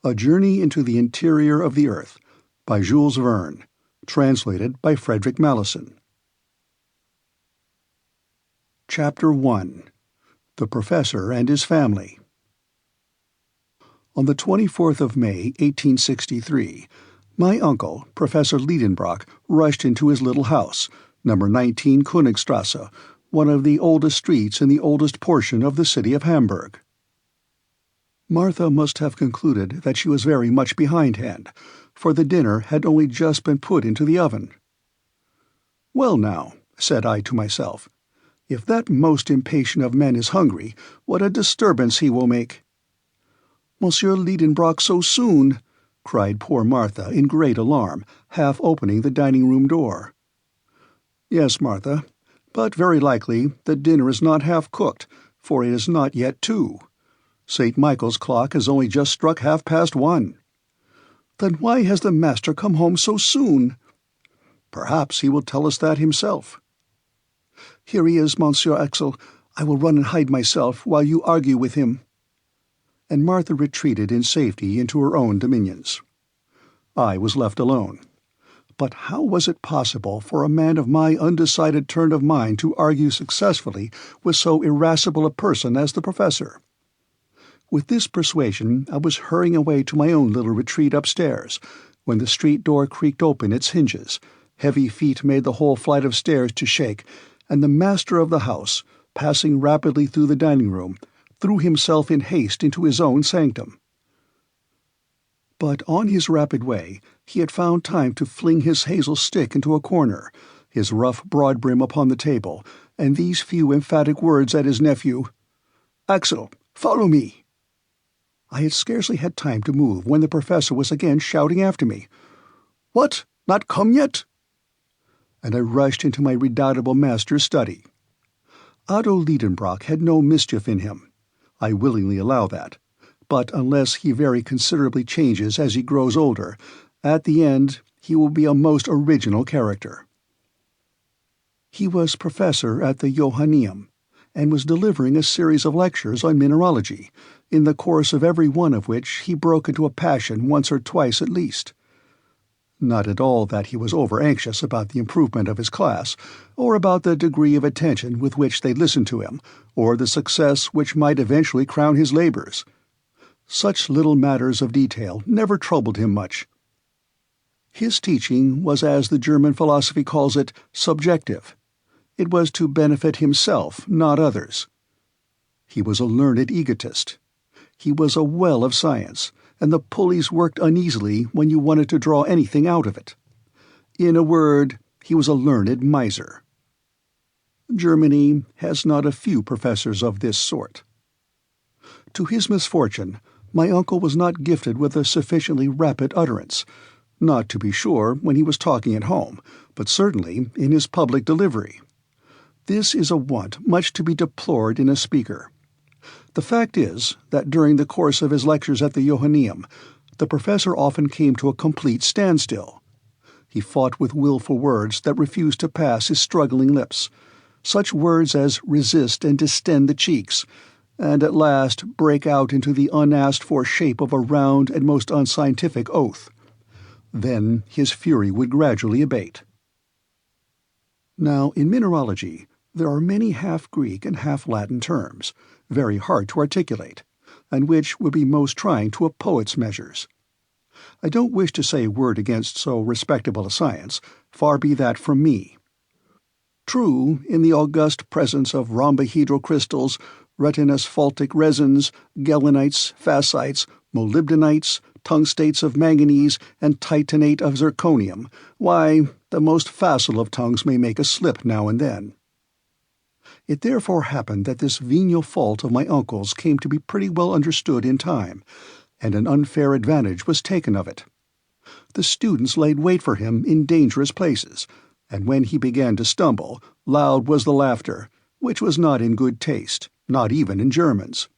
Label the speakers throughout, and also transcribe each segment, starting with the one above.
Speaker 1: A Journey into the Interior of the Earth by Jules Verne, translated by Frederick Malleson. Chapter 1. The Professor and His Family. On the 24th of May, 1863, my uncle, Professor Lidenbrock, rushed into his little house, number 19 Königstrasse, one of the oldest streets in the oldest portion of the city of Hamburg. Martha must have concluded that she was very much behindhand, for the dinner had only just been put into the oven. "Well now," said I to myself, "if that most impatient of men is hungry, what a disturbance he will make!" "Monsieur Lidenbrock so soon!" cried poor Martha in great alarm, half opening the dining-room door. "Yes, Martha, but very likely the dinner is not half cooked, for it is not yet 2. St. Michael's clock has only just struck 1:30. "Then why has the master come home so soon?" "Perhaps he will tell us that himself." "Here he is, Monsieur Axel. I will run and hide myself while you argue with him." And Martha retreated in safety into her own dominions. I was left alone. But how was it possible for a man of my undecided turn of mind to argue successfully with so irascible a person as the Professor? With this persuasion I was hurrying away to my own little retreat upstairs, when the street door creaked open its hinges, heavy feet made the whole flight of stairs to shake, and the master of the house, passing rapidly through the dining-room, threw himself in haste into his own sanctum. But on his rapid way he had found time to fling his hazel stick into a corner, his rough broad-brim upon the table, and these few emphatic words at his nephew, "Axel, follow me!" I had scarcely had time to move when the Professor was again shouting after me, "What, not come yet?" And I rushed into my redoubtable master's study. Otto Lidenbrock had no mischief in him. I willingly allow that, but unless he very considerably changes as he grows older, at the end he will be a most original character. He was professor at the Johanneum, and was delivering a series of lectures on mineralogy, in the course of every one of which he broke into a passion once or twice at least. Not at all that he was over-anxious about the improvement of his class, or about the degree of attention with which they listened to him, or the success which might eventually crown his labors. Such little matters of detail never troubled him much. His teaching was, as the German philosophy calls it, subjective. It was to benefit himself, not others. He was a learned egotist. He was a well of science, and the pulleys worked uneasily when you wanted to draw anything out of it. In a word, he was a learned miser. Germany has not a few professors of this sort. To his misfortune, my uncle was not gifted with a sufficiently rapid utterance, not, to be sure, when he was talking at home, but certainly in his public delivery. This is a want much to be deplored in a speaker. The fact is that during the course of his lectures at the Johanneum, the Professor often came to a complete standstill. He fought with willful words that refused to pass his struggling lips, such words as resist and distend the cheeks, and at last break out into the unasked-for shape of a round and most unscientific oath. Then his fury would gradually abate. Now, in mineralogy, there are many half-Greek and half-Latin terms, very hard to articulate, and which would be most trying to a poet's measures. I don't wish to say a word against so respectable a science, far be that from me. True, in the august presence of rhombohedral crystals, retinasphaltic resins, galenites, fascites, molybdenites, tungstates of manganese, and titanate of zirconium, why, the most facile of tongues may make a slip now and then. It therefore happened that this venial fault of my uncle's came to be pretty well understood in time, and an unfair advantage was taken of it. The students laid wait for him in dangerous places, and when he began to stumble, loud was the laughter, which was not in good taste, not even in Germans.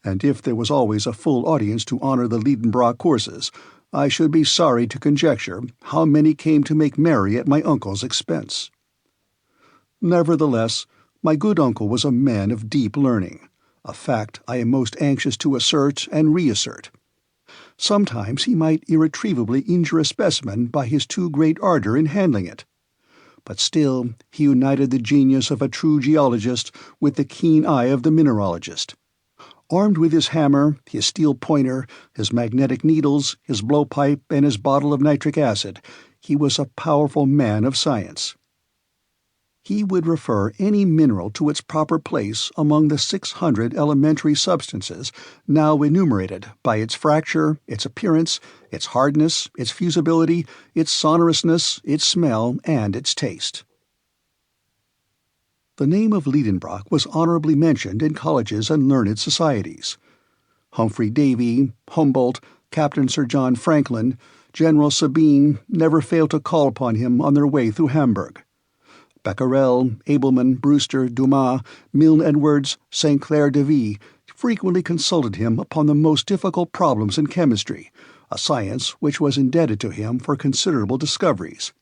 Speaker 1: And if there was always a full audience to honor the Lidenbrock courses, I should be sorry to conjecture how many came to make merry at my uncle's expense. Nevertheless, my good uncle was a man of deep learning, a fact I am most anxious to assert and reassert. Sometimes he might irretrievably injure a specimen by his too great ardor in handling it. But still he united the genius of a true geologist with the keen eye of the mineralogist. Armed with his hammer, his steel pointer, his magnetic needles, his blowpipe, and his bottle of nitric acid, he was a powerful man of science. He would refer any mineral to its proper place among the 600 elementary substances now enumerated by its fracture, its appearance, its hardness, its fusibility, its sonorousness, its smell, and its taste. The name of Lidenbrock was honorably mentioned in colleges and learned societies. Humphrey Davy, Humboldt, Captain Sir John Franklin, General Sabine never failed to call upon him on their way through Hamburg. Becquerel, Abelman, Brewster, Dumas, Milne Edwards, St. Clair de Vie frequently consulted him upon the most difficult problems in chemistry, a science which was indebted to him for considerable discoveries.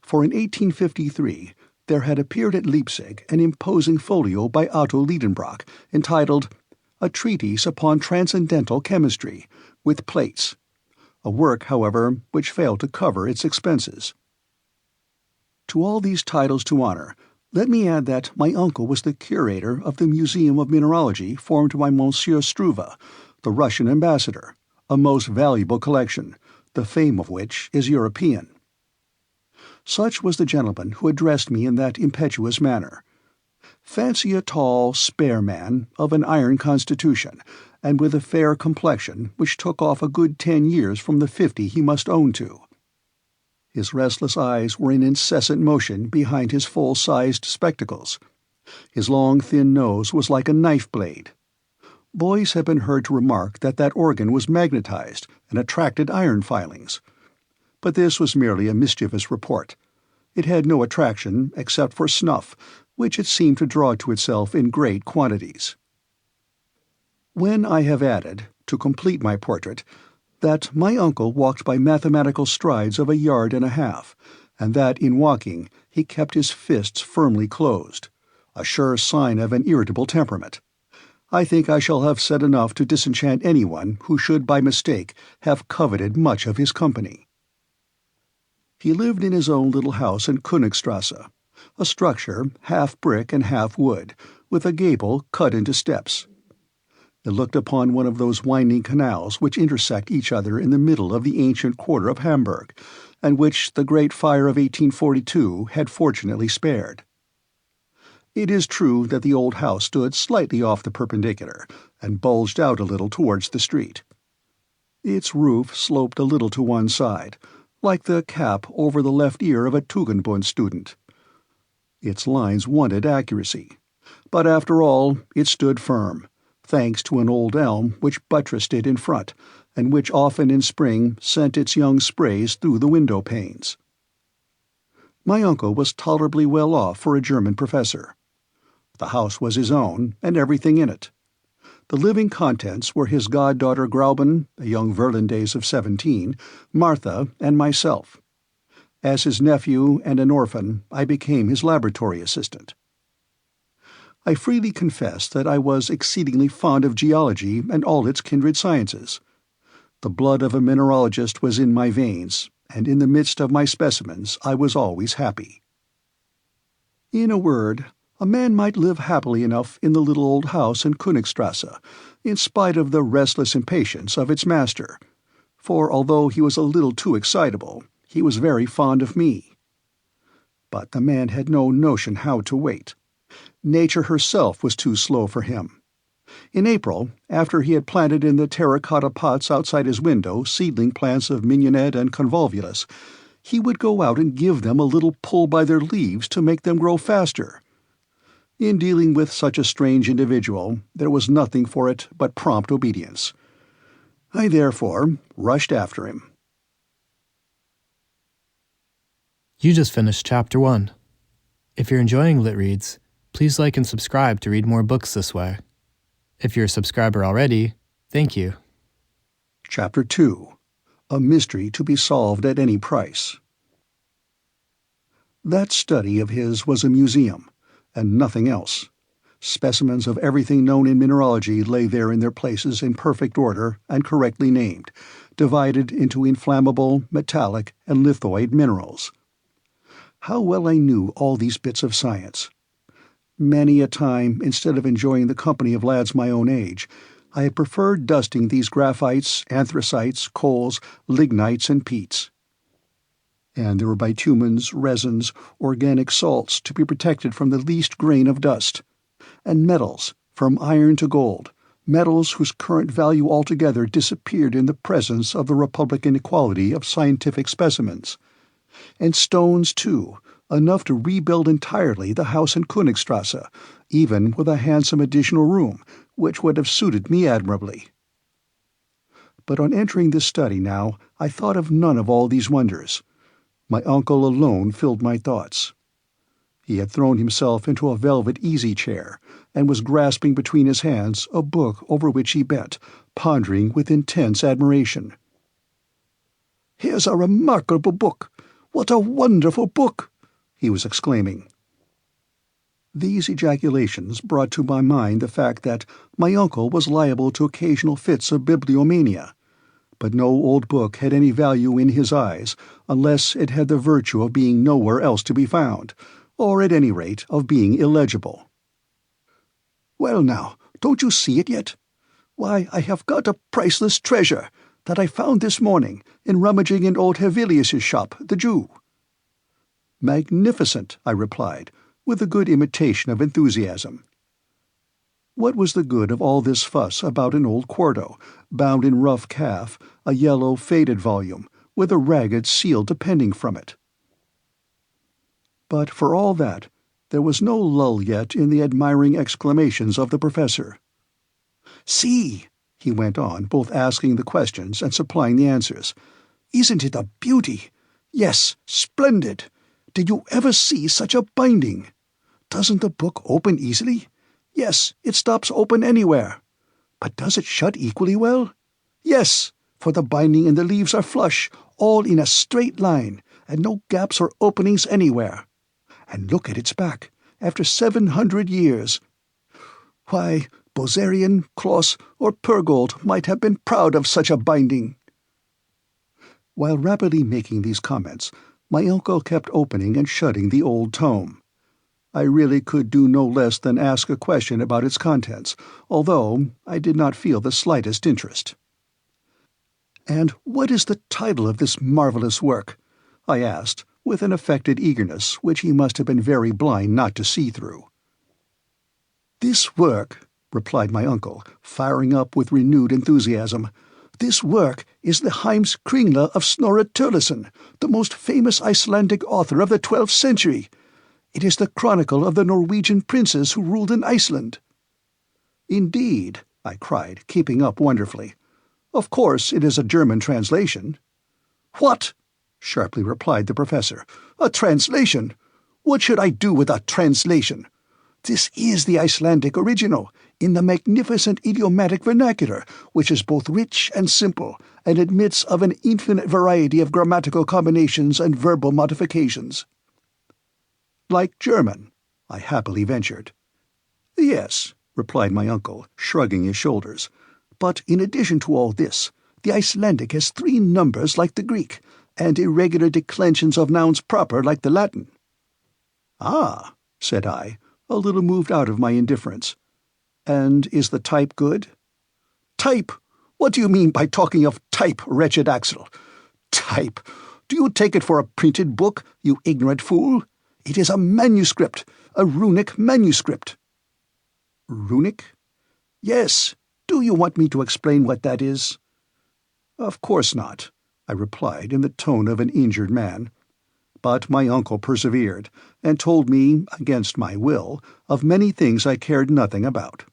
Speaker 1: For in 1853 there had appeared at Leipzig an imposing folio by Otto Lidenbrock entitled A Treatise Upon Transcendental Chemistry, with plates, a work, however, which failed to cover its expenses. To all these titles to honor, let me add that my uncle was the curator of the Museum of Mineralogy formed by Monsieur Struve, the Russian ambassador, a most valuable collection, the fame of which is European. Such was the gentleman who addressed me in that impetuous manner. Fancy a tall, spare man, of an iron constitution, and with a fair complexion which took off a good 10 years from the 50 he must own to. His restless eyes were in incessant motion behind his full-sized spectacles. His long, thin nose was like a knife blade. Boys have been heard to remark that that organ was magnetized and attracted iron filings. But this was merely a mischievous report. It had no attraction except for snuff, which it seemed to draw to itself in great quantities. When I have added, to complete my portrait, that my uncle walked by mathematical strides of 1.5 yards, and that in walking he kept his fists firmly closed, a sure sign of an irritable temperament, I think I shall have said enough to disenchant anyone who should by mistake have coveted much of his company. He lived in his own little house in Königstrasse, a structure half brick and half wood, with a gable cut into steps. It looked upon one of those winding canals which intersect each other in the middle of the ancient quarter of Hamburg, and which the great fire of 1842 had fortunately spared. It is true that the old house stood slightly off the perpendicular, and bulged out a little towards the street. Its roof sloped a little to one side, like the cap over the left ear of a Tugendbund student. Its lines wanted accuracy, but after all it stood firm, thanks to an old elm which buttressed it in front, and which often in spring sent its young sprays through the window panes. My uncle was tolerably well off for a German professor. The house was his own, and everything in it. The living contents were his goddaughter Grauben, a young Virlandaise of 17, Martha, and myself. As his nephew and an orphan, I became his laboratory assistant. I freely confess that I was exceedingly fond of geology and all its kindred sciences. The blood of a mineralogist was in my veins, and in the midst of my specimens I was always happy. In a word, a man might live happily enough in the little old house in Königstrasse, in spite of the restless impatience of its master, for although he was a little too excitable, he was very fond of me. But the man had no notion how to wait. Nature herself was too slow for him. In April, after he had planted in the terracotta pots outside his window seedling plants of mignonette and convolvulus, he would go out and give them a little pull by their leaves to make them grow faster. In dealing with such a strange individual, there was nothing for it but prompt obedience. I therefore rushed after him.
Speaker 2: You just finished Chapter 1. If you're enjoying Lit Reads, please like and subscribe to read more books this way. If you're a subscriber already, thank you.
Speaker 1: Chapter 2. A Mystery to be Solved at Any Price. That study of his was a museum, and nothing else. Specimens of everything known in mineralogy lay there in their places in perfect order and correctly named, divided into inflammable, metallic, and lithoid minerals. How well I knew all these bits of science. Many a time, instead of enjoying the company of lads my own age, I had preferred dusting these graphites, anthracites, coals, lignites, and peats. And there were bitumens, resins, organic salts to be protected from the least grain of dust, and metals, from iron to gold, metals whose current value altogether disappeared in the presence of the Republican equality of scientific specimens, and stones, too, enough to rebuild entirely the house in Königstrasse, even with a handsome additional room, which would have suited me admirably. But on entering this study now, I thought of none of all these wonders. My uncle alone filled my thoughts. He had thrown himself into a velvet easy-chair, and was grasping between his hands a book over which he bent, pondering with intense admiration. "Here's a remarkable book! What a wonderful book!" he was exclaiming. These ejaculations brought to my mind the fact that my uncle was liable to occasional fits of bibliomania, but no old book had any value in his eyes unless it had the virtue of being nowhere else to be found, or at any rate of being illegible. "Well now, don't you see it yet? Why, I have got a priceless treasure that I found this morning in rummaging in old Hevelius's shop, the Jew." "Magnificent," I replied, with a good imitation of enthusiasm. What was the good of all this fuss about an old quarto, bound in rough calf, a yellow, faded volume, with a ragged seal depending from it? But for all that, there was no lull yet in the admiring exclamations of the professor. "See," he went on, both asking the questions and supplying the answers. "Isn't it a beauty? Yes, splendid! Did you ever see such a binding? Doesn't the book open easily? Yes, it stops open anywhere. But does it shut equally well? Yes, for the binding and the leaves are flush, all in a straight line, and no gaps or openings anywhere. And look at its back, after 700 years. Why, Bozerian, Kloss, or Purgold might have been proud of such a binding." While rapidly making these comments, my uncle kept opening and shutting the old tome. I really could do no less than ask a question about its contents, although I did not feel the slightest interest. "And what is the title of this marvelous work?" I asked, with an affected eagerness which he must have been very blind not to see through. "This work," replied my uncle, firing up with renewed enthusiasm, "this work is the Heimskringla of Snorre Turleson, the most famous Icelandic author of the 12th century. It is the chronicle of the Norwegian princes who ruled in Iceland." "Indeed," I cried, keeping up wonderfully. "Of course it is a German translation." "What?" sharply replied the professor. "A translation? What should I do with a translation? This is the Icelandic original, in the magnificent idiomatic vernacular, which is both rich and simple, and admits of an infinite variety of grammatical combinations and verbal modifications." "Like German?" I happily ventured. "Yes," replied my uncle, shrugging his shoulders. "But in addition to all this, the Icelandic has 3 numbers like the Greek, and irregular declensions of nouns proper like the Latin." "Ah," said I, a little moved out of my indifference. "And is the type good?" "Type? What do you mean by talking of type, wretched Axel? Type? Do you take it for a printed book, you ignorant fool? It is a manuscript, a runic manuscript." "Runic?" "Yes. Do you want me to explain what that is?" "Of course not," I replied in the tone of an injured man. But my uncle persevered, and told me, against my will, of many things I cared nothing about.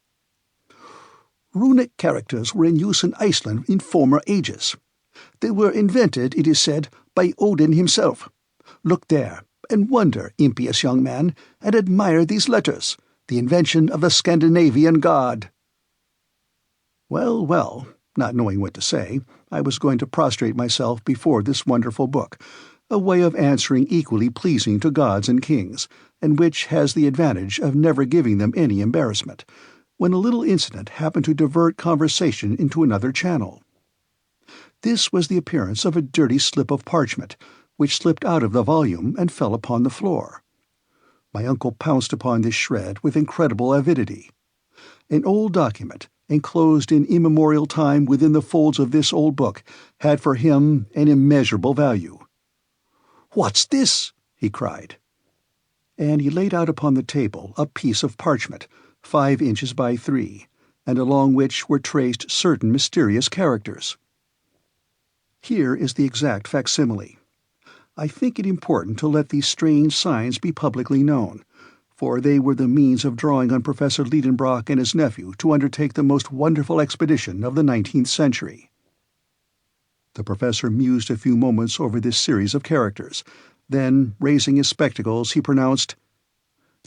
Speaker 1: "Runic characters were in use in Iceland in former ages. They were invented, it is said, by Odin himself. Look there, and wonder, impious young man, and admire these letters, the invention of the Scandinavian god." Well, well, not knowing what to say, I was going to prostrate myself before this wonderful book, a way of answering equally pleasing to gods and kings, and which has the advantage of never giving them any embarrassment, when a little incident happened to divert conversation into another channel. This was the appearance of a dirty slip of parchment, which slipped out of the volume and fell upon the floor. My uncle pounced upon this shred with incredible avidity. An old document, enclosed in immemorial time within the folds of this old book, had for him an immeasurable value. "What's this?" he cried. And he laid out upon the table a piece of parchment, 5 inches by 3, and along which were traced certain mysterious characters. Here is the exact facsimile. I think it important to let these strange signs be publicly known, for they were the means of drawing on Professor Lidenbrock and his nephew to undertake the most wonderful expedition of the 19th century. The professor mused a few moments over this series of characters. Then, raising his spectacles, he pronounced,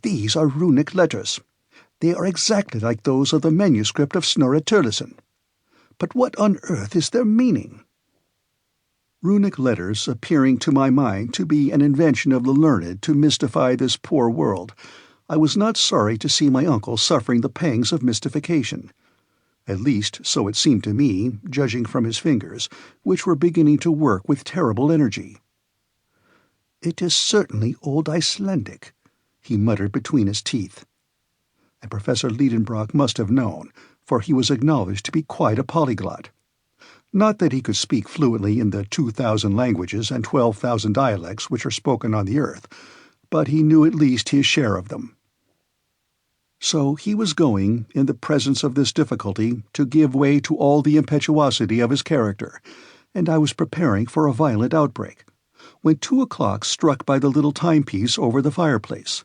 Speaker 1: "These are Runic letters. They are exactly like those of the manuscript of Snorri Sturluson. But what on earth is their meaning?" Runic letters appearing to my mind to be an invention of the learned to mystify this poor world, I was not sorry to see my uncle suffering the pangs of mystification. At least, so it seemed to me, judging from his fingers, which were beginning to work with terrible energy. "It is certainly Old Icelandic," he muttered between his teeth. And Professor Lidenbrock must have known, for he was acknowledged to be quite a polyglot. Not that he could speak fluently in the 2,000 languages and 12,000 dialects which are spoken on the earth, but he knew at least his share of them. So he was going, in the presence of this difficulty, to give way to all the impetuosity of his character, and I was preparing for a violent outbreak, when 2 o'clock struck by the little timepiece over the fireplace.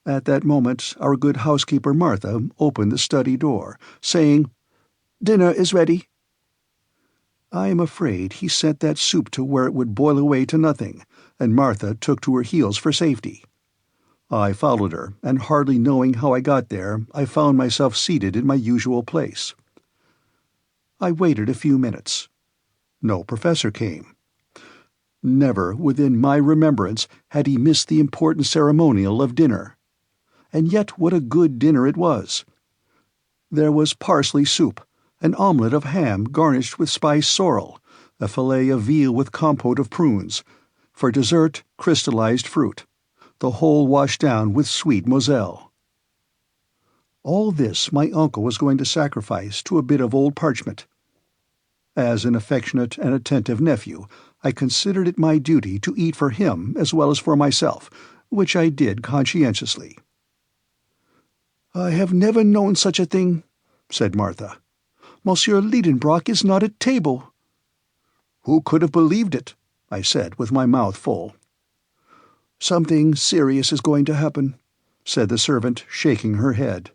Speaker 1: At that moment our good housekeeper Martha opened the study door, saying, "Dinner is ready." I am afraid he sent that soup to where it would boil away to nothing, and Martha took to her heels for safety. I followed her, and hardly knowing how I got there, I found myself seated in my usual place. I waited a few minutes. No professor came. Never, within my remembrance, had he missed the important ceremonial of dinner. And yet what a good dinner it was! There was parsley soup, an omelette of ham garnished with spiced sorrel, a fillet of veal with compote of prunes, for dessert crystallized fruit, the whole washed down with sweet moselle. All this my uncle was going to sacrifice to a bit of old parchment. As an affectionate and attentive nephew, I considered it my duty to eat for him as well as for myself, which I did conscientiously. "I have never known such a thing," said Martha. "Monsieur Lidenbrock is not at table." "Who could have believed it?" I said, with my mouth full. "Something serious is going to happen," said the servant, shaking her head.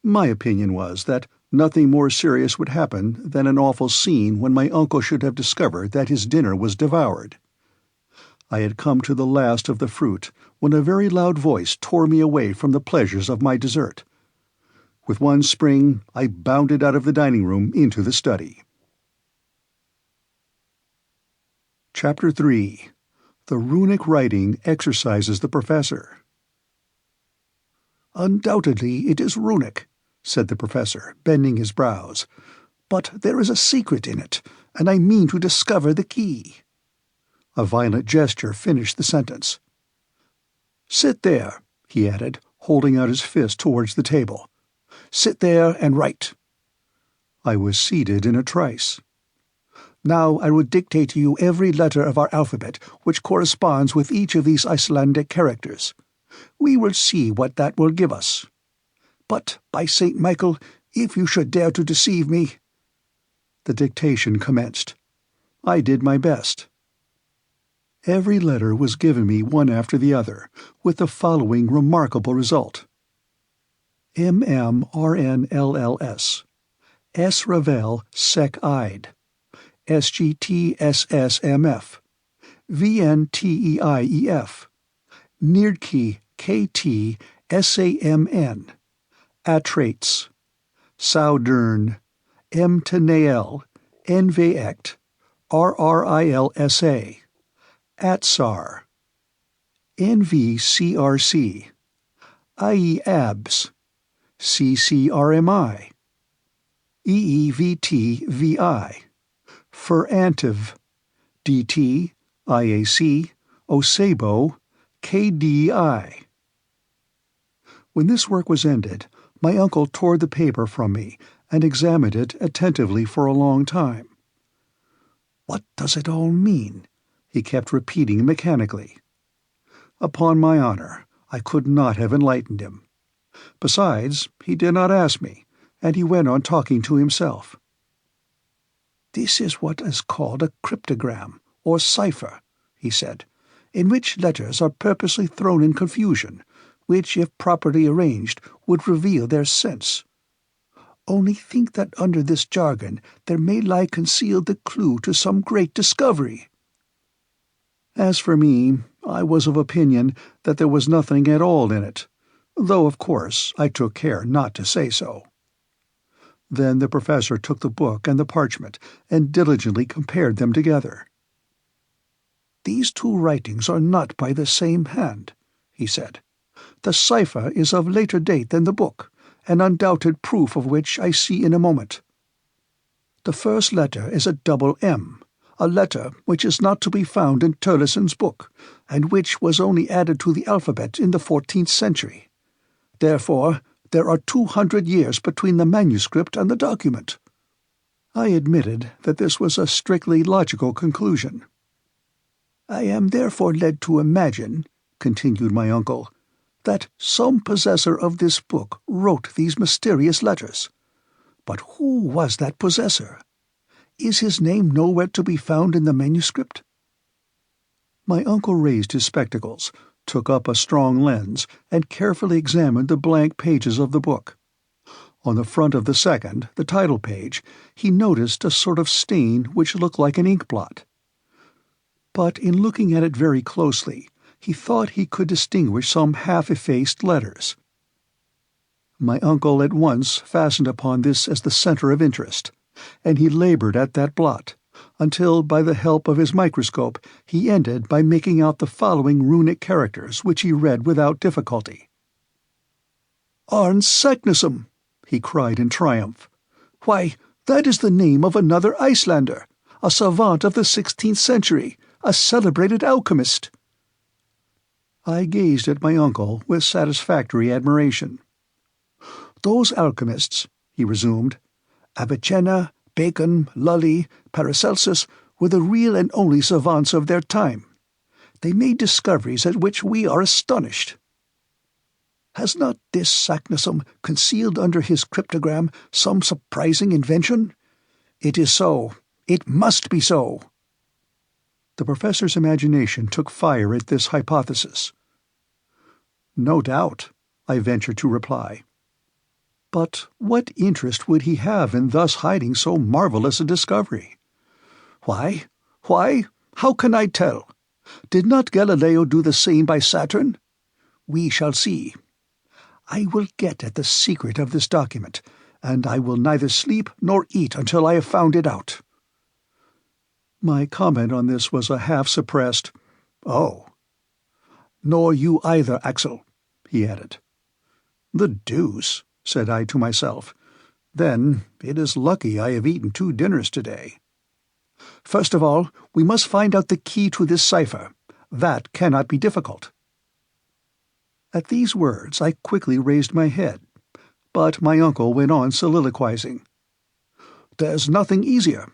Speaker 1: My opinion was that nothing more serious would happen than an awful scene when my uncle should have discovered that his dinner was devoured. I had come to the last of the fruit when a very loud voice tore me away from the pleasures of my dessert. With one spring, I bounded out of the dining room into the study. Chapter 3. The Runic Writing Exercises the Professor. "Undoubtedly it is Runic," said the professor, bending his brows. "But there is a secret in it, and I mean to discover the key." A violent gesture finished the sentence. "Sit there," he added, holding out his fist towards the table. "Sit there and write." I was seated in a trice. "Now I will dictate to you every letter of our alphabet which corresponds with each of these Icelandic characters. We will see what that will give us. But, by St. Michael, if you should dare to deceive me—" The dictation commenced. I did my best. Every letter was given me one after the other, with the following remarkable result: MMRNLLS, S Ravel Sec Ide, SGTSSMF, VNTEIEF, Nirdki KT SAMN, Atrates, Saudern, M Tanael, NVECT, RRILSA, Atsar, NVCRC, IEABS, CCRMI, EEVTVI, Furantiv, DT, IAC, Osebo, KDI. When this work was ended, my uncle tore the paper from me and examined it attentively for a long time. "What does it all mean?" he kept repeating mechanically. Upon my honor, I could not have enlightened him. Besides, he did not ask me, and he went on talking to himself. "This is what is called a cryptogram, or cipher," he said, "in which letters are purposely thrown in confusion, which, if properly arranged, would reveal their sense. Only think that under this jargon there may lie concealed the clue to some great discovery." As for me, I was of opinion that there was nothing at all in it, though, of course, I took care not to say so. Then the professor took the book and the parchment and diligently compared them together. "These two writings are not by the same hand," he said. "The cipher is of later date than the book, an undoubted proof of which I see in a moment. The first letter is a double M, a letter which is not to be found in Turleson's book, and which was only added to the alphabet in the 14th century. Therefore, there are 200 years between the manuscript and the document." I admitted that this was a strictly logical conclusion. "I am therefore led to imagine," continued my uncle, "that some possessor of this book wrote these mysterious letters. But who was that possessor? Is his name nowhere to be found in the manuscript?" My uncle raised his spectacles, took up a strong lens, and carefully examined the blank pages of the book. On the front of the second, the title page, he noticed a sort of stain which looked like an ink blot. But in looking at it very closely, he thought he could distinguish some half-effaced letters. My uncle at once fastened upon this as the center of interest, and he labored at that blot, until by the help of his microscope he ended by making out the following runic characters, which he read without difficulty. "Arn Saknussemm!" he cried in triumph. "Why, that is the name of another Icelander, a savant of the 16th century, a celebrated alchemist." I gazed at my uncle with satisfactory admiration. "Those alchemists," he resumed, "Avicenna, Bacon, Lully, Paracelsus, were the real and only savants of their time. They made discoveries at which we are astonished. Has not this Saknussemm concealed under his cryptogram some surprising invention? It is so. It must be so." The professor's imagination took fire at this hypothesis. "No doubt," I ventured to reply. "But what interest would he have in thus hiding so marvelous a discovery?" Why? How can I tell? Did not Galileo do the same by Saturn? We shall see. I will get at the secret of this document, and I will neither sleep nor eat until I have found it out." My comment on this was a half-suppressed, "Oh." "Nor you either, Axel," he added. "The deuce," said I to myself. "Then it is lucky I have eaten 2 dinners today. First of all, we must find out the key to this cipher. That cannot be difficult." At these words I quickly raised my head, but my uncle went on soliloquizing. "There's nothing easier.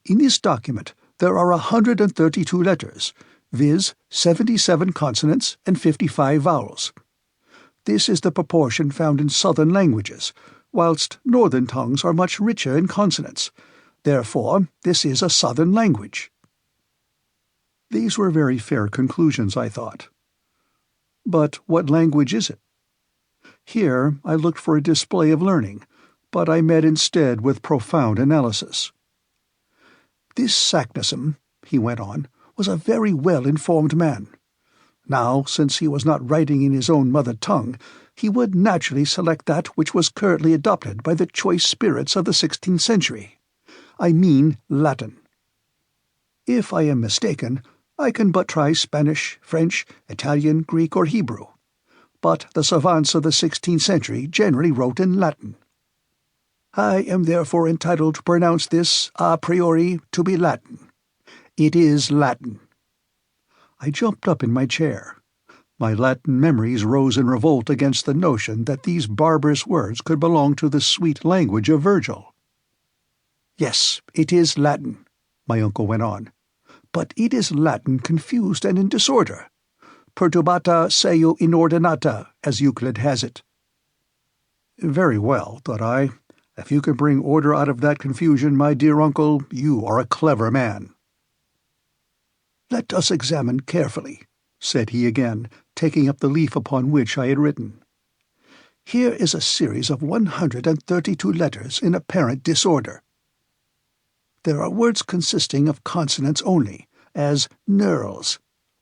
Speaker 1: In this document there are 132 letters, viz. 77 consonants and 55 vowels. This is the proportion found in southern languages, whilst northern tongues are much richer in consonants. Therefore, this is a southern language." These were very fair conclusions, I thought. But what language is it? Here I looked for a display of learning, but I met instead with profound analysis. "This Saknussemm," he went on, "was a very well-informed man. Now, since he was not writing in his own mother tongue, he would naturally select that which was currently adopted by the choice spirits of the 16th century. I mean Latin. If I am mistaken, I can but try Spanish, French, Italian, Greek, or Hebrew. But the savants of the 16th century generally wrote in Latin. I am therefore entitled to pronounce this a priori to be Latin. It is Latin." I jumped up in my chair. My Latin memories rose in revolt against the notion that these barbarous words could belong to the sweet language of Virgil. "Yes, it is Latin," my uncle went on, "but it is Latin confused and in disorder. Perturbata seu inordinata, as Euclid has it." Very well, thought I. If you can bring order out of that confusion, my dear uncle, you are a clever man. "Let us examine carefully," said he again, taking up the leaf upon which I had written. "Here is a series of 132 letters in apparent disorder. There are words consisting of consonants only, as knurls;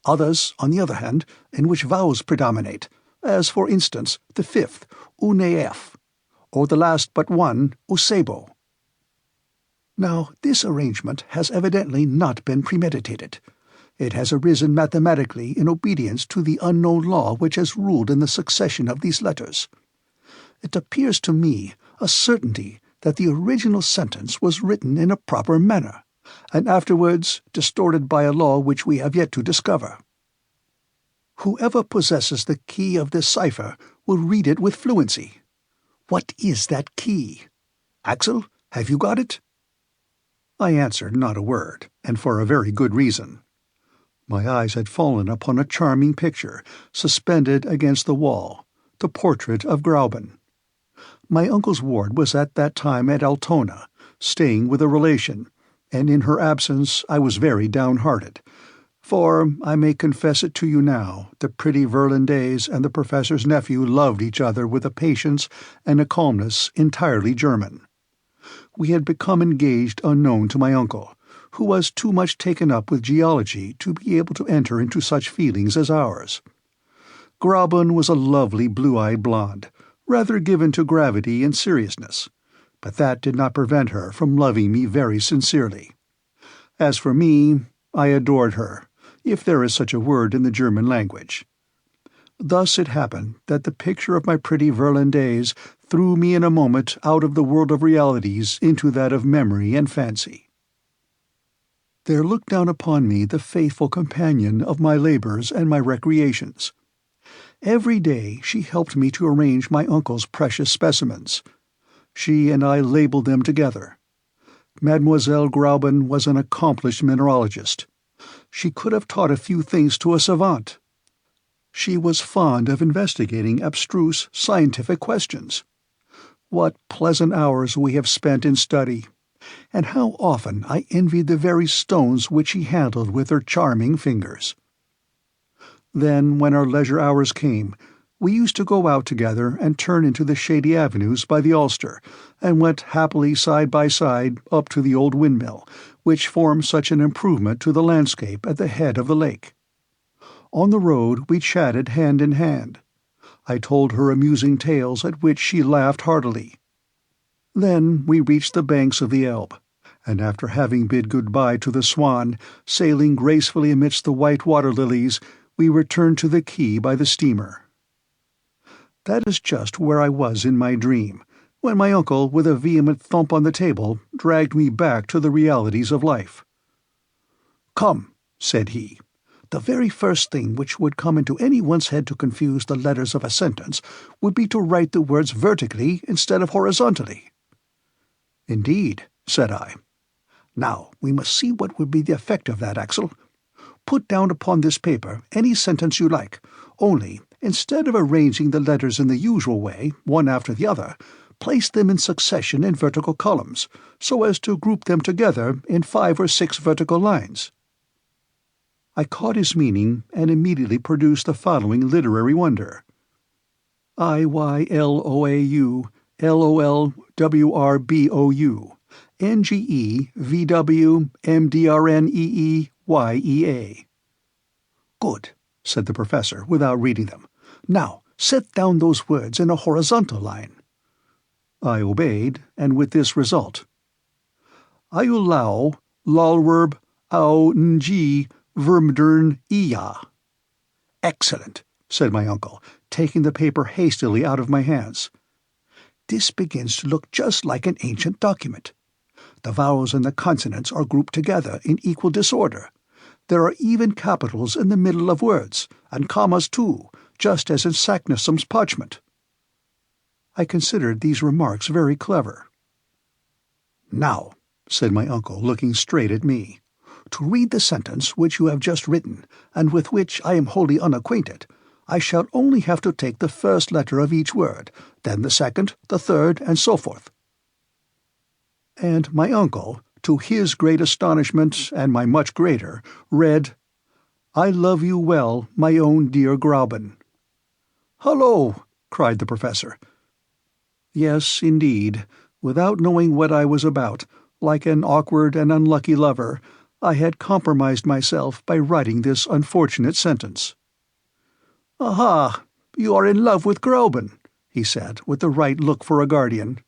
Speaker 1: others, on the other hand, in which vowels predominate, as, for instance, the fifth, unef, or the last but one, usebo. Now, this arrangement has evidently not been premeditated. It has arisen mathematically in obedience to the unknown law which has ruled in the succession of these letters. It appears to me a certainty that the original sentence was written in a proper manner, and afterwards distorted by a law which we have yet to discover. Whoever possesses the key of this cipher will read it with fluency. What is that key? Axel, have you got it?" I answered not a word, and for a very good reason. My eyes had fallen upon a charming picture, suspended against the wall, the portrait of Grauben. My uncle's ward was at that time at Altona, staying with a relation, and in her absence I was very downhearted, for, I may confess it to you now, the pretty Virlandaise and the professor's nephew loved each other with a patience and a calmness entirely German. We had become engaged unknown to my uncle, who was too much taken up with geology to be able to enter into such feelings as ours. Grauben was a lovely blue-eyed blonde, rather given to gravity and seriousness, but that did not prevent her from loving me very sincerely. As for me, I adored her, if there is such a word in the German language. Thus it happened that the picture of my pretty Virlandaise threw me in a moment out of the world of realities into that of memory and fancy. There looked down upon me the faithful companion of my labours and my recreations. Every day she helped me to arrange my uncle's precious specimens. She and I labelled them together. Mademoiselle Grauben was an accomplished mineralogist. She could have taught a few things to a savant. She was fond of investigating abstruse scientific questions. What pleasant hours we have spent in study, and how often I envied the very stones which she handled with her charming fingers. Then, when our leisure hours came, we used to go out together and turn into the shady avenues by the Ulster, and went happily side by side up to the old windmill, which formed such an improvement to the landscape at the head of the lake. On the road we chatted hand in hand. I told her amusing tales at which she laughed heartily. Then we reached the banks of the Elbe, and after having bid good-bye to the Swan, sailing gracefully amidst the white water-lilies, we returned to the quay by the steamer. That is just where I was in my dream, when my uncle, with a vehement thump on the table, dragged me back to the realities of life. "Come," said he, "the very first thing which would come into anyone's head to confuse the letters of a sentence would be to write the words vertically instead of horizontally." "Indeed," said I. "Now we must see what would be the effect of that, Axel. Put down upon this paper any sentence you like, only, instead of arranging the letters in the usual way, one after the other, place them in succession in vertical columns, so as to group them together in 5 or 6 vertical lines." I caught his meaning, and immediately produced the following literary wonder: IYLOAU LOLWRBOU NGEVW MDRNEEYEA. "Good," said the professor, without reading them. "Now, set down those words in a horizontal line." I obeyed, and with this result: Iulau, Lalwerb, Au Ng, Vermdern Ia. Excellent, said my uncle, taking the paper hastily out of my hands. This begins to look just like an ancient document. The vowels and the consonants are grouped together in equal disorder. There are even capitals in the middle of words, and commas too, just as in Saknussum's parchment. I considered these remarks very clever. Now, said my uncle, looking straight at me, to read the sentence which you have just written, and with which I am wholly unacquainted, I shall only have to take the first letter of each word, then the second, the third, and so forth. And my uncle, to his great astonishment and my much greater, read, I love you well, my own dear Grauben. Hullo! Cried the professor. Yes, indeed, without knowing what I was about, like an awkward and unlucky lover, I had compromised myself by writing this unfortunate sentence. Aha! You are in love with Grauben, he said, with the right look for a guardian.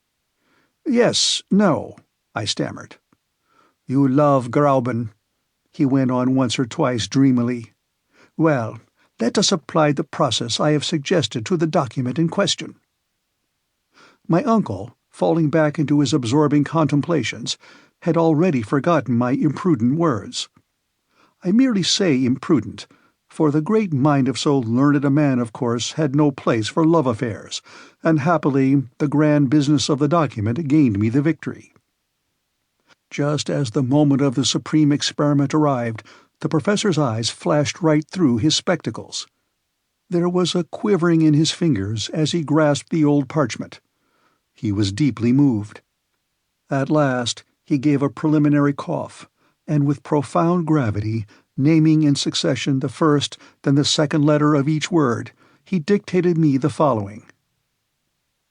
Speaker 1: Yes, no, I stammered. You love Grauben, he went on once or twice dreamily. Well, let us apply the process I have suggested to the document in question. My uncle, falling back into his absorbing contemplations, had already forgotten my imprudent words. I merely say imprudent, for the great mind of so learned a man, of course, had no place for love affairs, and happily the grand business of the document gained me the victory. Just as the moment of the supreme experiment arrived, the professor's eyes flashed right through his spectacles. There was a quivering in his fingers as he grasped the old parchment. He was deeply moved. At last he gave a preliminary cough, and with profound gravity, naming in succession the first, then the second letter of each word, he dictated me the following.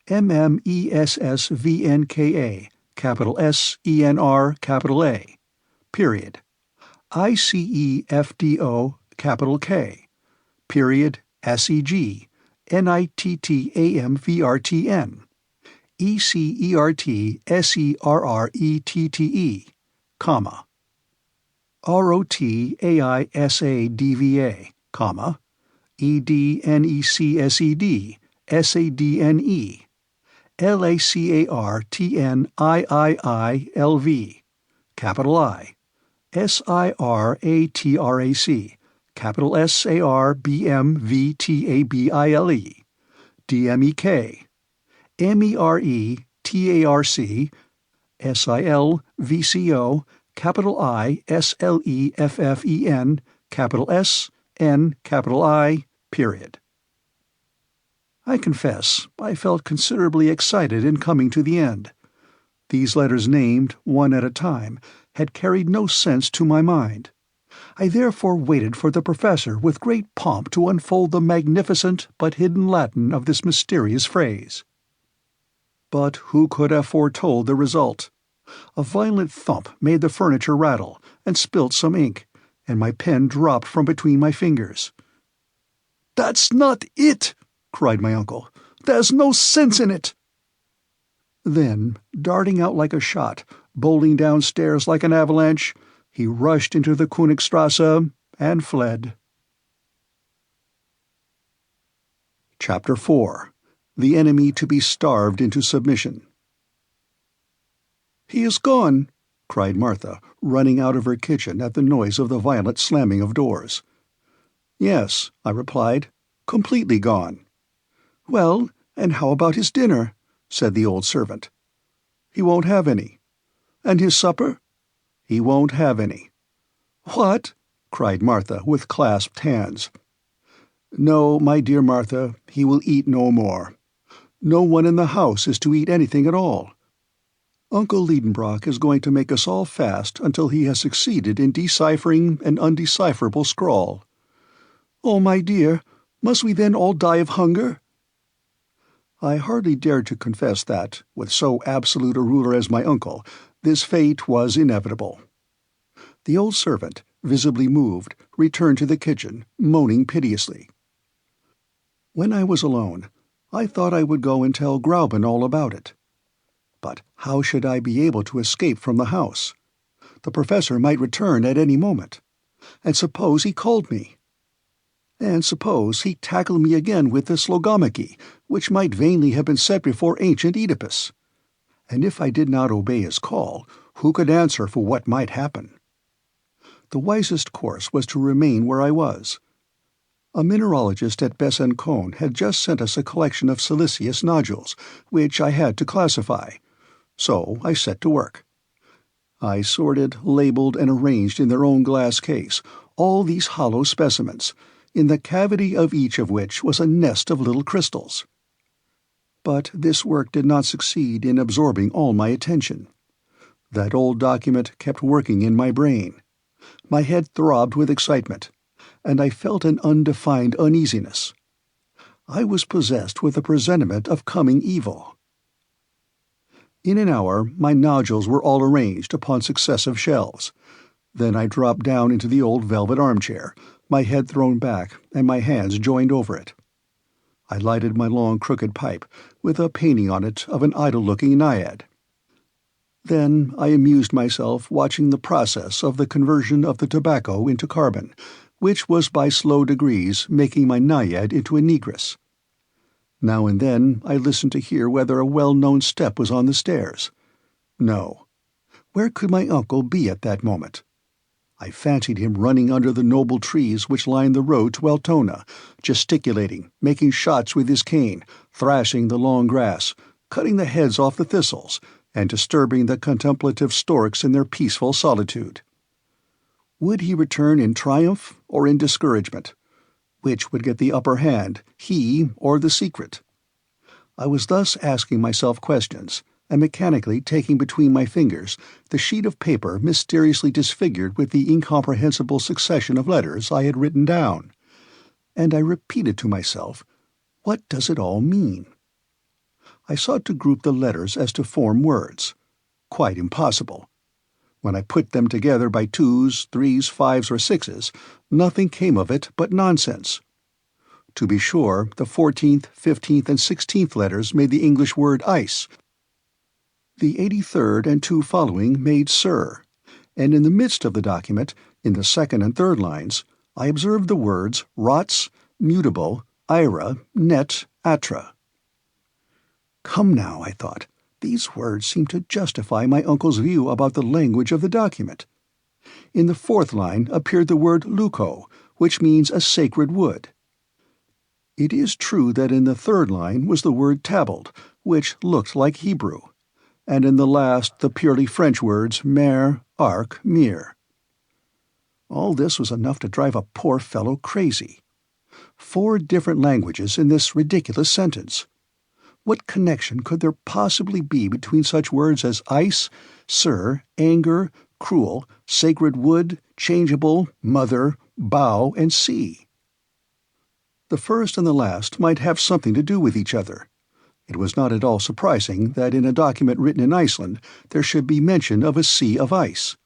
Speaker 1: MMESSVNKA, capital SENR, capital A, period. ICEFDO, capital K, period, SEG, NITTAMVRTN, ECERT comma, ROTAISADVA, comma, EDNECSED, SADNE, LACARTNIIILV, capital I, SIRATRAC, capital SARBMVTABILE, DMEK, MERETARC, SILVCO, capital I, SLEFFEN, capital S, N, capital I, period. I confess I felt considerably excited in coming to the end. These letters named, one at a time, had carried no sense to my mind. I therefore waited for the professor with great pomp to unfold the magnificent but hidden Latin of this mysterious phrase. But who could have foretold the result? A violent thump made the furniture rattle, and spilt some ink, and my pen dropped from between my fingers. "That's not it!" cried my uncle. "There's no sense in it!" Then, darting out like a shot, bowling downstairs like an avalanche, he rushed into the Königstrasse and fled. Chapter 4. The Enemy to be Starved into Submission. "He is gone," cried Martha, running out of her kitchen at the noise of the violent slamming of doors. "Yes," I replied, "completely gone." "Well, and how about his dinner?" said the old servant. "He won't have any." "And his supper?" "He won't have any." "What?" cried Martha, with clasped hands. "No, my dear Martha, he will eat no more. No one in the house is to eat anything at all. Uncle Lidenbrock is going to make us all fast until he has succeeded in deciphering an undecipherable scrawl." "Oh, my dear, must we then all die of hunger?" I hardly dared to confess that, with so absolute a ruler as my uncle, this fate was inevitable. The old servant, visibly moved, returned to the kitchen, moaning piteously. When I was alone, I thought I would go and tell Grauben all about it. But how should I be able to escape from the house? The professor might return at any moment. And suppose he called me? And suppose he tackled me again with the Slogomachy, which might vainly have been set before ancient Oedipus? And if I did not obey his call, who could answer for what might happen? The wisest course was to remain where I was. A mineralogist at Besançon had just sent us a collection of siliceous nodules, which I had to classify. So I set to work. I sorted, labeled, and arranged in their own glass case all these hollow specimens, in the cavity of each of which was a nest of little crystals. But this work did not succeed in absorbing all my attention. That old document kept working in my brain. My head throbbed with excitement, and I felt an undefined uneasiness. I was possessed with a presentiment of coming evil. In an hour, my nodules were all arranged upon successive shelves. Then I dropped down into the old velvet armchair, my head thrown back and my hands joined over it. I lighted my long crooked pipe, with a painting on it of an idle-looking naiad. Then I amused myself watching the process of the conversion of the tobacco into carbon, which was by slow degrees making my naiad into a negress. Now and then I listened to hear whether a well-known step was on the stairs. No. Where could my uncle be at that moment? I fancied him running under the noble trees which lined the road to Altona, gesticulating, making shots with his cane, thrashing the long grass, cutting the heads off the thistles, and disturbing the contemplative storks in their peaceful solitude. Would he return in triumph or in discouragement? Which would get the upper hand, he or the secret? I was thus asking myself questions, and mechanically taking between my fingers the sheet of paper mysteriously disfigured with the incomprehensible succession of letters I had written down. And I repeated to myself, what does it all mean? I sought to group the letters as to form words. Quite impossible. When I put them together by 2s, 3s, 5s, or 6s, nothing came of it but nonsense. To be sure, the 14th, 15th, and 16th letters made the English word ice. The 83rd and 2 following made sir, and in the midst of the document, in the 2nd and 3rd lines, I observed the words rots, mutable, ira, net, atra. Come now, I thought. These words seem to justify my uncle's view about the language of the document. In the 4th line appeared the word leuco, which means a sacred wood. It is true that in the 3rd line was the word tabled, which looked like Hebrew, and in the last the purely French words mer, arc, mir. All this was enough to drive a poor fellow crazy. 4 different languages in this ridiculous sentence. What connection could there possibly be between such words as ice, sir, anger, cruel, sacred wood, changeable, mother, bow, and sea? The first and the last might have something to do with each other. It was not at all surprising that in a document written in Iceland there should be mention of a sea of ice.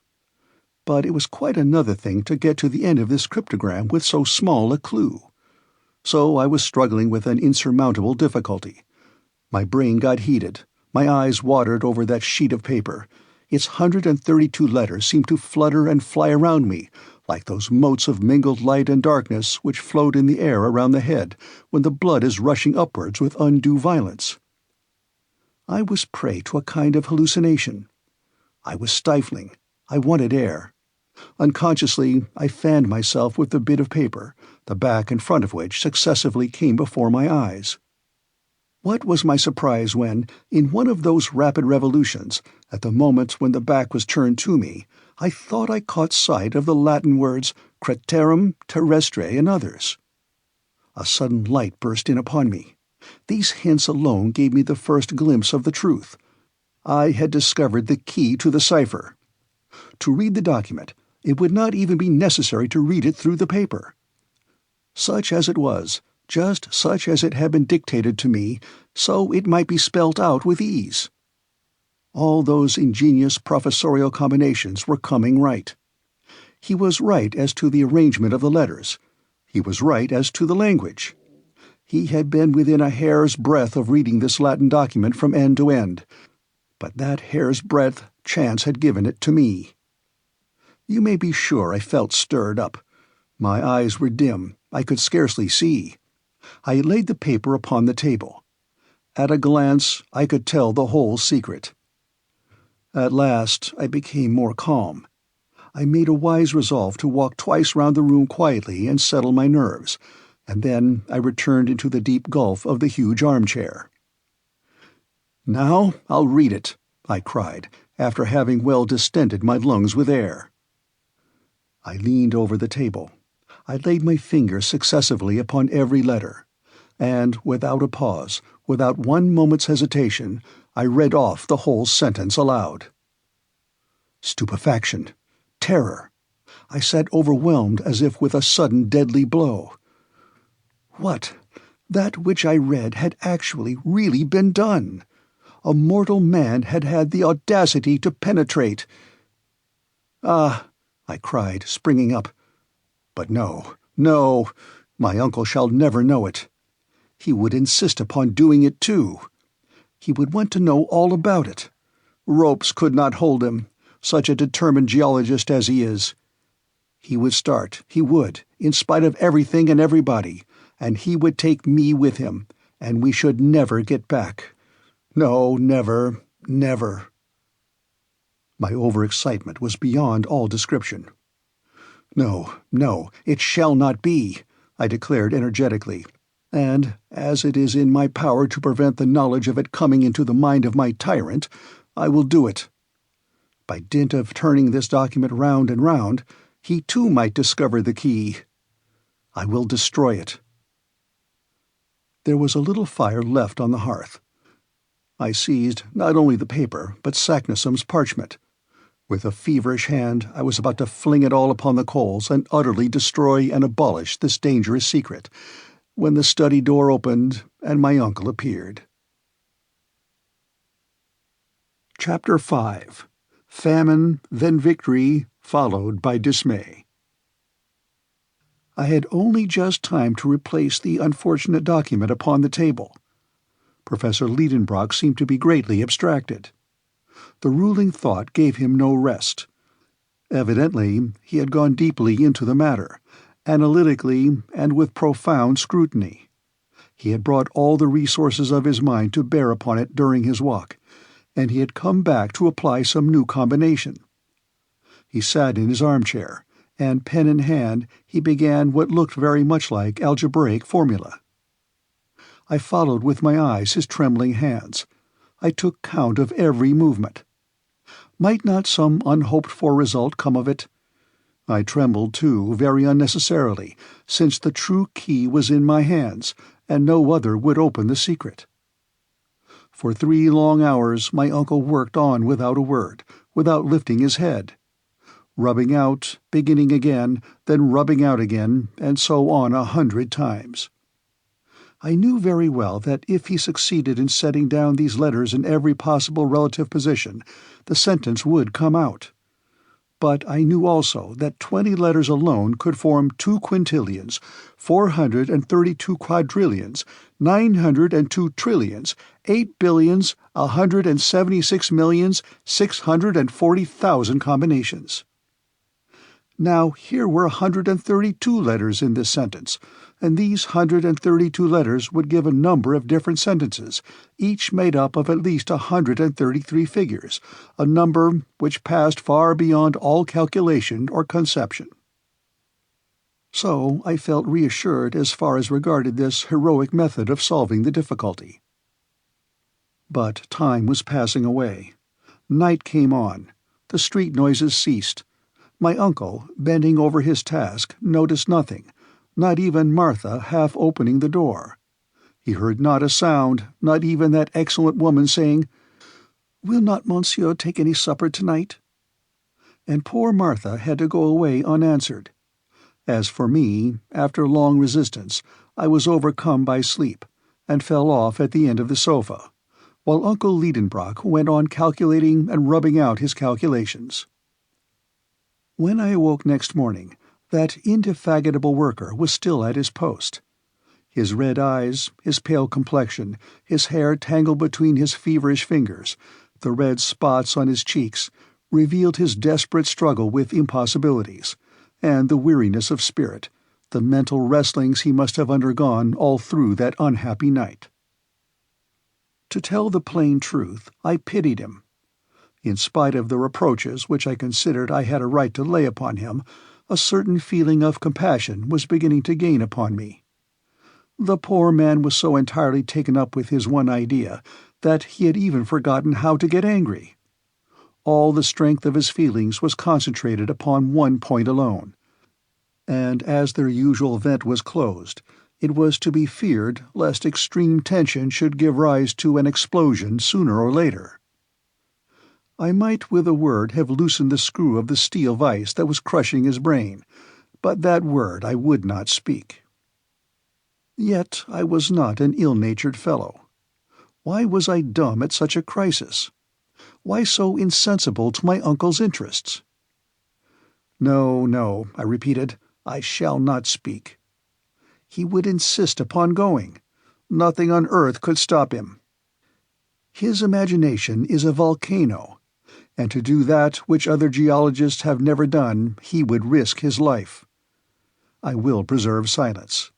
Speaker 1: But it was quite another thing to get to the end of this cryptogram with so small a clue. So I was struggling with an insurmountable difficulty. My brain got heated, my eyes watered over that sheet of paper. Its 132 letters seemed to flutter and fly around me, like those motes of mingled light and darkness which float in the air around the head when the blood is rushing upwards with undue violence. I was prey to a kind of hallucination. I was stifling. I wanted air. Unconsciously, I fanned myself with the bit of paper, the back and front of which successively came before my eyes. What was my surprise when, in one of those rapid revolutions, at the moment when the back was turned to me, I thought I caught sight of the Latin words craterum, terrestre, and others. A sudden light burst in upon me. These hints alone gave me the first glimpse of the truth. I had discovered the key to the cipher. To read the document, it would not even be necessary to read it through the paper. Such as it was, just such as it had been dictated to me, so it might be spelt out with ease. All those ingenious professorial combinations were coming right. He was right as to the arrangement of the letters. He was right as to the language. He had been within a hair's breadth of reading this Latin document from end to end, but that hair's breadth chance had given it to me. You may be sure I felt stirred up, My eyes were dim. I could scarcely see. I laid the paper upon the table. At a glance, I could tell the whole secret. At last, I became more calm. I made a wise resolve to walk twice round the room quietly and settle my nerves, and then I returned into the deep gulf of the huge armchair. "Now I'll read it," I cried, after having well distended my lungs with air. I leaned over the table. I laid my fingers successively upon every letter, and, without a pause, without one moment's hesitation, I read off the whole sentence aloud. Stupefaction. Terror. I sat overwhelmed as if with a sudden deadly blow. What? That which I read had actually, really been done. A mortal man had had the audacity to penetrate. "Ah!" I cried, springing up. But no, no, my uncle shall never know it. He would insist upon doing it too. He would want to know all about it. Ropes could not hold him, such a determined geologist as he is. He would start, he would, in spite of everything and everybody, and he would take me with him, and we should never get back. No, never, never. My overexcitement was beyond all description. "No, no, it shall not be," I declared energetically, "and, as it is in my power to prevent the knowledge of it coming into the mind of my tyrant, I will do it. By dint of turning this document round and round, he too might discover the key. I will destroy it." There was a little fire left on the hearth. I seized not only the paper, but Saknussemm's parchment. With a feverish hand, I was about to fling it all upon the coals and utterly destroy and abolish this dangerous secret, when the study door opened and my uncle appeared. Chapter 5. Famine, then Victory, followed by Dismay. I had only just time to replace the unfortunate document upon the table. Professor Lidenbrock seemed to be greatly abstracted. The ruling thought gave him no rest. Evidently, he had gone deeply into the matter, analytically and with profound scrutiny. He had brought all the resources of his mind to bear upon it during his walk, and he had come back to apply some new combination. He sat in his armchair, and pen in hand he began what looked very much like algebraic formula. I followed with my eyes his trembling hands. I took count of every movement. Might not some unhoped-for result come of it? I trembled, too, very unnecessarily, since the true key was in my hands, and no other would open the secret. For 3 long hours my uncle worked on without a word, without lifting his head. Rubbing out, beginning again, then rubbing out again, and so on 100 times. I knew very well that if he succeeded in setting down these letters in every possible relative position, the sentence would come out. But I knew also that 20 letters alone could form 2 quintillions, 432 quadrillions, 902 trillions, 8 billions, 176 millions, 640,000 combinations. Now here were 132 letters in this sentence, and these 132 letters would give a number of different sentences, each made up of at least 133 figures, a number which passed far beyond all calculation or conception. So I felt reassured as far as regarded this heroic method of solving the difficulty. But time was passing away. Night came on. The street noises ceased. My uncle, bending over his task, noticed nothing, not even Martha half opening the door. He heard not a sound, not even that excellent woman saying, "Will not Monsieur take any supper tonight?" And poor Martha had to go away unanswered. As for me, after long resistance, I was overcome by sleep, and fell off at the end of the sofa, while Uncle Lidenbrock went on calculating and rubbing out his calculations. When I awoke next morning, that indefatigable worker was still at his post. His red eyes, his pale complexion, his hair tangled between his feverish fingers, the red spots on his cheeks, revealed his desperate struggle with impossibilities, and the weariness of spirit, the mental wrestlings he must have undergone all through that unhappy night. To tell the plain truth, I pitied him. In spite of the reproaches which I considered I had a right to lay upon him, a certain feeling of compassion was beginning to gain upon me. The poor man was so entirely taken up with his one idea that he had even forgotten how to get angry. All the strength of his feelings was concentrated upon one point alone, and as their usual vent was closed, it was to be feared lest extreme tension should give rise to an explosion sooner or later. I might with a word have loosened the screw of the steel vice that was crushing his brain, but that word I would not speak. Yet I was not an ill-natured fellow. Why was I dumb at such a crisis? Why so insensible to my uncle's interests? No, no, I repeated, I shall not speak. He would insist upon going. Nothing on earth could stop him. His imagination is a volcano, and to do that which other geologists have never done, he would risk his life. I will preserve silence.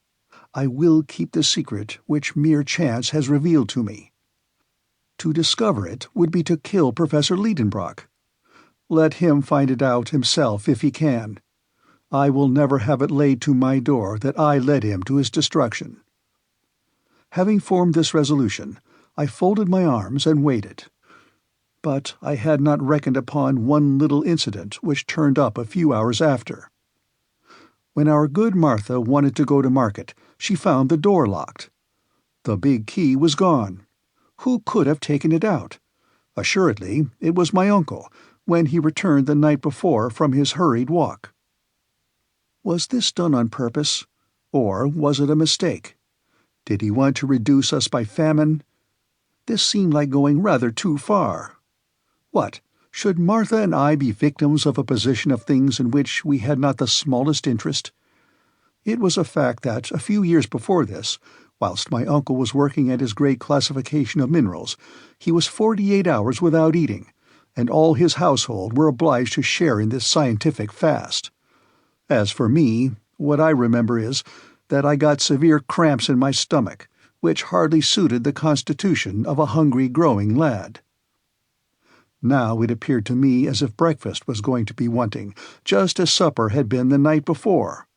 Speaker 1: I will keep the secret which mere chance has revealed to me. To discover it would be to kill Professor Lidenbrock. Let him find it out himself if he can. I will never have it laid to my door that I led him to his destruction. Having formed this resolution, I folded my arms and waited. But I had not reckoned upon one little incident which turned up a few hours after. When our good Martha wanted to go to market, she found the door locked. The big key was gone. Who could have taken it out? Assuredly, it was my uncle, when he returned the night before from his hurried walk. Was this done on purpose, or was it a mistake? Did he want to reduce us by famine? This seemed like going rather too far. What, should Martha and I be victims of a position of things in which we had not the smallest interest? It was a fact that, a few years before this, whilst my uncle was working at his great classification of minerals, he was 48 hours without eating, and all his household were obliged to share in this scientific fast. As for me, what I remember is that I got severe cramps in my stomach, which hardly suited the constitution of a hungry growing lad. Now it appeared to me as if breakfast was going to be wanting, just as supper had been the night before.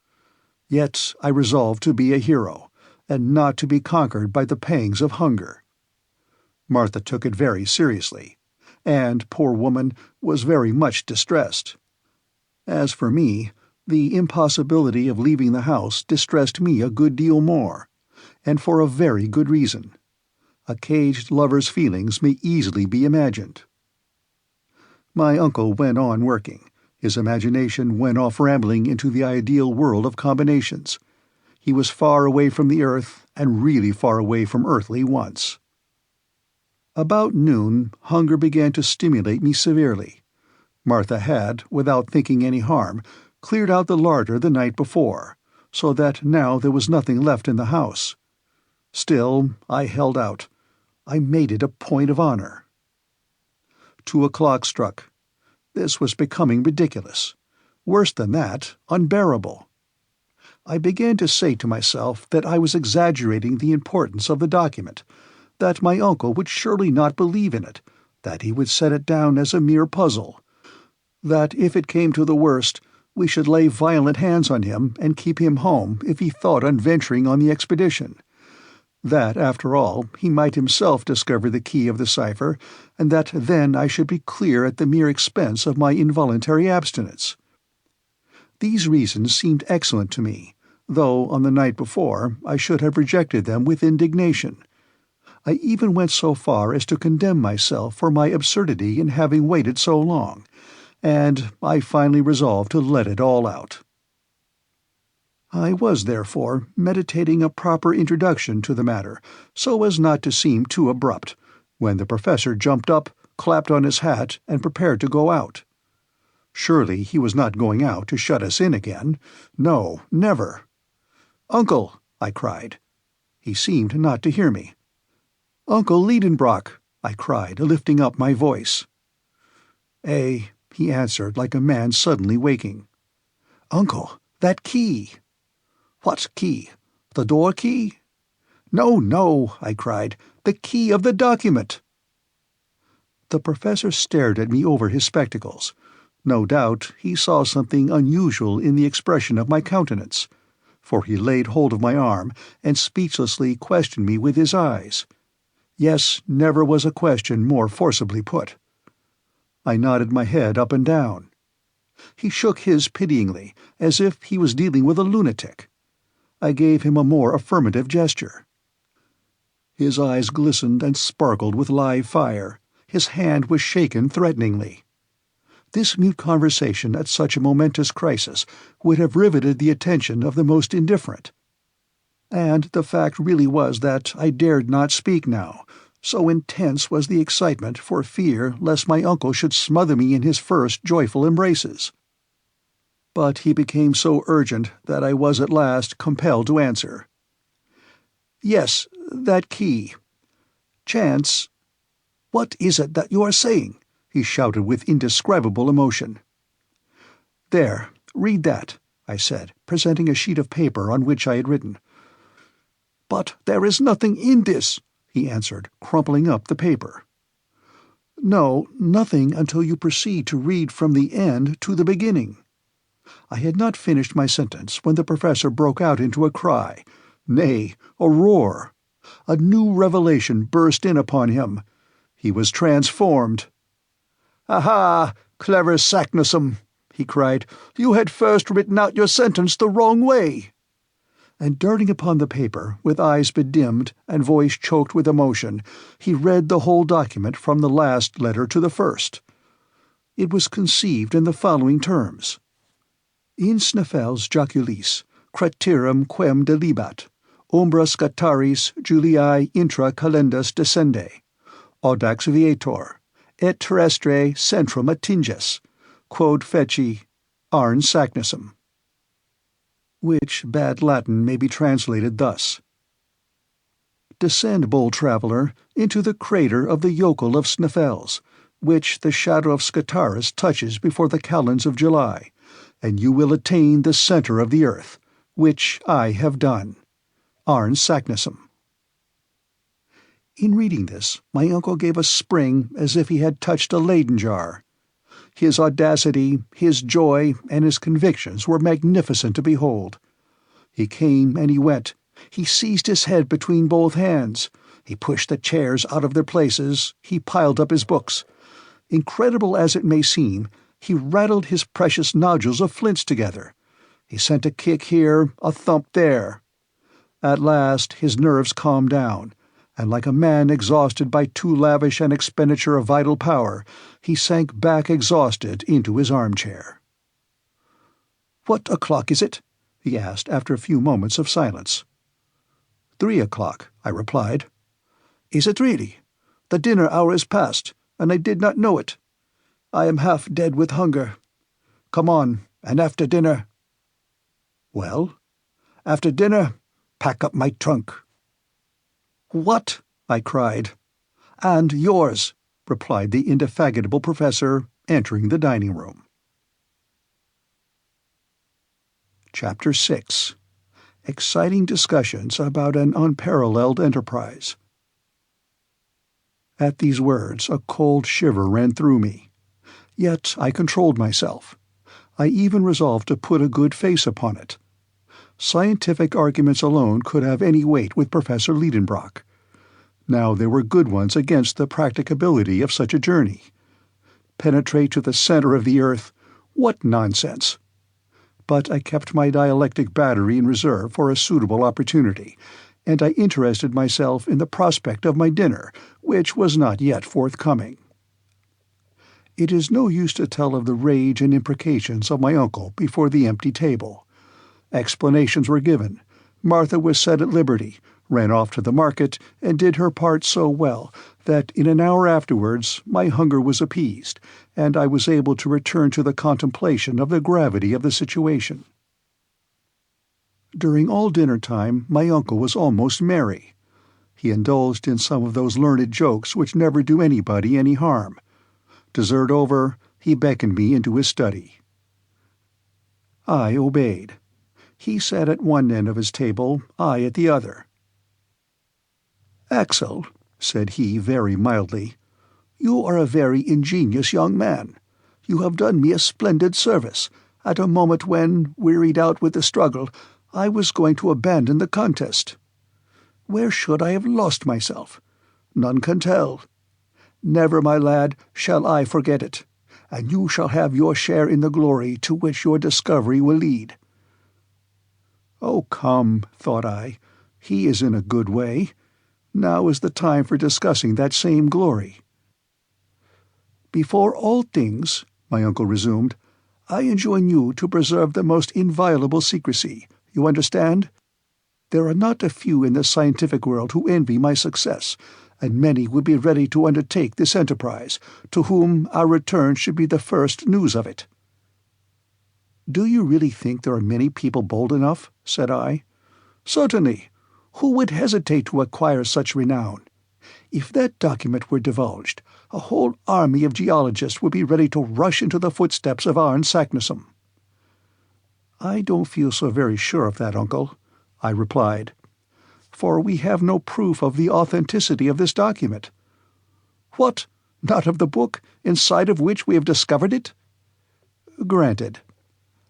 Speaker 1: Yet I resolved to be a hero, and not to be conquered by the pangs of hunger. Martha took it very seriously, and, poor woman, was very much distressed. As for me, the impossibility of leaving the house distressed me a good deal more, and for a very good reason. A caged lover's feelings may easily be imagined. My uncle went on working. His imagination went off rambling into the ideal world of combinations. He was far away from the earth, and really far away from earthly wants. About noon, hunger began to stimulate me severely. Martha had, without thinking any harm, cleared out the larder the night before, so that now there was nothing left in the house. Still, I held out. I made it a point of honor. 2 o'clock struck. This was becoming ridiculous. Worse than that, unbearable. I began to say to myself that I was exaggerating the importance of the document, that my uncle would surely not believe in it, that he would set it down as a mere puzzle, that if it came to the worst, we should lay violent hands on him and keep him home if he thought on venturing on the expedition. That, after all, he might himself discover the key of the cipher, and that then I should be clear at the mere expense of my involuntary abstinence. These reasons seemed excellent to me, though on the night before I should have rejected them with indignation. I even went so far as to condemn myself for my absurdity in having waited so long, and I finally resolved to let it all out. I was, therefore, meditating a proper introduction to the matter, so as not to seem too abrupt, when the professor jumped up, clapped on his hat, and prepared to go out. Surely he was not going out to shut us in again. No, never. "Uncle!" I cried. He seemed not to hear me. "Uncle Lidenbrock!" I cried, lifting up my voice. "Eh," he answered like a man suddenly waking. "Uncle, that key." "What key? The door key?" "No, no," I cried. "The key of the document." The professor stared at me over his spectacles. No doubt he saw something unusual in the expression of my countenance, for he laid hold of my arm and speechlessly questioned me with his eyes. Yes, never was a question more forcibly put. I nodded my head up and down. He shook his pityingly, as if he was dealing with a lunatic. I gave him a more affirmative gesture. His eyes glistened and sparkled with live fire. His hand was shaken threateningly. This mute conversation at such a momentous crisis would have riveted the attention of the most indifferent. And the fact really was that I dared not speak now, so intense was the excitement for fear lest my uncle should smother me in his first joyful embraces. But he became so urgent that I was at last compelled to answer. "Yes, that key. Chance—" "What is it that you are saying?" he shouted with indescribable emotion. "There, read that," I said, presenting a sheet of paper on which I had written. "But there is nothing in this," he answered, crumpling up the paper. "No, nothing until you proceed to read from the end to the beginning." I had not finished my sentence when the professor broke out into a cry, nay, a roar. A new revelation burst in upon him. He was transformed. "Aha, clever Saknussemm!" he cried. "You had first written out your sentence the wrong way." And darting upon the paper, with eyes bedimmed and voice choked with emotion, he read the whole document from the last letter to the first. It was conceived in the following terms: "In Snæfellsjökull, craterem quem delibat, umbra scataris Juliae intra calendas descende, audax viator, et terrestre centrum attinges, quod feci Arn Saknussemm." Which bad Latin may be translated thus: "Descend, bold traveller, into the crater of the Jökull of Snæfells, which the shadow of Scataris touches before the calends of July, and you will attain the centre of the earth, which I have done. Arn Saknussemm." In reading this, my uncle gave a spring as if he had touched a Leyden jar. His audacity, his joy, and his convictions were magnificent to behold. He came and he went. He seized his head between both hands. He pushed the chairs out of their places. He piled up his books. Incredible as it may seem, he rattled his precious nodules of flints together. He sent a kick here, a thump there. At last his nerves calmed down, and like a man exhausted by too lavish an expenditure of vital power, he sank back exhausted into his armchair. "What o'clock is it?" he asked after a few moments of silence. 3 o'clock, I replied. "Is it really? The dinner hour is past, and I did not know it. I am half dead with hunger. Come on, and after dinner—" "Well?" "After dinner, pack up my trunk." "What?" I cried. "And yours," replied the indefatigable professor, entering the dining room. Chapter 6. Exciting Discussions about an Unparalleled Enterprise. At these words a cold shiver ran through me. Yet I controlled myself. I even resolved to put a good face upon it. Scientific arguments alone could have any weight with Professor Lidenbrock. Now there were good ones against the practicability of such a journey. Penetrate to the center of the earth? What nonsense! But I kept my dialectic battery in reserve for a suitable opportunity, and I interested myself in the prospect of my dinner, which was not yet forthcoming. It is no use to tell of the rage and imprecations of my uncle before the empty table. Explanations were given. Martha was set at liberty, ran off to the market, and did her part so well that in an hour afterwards my hunger was appeased, and I was able to return to the contemplation of the gravity of the situation. During all dinner-time my uncle was almost merry. He indulged in some of those learned jokes which never do anybody any harm. Dessert over, he beckoned me into his study. I obeyed. He sat at one end of his table, I at the other. "Axel," said he very mildly, "you are a very ingenious young man. You have done me a splendid service, at a moment when, wearied out with the struggle, I was going to abandon the contest. Where should I have lost myself? None can tell. Never, my lad, shall I forget it, and you shall have your share in the glory to which your discovery will lead." Oh, come, thought I, he is in a good way. Now is the time for discussing that same glory. "Before all things," my uncle resumed, "I enjoin you to preserve the most inviolable secrecy. You understand? There are not a few in the scientific world who envy my success, and many would be ready to undertake this enterprise, to whom our return should be the first news of it." "Do you really think there are many people bold enough?" said I. "Certainly. Who would hesitate to acquire such renown? If that document were divulged, a whole army of geologists would be ready to rush into the footsteps of Arne Saknussemm." "I don't feel so very sure of that, uncle," I replied, "for we have no proof of the authenticity of this document." "What? Not of the book, inside of which we have discovered it?" "Granted.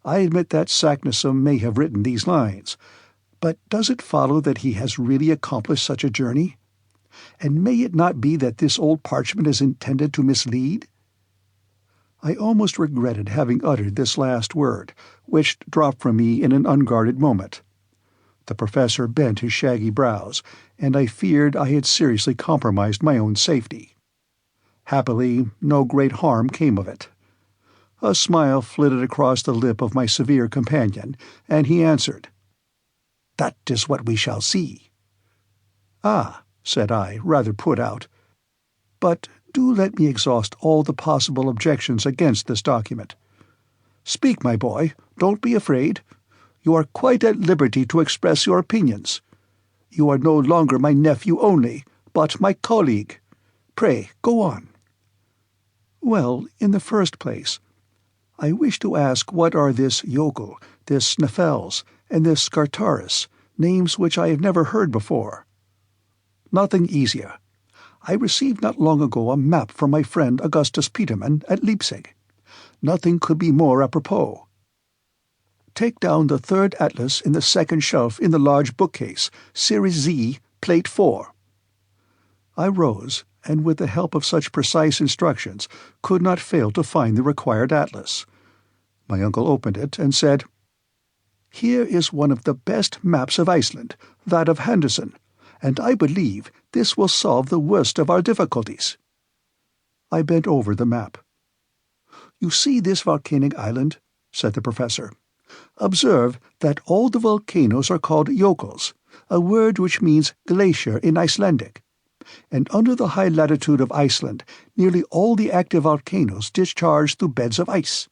Speaker 1: I admit that Saknussemm may have written these lines, but does it follow that he has really accomplished such a journey? And may it not be that this old parchment is intended to mislead?" I almost regretted having uttered this last word, which dropped from me in an unguarded moment. The professor bent his shaggy brows, and I feared I had seriously compromised my own safety. Happily, no great harm came of it. A smile flitted across the lip of my severe companion, and he answered, "That is what we shall see." "Ah," said I, rather put out. "But do let me exhaust all the possible objections against this document." "Speak, my boy, don't be afraid. You are quite at liberty to express your opinions. You are no longer my nephew only, but my colleague. Pray, go on." "Well, in the first place, I wish to ask what are this Jökull, this SnÆFells, and this Scartaris, names which I have never heard before?" "Nothing easier. I received not long ago a map from my friend Augustus Petermann at Leipzig. Nothing could be more apropos. Take down the third atlas in the second shelf in the large bookcase, Series Z, Plate 4. I rose, and with the help of such precise instructions, could not fail to find the required atlas. My uncle opened it and said, "Here is one of the best maps of Iceland, that of Henderson, and I believe this will solve the worst of our difficulties." I bent over the map. "You see this volcanic island?" said the professor. "Observe that all the volcanoes are called Jökulls, a word which means glacier in Icelandic. And under the high latitude of Iceland, nearly all the active volcanoes discharge through beds of ice.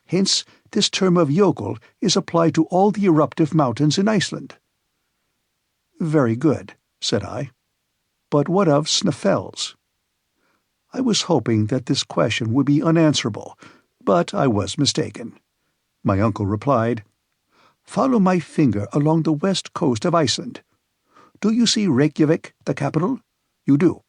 Speaker 1: Hence, this term of Jökull is applied to all the eruptive mountains in Iceland." "Very good," said I. "But what of SnÆFells?" I was hoping that this question would be unanswerable, but I was mistaken. My uncle replied, "Follow my finger along the west coast of Iceland. Do you see Reykjavik, the capital? You do.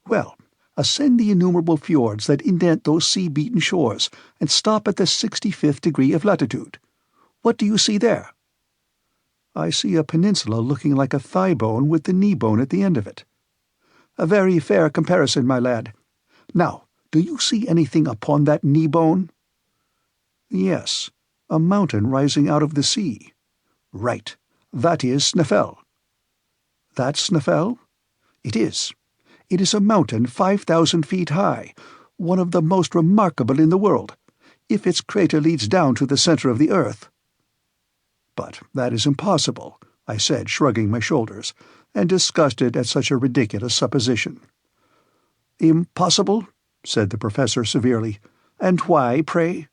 Speaker 1: Well, ascend the innumerable fjords that indent those sea-beaten shores, and stop at the 65th degree of latitude. What do you see there?" "I see a peninsula looking like a thigh bone with the knee bone at the end of it." "A very fair comparison, my lad. Now, do you see anything upon that knee bone?" "Yes, a mountain rising out of the sea." "Right. That is SnÆFell." "That's SnÆFell?" "It is. It is a mountain 5,000 feet high, one of the most remarkable in the world, if its crater leads down to the center of the earth." "But that is impossible," I said, shrugging my shoulders, and disgusted at such a ridiculous supposition. "Impossible?" said the professor severely. "And why, pray?"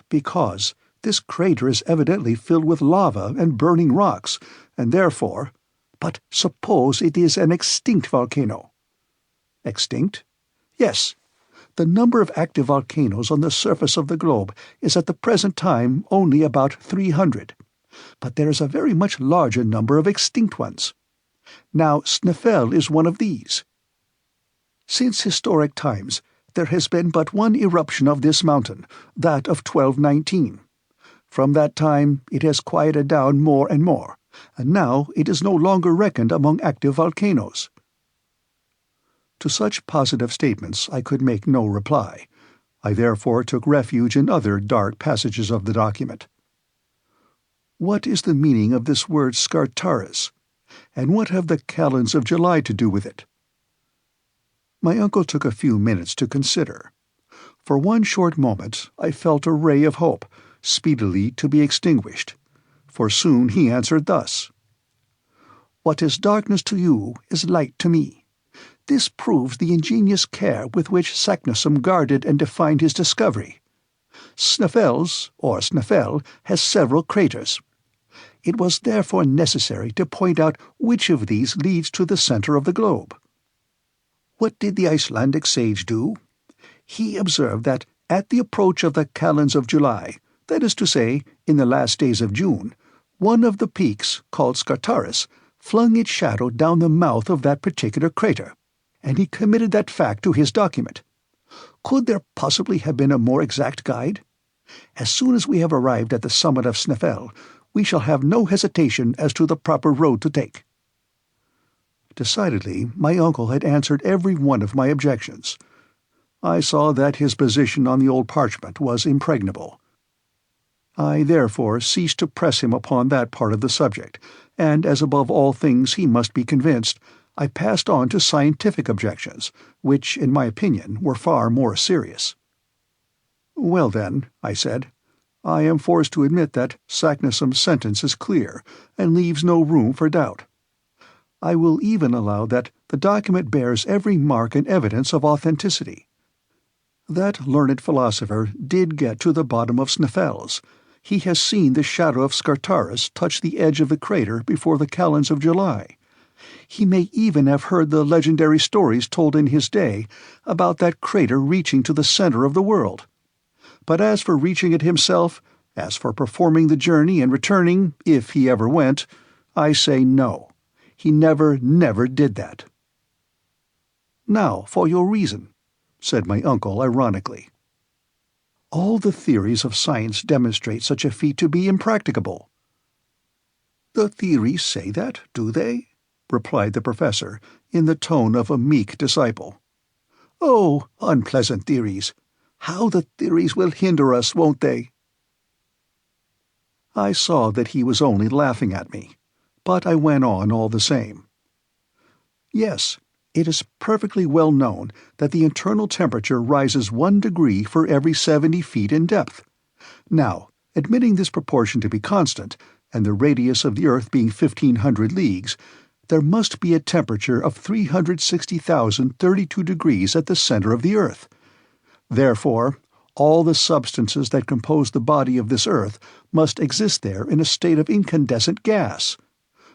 Speaker 1: "Because this crater is evidently filled with lava and burning rocks, and therefore—" "But suppose it is an extinct volcano?" "Extinct?" "Yes. The number of active volcanoes on the surface of the globe is at the present time only about 300, but there is a very much larger number of extinct ones. Now, SnÆFell is one of these. Since historic times, there has been but one eruption of this mountain, that of 1219. From that time it has quieted down more and more, and now it is no longer reckoned among active volcanoes. To such positive statements I could make no reply. I therefore took refuge in other dark passages of the document. What is the meaning of this word Scartaris, and what have the calends of July to do with it? My uncle took a few minutes to consider. For one short moment I felt a ray of hope, speedily to be extinguished, for soon he answered thus: "What is darkness to you is light to me. This proves the ingenious care with which Saknussemm guarded and defined his discovery. SnÆFell's, or SnÆFell, has several craters. It was therefore necessary to point out which of these leads to the center of the globe. What did the Icelandic sage do? He observed that at the approach of the calends of July, that is to say, in the last days of June, one of the peaks, called Scartaris, flung its shadow down the mouth of that particular crater, and he committed that fact to his document. Could there possibly have been a more exact guide? As soon as we have arrived at the summit of SnÆFell, we shall have no hesitation as to the proper road to take." Decidedly, my uncle had answered every one of my objections. I saw that his position on the old parchment was impregnable. I therefore ceased to press him upon that part of the subject, and as above all things he must be convinced, I passed on to scientific objections, which, in my opinion, were far more serious. "Well then," I said, "I am forced to admit that Saknussemm's sentence is clear, and leaves no room for doubt. I will even allow that the document bears every mark and evidence of authenticity. That learned philosopher did get to the bottom of SnÆFell's. He has seen the shadow of Scartaris touch the edge of the crater before the calends of July. He may even have heard the legendary stories told in his day about that crater reaching to the center of the world. But as for reaching it himself, as for performing the journey and returning, if he ever went, I say no. He never did that." "Now for your reason," said my uncle ironically. "All the theories of science demonstrate such a feat to be impracticable." "The theories say that, do they?" replied the professor, in the tone of a meek disciple. "Oh, unpleasant theories! How the theories will hinder us, won't they?" I saw that he was only laughing at me, but I went on all the same. "Yes, it is perfectly well known that the internal temperature rises 1 degree for every 70 feet in depth. Now, admitting this proportion to be constant, and the radius of the earth being 1,500 leagues, there must be a temperature of 360,032 degrees at the center of the earth. Therefore, all the substances that compose the body of this earth must exist there in a state of incandescent gas.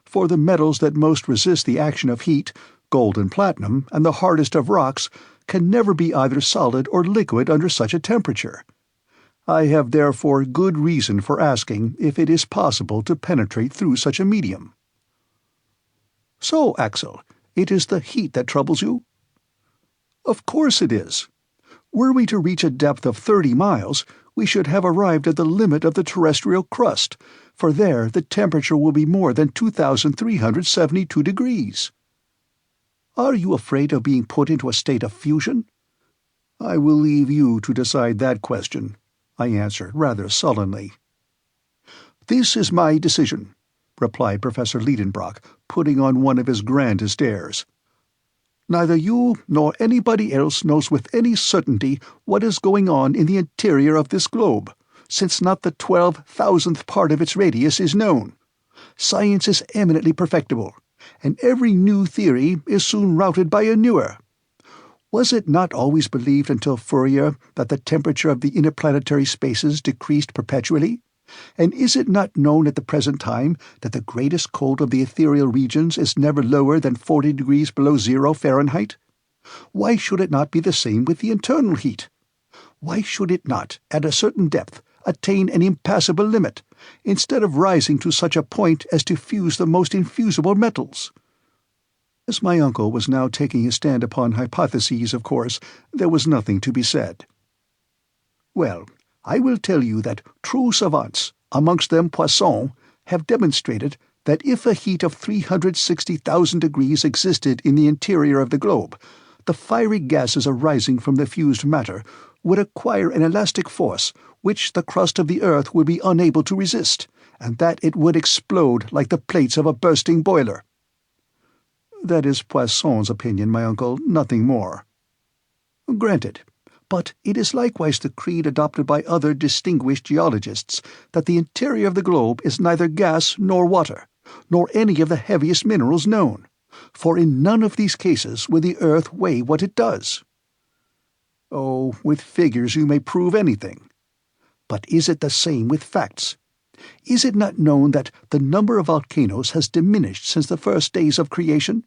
Speaker 1: For the metals that most resist the action of heat, gold and platinum, and the hardest of rocks, can never be either solid or liquid under such a temperature. I have therefore good reason for asking if it is possible to penetrate through such a medium." "So, Axel, it is the heat that troubles you?" "Of course it is. Were we to reach a depth of 30 miles, we should have arrived at the limit of the terrestrial crust, for there the temperature will be more than 2,372 degrees. Are you afraid of being put into a state of fusion?" "I will leave you to decide that question," I answered rather sullenly. "This is my decision," replied Professor Lidenbrock, putting on one of his grandest airs. "Neither you nor anybody else knows with any certainty what is going on in the interior of this globe, since not the 12,000th part of its radius is known. Science is eminently perfectible, and every new theory is soon routed by a newer. Was it not always believed until Fourier that the temperature of the interplanetary spaces decreased perpetually? And is it not known at the present time that the greatest cold of the ethereal regions is never lower than 40 degrees below 0 Fahrenheit? Why should it not be the same with the internal heat? Why should it not, at a certain depth, attain an impassable limit, instead of rising to such a point as to fuse the most infusible metals? As my uncle was now taking his stand upon hypotheses, of course, there was nothing to be said. Well, I will tell you that true savants, amongst them Poisson, have demonstrated that if a heat of 360,000 degrees existed in the interior of the globe, the fiery gases arising from the fused matter would acquire an elastic force which the crust of the earth would be unable to resist, and that it would explode like the plates of a bursting boiler. That is Poisson's opinion, my uncle, nothing more. Granted. But it is likewise the creed adopted by other distinguished geologists that the interior of the globe is neither gas nor water, nor any of the heaviest minerals known, for in none of these cases will the earth weigh what it does. Oh, with figures you may prove anything. But is it the same with facts? Is it not known that the number of volcanoes has diminished since the first days of creation?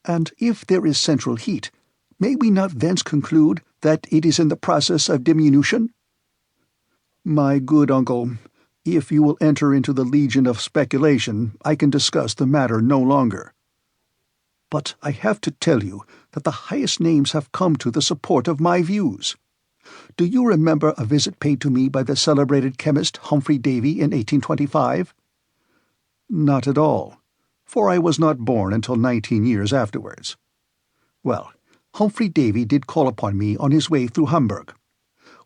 Speaker 1: And if there is central heat, may we not thence conclude that it is in the process of diminution? My good uncle, if you will enter into the legion of speculation, I can discuss the matter no longer. But I have to tell you that the highest names have come to the support of my views. Do you remember a visit paid to me by the celebrated chemist Humphrey Davy in 1825? Not at all, for I was not born until 19 years afterwards. Well, Humphrey Davy did call upon me on his way through Hamburg.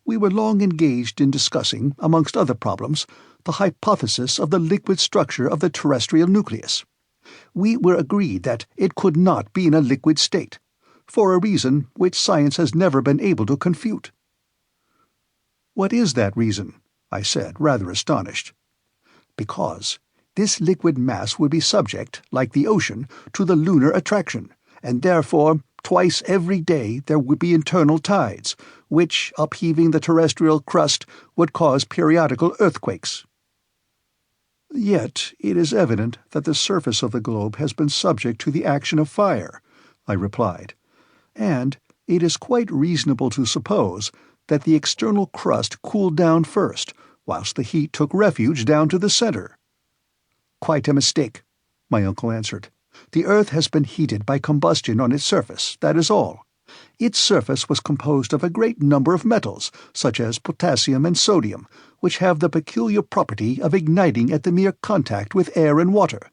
Speaker 1: We were long engaged in discussing, amongst other problems, the hypothesis of the liquid structure of the terrestrial nucleus. We were agreed that it could not be in a liquid state, for a reason which science has never been able to confute. What is that reason? I said, rather astonished. Because this liquid mass would be subject, like the ocean, to the lunar attraction, and therefore twice every day there would be internal tides, which, upheaving the terrestrial crust, would cause periodical earthquakes. Yet it is evident that the surface of the globe has been subject to the action of fire, I replied, and it is quite reasonable to suppose that the external crust cooled down first, whilst the heat took refuge down to the centre. Quite a mistake, my uncle answered. The earth has been heated by combustion on its surface, that is all. Its surface was composed of a great number of metals, such as potassium and sodium, which have the peculiar property of igniting at the mere contact with air and water.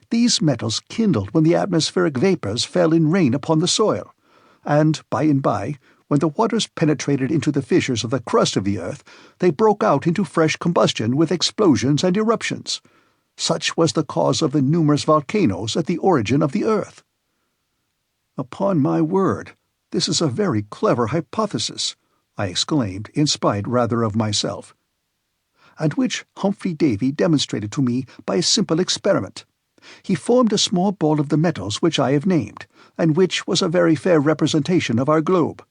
Speaker 1: These metals kindled when the atmospheric vapours fell in rain upon the soil, and by, when the waters penetrated into the fissures of the crust of the earth, they broke out into fresh combustion with explosions and eruptions. Such was the cause of the numerous volcanoes at the origin of the earth. Upon my word, this is a very clever hypothesis, I exclaimed, in spite rather of myself, and which Humphrey Davy demonstrated to me by a simple experiment. He formed a small ball of the metals which I have named, and which was a very fair representation of our globe.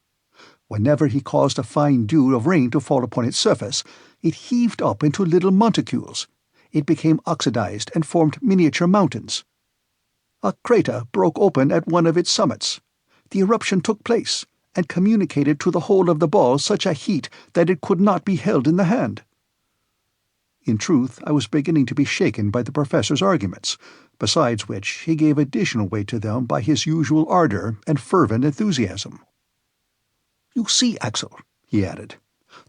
Speaker 1: Whenever he caused a fine dew of rain to fall upon its surface, it heaved up into little monticules. It became oxidized and formed miniature mountains. A crater broke open at one of its summits. The eruption took place, and communicated to the whole of the ball such a heat that it could not be held in the hand. In truth, I was beginning to be shaken by the professor's arguments, besides which he gave additional weight to them by his usual ardour and fervent enthusiasm. "You see, Axel," he added,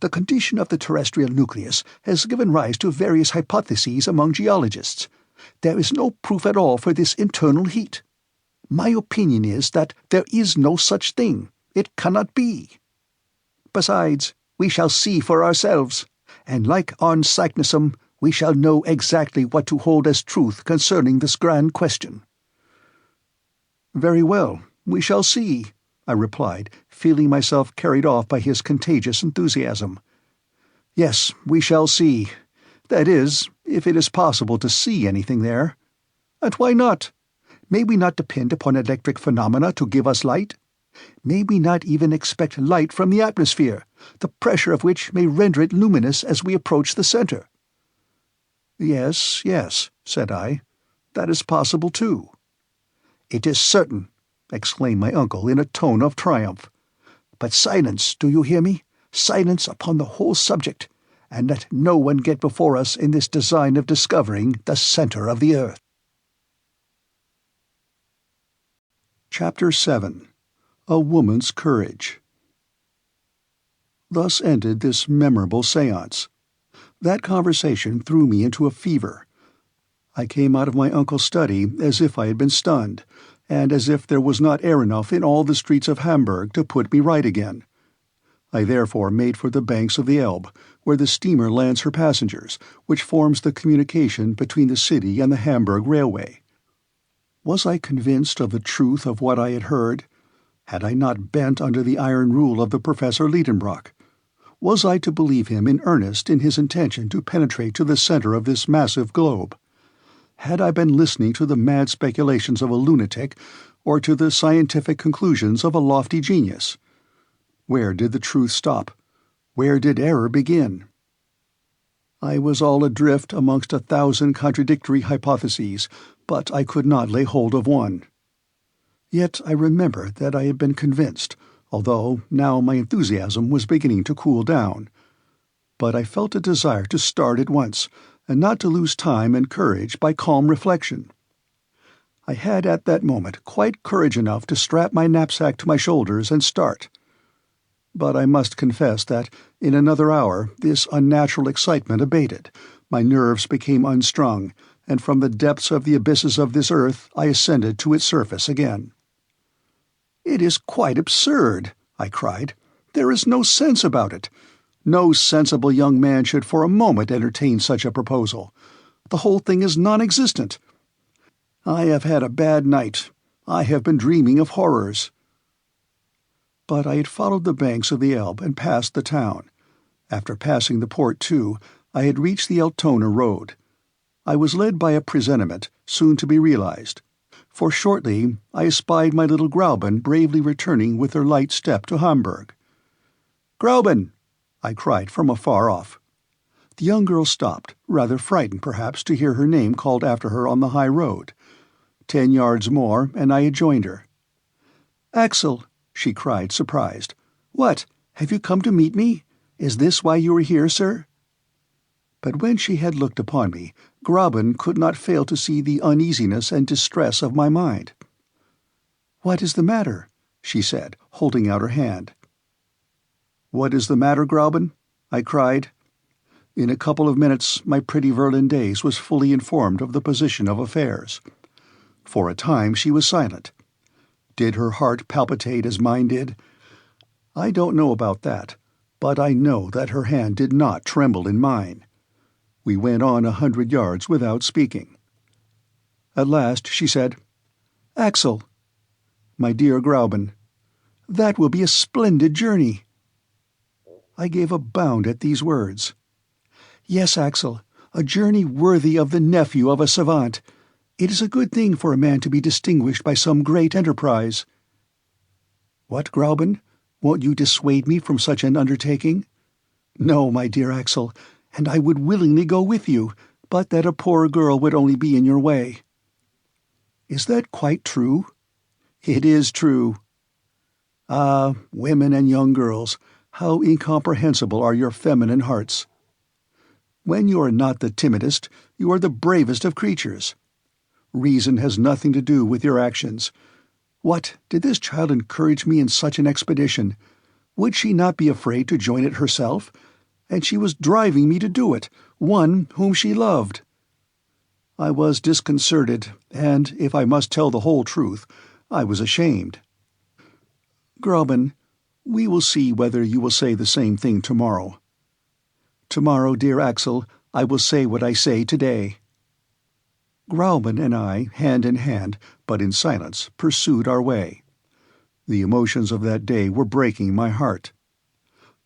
Speaker 1: "the condition of the terrestrial nucleus has given rise to various hypotheses among geologists. There is no proof at all for this internal heat. My opinion is that there is no such thing. It cannot be. Besides, we shall see for ourselves, and like on Cycnosum, we shall know exactly what to hold as truth concerning this grand question." "Very well, we shall see," I replied, feeling myself carried off by his contagious enthusiasm. "Yes, we shall see. That is, if it is possible to see anything there. And why not? May we not depend upon electric phenomena to give us light? May we not even expect light from the atmosphere, the pressure of which may render it luminous as we approach the centre?" Yes, said I. "That is possible too." "It is certain," exclaimed my uncle in a tone of triumph. "But silence, do you hear me? Silence upon the whole subject, and let no one get before us in this design of discovering the centre of the earth." Chapter 7. A Woman's Courage. Thus ended this memorable séance. That conversation threw me into a fever. I came out of my uncle's study as if I had been stunned, and as if there was not air enough in all the streets of Hamburg to put me right again. I therefore made for the banks of the Elbe, where the steamer lands her passengers, which forms the communication between the city and the Hamburg railway. Was I convinced of the truth of what I had heard? Had I not bent under the iron rule of the Professor Lidenbrock? Was I to believe him in earnest in his intention to penetrate to the centre of this massive globe? Had I been listening to the mad speculations of a lunatic, or to the scientific conclusions of a lofty genius? Where did the truth stop? Where did error begin? I was all adrift amongst 1,000 contradictory hypotheses, but I could not lay hold of one. Yet I remembered that I had been convinced, although now my enthusiasm was beginning to cool down. But I felt a desire to start at once, and not to lose time and courage by calm reflection. I had at that moment quite courage enough to strap my knapsack to my shoulders and start. But I must confess that in another hour this unnatural excitement abated, my nerves became unstrung, and from the depths of the abysses of this earth I ascended to its surface again. "It is quite absurd," I cried. "There is no sense about it. No sensible young man should for a moment entertain such a proposal. The whole thing is non-existent. I have had a bad night. I have been dreaming of horrors." But I had followed the banks of the Elbe and passed the town. After passing the port, too, I had reached the Altona road. I was led by a presentiment, soon to be realized, for shortly I espied my little Grauben bravely returning with her light step to Hamburg. "Grauben!" I cried from afar off. The young girl stopped, rather frightened perhaps to hear her name called after her on the high road. 10 yards more, and I had joined her. "Axel!" she cried, surprised. "What, have you come to meet me? Is this why you are here, sir?" But when she had looked upon me, Grauben could not fail to see the uneasiness and distress of my mind. "What is the matter?" she said, holding out her hand. "What is the matter, Grauben?" I cried. In a couple of minutes my pretty Virlandaise was fully informed of the position of affairs. For a time she was silent. Did her heart palpitate as mine did? I don't know about that, but I know that her hand did not tremble in mine. We went on 100 yards without speaking. At last she said, "Axel." "My dear Grauben." "That will be a splendid journey." I gave a bound at these words. "Yes, Axel, a journey worthy of the nephew of a savant. It is a good thing for a man to be distinguished by some great enterprise." "What, Grauben? Won't you dissuade me from such an undertaking?" "No, my dear Axel, and I would willingly go with you, but that a poor girl would only be in your way." "Is that quite true?" "It is true." Ah, women and young girls, how incomprehensible are your feminine hearts. When you are not the timidest, you are the bravest of creatures. Reason has nothing to do with your actions. What, did this child encourage me in such an expedition? Would she not be afraid to join it herself? And she was driving me to do it, one whom she loved. I was disconcerted, and, if I must tell the whole truth, I was ashamed. "Grauben, we will see whether you will say the same thing tomorrow." "Tomorrow, dear Axel, I will say what I say today." Grauben and I, hand in hand, but in silence, pursued our way. The emotions of that day were breaking my heart.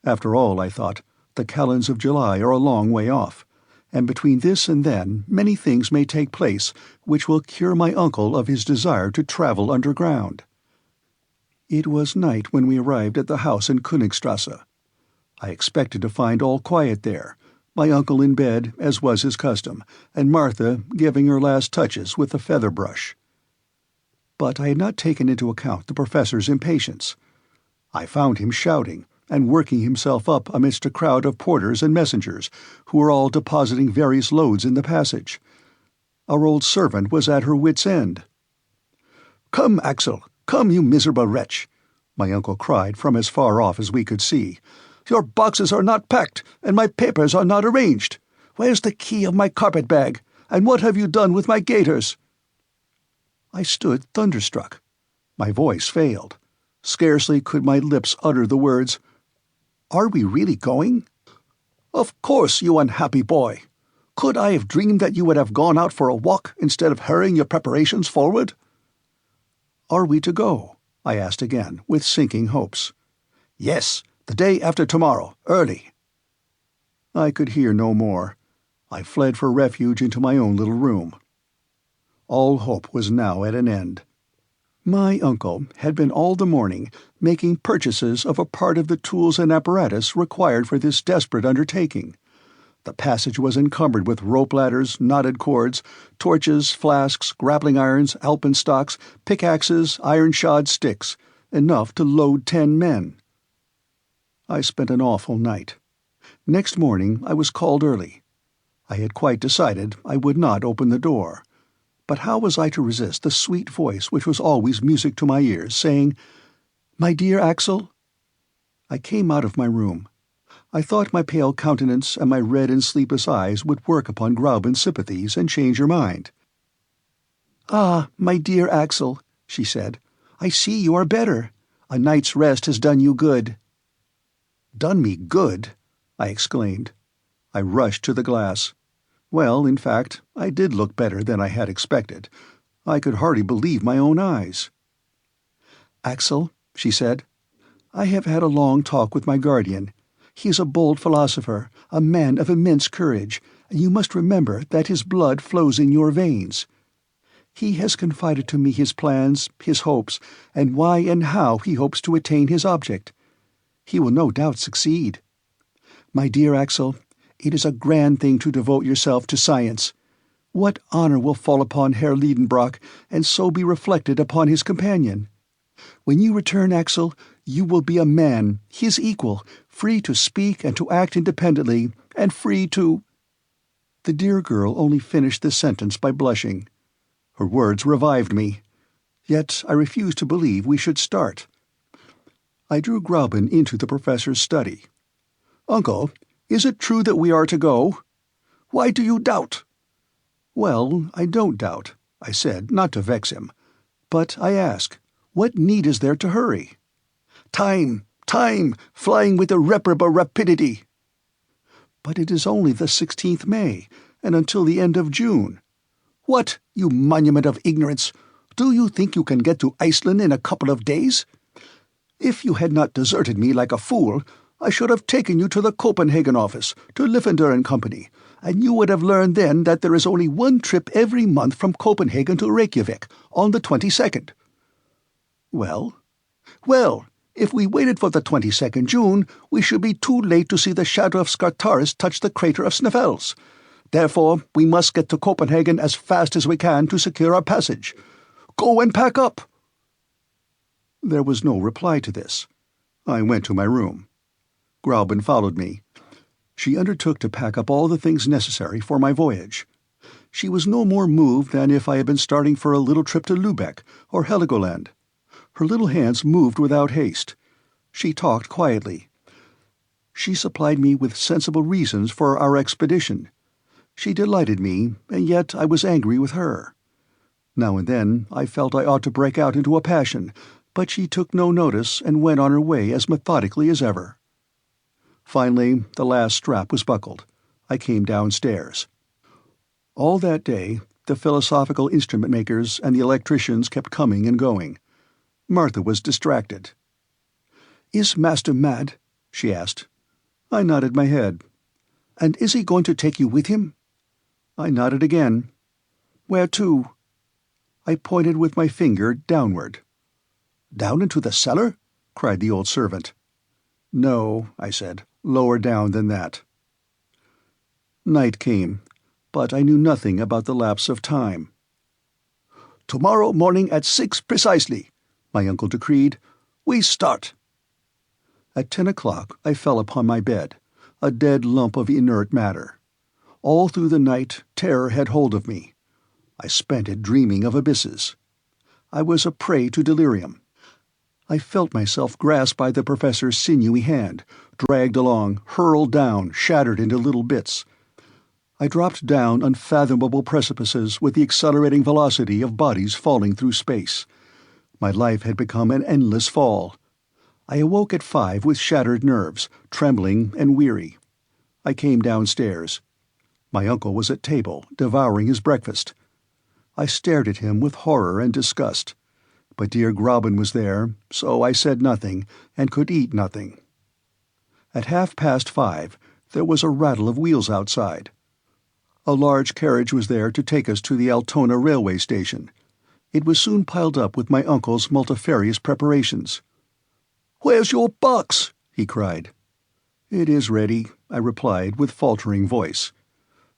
Speaker 1: After all, I thought, the calends of July are a long way off, and between this and then many things may take place which will cure my uncle of his desire to travel underground. It was night when we arrived at the house in Königstrasse. I expected to find all quiet there, my uncle in bed, as was his custom, and Martha giving her last touches with the feather brush. but I had not taken into account the professor's impatience. I found him shouting and working himself up amidst a crowd of porters and messengers, who were all depositing various loads in the passage. Our old servant was at her wit's end. "Come, Axel, come, you miserable wretch!" my uncle cried from as far off as we could see. "Your boxes are not packed, and my papers are not arranged. Where's the key of my carpet-bag, and what have you done with my gaiters?" I stood thunderstruck. My voice failed. Scarcely could my lips utter the words, "Are we really going?" "Of course, you unhappy boy. Could I have dreamed that you would have gone out for a walk instead of hurrying your preparations forward?" "Are we to go?" I asked again, with sinking hopes. "Yes, the day after tomorrow, early." I could hear no more. I fled for refuge into my own little room. All hope was now at an end. My uncle had been all the morning making purchases of a part of the tools and apparatus required for this desperate undertaking. The passage was encumbered with rope ladders, knotted cords, torches, flasks, grappling irons, alpenstocks, pickaxes, iron-shod sticks, enough to load 10 men. I spent an awful night. Next morning I was called early. I had quite decided I would not open the door. But how was I to resist the sweet voice which was always music to my ears, saying, "My dear Axel"? I came out of my room. I thought my pale countenance and my red and sleepless eyes would work upon Gräuben's sympathies and change her mind. "Ah, my dear Axel," she said, "I see you are better. A night's rest has done you good." "Done me good?" I exclaimed. I rushed to the glass. Well, in fact, I did look better than I had expected. I could hardly believe my own eyes. "Axel," she said, "I have had a long talk with my guardian. He is a bold philosopher, a man of immense courage, and you must remember that his blood flows in your veins. He has confided to me his plans, his hopes, and why and how he hopes to attain his object. He will no doubt succeed. My dear Axel, it is a grand thing to devote yourself to science. What honor will fall upon Herr Lidenbrock, and so be reflected upon his companion? When you return, Axel, you will be a man, his equal, free to speak and to act independently, and free to—" The dear girl only finished the sentence by blushing. Her words revived me. Yet I refused to believe we should start. I drew Gräuben into the professor's study. "Uncle, is it true that we are to go? Why do you doubt?" "Well, I don't doubt," I said, not to vex him. "But I ask, what need is there to hurry?" "Time, time, flying with irreparable rapidity." "But it is only the 16th May, and until the end of June." "What, you monument of ignorance! Do you think you can get to Iceland in a couple of days? If you had not deserted me like a fool, I should have taken you to the Copenhagen office, to Liffender and Company, and you would have learned then that there is only one trip every month from Copenhagen to Reykjavik, on the 22nd. "Well?" "Well, if we waited for the 22nd June, we should be too late to see the shadow of Scartaris touch the crater of Snæfell's. Therefore, we must get to Copenhagen as fast as we can to secure our passage. Go and pack up." There was no reply to this. I went to my room. Gräuben followed me. She undertook to pack up all the things necessary for my voyage. She was no more moved than if I had been starting for a little trip to Lübeck or Heligoland. Her little hands moved without haste. She talked quietly. She supplied me with sensible reasons for our expedition. She delighted me, and yet I was angry with her. Now and then I felt I ought to break out into a passion, but she took no notice and went on her way as methodically as ever. Finally, the last strap was buckled. I came downstairs. All that day, the philosophical instrument makers and the electricians kept coming and going. Martha was distracted. "Is Master mad?" she asked. I nodded my head. "And is he going to take you with him?" I nodded again. "Where to?" I pointed with my finger downward. "Down into the cellar?" cried the old servant. "No," I said, "lower down than that." Night came, but I knew nothing about the lapse of time. "Tomorrow morning at 6 precisely," my uncle decreed. "We start." At 10 o'clock I fell upon my bed, a dead lump of inert matter. All through the night terror had hold of me. I spent it dreaming of abysses. I was a prey to delirium. I felt myself grasped by the professor's sinewy hand, dragged along, hurled down, shattered into little bits. I dropped down unfathomable precipices with the accelerating velocity of bodies falling through space. My life had become an endless fall. I awoke at 5 with shattered nerves, trembling and weary. I came downstairs. My uncle was at table, devouring his breakfast. I stared at him with horror and disgust. But dear Gräuben was there, so I said nothing, and could eat nothing. At 5:30, there was a rattle of wheels outside. A large carriage was there to take us to the Altona railway station. It was soon piled up with my uncle's multifarious preparations. "Where's your box?" he cried. "It is ready," I replied with faltering voice.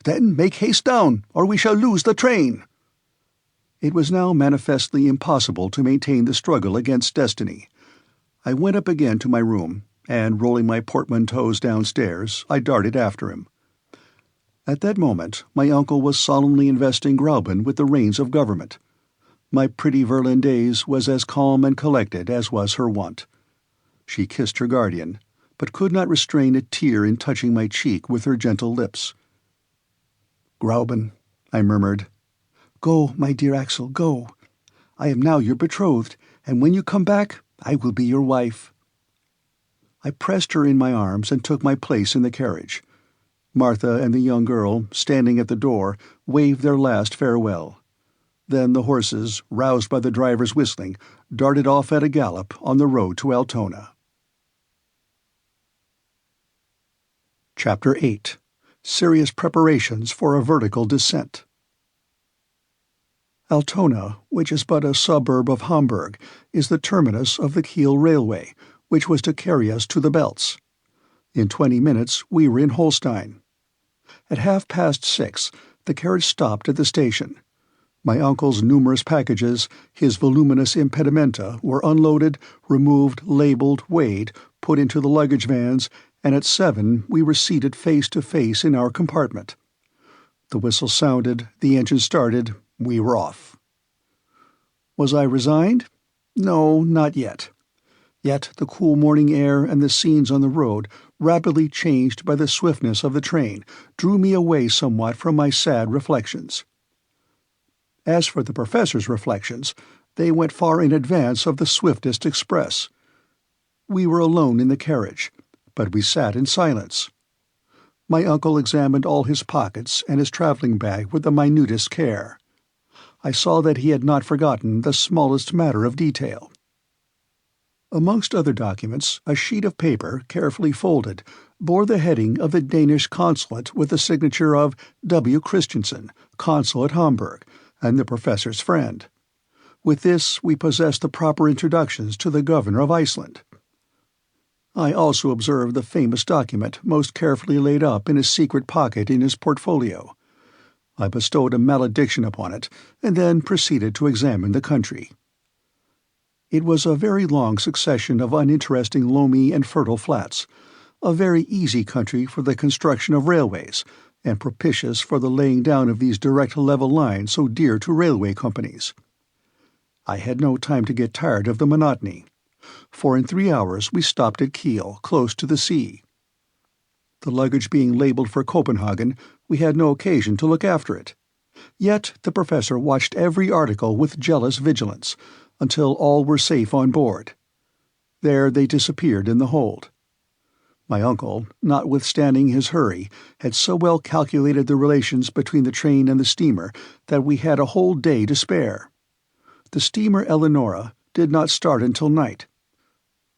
Speaker 1: "Then make haste down, or we shall lose the train." It was now manifestly impossible to maintain the struggle against destiny. I went up again to my room, and rolling my portmanteaus downstairs, I darted after him. At that moment my uncle was solemnly investing Gräuben with the reins of government. My pretty Virlandaise was as calm and collected as was her wont. She kissed her guardian, but could not restrain a tear in touching my cheek with her gentle lips. "Gräuben," I murmured. "Go, my dear Axel, go. I am now your betrothed, and when you come back, I will be your wife." I pressed her in my arms and took my place in the carriage. Martha and the young girl, standing at the door, waved their last farewell. Then the horses, roused by the driver's whistling, darted off at a gallop on the road to Altona. Chapter 8. Serious Preparations for a Vertical Descent. Altona, which is but a suburb of Hamburg, is the terminus of the Kiel Railway, which was to carry us to the Belts. In 20 minutes we were in Holstein. At 6:30, the carriage stopped at the station. My uncle's numerous packages, his voluminous impedimenta, were unloaded, removed, labelled, weighed, put into the luggage vans, and at 7 we were seated face to face in our compartment. The whistle sounded, the engine started, we were off. Was I resigned? No, not yet. Yet the cool morning air and the scenes on the road, rapidly changed by the swiftness of the train, drew me away somewhat from my sad reflections. As for the professor's reflections, they went far in advance of the swiftest express. We were alone in the carriage, but we sat in silence. My uncle examined all his pockets and his travelling bag with the minutest care. I saw that he had not forgotten the smallest matter of detail. Amongst other documents, a sheet of paper, carefully folded, bore the heading of the Danish consulate with the signature of W. Christensen, consul at Hamburg, and the professor's friend. With this we possessed the proper introductions to the governor of Iceland. I also observed the famous document most carefully laid up in a secret pocket in his portfolio. I bestowed a malediction upon it, and then proceeded to examine the country. It was a very long succession of uninteresting loamy and fertile flats, a very easy country for the construction of railways, and propitious for the laying down of these direct level lines so dear to railway companies. I had no time to get tired of the monotony, for in 3 hours we stopped at Kiel, close to the sea. The luggage being labelled for Copenhagen, we had no occasion to look after it. Yet the professor watched every article with jealous vigilance, until all were safe on board. There they disappeared in the hold. My uncle, notwithstanding his hurry, had so well calculated the relations between the train and the steamer that we had a whole day to spare. The steamer Eleonora did not start until night.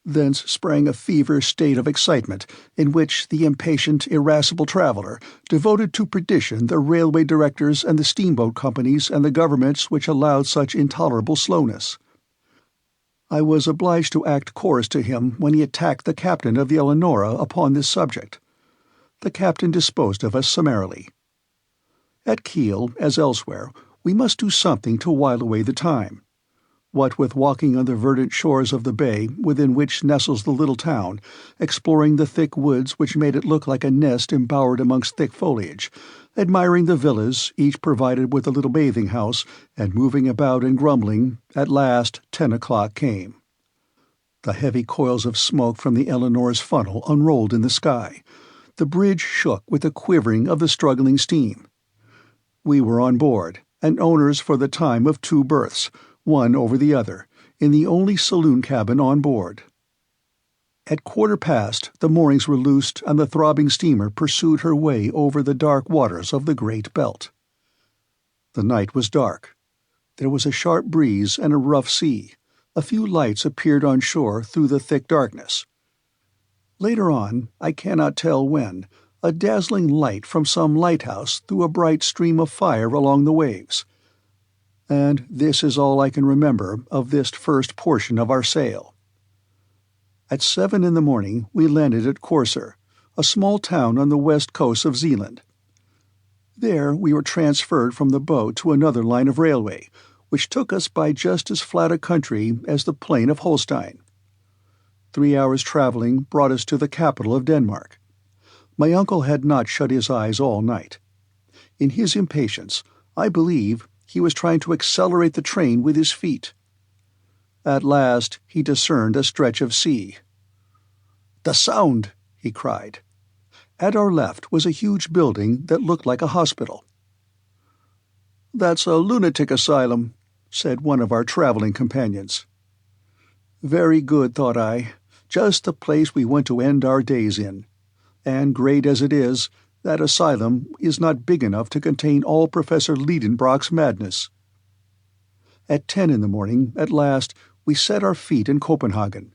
Speaker 1: Thence sprang a feverish state of excitement, in which the impatient, irascible traveller devoted to perdition the railway directors and the steamboat companies and the governments which allowed such intolerable slowness. I was obliged to act chorus to him when he attacked the captain of the Eleonora upon this subject. The captain disposed of us summarily. At Kiel, as elsewhere, We must do something to while away the time. What with walking on the verdant shores of the bay within which nestles the little town, exploring the thick woods which made it look like a nest embowered amongst thick foliage, admiring the villas, each provided with a little bathing house, and moving about and grumbling, at last 10 o'clock came. The heavy coils of smoke from the Eleanor's funnel unrolled in the sky. The bridge shook with the quivering of the struggling steam. We were on board, and owners for the time of 2 berths, one over the other, in the only saloon cabin on board. At 1:15, the moorings were loosed and the throbbing steamer pursued her way over the dark waters of the Great Belt. The night was dark. There was a sharp breeze and a rough sea. A few lights appeared on shore through the thick darkness. Later on, I cannot tell when, a dazzling light from some lighthouse threw a bright stream of fire along the waves. And this is all I can remember of this first portion of our sail. At 7 in the morning we landed at Corser, a small town on the west coast of Zealand. There we were transferred from the boat to another line of railway, which took us by just as flat a country as the plain of Holstein. 3 hours traveling brought us to the capital of Denmark. My uncle had not shut his eyes all night. In his impatience, I believe he was trying to accelerate the train with his feet. At last he discerned a stretch of sea. "The sound!" he cried. At our left was a huge building that looked like a hospital. "That's a lunatic asylum," said one of our traveling companions. Very good, thought I, just the place we want to end our days in. And great as it is, that asylum is not big enough to contain all Professor Lidenbrock's madness. At 10 in the morning, at last, we set our feet in Copenhagen.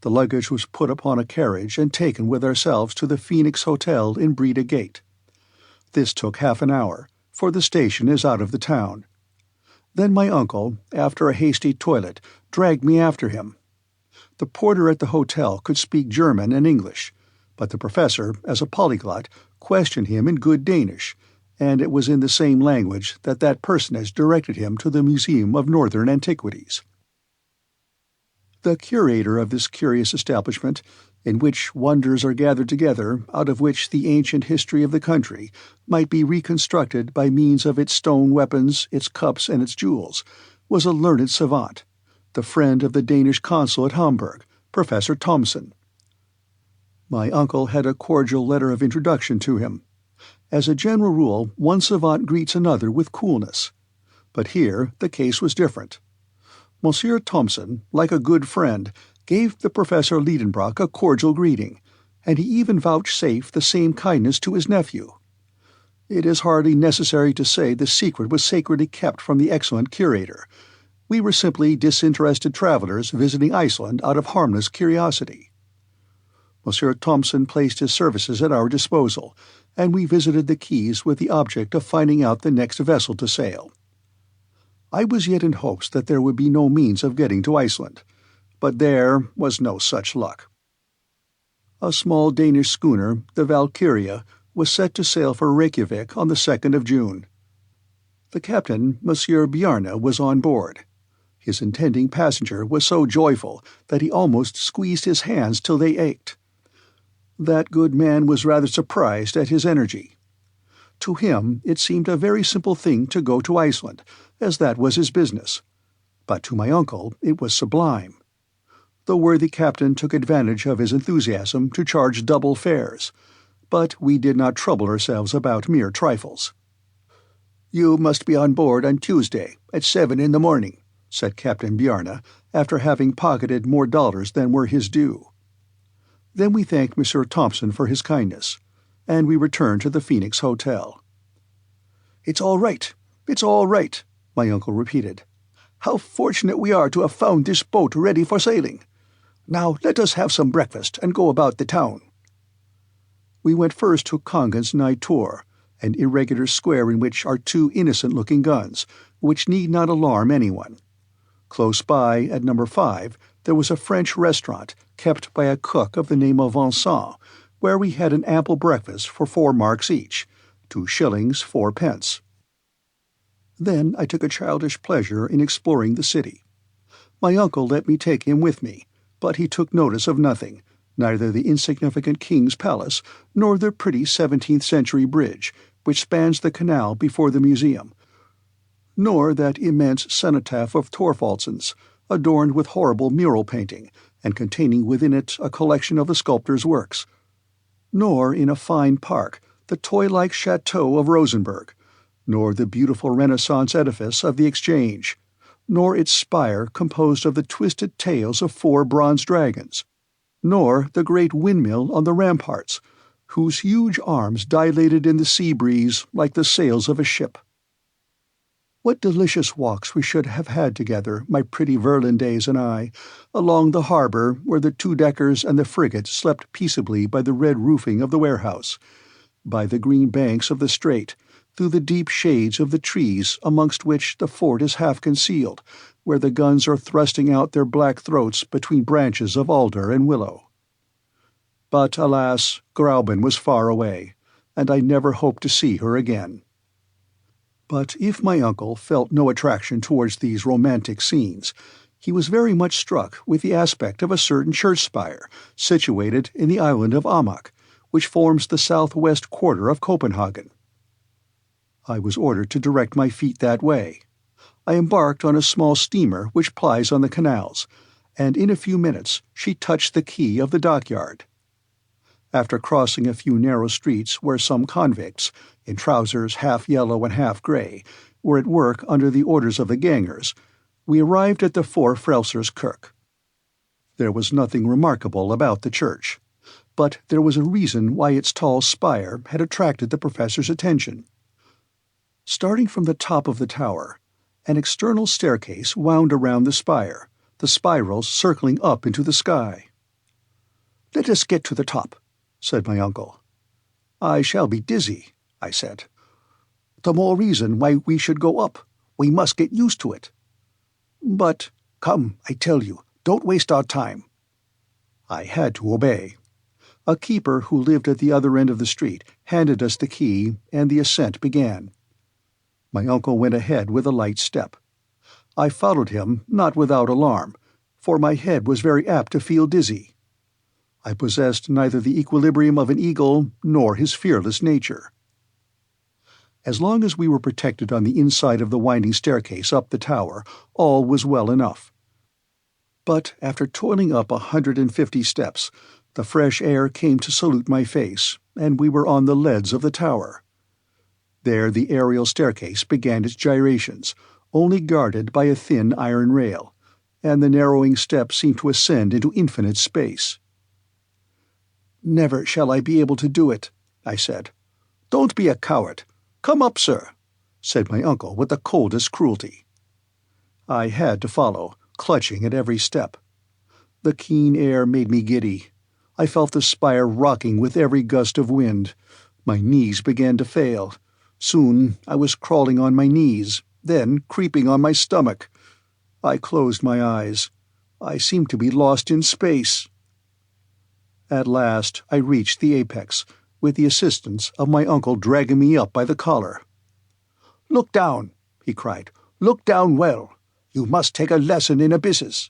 Speaker 1: The luggage was put upon a carriage and taken with ourselves to the Phoenix Hotel in Breda Gate. This took half an hour, for the station is out of the town. Then my uncle, after a hasty toilet, dragged me after him. The porter at the hotel could speak German and English, but the professor, as a polyglot, questioned him in good Danish, and it was in the same language that personage directed him to the Museum of Northern Antiquities. The curator of this curious establishment, in which wonders are gathered together, out of which the ancient history of the country might be reconstructed by means of its stone weapons, its cups, and its jewels, was a learned savant, the friend of the Danish consul at Hamburg, Professor Thomsen. My uncle had a cordial letter of introduction to him. As a general rule, one savant greets another with coolness. But here the case was different. Monsieur Thomsen, like a good friend, gave the Professor Lidenbrock a cordial greeting, and he even vouchsafed the same kindness to his nephew. It is hardly necessary to say the secret was sacredly kept from the excellent curator. We were simply disinterested travelers visiting Iceland out of harmless curiosity. Monsieur Thomsen placed his services at our disposal, and we visited the quays with the object of finding out the next vessel to sail. I was yet in hopes that there would be no means of getting to Iceland, but there was no such luck. A small Danish schooner, the Valkyria, was set to sail for Reykjavik on the 2nd of June. The captain, Monsieur Bjarne, was on board. His intending passenger was so joyful that he almost squeezed his hands till they ached. That good man was rather surprised at his energy. To him it seemed a very simple thing to go to Iceland, as that was his business. But to my uncle it was sublime. The worthy captain took advantage of his enthusiasm to charge double fares, but we did not trouble ourselves about mere trifles. "You must be on board on Tuesday, at 7 in the morning," said Captain Bjarne, after having pocketed more dollars than were his due. Then we thanked Monsieur Thomsen for his kindness, and we returned to the Phoenix Hotel. "It's all right, it's all right," my uncle repeated. "How fortunate we are to have found this boat ready for sailing. Now let us have some breakfast and go about the town." We went first to Kongens Nye Tor, an irregular square in which are 2 innocent-looking guns, which need not alarm anyone. Close by, at number 5, there was a French restaurant kept by a cook of the name of Vincent, where we had an ample breakfast for 4 marks each, 2 shillings 4 pence. Then I took a childish pleasure in exploring the city. My uncle let me take him with me, but he took notice of nothing, neither the insignificant king's palace nor the pretty 17th-century bridge, which spans the canal before the museum, nor that immense cenotaph of Thorvaldson's, adorned with horrible mural painting, and containing within it a collection of the sculptor's works, nor, in a fine park, the toy-like chateau of Rosenberg, nor the beautiful Renaissance edifice of the Exchange, nor its spire composed of the twisted tails of 4 bronze dragons, nor the great windmill on the ramparts, whose huge arms dilated in the sea breeze like the sails of a ship. What delicious walks we should have had together, my pretty Virlandaise and I, along the harbour where the 2-deckers and the frigate slept peaceably by the red roofing of the warehouse, by the green banks of the strait, through the deep shades of the trees amongst which the fort is half concealed, where the guns are thrusting out their black throats between branches of alder and willow. But, alas, Grauben was far away, and I never hoped to see her again. But if my uncle felt no attraction towards these romantic scenes, he was very much struck with the aspect of a certain church spire, situated in the island of Amak, which forms the southwest quarter of Copenhagen. I was ordered to direct my feet that way. I embarked on a small steamer which plies on the canals, and in a few minutes she touched the quay of the dockyard. After crossing a few narrow streets where some convicts, in trousers half yellow and half grey, were at work under the orders of the gangers, we arrived at the Four Frelsers Kirk. There was nothing remarkable about the church, but there was a reason why its tall spire had attracted the professor's attention. Starting from the top of the tower, an external staircase wound around the spire, the spirals circling up into the sky. "Let us get to the top," said my uncle. "I shall be dizzy," I said. "The more reason why we should go up. We must get used to it." "But, come, I tell you, don't waste our time." I had to obey. A keeper who lived at the other end of the street handed us the key, and the ascent began. My uncle went ahead with a light step. I followed him, not without alarm, for my head was very apt to feel dizzy. I possessed neither the equilibrium of an eagle nor his fearless nature. As long as we were protected on the inside of the winding staircase up the tower, all was well enough. But after toiling up 150 steps, the fresh air came to salute my face, and we were on the leads of the tower. There the aerial staircase began its gyrations, only guarded by a thin iron rail, and the narrowing steps seemed to ascend into infinite space. "Never shall I be able to do it," I said. "Don't be a coward. Come up, sir," said my uncle with the coldest cruelty. I had to follow, clutching at every step. The keen air made me giddy. I felt the spire rocking with every gust of wind. My knees began to fail. Soon I was crawling on my knees, then creeping on my stomach. I closed my eyes. I seemed to be lost in space. At last I reached the apex, with the assistance of my uncle dragging me up by the collar. "Look down," he cried. "Look down well. You must take a lesson in abysses."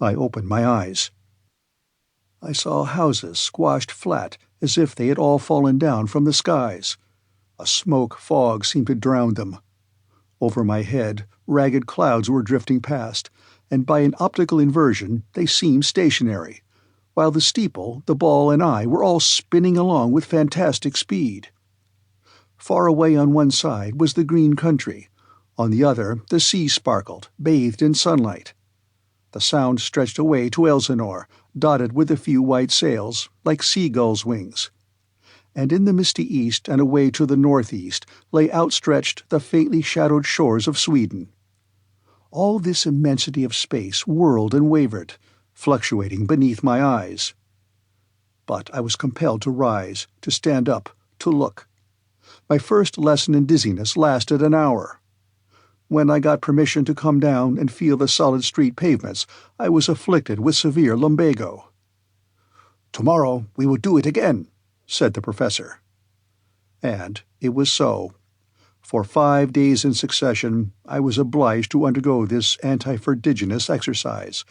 Speaker 1: I opened my eyes. I saw houses squashed flat as if they had all fallen down from the skies. A smoke fog seemed to drown them. Over my head, ragged clouds were drifting past, and by an optical inversion they seemed stationary, while the steeple, the ball, and I were all spinning along with fantastic speed. Far away on one side was the green country, on the other the sea sparkled, bathed in sunlight. The Sound stretched away to Elsinore, dotted with a few white sails, like seagulls' wings. And in the misty east and away to the northeast lay outstretched the faintly shadowed shores of Sweden. All this immensity of space whirled and wavered, fluctuating beneath my eyes. But I was compelled to rise, to stand up, to look. My first lesson in dizziness lasted an hour. When I got permission to come down and feel the solid street pavements, I was afflicted with severe lumbago. "Tomorrow we will do it again," said the professor. And it was so. For 5 days in succession, I was obliged to undergo this anti-vertiginous exercise,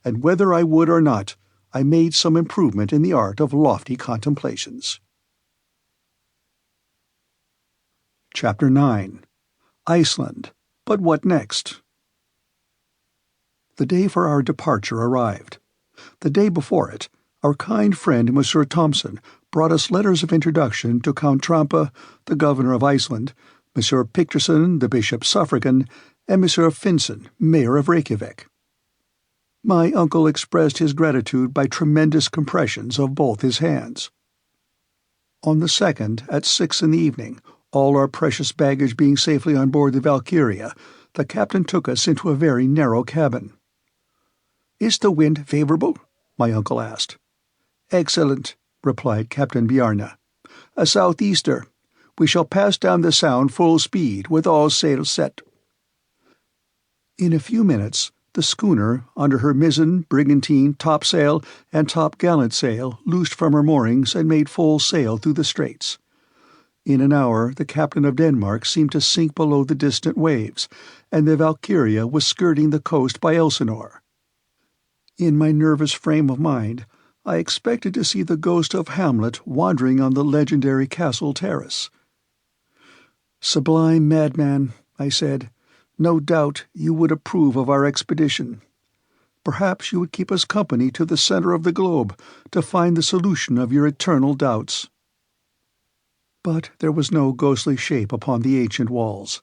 Speaker 1: and whether I would or not, I made some improvement in the art of lofty contemplations. Chapter 9. Iceland. But what next? The day for our departure arrived. The day before it, our kind friend Monsieur Thomson brought us letters of introduction to Count Trampe, the governor of Iceland, Monsieur Picterson, the bishop suffragan, and Monsieur Finsen, mayor of Reykjavik. My uncle expressed his gratitude by tremendous compressions of both his hands. On the 2nd, at 6 in the evening, all our precious baggage being safely on board the Valkyria, the captain took us into a very narrow cabin. "Is the wind favourable?" my uncle asked. "Excellent," replied Captain Bjarne. "A southeaster. We shall pass down the Sound full speed, with all sails set." In a few minutes, the schooner, under her mizzen, brigantine, topsail, and topgallant sail, loosed from her moorings and made full sail through the straits. In an hour the captain of Denmark seemed to sink below the distant waves, and the Valkyria was skirting the coast by Elsinore. In my nervous frame of mind, I expected to see the ghost of Hamlet wandering on the legendary castle terrace. "Sublime madman," I said, "no doubt you would approve of our expedition. Perhaps you would keep us company to the center of the globe to find the solution of your eternal doubts." But there was no ghostly shape upon the ancient walls.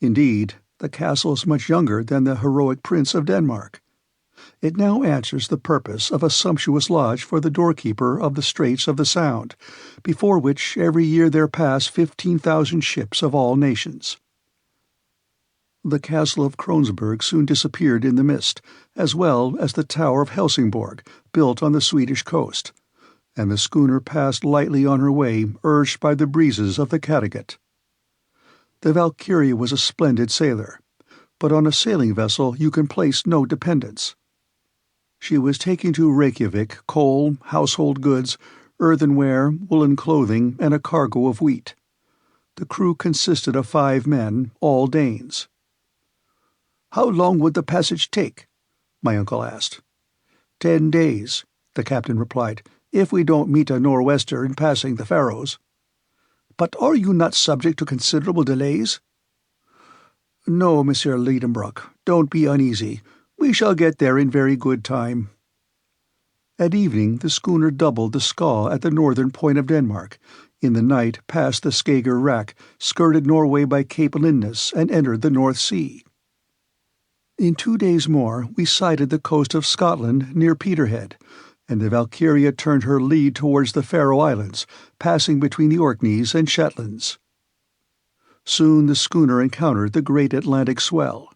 Speaker 1: Indeed, the castle is much younger than the heroic Prince of Denmark. It now answers the purpose of a sumptuous lodge for the doorkeeper of the Straits of the Sound, before which every year there pass 15,000 ships of all nations. The castle of Kronsberg soon disappeared in the mist, as well as the tower of Helsingborg, built on the Swedish coast, and the schooner passed lightly on her way, urged by the breezes of the Kattegat. The Valkyria was a splendid sailor, but on a sailing vessel you can place no dependence. She was taking to Reykjavik coal, household goods, earthenware, woolen clothing, and a cargo of wheat. The crew consisted of 5 men, all Danes. "How long would the passage take?" my uncle asked. 10 days, the captain replied, "if we don't meet a nor'wester in passing the Faroes." "But are you not subject to considerable delays?" "No, Monsieur Lidenbrock, don't be uneasy. We shall get there in very good time." At evening the schooner doubled the Skaw at the northern point of Denmark, in the night passed the Skager Rack, skirted Norway by Cape Lindness, and entered the North Sea. In 2 days more we sighted the coast of Scotland near Peterhead, and the Valkyria turned her lead towards the Faroe Islands, passing between the Orkneys and Shetlands. Soon the schooner encountered the great Atlantic swell.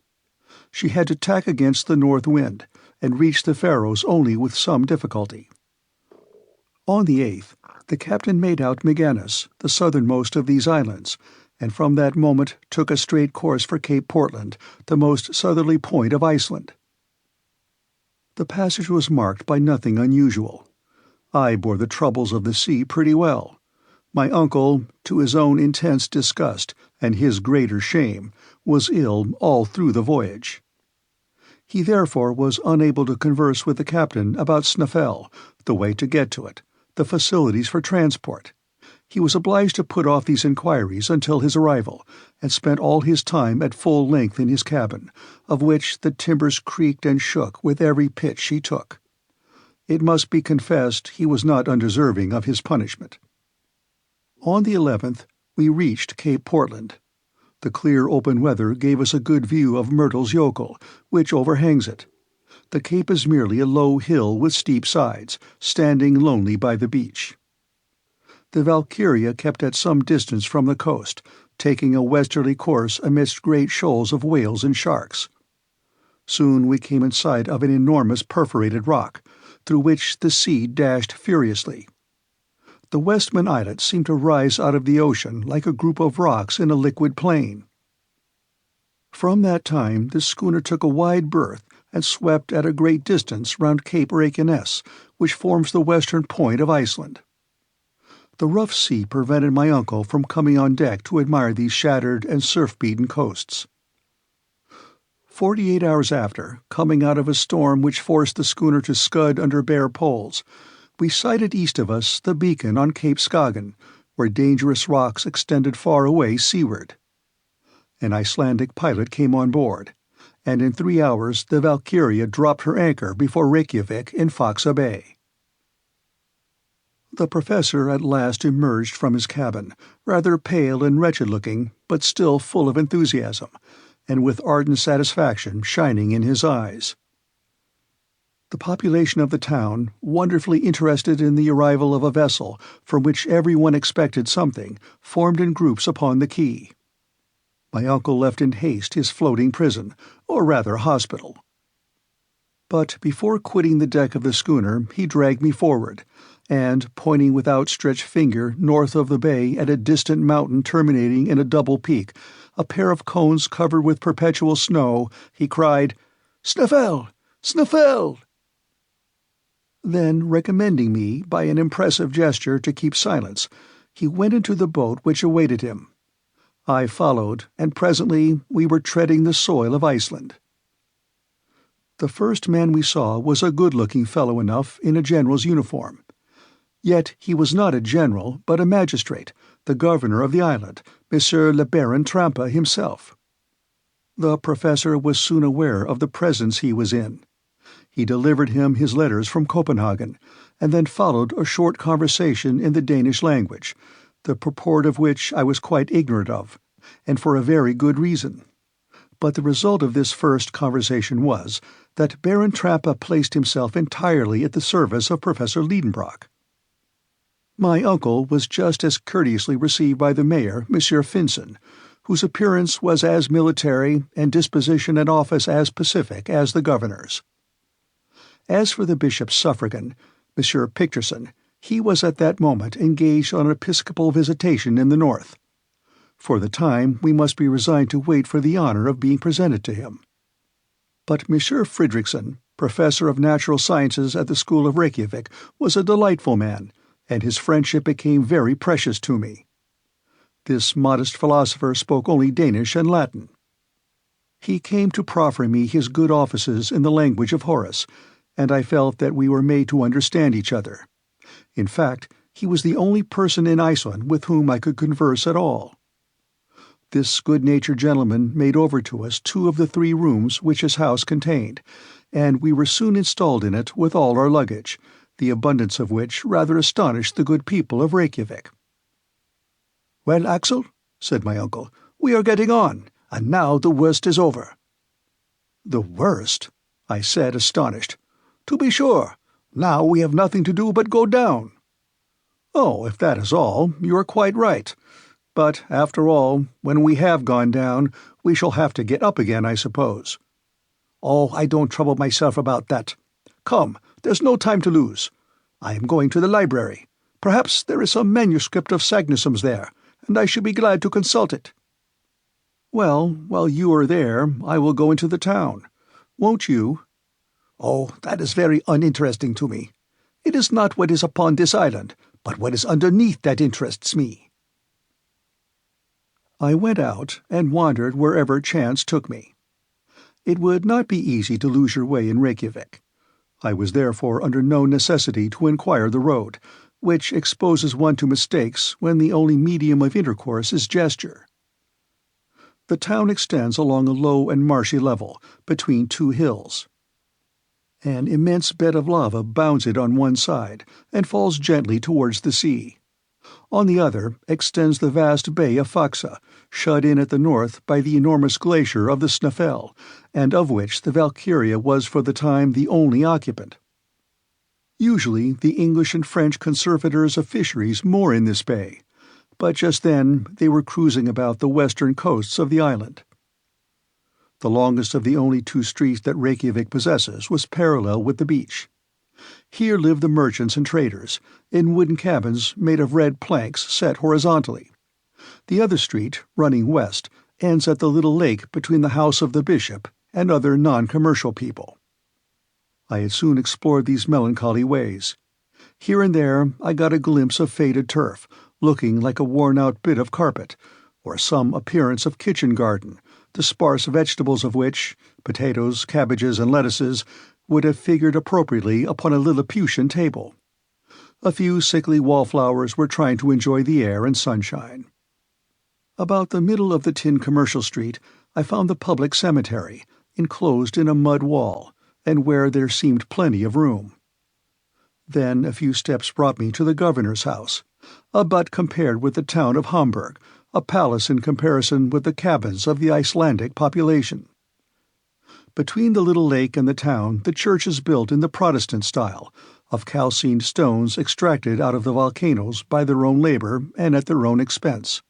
Speaker 1: She had to tack against the north wind, and reached the Faroes only with some difficulty. On the 8th, the captain made out Maganus, the southernmost of these islands, and from that moment took a straight course for Cape Portland, the most southerly point of Iceland. The passage was marked by nothing unusual. I bore the troubles of the sea pretty well. My uncle, to his own intense disgust and his greater shame, was ill all through the voyage. He therefore was unable to converse with the captain about SnÆFell, the way to get to it, the facilities for transport. He was obliged to put off these inquiries until his arrival, and spent all his time at full length in his cabin, of which the timbers creaked and shook with every pitch he took. It must be confessed he was not undeserving of his punishment. On the 11th we reached Cape Portland. The clear open weather gave us a good view of Snæfellsjökull, which overhangs it. The cape is merely a low hill with steep sides, standing lonely by the beach. The Valkyria kept at some distance from the coast, taking a westerly course amidst great shoals of whales and sharks. Soon we came in sight of an enormous perforated rock, through which the sea dashed furiously. The Westman Islet seemed to rise out of the ocean like a group of rocks in a liquid plain. From that time the schooner took a wide berth and swept at a great distance round Cape Reykjanes, which forms the western point of Iceland. The rough sea prevented my uncle from coming on deck to admire these shattered and surf-beaten coasts. 48 hours after, coming out of a storm which forced the schooner to scud under bare poles, we sighted east of us the beacon on Cape Skagen, where dangerous rocks extended far away seaward. An Icelandic pilot came on board, and in 3 hours the Valkyria dropped her anchor before Reykjavik in Faxa Bay. The professor at last emerged from his cabin, rather pale and wretched-looking, but still full of enthusiasm, and with ardent satisfaction shining in his eyes. The population of the town, wonderfully interested in the arrival of a vessel from which everyone expected something, formed in groups upon the quay. My uncle left in haste his floating prison, or rather hospital. But before quitting the deck of the schooner he dragged me forward, and, pointing with outstretched finger north of the bay at a distant mountain terminating in a double peak, a pair of cones covered with perpetual snow, he cried, "SnÆFell! SnÆFell!" Then, recommending me by an impressive gesture to keep silence, he went into the boat which awaited him. I followed, and presently we were treading the soil of Iceland. The first man we saw was a good-looking fellow enough in a general's uniform. Yet he was not a general, but a magistrate, the governor of the island, Monsieur le Baron Trampa himself. The professor was soon aware of the presence he was in. He delivered him his letters from Copenhagen, and then followed a short conversation in the Danish language, the purport of which I was quite ignorant of, and for a very good reason. But the result of this first conversation was that Baron Trampa placed himself entirely at the service of Professor Lidenbrock. My uncle was just as courteously received by the mayor, Monsieur Finson, whose appearance was as military and disposition and office as pacific as the governor's. As for the bishop's suffragan, Monsieur Picterson, he was at that moment engaged on an episcopal visitation in the north. For the time we must be resigned to wait for the honor of being presented to him. But Monsieur Fredrickson, professor of natural sciences at the School of Reykjavik, was a delightful man, and his friendship became very precious to me. This modest philosopher spoke only Danish and Latin. He came to proffer me his good offices in the language of Horace, and I felt that we were made to understand each other. In fact, he was the only person in Iceland with whom I could converse at all. This good-natured gentleman made over to us 2 of the 3 rooms which his house contained, and we were soon installed in it with all our luggage, the abundance of which rather astonished the good people of Reykjavik. "Well, Axel," said my uncle, "we are getting on, and now the worst is over." "The worst?" I said, astonished. "To be sure. Now we have nothing to do but go down." "Oh, if that is all, you are quite right. But, after all, when we have gone down, we shall have to get up again, I suppose." "Oh, I don't trouble myself about that. Come, there's no time to lose. I am going to the library. Perhaps there is some manuscript of Sagnussum's there, and I should be glad to consult it." "Well, while you are there, I will go into the town. Won't you?" "Oh, that is very uninteresting to me. It is not what is upon this island, but what is underneath that interests me." I went out and wandered wherever chance took me. It would not be easy to lose your way in Reykjavik. I was therefore under no necessity to inquire the road, which exposes one to mistakes when the only medium of intercourse is gesture. The town extends along a low and marshy level, between 2 hills. An immense bed of lava bounds it on one side, and falls gently towards the sea. On the other extends the vast bay of Faxa, shut in at the north by the enormous glacier of the SnÆFell, and of which the Valkyria was for the time the only occupant. Usually the English and French conservators of fisheries moor in this bay, but just then they were cruising about the western coasts of the island. The longest of the only 2 streets that Reykjavik possesses was parallel with the beach. Here lived the merchants and traders, in wooden cabins made of red planks set horizontally. The other street, running west, ends at the little lake between the house of the bishop and other non-commercial people. I had soon explored these melancholy ways. Here and there I got a glimpse of faded turf, looking like a worn-out bit of carpet, or some appearance of kitchen garden, the sparse vegetables of which, potatoes, cabbages, and lettuces, would have figured appropriately upon a Lilliputian table. A few sickly wallflowers were trying to enjoy the air and sunshine. About the middle of the tin commercial street I found the public cemetery, enclosed in a mud wall, and where there seemed plenty of room. Then a few steps brought me to the governor's house, a butt compared with the town of Hamburg, a palace in comparison with the cabins of the Icelandic population. Between the little lake and the town, the church is built in the Protestant style, of calcined stones extracted out of the volcanoes by their own labor and at their own expense.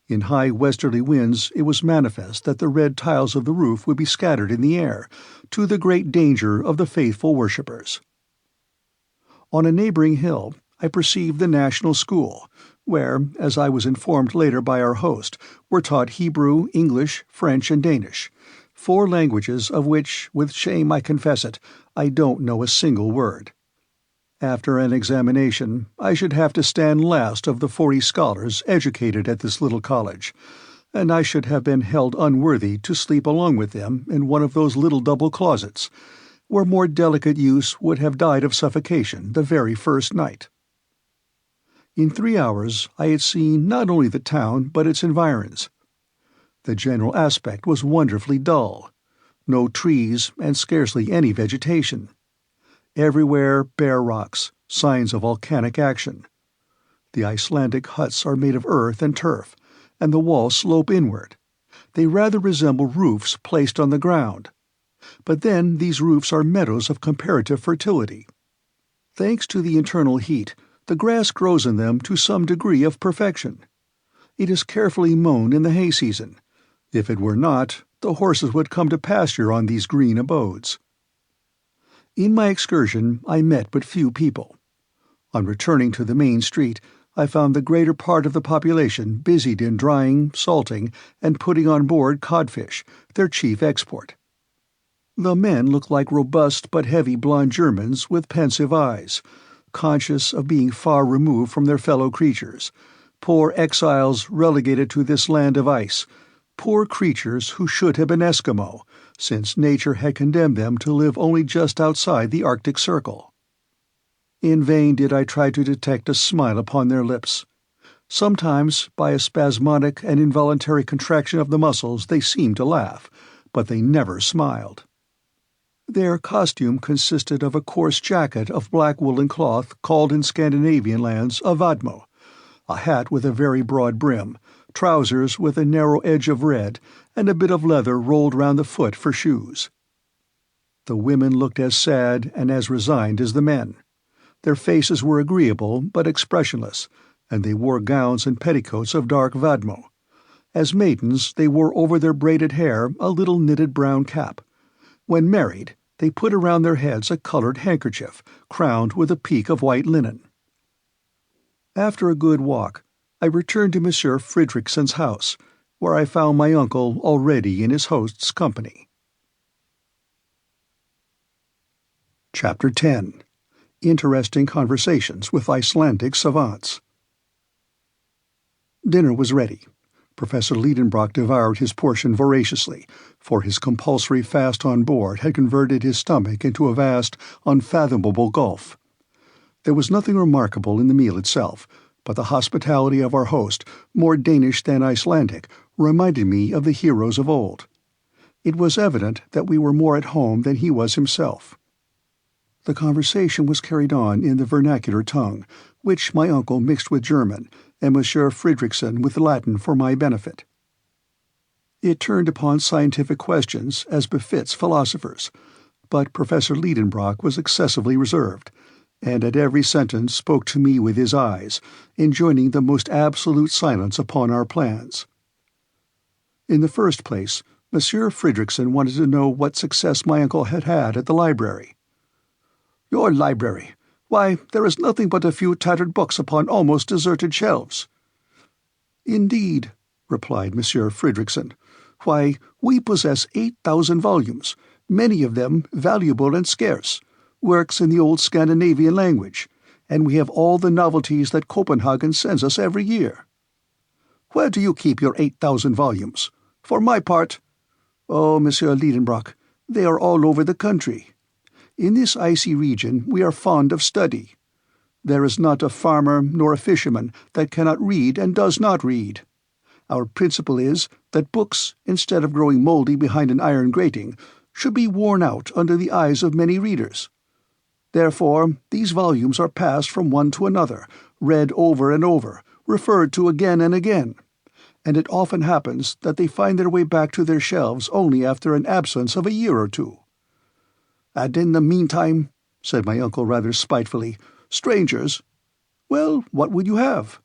Speaker 1: In high westerly winds it was manifest that the red tiles of the roof would be scattered in the air, to the great danger of the faithful worshippers. On a neighboring hill I perceived the National School, where, as I was informed later by our host, were taught Hebrew, English, French, and Danish, 4 languages of which, with shame I confess it, I don't know a single word. After an examination, I should have to stand last of the 40 scholars educated at this little college, and I should have been held unworthy to sleep along with them in one of those little double closets, where more delicate youths would have died of suffocation the very first night. In 3 hours I had seen not only the town but its environs. The general aspect was wonderfully dull. No trees and scarcely any vegetation. Everywhere bare rocks, signs of volcanic action. The Icelandic huts are made of earth and turf, and the walls slope inward. They rather resemble roofs placed on the ground. But then these roofs are meadows of comparative fertility. Thanks to the internal heat, the grass grows in them to some degree of perfection. It is carefully mown in the hay season. If it were not, the horses would come to pasture on these green abodes. In my excursion I met but few people. On returning to the main street, I found the greater part of the population busied in drying, salting, and putting on board codfish, their chief export. The men looked like robust but heavy blond Germans with pensive eyes, conscious of being far removed from their fellow creatures, poor exiles relegated to this land of ice, poor creatures who should have been Eskimo, since nature had condemned them to live only just outside the Arctic Circle. In vain did I try to detect a smile upon their lips. Sometimes, by a spasmodic and involuntary contraction of the muscles, they seemed to laugh, but they never smiled. Their costume consisted of a coarse jacket of black woolen cloth called in Scandinavian lands a vadmo, a hat with a very broad brim, trousers with a narrow edge of red, and a bit of leather rolled round the foot for shoes. The women looked as sad and as resigned as the men. Their faces were agreeable but expressionless, and they wore gowns and petticoats of dark vadmo. As maidens, they wore over their braided hair a little knitted brown cap. When married, they put around their heads a colored handkerchief, crowned with a peak of white linen. After a good walk, I returned to Monsieur Fridrikssen's house, where I found my uncle already in his host's company. Chapter 10. Interesting Conversations with Icelandic Savants. Dinner was ready. Professor Lidenbrock devoured his portion voraciously, for his compulsory fast on board had converted his stomach into a vast, unfathomable gulf. There was nothing remarkable in the meal itself, but the hospitality of our host, more Danish than Icelandic, reminded me of the heroes of old. It was evident that we were more at home than he was himself. The conversation was carried on in the vernacular tongue, which my uncle mixed with German, and Monsieur Fridriksson with Latin for my benefit. It turned upon scientific questions, as befits philosophers, but Professor Lidenbrock was excessively reserved, and at every sentence spoke to me with his eyes, enjoining the most absolute silence upon our plans. In the first place, Monsieur Fridriksson wanted to know what success my uncle had had at the library. "Your library? Why, there is nothing but a few tattered books upon almost deserted shelves." "Indeed," replied Monsieur Fridriksson. "Why, we possess 8,000 volumes, many of them valuable and scarce, works in the old Scandinavian language, and we have all the novelties that Copenhagen sends us every year. Where do you keep your 8,000 volumes? For my part— Oh, Monsieur Lidenbrock, they are all over the country. In this icy region we are fond of study. There is not a farmer nor a fisherman that cannot read and does not read. Our principle is that books, instead of growing mouldy behind an iron grating, should be worn out under the eyes of many readers. Therefore, these volumes are passed from one to another, read over and over, referred to again and again, and it often happens that they find their way back to their shelves only after an absence of a year or two. And in the meantime, said my uncle rather spitefully, strangers— Well, what would you have?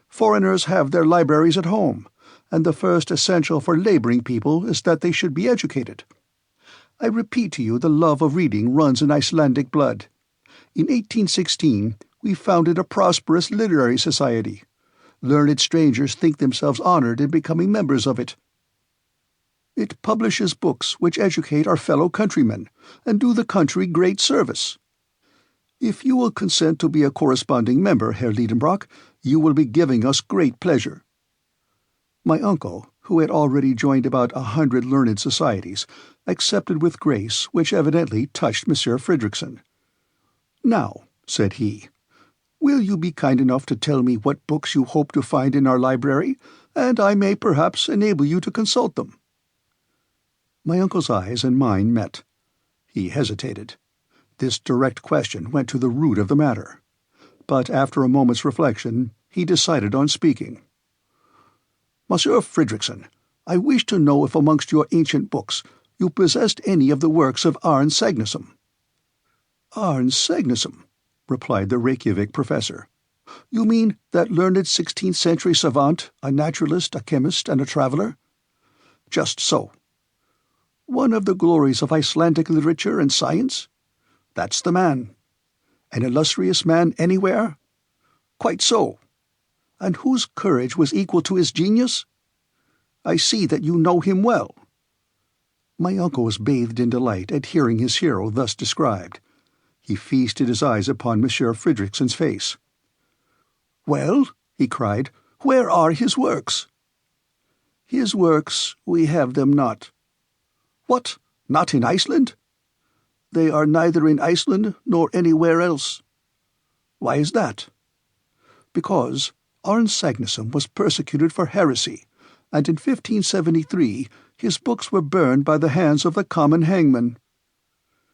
Speaker 1: Foreigners have their libraries at home, and the first essential for labouring people is that they should be educated. I repeat to you the love of reading runs in Icelandic blood. In 1816 we founded a prosperous literary society. Learned strangers think themselves honoured in becoming members of it. It publishes books which educate our fellow countrymen, and do the country great service. If you will consent to be a corresponding member, Herr Lidenbrock, you will be giving us great pleasure." My uncle, who had already joined about 100 learned societies, accepted with grace which evidently touched Monsieur Frederickson. "Now," said he, "will you be kind enough to tell me what books you hope to find in our library, and I may perhaps enable you to consult them?" My uncle's eyes and mine met. He hesitated. This direct question went to the root of the matter. But after a moment's reflection, he decided on speaking. "Monsieur Frederickson, I wish to know if amongst your ancient books you possessed any of the works of Arne Sagnason." "Arne Sagnason," replied the Reykjavik professor. "You mean that learned 16th-century savant, a naturalist, a chemist, and a traveller?" "Just so." "One of the glories of Icelandic literature and science?" "That's the man." "An illustrious man anywhere?" "Quite so." "And whose courage was equal to his genius?" "I see that you know him well." My uncle was bathed in delight at hearing his hero thus described. He feasted his eyes upon Monsieur Frederickson's face. "Well," he cried, "where are his works?" "His works, we have them not." "What, not in Iceland?" "They are neither in Iceland nor anywhere else." "Why is that?" "Because Arne Sagnason was persecuted for heresy, and in 1573 his books were burned by the hands of the common hangman."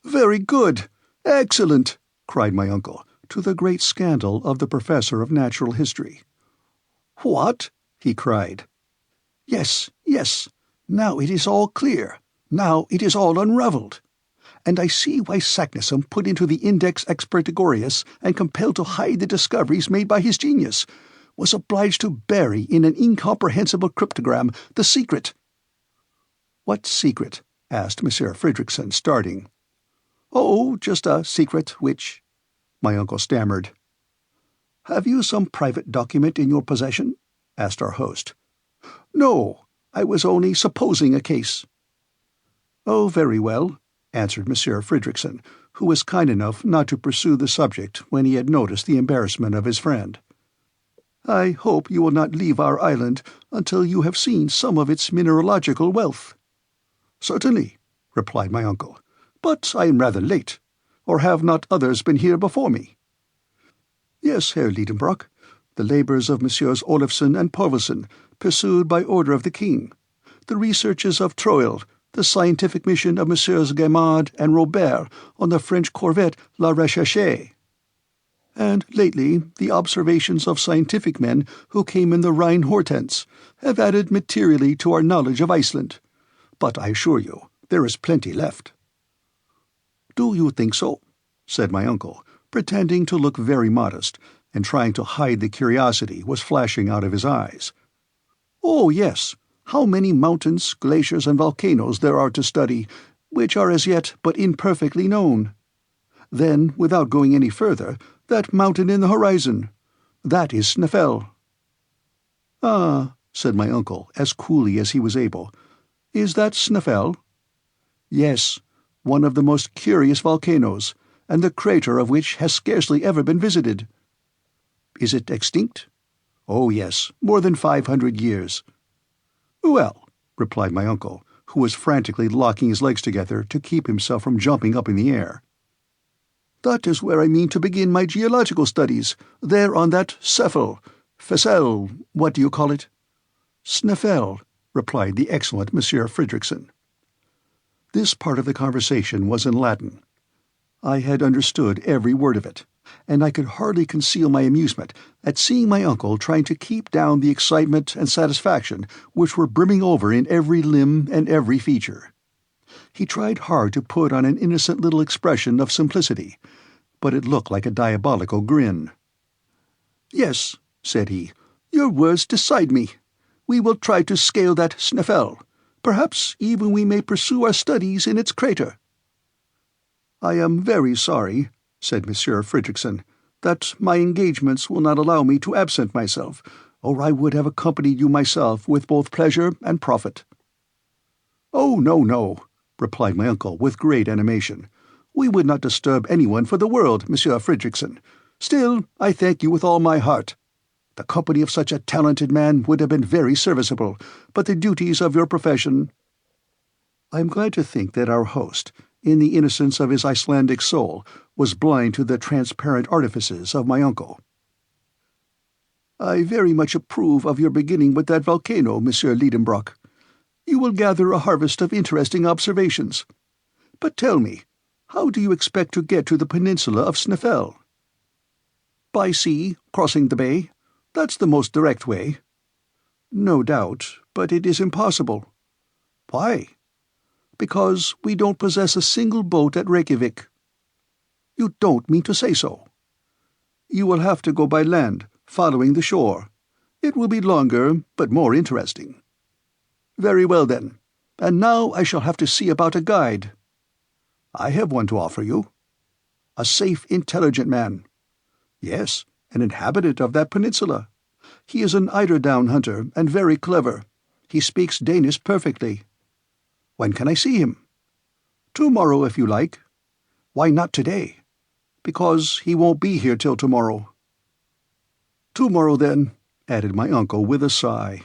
Speaker 1: "Very good! Excellent!" cried my uncle, to the great scandal of the professor of natural history. "What?" he cried. "Yes, yes. Now it is all clear. Now it is all unravelled. And I see why Sagnason, put into the Index Expurgatorius and compelled to hide the discoveries made by his genius, was obliged to bury in an incomprehensible cryptogram the secret." "What secret?" asked Monsieur Frederickson, starting. "Oh, just a secret which—" my uncle stammered. "Have you some private document in your possession?" asked our host. "No, I was only supposing a case." "Oh, very well," answered Monsieur Frederickson, who was kind enough not to pursue the subject when he had noticed the embarrassment of his friend. "I hope you will not leave our island until you have seen some of its mineralogical wealth." "Certainly," replied my uncle, "but I am rather late. Or have not others been here before me?" "Yes, Herr Lidenbrock, the labours of Messrs. Olufsen and Povelsen, pursued by order of the king, the researches of Troil, the scientific mission of Messrs. Gaimard and Robert on the French corvette La Recherche, and lately the observations of scientific men who came in the Rhine Hortense, have added materially to our knowledge of Iceland. But I assure you, there is plenty left." "Do you think so?" said my uncle, pretending to look very modest, and trying to hide the curiosity was flashing out of his eyes. "Oh, yes. How many mountains, glaciers, and volcanoes there are to study, which are as yet but imperfectly known. Then, without going any further, that mountain in the horizon. That is SnÆFell." "Ah," said my uncle, as coolly as he was able. "Is that SnÆFell?" "Yes, one of the most curious volcanoes, and the crater of which has scarcely ever been visited. Is it extinct? Oh, yes, more than 500 years. Well, replied my uncle, who was frantically locking his legs together to keep himself from jumping up in the air. That is where I mean to begin my geological studies, there on that SnÆFell, what do you call it? SnÆFell, replied the excellent Monsieur Fredrickson. This part of the conversation was in Latin. I had understood every word of it, and I could hardly conceal my amusement at seeing my uncle trying to keep down the excitement and satisfaction which were brimming over in every limb and every feature. He tried hard to put on an innocent little expression of simplicity, but it looked like a diabolical grin. "Yes," said he, "your words decide me. We will try to scale that SnÆFell. Perhaps even we may pursue our studies in its crater." "I am very sorry," said Monsieur Fredrickson, "that my engagements will not allow me to absent myself, or I would have accompanied you myself with both pleasure and profit." "Oh, no, no," replied my uncle with great animation. "We would not disturb anyone for the world, Monsieur Fredrickson. Still, I thank you with all my heart. The company of such a talented man would have been very serviceable, but the duties of your profession—" I am glad to think that our host, in the innocence of his Icelandic soul, was blind to the transparent artifices of my uncle. "I very much approve of your beginning with that volcano, Monsieur Lidenbrock. You will gather a harvest of interesting observations. But tell me, how do you expect to get to the peninsula of SnÆFell?" "By sea, crossing the bay. That's the most direct way." "No doubt, but it is impossible." "Why?" "Because we don't possess a single boat at Reykjavik." "You don't mean to say so?" "You will have to go by land, following the shore. It will be longer, but more interesting." "Very well, then. And now I shall have to see about a guide." "I have one to offer you." "A safe, intelligent man." "Yes, an inhabitant of that peninsula. He is an eiderdown hunter and very clever. He speaks Danish perfectly." "When can I see him?" "Tomorrow, if you like." "Why not today?" "Because he won't be here till tomorrow." "Tomorrow, then," added my uncle with a sigh.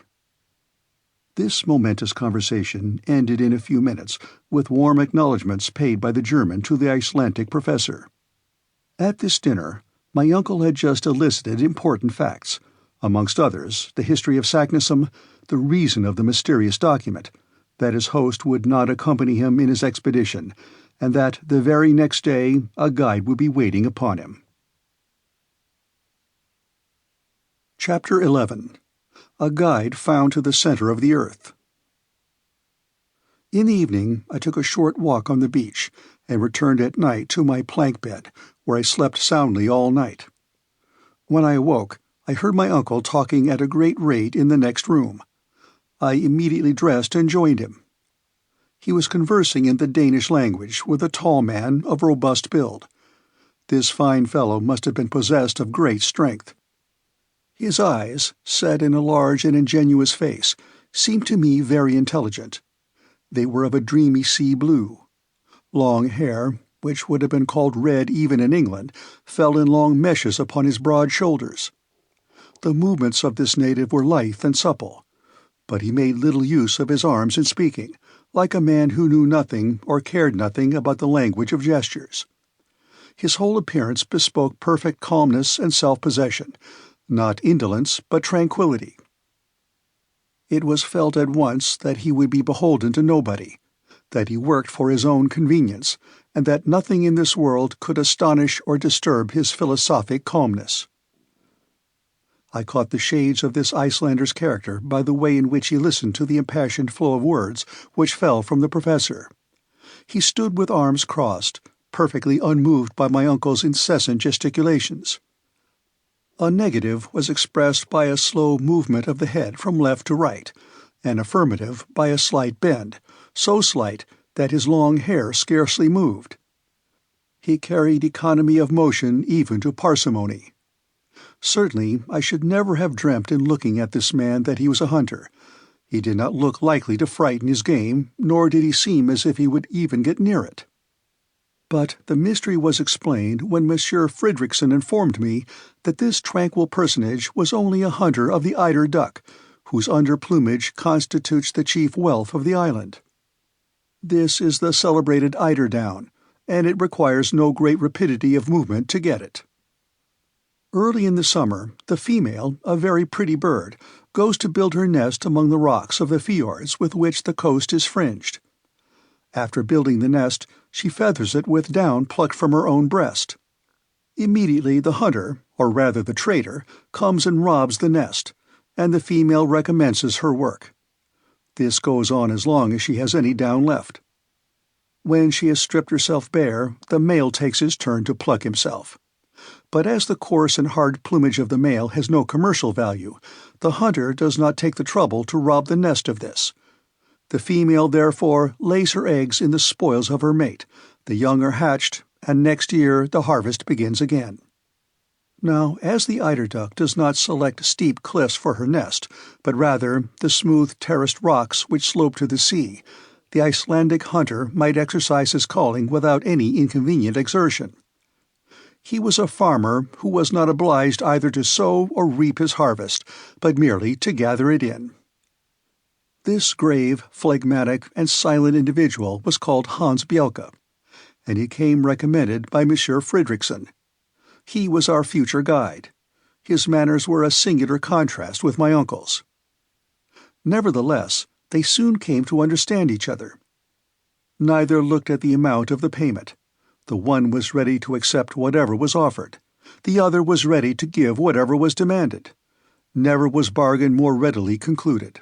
Speaker 1: This momentous conversation ended in a few minutes with warm acknowledgments paid by the German to the Icelandic professor. At this dinner, my uncle had just elicited important facts, amongst others the history of Saknussemm, the reason of the mysterious document, that his host would not accompany him in his expedition, and that the very next day a guide would be waiting upon him. Chapter 11. A Guide Found to the Center of the Earth. In the evening I took a short walk on the beach, and returned at night to my plank bed, where I slept soundly all night. When I awoke, I heard my uncle talking at a great rate in the next room. I immediately dressed and joined him. He was conversing in the Danish language with a tall man of robust build. This fine fellow must have been possessed of great strength. His eyes, set in a large and ingenuous face, seemed to me very intelligent. They were of a dreamy sea blue. Long hair, which would have been called red even in England, fell in long meshes upon his broad shoulders. The movements of this native were lithe and supple, but he made little use of his arms in speaking, like a man who knew nothing or cared nothing about the language of gestures. His whole appearance bespoke perfect calmness and self-possession, not indolence but tranquillity. It was felt at once that he would be beholden to nobody, that he worked for his own convenience, and that nothing in this world could astonish or disturb his philosophic calmness. I caught the shades of this Icelander's character by the way in which he listened to the impassioned flow of words which fell from the professor. He stood with arms crossed, perfectly unmoved by my uncle's incessant gesticulations. A negative was expressed by a slow movement of the head from left to right, an affirmative by a slight bend, so slight that his long hair scarcely moved. He carried economy of motion even to parsimony. Certainly I should never have dreamt in looking at this man that he was a hunter. He did not look likely to frighten his game, nor did he seem as if he would even get near it. But the mystery was explained when Monsieur Fredrickson informed me that this tranquil personage was only a hunter of the eider duck, whose under plumage constitutes the chief wealth of the island. This is the celebrated eiderdown, and it requires no great rapidity of movement to get it. Early in the summer, the female, a very pretty bird, goes to build her nest among the rocks of the fjords with which the coast is fringed. After building the nest, she feathers it with down plucked from her own breast. Immediately the hunter, or rather the trader, comes and robs the nest, and the female recommences her work. This goes on as long as she has any down left. When she has stripped herself bare, the male takes his turn to pluck himself. But as the coarse and hard plumage of the male has no commercial value, the hunter does not take the trouble to rob the nest of this. The female, therefore, lays her eggs in the spoils of her mate, the young are hatched, and next year the harvest begins again. Now, as the eiderduck does not select steep cliffs for her nest, but rather the smooth terraced rocks which slope to the sea, the Icelandic hunter might exercise his calling without any inconvenient exertion. He was a farmer who was not obliged either to sow or reap his harvest, but merely to gather it in. This grave, phlegmatic, and silent individual was called Hans Bjelke, and he came recommended by Monsieur Fredrickson. He was our future guide. His manners were a singular contrast with my uncle's. Nevertheless, they soon came to understand each other. Neither looked at the amount of the payment. The one was ready to accept whatever was offered. The other was ready to give whatever was demanded. Never was bargain more readily concluded.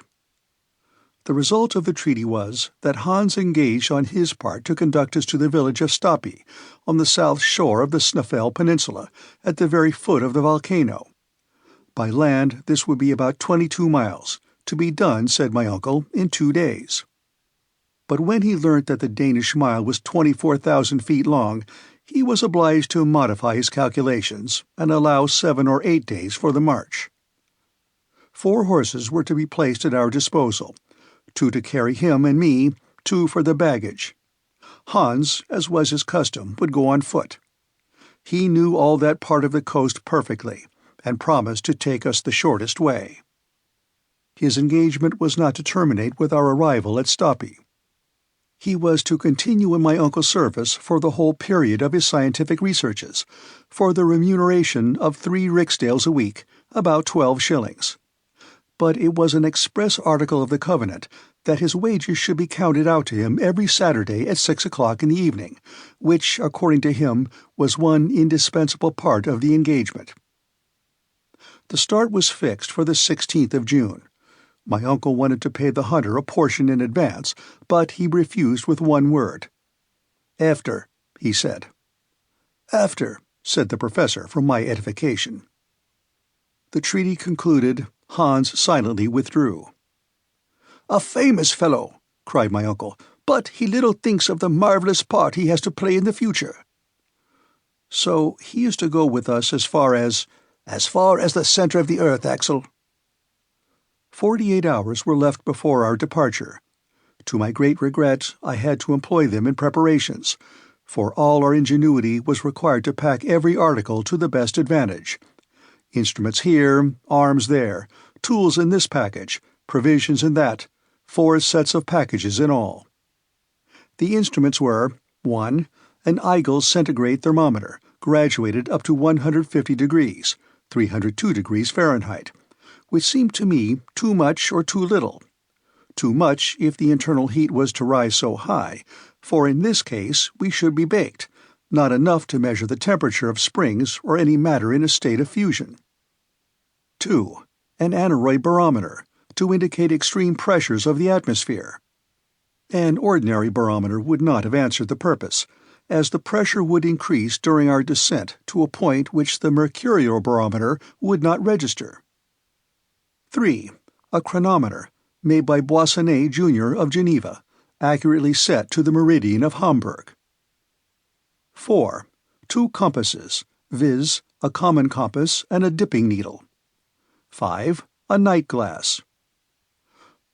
Speaker 1: The result of the treaty was that Hans engaged on his part to conduct us to the village of Stapi, on the south shore of the SnÆFell Peninsula, at the very foot of the volcano. By land this would be about 22 miles, to be done, said my uncle, in 2 days. But when he learnt that the Danish mile was 24,000 feet long, he was obliged to modify his calculations and allow 7 or 8 days for the march. 4 horses were to be placed at our disposal, 2 to carry him and me, 2 for the baggage. Hans, as was his custom, would go on foot. He knew all that part of the coast perfectly, and promised to take us the shortest way. His engagement was not to terminate with our arrival at Stapi. He was to continue in my uncle's service for the whole period of his scientific researches, for the remuneration of 3 riksdales a week, about 12 shillings. But it was an express article of the covenant that his wages should be counted out to him every Saturday at 6 o'clock in the evening, which, according to him, was one indispensable part of the engagement. The start was fixed for the 16th of June. My uncle wanted to pay the hunter a portion in advance, but he refused with one word. "After," he said. "After," said the professor for my edification. The treaty concluded, Hans silently withdrew. "A famous fellow," cried my uncle, "but he little thinks of the marvelous part he has to play in the future." "So he is to go with us as far as the center of the earth, Axel." 48 hours were left before our departure. To my great regret, I had to employ them in preparations, for all our ingenuity was required to pack every article to the best advantage. Instruments here, arms there, tools in this package, provisions in that, 4 sets of packages in all. The instruments were, 1. An Eigel centigrade thermometer, graduated up to 150 degrees, 302 degrees Fahrenheit, which seemed to me too much or too little. Too much if the internal heat was to rise so high, for in this case we should be baked, not enough to measure the temperature of springs or any matter in a state of fusion. 2. An aneroid barometer, to indicate extreme pressures of the atmosphere. An ordinary barometer would not have answered the purpose, as the pressure would increase during our descent to a point which the mercurial barometer would not register. 3. A chronometer, made by Boissonnet, Jr. of Geneva, accurately set to the meridian of Hamburg. 4. 2 compasses, viz., a common compass and a dipping needle. 5. A night glass.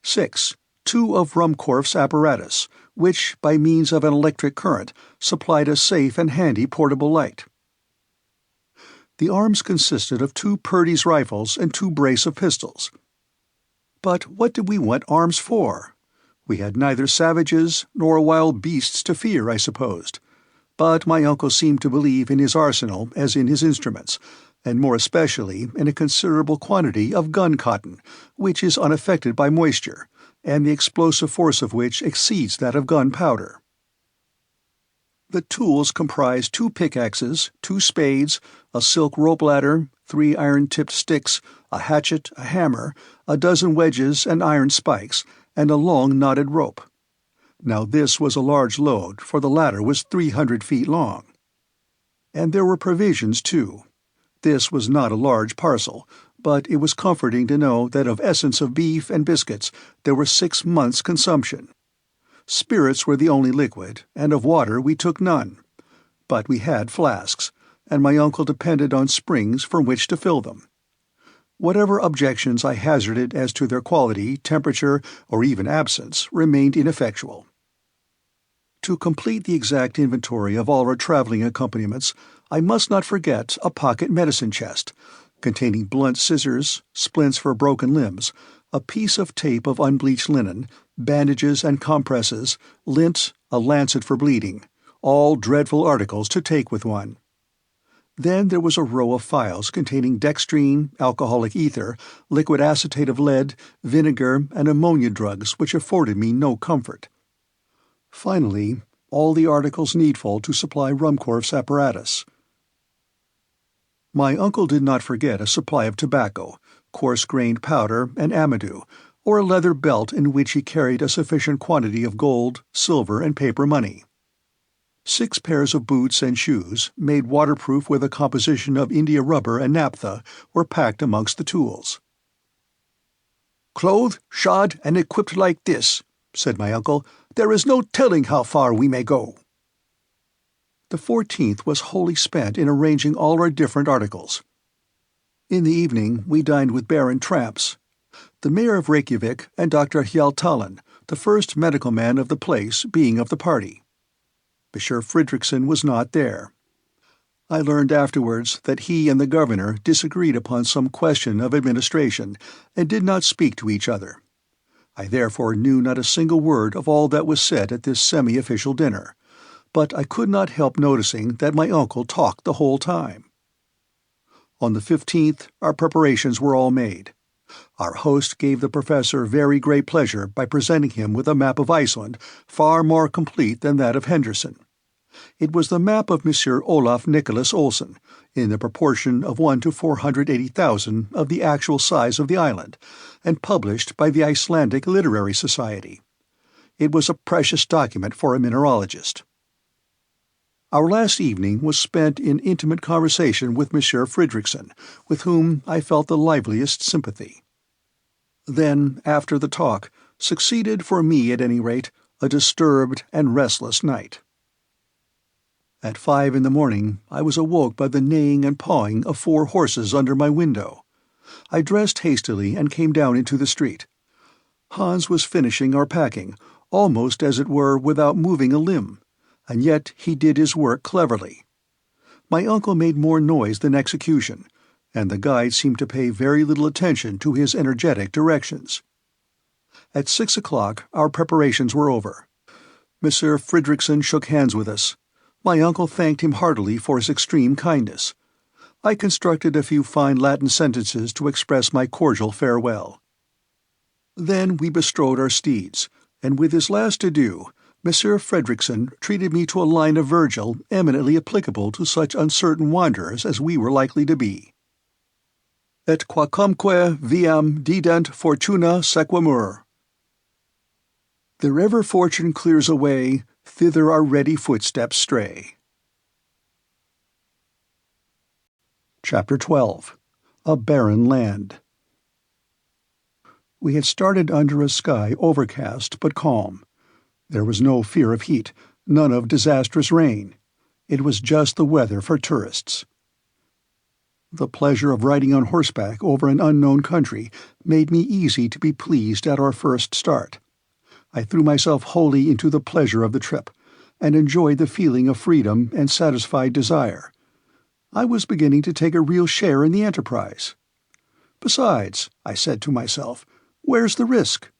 Speaker 1: 6. two of Ruhmkorff's apparatus, which, by means of an electric current, supplied a safe and handy portable light. The arms consisted of 2 Purdy's rifles and 2 brace of pistols. But what did we want arms for? We had neither savages nor wild beasts to fear, I supposed. But my uncle seemed to believe in his arsenal as in his instruments, and more especially in a considerable quantity of gun cotton, which is unaffected by moisture, and the explosive force of which exceeds that of gunpowder. The tools comprised 2 pickaxes, 2 spades, a silk rope ladder, 3 iron-tipped sticks, a hatchet, a hammer, a dozen wedges and iron spikes, and a long knotted rope. Now this was a large load, for the ladder was 300 feet long. And there were provisions, too. This was not a large parcel, but it was comforting to know that of essence of beef and biscuits there were 6 months' consumption. Spirits were the only liquid, and of water we took none. But we had flasks, and my uncle depended on springs from which to fill them. Whatever objections I hazarded as to their quality, temperature, or even absence remained ineffectual. To complete the exact inventory of all our traveling accompaniments, I must not forget a pocket medicine chest, containing blunt scissors, splints for broken limbs, a piece of tape of unbleached linen, bandages and compresses, lint, a lancet for bleeding, all dreadful articles to take with one. Then there was a row of phials containing dextrine, alcoholic ether, liquid acetate of lead, vinegar, and ammonia drugs which afforded me no comfort. Finally, all the articles needful to supply Ruhmkorff's apparatus. My uncle did not forget a supply of tobacco, coarse-grained powder, and amadou, or a leather belt in which he carried a sufficient quantity of gold, silver, and paper money. 6 pairs of boots and shoes, made waterproof with a composition of India rubber and naphtha, were packed amongst the tools. "Clothed, shod, and equipped like this," said my uncle, "there is no telling how far we may go." The 14th was wholly spent in arranging all our different articles. In the evening we dined with Barren tramps, the mayor of Reykjavik and Dr. Hjaltalin, the first medical man of the place, being of the party. Monsieur Fredrickson was not there. I learned afterwards that he and the governor disagreed upon some question of administration, and did not speak to each other. I therefore knew not a single word of all that was said at this semi-official dinner, but I could not help noticing that my uncle talked the whole time. On the 15th our preparations were all made. Our host gave the professor very great pleasure by presenting him with a map of Iceland, far more complete than that of Henderson. It was the map of Monsieur Olaf Nicholas Olsen, in the proportion of 1 to 480,000 of the actual size of the island, and published by the Icelandic Literary Society. It was a precious document for a mineralogist. Our last evening was spent in intimate conversation with Monsieur Fredrickson, with whom I felt the liveliest sympathy. Then, after the talk, succeeded, for me at any rate, a disturbed and restless night. At 5 in the morning I was awoke by the neighing and pawing of 4 horses under my window. I dressed hastily and came down into the street. Hans was finishing our packing, almost as it were without moving a limb, and yet he did his work cleverly. My uncle made more noise than execution, and the guide seemed to pay very little attention to his energetic directions. At 6 o'clock our preparations were over. Monsieur Fredrickson shook hands with us. My uncle thanked him heartily for his extreme kindness. I constructed a few fine Latin sentences to express my cordial farewell. Then we bestrode our steeds, and with his last adieu, Monsieur Fredrickson treated me to a line of Virgil eminently applicable to such uncertain wanderers as we were likely to be. Et quacumque viam dident fortuna sequamur. Wherever fortune clears a way, thither our ready footsteps stray. Chapter 12. A Barren Land. We had started under a sky overcast but calm. There was no fear of heat, none of disastrous rain. It was just the weather for tourists. The pleasure of riding on horseback over an unknown country made me easy to be pleased at our first start. I threw myself wholly into the pleasure of the trip, and enjoyed the feeling of freedom and satisfied desire. I was beginning to take a real share in the enterprise. Besides, I said to myself, where's the risk?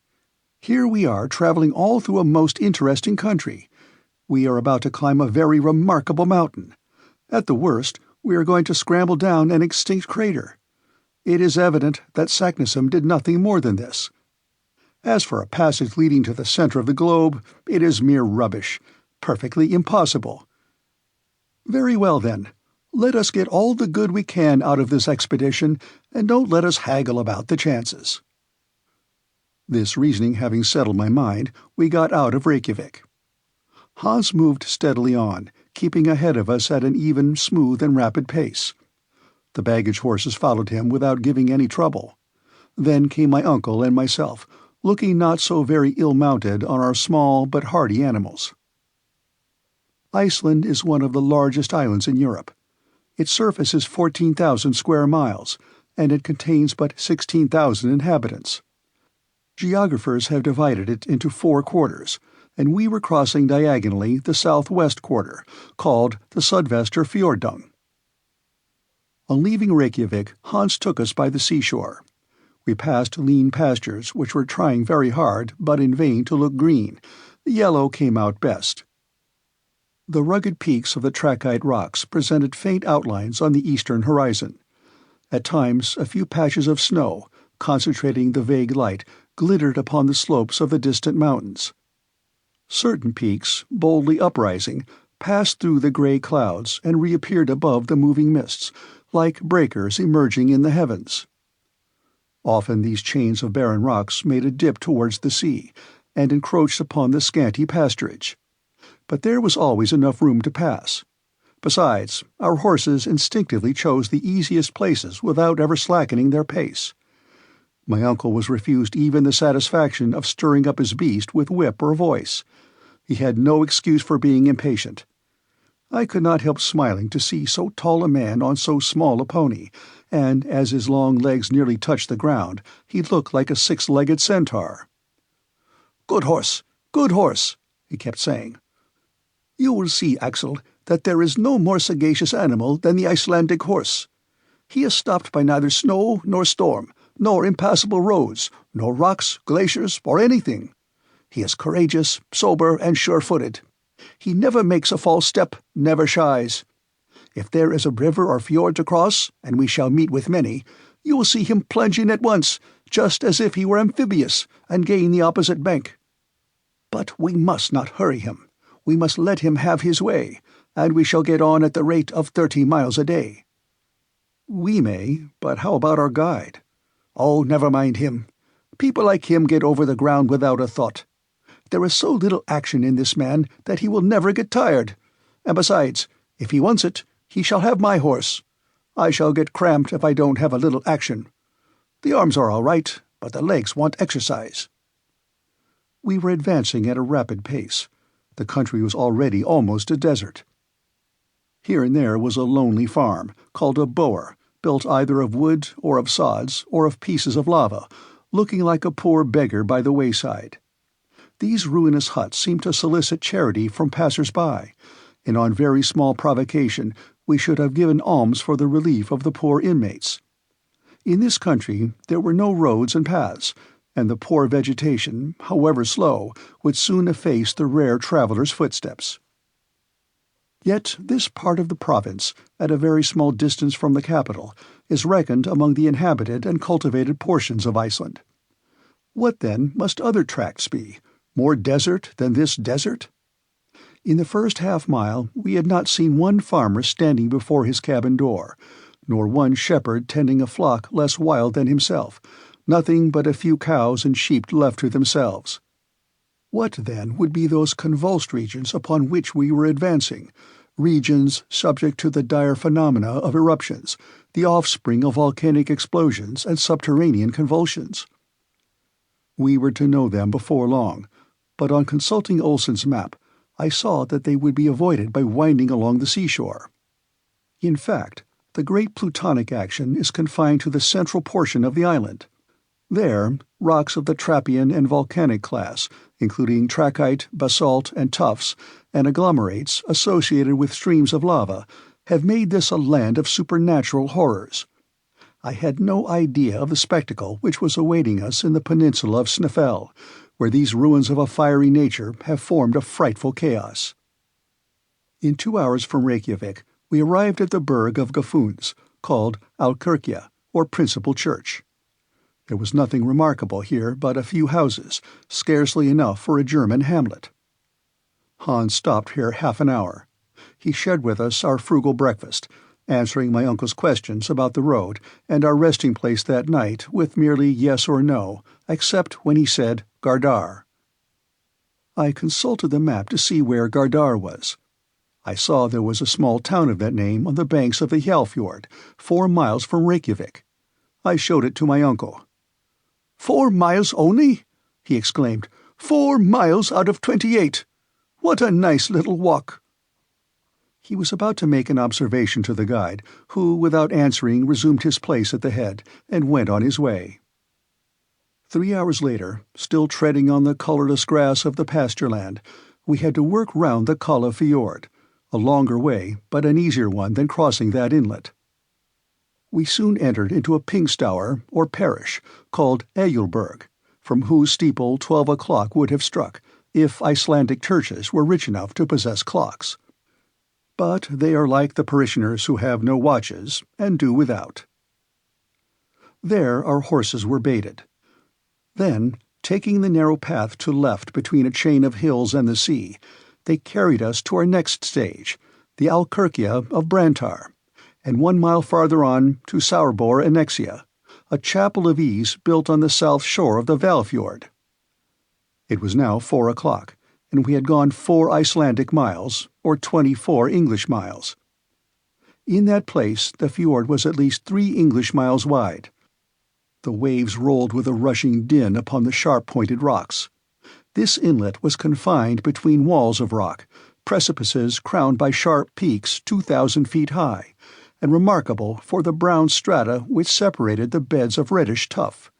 Speaker 1: Here we are traveling all through a most interesting country. We are about to climb a very remarkable mountain. At the worst, we are going to scramble down an extinct crater. It is evident that Saknussemm did nothing more than this. As for a passage leading to the center of the globe, it is mere rubbish, perfectly impossible. Very well, then. Let us get all the good we can out of this expedition, and don't let us haggle about the chances. This reasoning having settled my mind, we got out of Reykjavik. Hans moved steadily on, keeping ahead of us at an even, smooth, and rapid pace. The baggage horses followed him without giving any trouble. Then came my uncle and myself, looking not so very ill-mounted on our small but hardy animals. Iceland is one of the largest islands in Europe. Its surface is 14,000 square miles, and it contains but 16,000 inhabitants. Geographers have divided it into 4 quarters, and we were crossing diagonally the southwest quarter, called the Sudvesturfjordung. On leaving Reykjavik, Hans took us by the seashore. We passed lean pastures which were trying very hard, but in vain, to look green. The yellow came out best. The rugged peaks of the trachyte rocks presented faint outlines on the eastern horizon. At times a few patches of snow, concentrating the vague light, glittered upon the slopes of the distant mountains. Certain peaks, boldly uprising, passed through the grey clouds and reappeared above the moving mists, like breakers emerging in the heavens. Often these chains of barren rocks made a dip towards the sea, and encroached upon the scanty pasturage. But there was always enough room to pass. Besides, our horses instinctively chose the easiest places without ever slackening their pace. My uncle was refused even the satisfaction of stirring up his beast with whip or voice. He had no excuse for being impatient. I could not help smiling to see so tall a man on so small a pony, and as his long legs nearly touched the ground, he looked like a 6-legged centaur. "Good horse, he kept saying. "You will see, Axel, that there is no more sagacious animal than the Icelandic horse. He is stopped by neither snow nor storm, nor impassable roads, nor rocks, glaciers, or anything. He is courageous, sober, and sure-footed. He never makes a false step, never shies. If there is a river or fjord to cross, and we shall meet with many, you will see him plunge in at once, just as if he were amphibious, and gain the opposite bank. But we must not hurry him. We must let him have his way, and we shall get on at the rate of 30 miles a day." "We may, but how about our guide?" "Oh, never mind him. People like him get over the ground without a thought. There is so little action in this man that he will never get tired. And besides, if he wants it, he shall have my horse. I shall get cramped if I don't have a little action. The arms are all right, but the legs want exercise." We were advancing at a rapid pace. The country was already almost a desert. Here and there was a lonely farm, called a boer, built either of wood or of sods or of pieces of lava, looking like a poor beggar by the wayside. These ruinous huts seemed to solicit charity from passers-by, and on very small provocation we should have given alms for the relief of the poor inmates. In this country there were no roads and paths, and the poor vegetation, however slow, would soon efface the rare traveller's footsteps. Yet this part of the province, at a very small distance from the capital, is reckoned among the inhabited and cultivated portions of Iceland. What, then, must other tracts be, more desert than this desert? In the first half-mile we had not seen one farmer standing before his cabin door, nor one shepherd tending a flock less wild than himself, nothing but a few cows and sheep left to themselves. What, then, would be those convulsed regions upon which we were advancing, regions subject to the dire phenomena of eruptions, the offspring of volcanic explosions and subterranean convulsions? We were to know them before long, but on consulting Olsen's map, I saw that they would be avoided by winding along the seashore. In fact, the great plutonic action is confined to the central portion of the island. There, rocks of the trappean and volcanic class, including trachyte, basalt, and tuffs, and agglomerates associated with streams of lava, have made this a land of supernatural horrors. I had no idea of the spectacle which was awaiting us in the peninsula of SnÆFell, where these ruins of a fiery nature have formed a frightful chaos. In 2 hours from Reykjavik, we arrived at the burg of Gafuns, called Alkirkja, or Principal Church. There was nothing remarkable here but a few houses, scarcely enough for a German hamlet. Hans stopped here half an hour. He shared with us our frugal breakfast, answering my uncle's questions about the road and our resting place that night with merely yes or no, except when he said Gardar. I consulted the map to see where Gardar was. I saw there was a small town of that name on the banks of the Hjalfjord, 4 miles from Reykjavik. I showed it to my uncle. 4 miles only? He exclaimed. 4 miles out of 28! What a nice little walk! He was about to make an observation to the guide, who, without answering, resumed his place at the head, and went on his way. 3 hours later, still treading on the colourless grass of the pasture land, we had to work round the Kalla Fjord, a longer way, but an easier one than crossing that inlet. We soon entered into a Pingstour, or parish, called Eyjolfberg, from whose steeple 12 o'clock would have struck, if Icelandic churches were rich enough to possess clocks. But they are like the parishioners who have no watches, and do without. There our horses were baited. Then, taking the narrow path to left between a chain of hills and the sea, they carried us to our next stage, the Alkirkja of Brantar, and 1 mile farther on to Saurbor Annexia, a chapel of ease built on the south shore of the Hvalfjord. It was now 4 o'clock, and we had gone 4 Icelandic miles, or 24 English miles. In that place the fjord was at least 3 English miles wide. The waves rolled with a rushing din upon the sharp-pointed rocks. This inlet was confined between walls of rock, precipices crowned by sharp peaks 2,000 feet high, and remarkable for the brown strata which separated the beds of reddish tuff.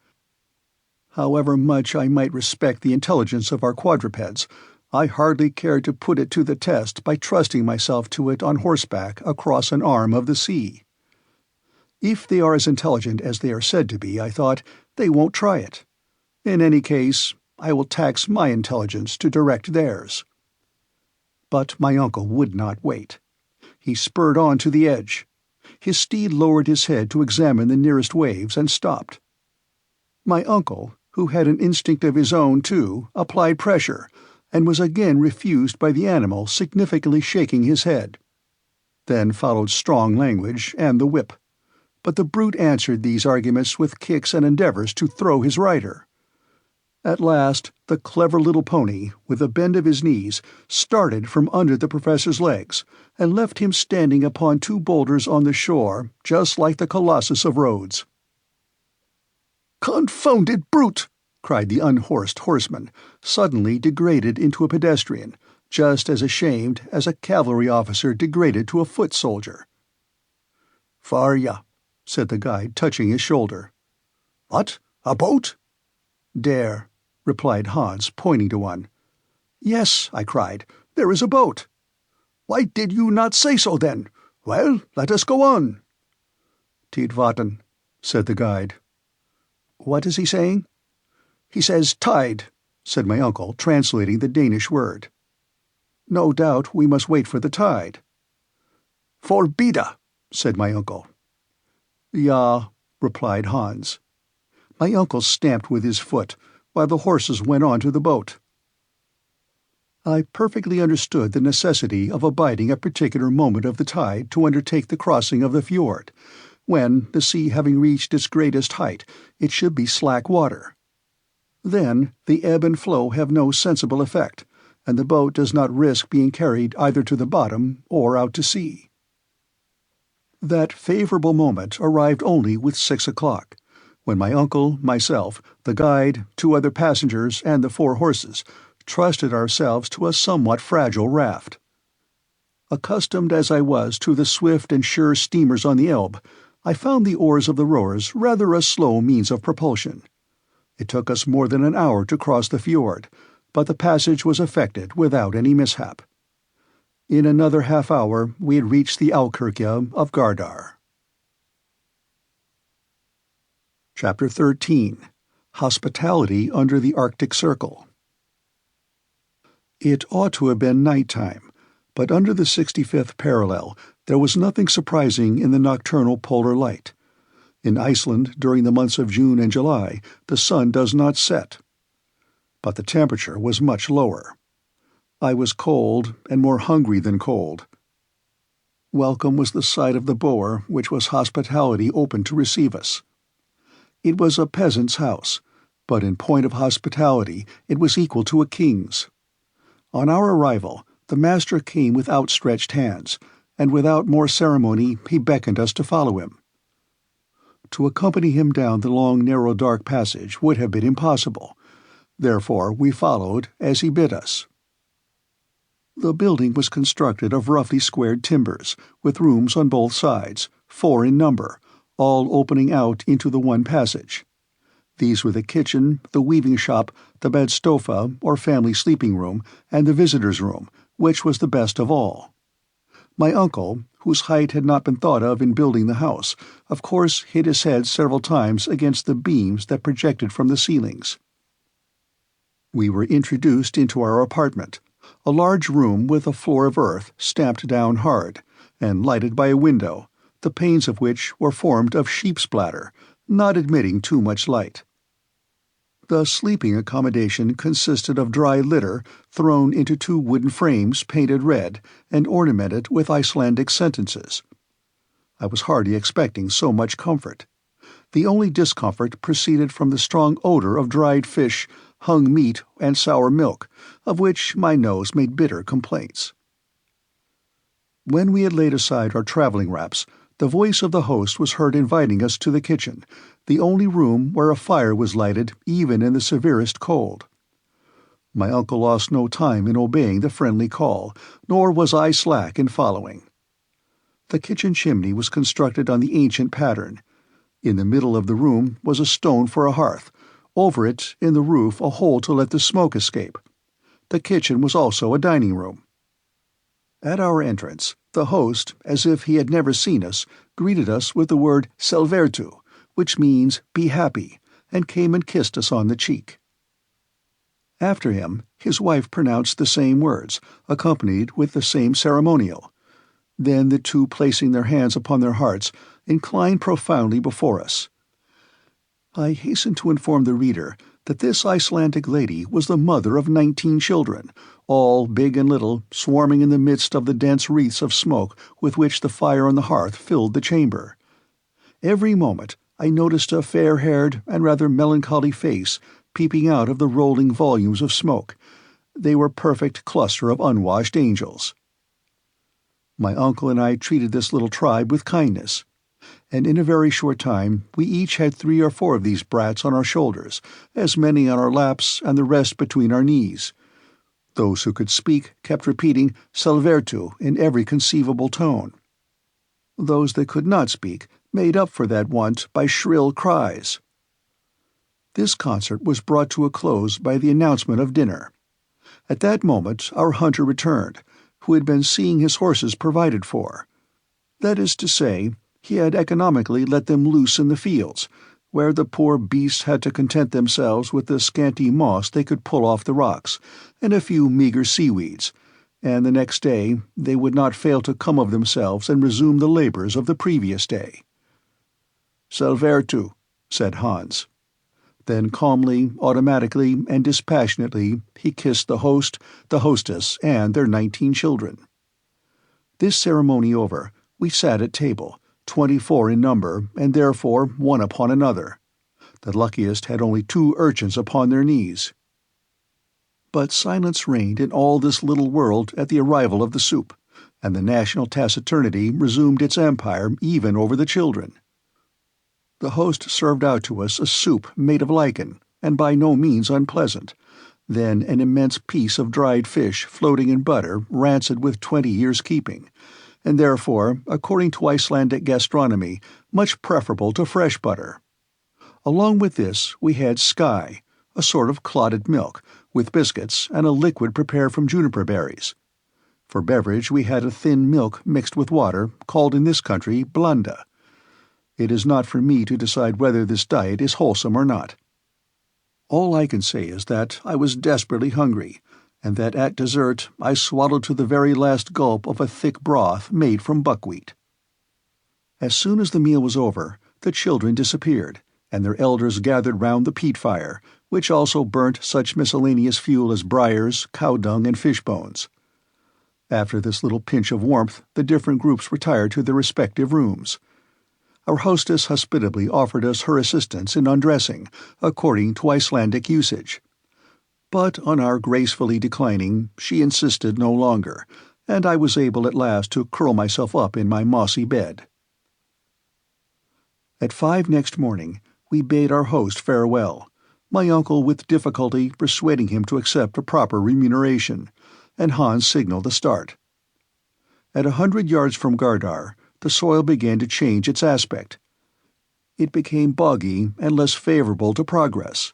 Speaker 1: However much I might respect the intelligence of our quadrupeds, I hardly cared to put it to the test by trusting myself to it on horseback across an arm of the sea. If they are as intelligent as they are said to be, I thought, they won't try it. In any case, I will tax my intelligence to direct theirs. But my uncle would not wait. He spurred on to the edge. His steed lowered his head to examine the nearest waves and stopped. My uncle, who had an instinct of his own too, applied pressure, and was again refused by the animal significantly shaking his head. Then followed strong language and the whip. But the brute answered these arguments with kicks and endeavours to throw his rider. At last, the clever little pony, with a bend of his knees, started from under the professor's legs, and left him standing upon 2 boulders on the shore, just like the Colossus of Rhodes. "Confounded brute!" cried the unhorsed horseman, suddenly degraded into a pedestrian, just as ashamed as a cavalry officer degraded to a foot soldier. "Farja," said the guide, touching his shoulder. "What? A boat?" "There," replied Hans, pointing to one. "Yes," I cried, "there is a boat." "Why did you not say so, then? Well, let us go on." "Tidvatten," said the guide. "What is he saying?" "He says tide," said my uncle, translating the Danish word. "No doubt we must wait for the tide." "Forbida," said my uncle. "Ja," replied Hans. My uncle stamped with his foot, while the horses went on to the boat. I perfectly understood the necessity of abiding a particular moment of the tide to undertake the crossing of the fjord, when, the sea having reached its greatest height, it should be slack water. Then the ebb and flow have no sensible effect, and the boat does not risk being carried either to the bottom or out to sea. That favourable moment arrived only with 6 o'clock, when my uncle, myself, the guide, 2 other passengers, and the 4 horses trusted ourselves to a somewhat fragile raft. Accustomed as I was to the swift and sure steamers on the Elbe, I found the oars of the rowers rather a slow means of propulsion. It took us more than an hour to cross the fjord, but the passage was effected without any mishap. In another half-hour we had reached the Alkirkja of Gardar. Chapter 13. Hospitality under the Arctic Circle. It ought to have been night-time, but under the 65th parallel there was nothing surprising in the nocturnal polar light. In Iceland, during the months of June and July, the sun does not set. But the temperature was much lower. I was cold, and more hungry than cold. Welcome was the sight of the bower, which was hospitality open to receive us. It was a peasant's house, but in point of hospitality it was equal to a king's. On our arrival, the master came with outstretched hands, and without more ceremony he beckoned us to follow him. To accompany him down the long, narrow, dark passage would have been impossible. Therefore we followed as he bid us. The building was constructed of roughly squared timbers, with rooms on both sides, 4 in number, all opening out into the one passage. These were the kitchen, the weaving shop, the bedstofa, or family sleeping room, and the visitor's room, which was the best of all. My uncle, whose height had not been thought of in building the house, of course hit his head several times against the beams that projected from the ceilings. We were introduced into our apartment, a large room with a floor of earth stamped down hard, and lighted by a window, the panes of which were formed of sheep's bladder, not admitting too much light. The sleeping accommodation consisted of dry litter thrown into 2 wooden frames painted red and ornamented with Icelandic sentences. I was hardly expecting so much comfort. The only discomfort proceeded from the strong odor of dried fish, hung meat, and sour milk, of which my nose made bitter complaints. When we had laid aside our traveling wraps, the voice of the host was heard inviting us to the kitchen, the only room where a fire was lighted even in the severest cold. My uncle lost no time in obeying the friendly call, nor was I slack in following. The kitchen chimney was constructed on the ancient pattern. In the middle of the room was a stone for a hearth, over it, in the roof, a hole to let the smoke escape. The kitchen was also a dining room. At our entrance, the host, as if he had never seen us, greeted us with the word "Selvertu," which means "be happy," and came and kissed us on the cheek. After him, his wife pronounced the same words, accompanied with the same ceremonial. Then the 2, placing their hands upon their hearts, inclined profoundly before us. I hasten to inform the reader that this Icelandic lady was the mother of 19 children, all big and little, swarming in the midst of the dense wreaths of smoke with which the fire on the hearth filled the chamber. Every moment I noticed a fair-haired and rather melancholy face peeping out of the rolling volumes of smoke. They were a perfect cluster of unwashed angels. My uncle and I treated this little tribe with kindness, and in a very short time we each had 3 or 4 of these brats on our shoulders, as many on our laps, and the rest between our knees. Those who could speak kept repeating "Selvertu" in every conceivable tone. Those that could not speak made up for that want by shrill cries. This concert was brought to a close by the announcement of dinner. At that moment our hunter returned, who had been seeing his horses provided for. That is to say, he had economically let them loose in the fields, where the poor beasts had to content themselves with the scanty moss they could pull off the rocks, and a few meagre seaweeds, and the next day they would not fail to come of themselves and resume the labors of the previous day. "Selvertu," said Hans. Then calmly, automatically, and dispassionately he kissed the host, the hostess, and their 19 children. This ceremony over, we sat at table, 24 in number, and therefore one upon another. The luckiest had only 2 urchins upon their knees. But silence reigned in all this little world at the arrival of the soup, and the national taciturnity resumed its empire even over the children. The host served out to us a soup made of lichen, and by no means unpleasant, then an immense piece of dried fish floating in butter rancid with 20 years' keeping, and therefore, according to Icelandic gastronomy, much preferable to fresh butter. Along with this we had skye, a sort of clotted milk, with biscuits and a liquid prepared from juniper berries. For beverage we had a thin milk mixed with water, called in this country blanda. It is not for me to decide whether this diet is wholesome or not. All I can say is that I was desperately hungry, and that at dessert I swallowed to the very last gulp of a thick broth made from buckwheat. As soon as the meal was over, the children disappeared, and their elders gathered round the peat fire, which also burnt such miscellaneous fuel as briars, cow dung, and fish bones. After this little pinch of warmth, the different groups retired to their respective rooms. Our hostess hospitably offered us her assistance in undressing, according to Icelandic usage. But on our gracefully declining, she insisted no longer, and I was able at last to curl myself up in my mossy bed. At 5 next morning, we bade our host farewell, my uncle with difficulty persuading him to accept a proper remuneration, and Hans signaled the start. At 100 yards from Gardar, the soil began to change its aspect. It became boggy and less favorable to progress.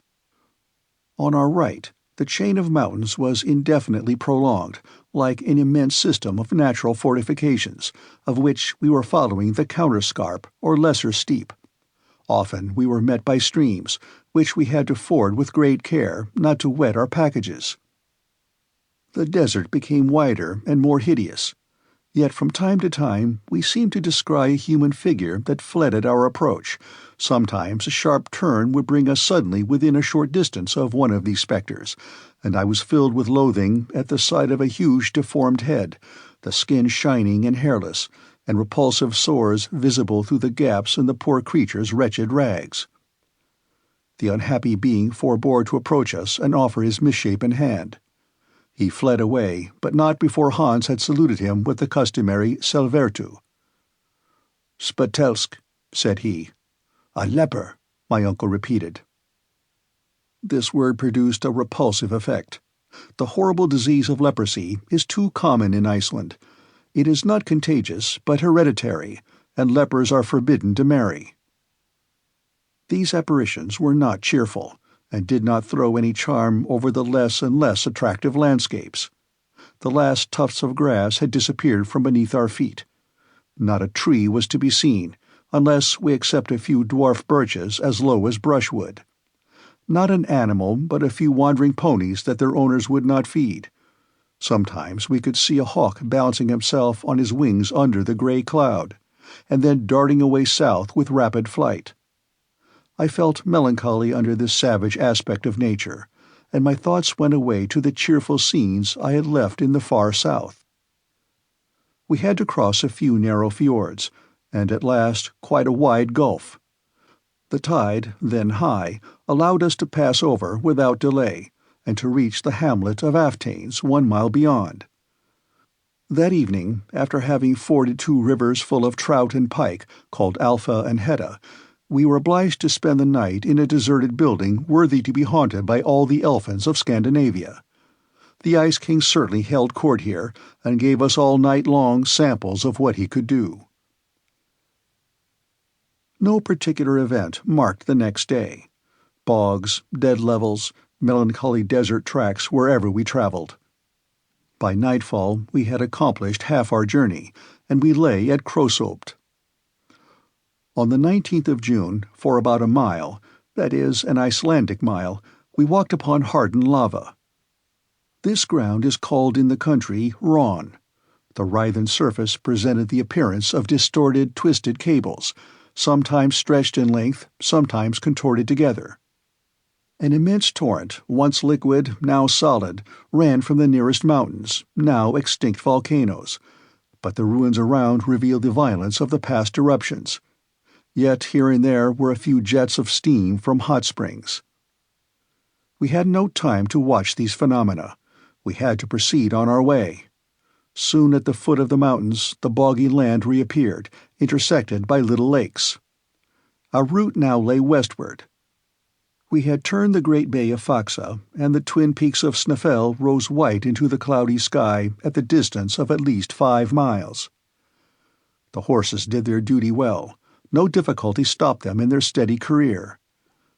Speaker 1: On our right, the chain of mountains was indefinitely prolonged, like an immense system of natural fortifications, of which we were following the counterscarp or lesser steep. Often we were met by streams, which we had to ford with great care not to wet our packages. The desert became wider and more hideous, yet from time to time we seemed to descry a human figure that fled at our approach. Sometimes a sharp turn would bring us suddenly within a short distance of one of these spectres, and I was filled with loathing at the sight of a huge deformed head, the skin shining and hairless, and repulsive sores visible through the gaps in the poor creature's wretched rags. The unhappy being forbore to approach us and offer his misshapen hand. He fled away, but not before Hans had saluted him with the customary selvertu. "Spatelsk," said he. "A leper," my uncle repeated. This word produced a repulsive effect. The horrible disease of leprosy is too common in Iceland. It is not contagious, but hereditary, and lepers are forbidden to marry. These apparitions were not cheerful, and did not throw any charm over the less and less attractive landscapes. The last tufts of grass had disappeared from beneath our feet. Not a tree was to be seen, unless we except a few dwarf birches as low as brushwood. Not an animal, but a few wandering ponies that their owners would not feed. Sometimes we could see a hawk balancing himself on his wings under the grey cloud, and then darting away south with rapid flight. I felt melancholy under this savage aspect of nature, and my thoughts went away to the cheerful scenes I had left in the far south. We had to cross a few narrow fjords, and at last quite a wide gulf. The tide, then high, allowed us to pass over without delay, and to reach the hamlet of Aftanes 1 mile beyond. That evening, after having forded 2 rivers full of trout and pike, called Alpha and Hedda, we were obliged to spend the night in a deserted building worthy to be haunted by all the elfins of Scandinavia. The Ice King certainly held court here, and gave us all night long samples of what he could do. No particular event marked the next day. Bogs, dead levels, melancholy desert tracks wherever we traveled. By nightfall we had accomplished half our journey, and we lay at Krosopt. On the 19th of June, for about a mile, that is, an Icelandic mile, we walked upon hardened lava. This ground is called in the country Ron. The writhen surface presented the appearance of distorted, twisted cables, sometimes stretched in length, sometimes contorted together. An immense torrent, once liquid, now solid, ran from the nearest mountains, now extinct volcanoes, but the ruins around revealed the violence of the past eruptions. Yet here and there were a few jets of steam from hot springs. We had no time to watch these phenomena. We had to proceed on our way. Soon at the foot of the mountains the boggy land reappeared, intersected by little lakes. Our route now lay westward. We had turned the great bay of Faxa, and the twin peaks of SnÆFell rose white into the cloudy sky at the distance of at least 5 miles. The horses did their duty well. No difficulty stopped them in their steady career.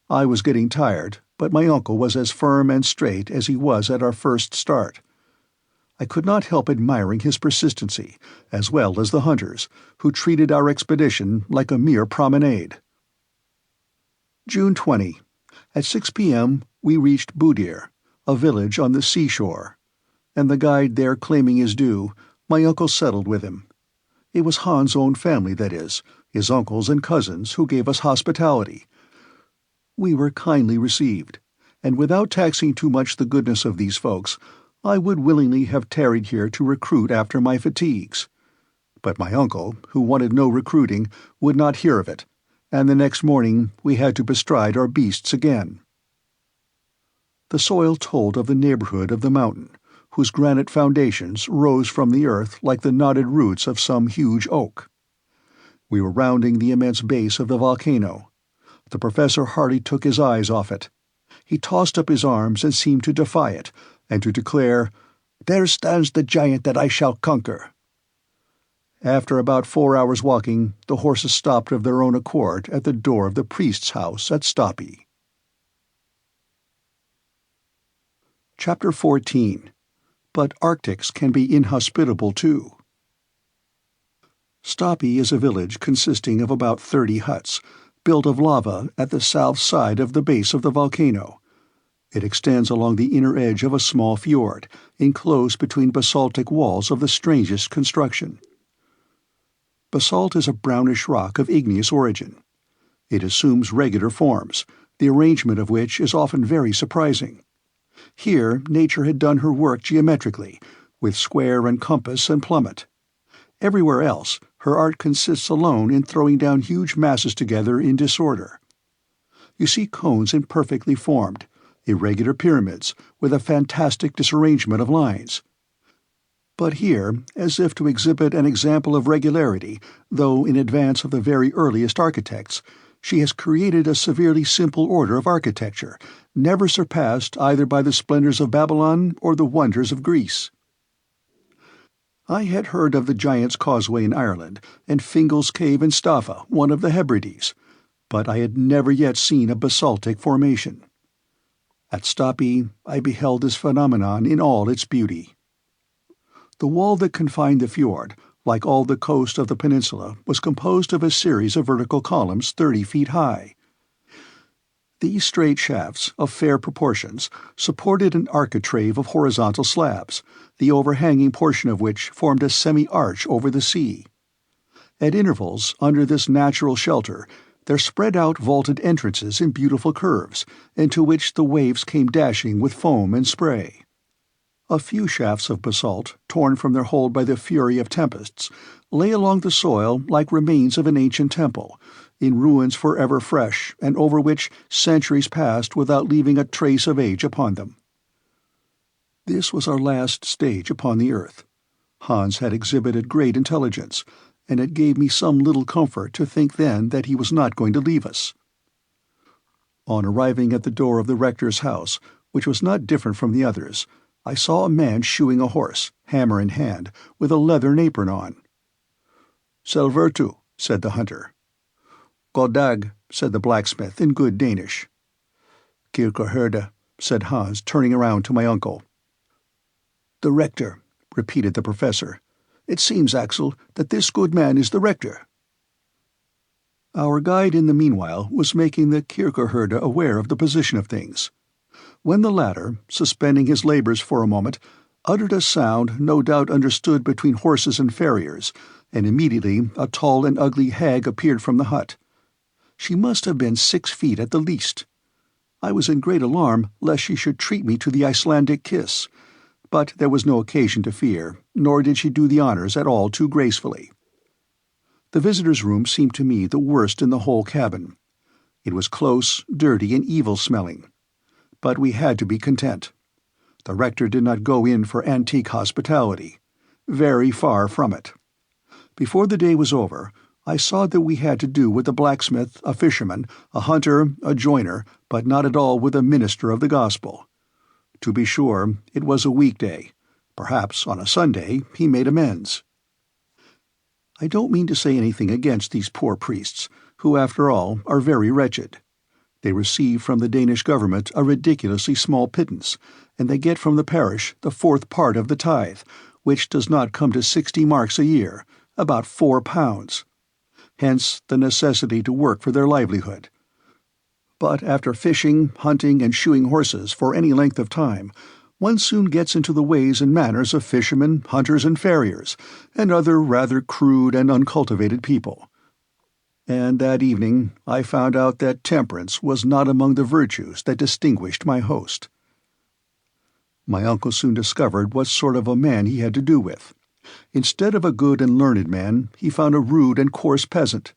Speaker 1: I was getting tired, but my uncle was as firm and straight as he was at our first start. I could not help admiring his persistency, as well as the hunters, who treated our expedition like a mere promenade. June 20. At 6 p.m. we reached Budir, a village on the seashore, and the guide there claiming his due, my uncle settled with him. It was Hans' own family, that is, his uncles and cousins, who gave us hospitality. We were kindly received, and without taxing too much the goodness of these folks, I would willingly have tarried here to recruit after my fatigues. But my uncle, who wanted no recruiting, would not hear of it, and the next morning we had to bestride our beasts again. The soil told of the neighborhood of the mountain, whose granite foundations rose from the earth like the knotted roots of some huge oak. We were rounding the immense base of the volcano. The professor hardly took his eyes off it. He tossed up his arms and seemed to defy it, and to declare, "There stands the giant that I shall conquer." After about 4 hours' walking, the horses stopped of their own accord at the door of the priest's house at Stapi. Chapter 14. But Arctics can be inhospitable too. Stapi is a village consisting of about 30 huts, built of lava at the south side of the base of the volcano. It extends along the inner edge of a small fjord, enclosed between basaltic walls of the strangest construction. Basalt is a brownish rock of igneous origin. It assumes regular forms, the arrangement of which is often very surprising. Here nature had done her work geometrically, with square and compass and plummet. Everywhere else, her art consists alone in throwing down huge masses together in disorder. You see cones imperfectly formed, irregular pyramids, with a fantastic disarrangement of lines. But here, as if to exhibit an example of regularity, though in advance of the very earliest architects, she has created a severely simple order of architecture, never surpassed either by the splendors of Babylon or the wonders of Greece. I had heard of the Giant's Causeway in Ireland, and Fingal's Cave in Staffa, one of the Hebrides, but I had never yet seen a basaltic formation. At Stapi I beheld this phenomenon in all its beauty. The wall that confined the fjord, like all the coast of the peninsula, was composed of a series of vertical columns 30 feet high. These straight shafts, of fair proportions, supported an architrave of horizontal slabs, the overhanging portion of which formed a semi-arch over the sea. At intervals, under this natural shelter, there spread out vaulted entrances in beautiful curves, into which the waves came dashing with foam and spray. A few shafts of basalt, torn from their hold by the fury of tempests, lay along the soil like remains of an ancient temple, in ruins forever fresh, and over which centuries passed without leaving a trace of age upon them. This was our last stage upon the earth. Hans had exhibited great intelligence, and it gave me some little comfort to think then that he was not going to leave us. On arriving at the door of the rector's house, which was not different from the others, I saw a man shoeing a horse, hammer in hand, with a leathern apron on. "Selvertu," said the hunter. "Goddag," said the blacksmith in good Danish. "Kirkeherde," said Hans, turning around to my uncle. "The rector," repeated the professor. "It seems, Axel, that this good man is the rector." Our guide in the meanwhile was making the Kirkeherde aware of the position of things. When the latter, suspending his labors for a moment, uttered a sound no doubt understood between horses and farriers, and immediately a tall and ugly hag appeared from the hut. She must have been 6 feet at the least. I was in great alarm lest she should treat me to the Icelandic kiss, but there was no occasion to fear, nor did she do the honors at all too gracefully. The visitor's room seemed to me the worst in the whole cabin. It was close, dirty, and evil-smelling. But we had to be content. The rector did not go in for antique hospitality. Very far from it. Before the day was over, I saw that we had to do with a blacksmith, a fisherman, a hunter, a joiner, but not at all with a minister of the gospel. To be sure, it was a weekday. Perhaps on a Sunday he made amends. I don't mean to say anything against these poor priests, who, after all, are very wretched. They receive from the Danish government a ridiculously small pittance, and they get from the parish the fourth part of the tithe, which does not come to 60 marks a year, about £4. Hence the necessity to work for their livelihood. But after fishing, hunting, and shoeing horses for any length of time, one soon gets into the ways and manners of fishermen, hunters, and farriers, and other rather crude and uncultivated people. And that evening I found out that temperance was not among the virtues that distinguished my host. My uncle soon discovered what sort of a man he had to do with. Instead of a good and learned man, he found a rude and coarse peasant.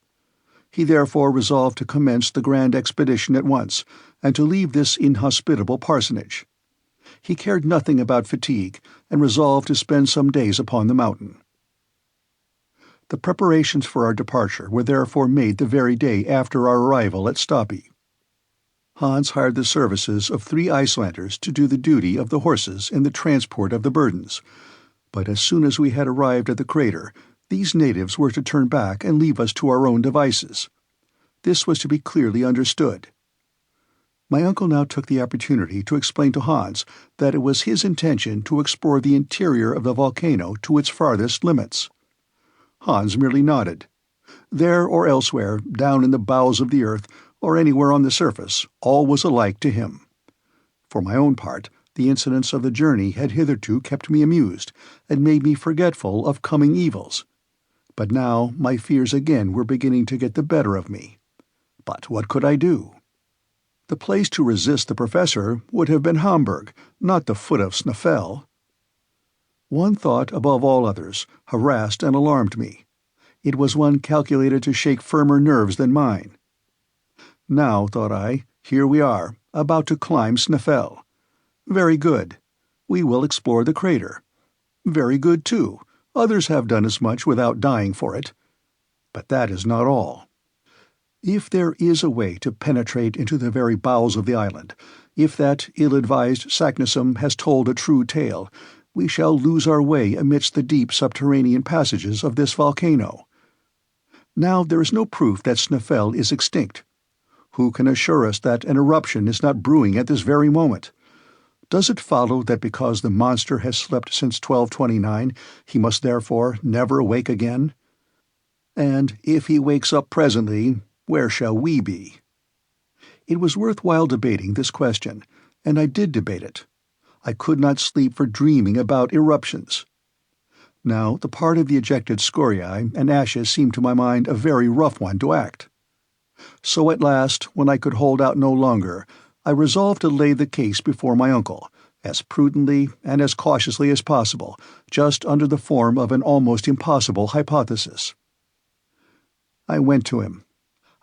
Speaker 1: He therefore resolved to commence the grand expedition at once, and to leave this inhospitable parsonage. He cared nothing about fatigue, and resolved to spend some days upon the mountain. The preparations for our departure were therefore made the very day after our arrival at Stapi. Hans hired the services of 3 Icelanders to do the duty of the horses in the transport of the burdens, but as soon as we had arrived at the crater, these natives were to turn back and leave us to our own devices. This was to be clearly understood. My uncle now took the opportunity to explain to Hans that it was his intention to explore the interior of the volcano to its farthest limits. Hans merely nodded. There or elsewhere, down in the bowels of the earth, or anywhere on the surface, all was alike to him. For my own part, the incidents of the journey had hitherto kept me amused, and made me forgetful of coming evils. But now my fears again were beginning to get the better of me. But what could I do? The place to resist the professor would have been Hamburg, not the foot of SnÆFell. One thought, above all others, harassed and alarmed me. It was one calculated to shake firmer nerves than mine. Now, thought I, here we are, about to climb SnÆFell. Very good. We will explore the crater. Very good, too. Others have done as much without dying for it. But that is not all. If there is a way to penetrate into the very bowels of the island, if that ill-advised Saknussemm has told a true tale, we shall lose our way amidst the deep subterranean passages of this volcano. Now there is no proof that SnÆFell is extinct. Who can assure us that an eruption is not brewing at this very moment? Does it follow that because the monster has slept since 1229, he must therefore never awake again? And if he wakes up presently, where shall we be? It was worthwhile debating this question, and I did debate it. I could not sleep for dreaming about eruptions. Now, the part of the ejected scoriae and ashes seemed to my mind a very rough one to act. So at last, when I could hold out no longer, I resolved to lay the case before my uncle, as prudently and as cautiously as possible, just under the form of an almost impossible hypothesis. I went to him.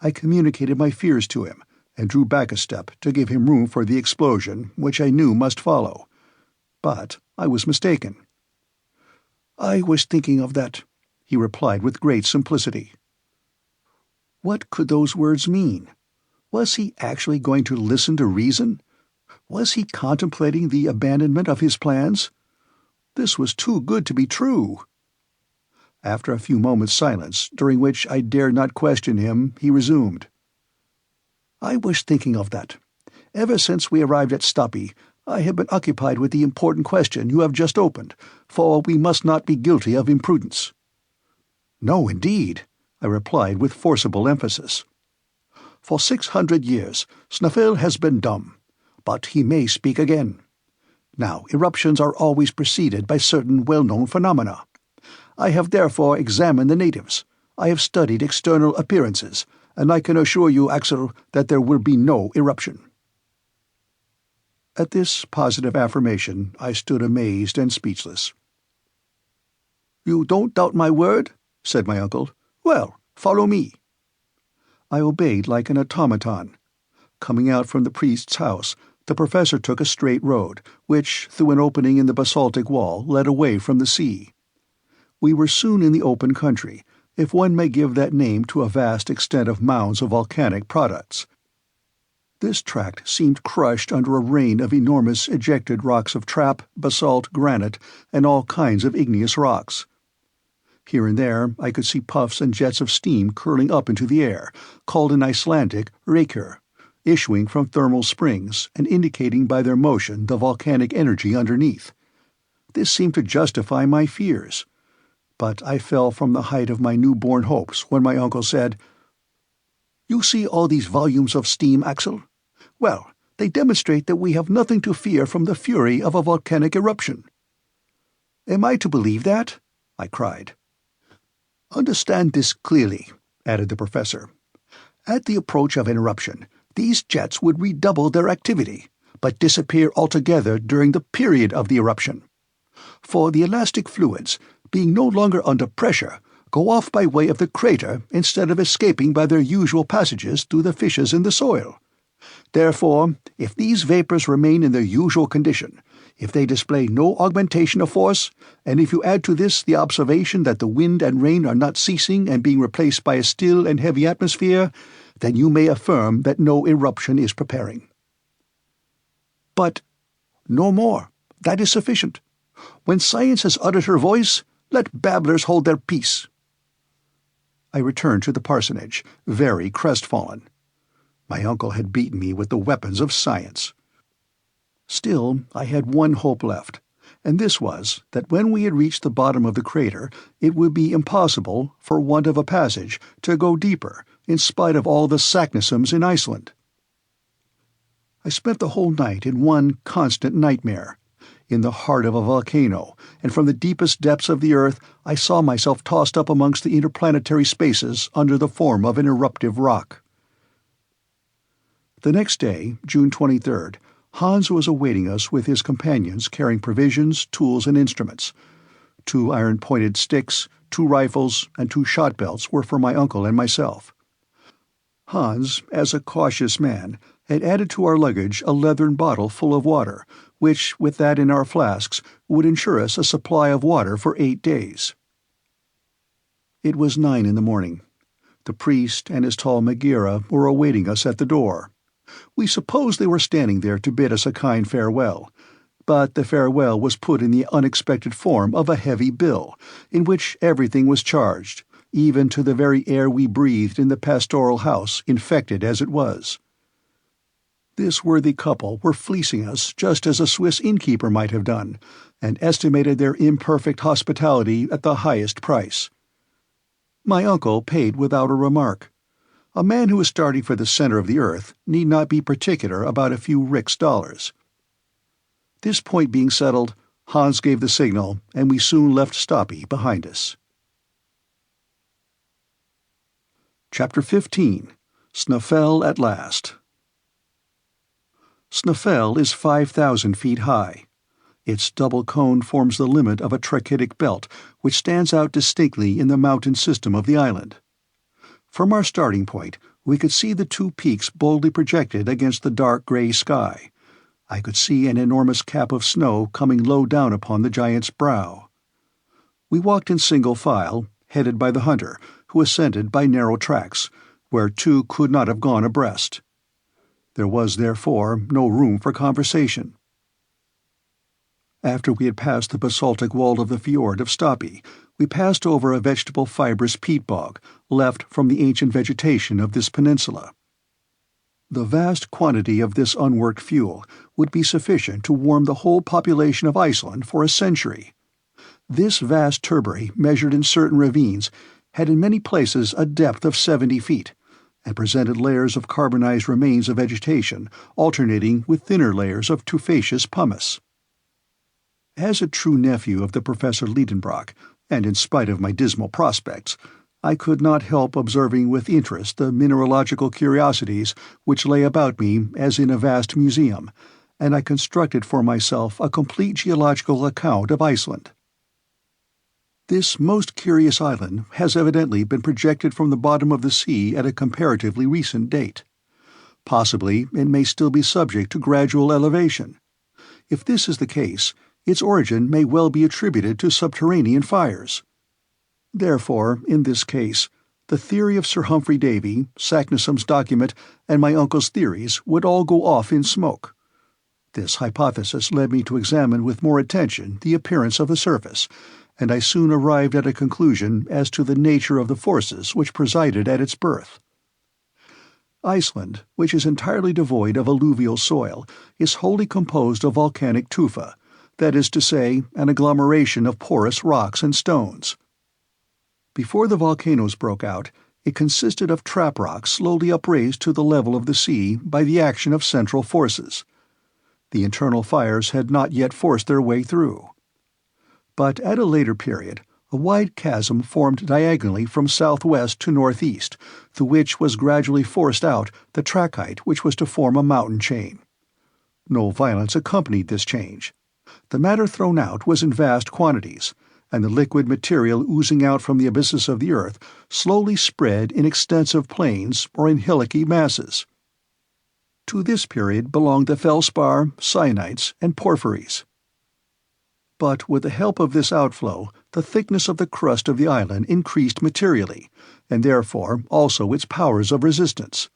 Speaker 1: I communicated my fears to him, and drew back a step to give him room for the explosion which I knew must follow. But I was mistaken. "I was thinking of that," he replied with great simplicity. What could those words mean? Was he actually going to listen to reason? Was he contemplating the abandonment of his plans? This was too good to be true. After a few moments' silence, during which I dared not question him, he resumed. "I was thinking of that. Ever since we arrived at Stapi, I have been occupied with the important question you have just opened, for we must not be guilty of imprudence." "No, indeed," I replied with forcible emphasis. "For 600 years, SnÆFell has been dumb, but he may speak again. Now, eruptions are always preceded by certain well-known phenomena. I have therefore examined the natives. I have studied external appearances, and I can assure you, Axel, that there will be no eruption." At this positive affirmation, I stood amazed and speechless. "You don't doubt my word?" said my uncle. "Well, follow me." I obeyed like an automaton. Coming out from the priest's house, the professor took a straight road, which, through an opening in the basaltic wall, led away from the sea. We were soon in the open country, if one may give that name to a vast extent of mounds of volcanic products. This tract seemed crushed under a rain of enormous ejected rocks of trap, basalt, granite, and all kinds of igneous rocks. Here and there I could see puffs and jets of steam curling up into the air, called in Icelandic reykir, issuing from thermal springs and indicating by their motion the volcanic energy underneath. This seemed to justify my fears, but I fell from the height of my newborn hopes when my uncle said, "You see all these volumes of steam, Axel? Well, they demonstrate that we have nothing to fear from the fury of a volcanic eruption." "Am I to believe that?" I cried. "Understand this clearly," added the professor. "At the approach of an eruption, these jets would redouble their activity, but disappear altogether during the period of the eruption. For the elastic fluids, being no longer under pressure, go off by way of the crater instead of escaping by their usual passages through the fissures in the soil. Therefore, if these vapors remain in their usual condition, if they display no augmentation of force, and if you add to this the observation that the wind and rain are not ceasing and being replaced by a still and heavy atmosphere, then you may affirm that no eruption is preparing." "But—" "No more. That is sufficient. When science has uttered her voice, let babblers hold their peace." I returned to the parsonage, very crestfallen. My uncle had beaten me with the weapons of science. Still, I had one hope left, and this was that when we had reached the bottom of the crater it would be impossible, for want of a passage, to go deeper, in spite of all the saknussemms in Iceland. I spent the whole night in one constant nightmare. In the heart of a volcano, and from the deepest depths of the earth, I saw myself tossed up amongst the interplanetary spaces under the form of an eruptive rock. The next day, June 23rd, Hans was awaiting us with his companions carrying provisions, tools, and instruments. 2 iron-pointed sticks, 2 rifles, and 2 shot belts were for my uncle and myself. Hans, as a cautious man, had added to our luggage a leathern bottle full of water, which, with that in our flasks, would ensure us a supply of water for 8 days. It was 9 in the morning. The priest and his tall Megara were awaiting us at the door. We supposed they were standing there to bid us a kind farewell, but the farewell was put in the unexpected form of a heavy bill, in which everything was charged, even to the very air we breathed in the pastoral house, infected as it was. This worthy couple were fleecing us just as a Swiss innkeeper might have done, and estimated their imperfect hospitality at the highest price. My uncle paid without a remark. A man who is starting for the center of the earth need not be particular about a few rix dollars. This point being settled, Hans gave the signal, and we soon left Stapi behind us. Chapter 15. SnÆFell at last. SnÆFell is 5,000 feet high. Its double cone forms the limit of a trachytic belt which stands out distinctly in the mountain system of the island. From our starting point, we could see the 2 peaks boldly projected against the dark grey sky. I could see an enormous cap of snow coming low down upon the giant's brow. We walked in single file, headed by the hunter, who ascended by narrow tracks, where 2 could not have gone abreast. There was, therefore, no room for conversation. After we had passed the basaltic wall of the fjord of Stapi, we passed over a vegetable fibrous peat bog, left from the ancient vegetation of this peninsula. The vast quantity of this unworked fuel would be sufficient to warm the whole population of Iceland for a century. This vast turbary, measured in certain ravines, had in many places a depth of 70 feet, and presented layers of carbonized remains of vegetation, alternating with thinner layers of tufaceous pumice. As a true nephew of the Professor Lidenbrock, and in spite of my dismal prospects, I could not help observing with interest the mineralogical curiosities which lay about me as in a vast museum, and I constructed for myself a complete geological account of Iceland. This most curious island has evidently been projected from the bottom of the sea at a comparatively recent date. Possibly it may still be subject to gradual elevation. If this is the case, its origin may well be attributed to subterranean fires. Therefore, in this case, the theory of Sir Humphrey Davy, Saknussemm's document, and my uncle's theories would all go off in smoke. This hypothesis led me to examine with more attention the appearance of the surface, and I soon arrived at a conclusion as to the nature of the forces which presided at its birth. Iceland, which is entirely devoid of alluvial soil, is wholly composed of volcanic tufa, that is to say, an agglomeration of porous rocks and stones. Before the volcanoes broke out, it consisted of trap rocks slowly upraised to the level of the sea by the action of central forces. The internal fires had not yet forced their way through. But at a later period, a wide chasm formed diagonally from southwest to northeast, through which was gradually forced out the trachyte which was to form a mountain chain. No violence accompanied this change. The matter thrown out was in vast quantities, and the liquid material oozing out from the abysses of the earth slowly spread in extensive plains or in hillocky masses. To this period belonged the feldspar, syenites, and porphyries. But with the help of this outflow, the thickness of the crust of the island increased materially, and therefore also its powers of resistance.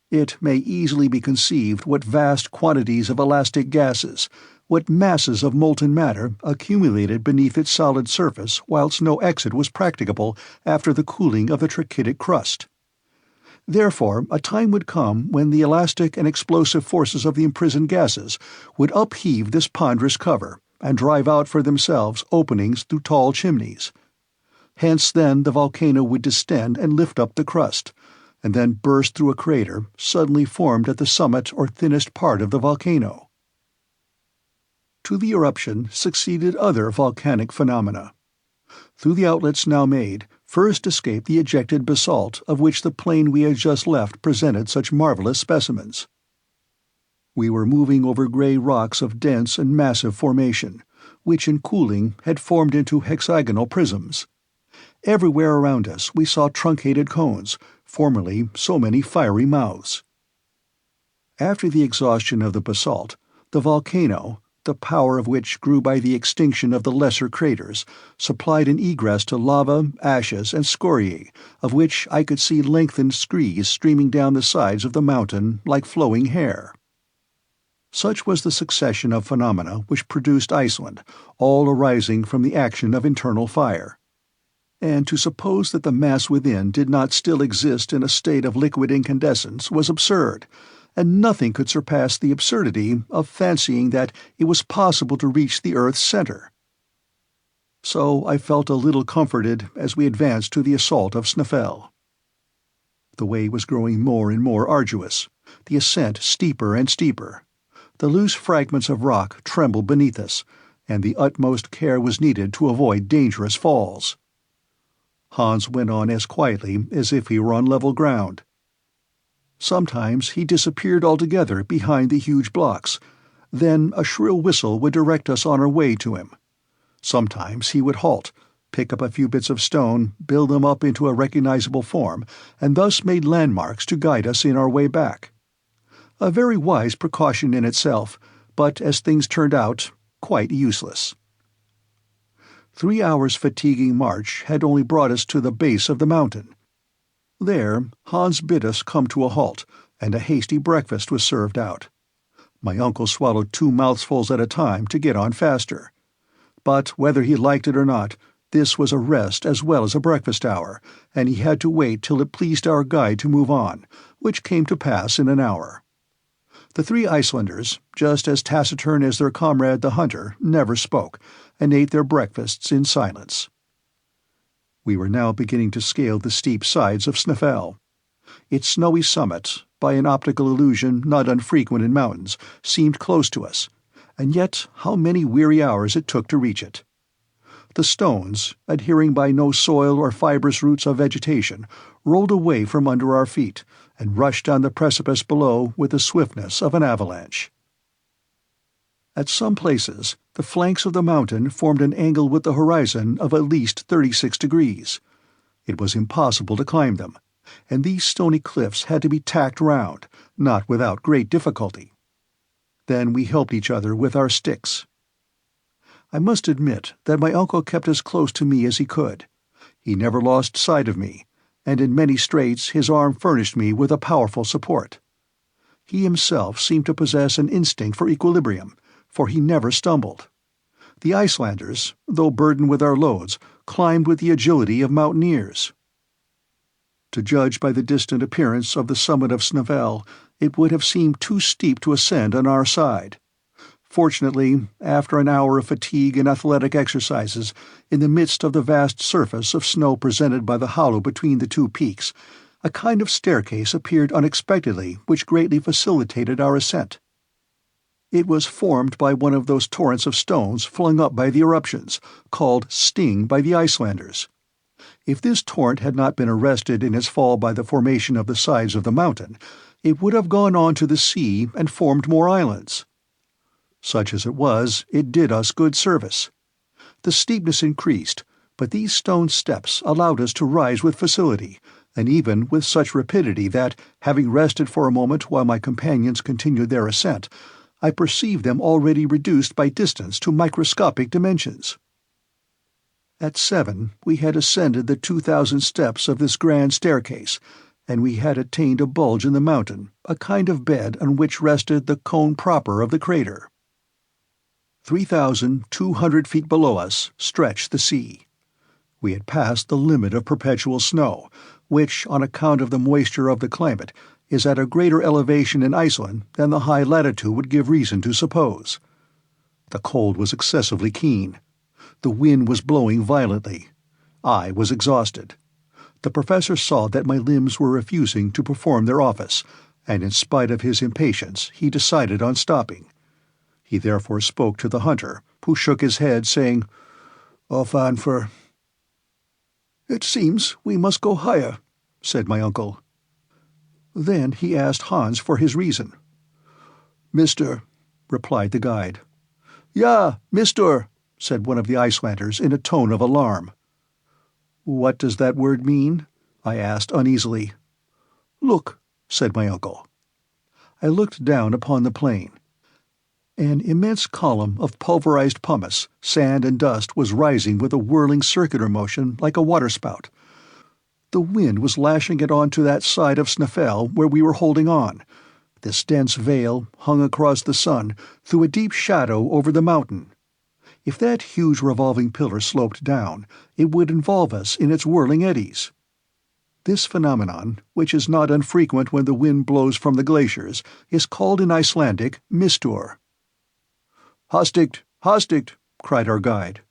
Speaker 1: It may easily be conceived what vast quantities of elastic gases, what masses of molten matter accumulated beneath its solid surface whilst no exit was practicable after the cooling of the trachytic crust. Therefore, a time would come when the elastic and explosive forces of the imprisoned gases would upheave this ponderous cover and drive out for themselves openings through tall chimneys. Hence then the volcano would distend and lift up the crust, and then burst through a crater suddenly formed at the summit or thinnest part of the volcano. To the eruption succeeded other volcanic phenomena. Through the outlets now made, first escaped the ejected basalt of which the plain we had just left presented such marvelous specimens. We were moving over gray rocks of dense and massive formation, which in cooling had formed into hexagonal prisms. Everywhere around us we saw truncated cones, formerly so many fiery mouths. After the exhaustion of the basalt, the volcano, the power of which grew by the extinction of the lesser craters, supplied an egress to lava, ashes, and scoriae, of which I could see lengthened screes streaming down the sides of the mountain like flowing hair. Such was the succession of phenomena which produced Iceland, all arising from the action of internal fire. And to suppose that the mass within did not still exist in a state of liquid incandescence was absurd, and nothing could surpass the absurdity of fancying that it was possible to reach the earth's center. So I felt a little comforted as we advanced to the assault of SnÆFell. The way was growing more and more arduous, the ascent steeper and steeper. The loose fragments of rock trembled beneath us, and the utmost care was needed to avoid dangerous falls. Hans went on as quietly as if he were on level ground. Sometimes he disappeared altogether behind the huge blocks. Then a shrill whistle would direct us on our way to him. Sometimes he would halt, pick up a few bits of stone, build them up into a recognizable form, and thus made landmarks to guide us in our way back. A very wise precaution in itself, but as things turned out, quite useless. 3 hours' fatiguing march had only brought us to the base of the mountain. There, Hans bid us come to a halt, and a hasty breakfast was served out. My uncle swallowed 2 mouthfuls at a time to get on faster. But whether he liked it or not, this was a rest as well as a breakfast hour, and he had to wait till it pleased our guide to move on, which came to pass in an hour. The 3 Icelanders, just as taciturn as their comrade the hunter, never spoke, and ate their breakfasts in silence. We were now beginning to scale the steep sides of SnÆFell. Its snowy summit, by an optical illusion not unfrequent in mountains, seemed close to us, and yet how many weary hours it took to reach it. The stones, adhering by no soil or fibrous roots of vegetation, rolled away from under our feet, and rushed down the precipice below with the swiftness of an avalanche. At some places, the flanks of the mountain formed an angle with the horizon of at least 36 degrees. It was impossible to climb them, and these stony cliffs had to be tacked round, not without great difficulty. Then we helped each other with our sticks. I must admit that my uncle kept as close to me as he could. He never lost sight of me, and in many straits his arm furnished me with a powerful support. He himself seemed to possess an instinct for equilibrium, for he never stumbled. The Icelanders, though burdened with our loads, climbed with the agility of mountaineers. To judge by the distant appearance of the summit of SnÆFell, it would have seemed too steep to ascend on our side. Fortunately, after an hour of fatigue and athletic exercises, in the midst of the vast surface of snow presented by the hollow between the two peaks, a kind of staircase appeared unexpectedly which greatly facilitated our ascent. It was formed by one of those torrents of stones flung up by the eruptions, called Sting by the Icelanders. If this torrent had not been arrested in its fall by the formation of the sides of the mountain, it would have gone on to the sea and formed more islands. Such as it was, it did us good service. The steepness increased, but these stone steps allowed us to rise with facility, and even with such rapidity that, having rested for a moment while my companions continued their ascent, I perceived them already reduced by distance to microscopic dimensions. At 7, we had ascended the 2,000 steps of this grand staircase, and we had attained a bulge in the mountain, a kind of bed on which rested the cone proper of the crater. 3,200 feet below us stretched the sea. We had passed the limit of perpetual snow, which, on account of the moisture of the climate, is at a greater elevation in Iceland than the high latitude would give reason to suppose. The cold was excessively keen. The wind was blowing violently. I was exhausted. The professor saw that my limbs were refusing to perform their office, and in spite of his impatience he decided on stopping. He therefore spoke to the hunter, who shook his head, saying, "Off on for—" "It seems we must go higher," said my uncle. Then he asked Hans for his reason. "Mister," replied the guide. "Ja, mister," said one of the Icelanders in a tone of alarm. "What does that word mean?" I asked uneasily. "Look," said my uncle. I looked down upon the plain. An immense column of pulverized pumice, sand and dust was rising with a whirling circular motion like a waterspout. The wind was lashing it on to that side of SnÆFell where we were holding on. This dense veil hung across the sun, threw a deep shadow over the mountain. If that huge revolving pillar sloped down, it would involve us in its whirling eddies. This phenomenon, which is not unfrequent when the wind blows from the glaciers, is called in Icelandic mistur. "Hastigt, hastigt," cried our guide.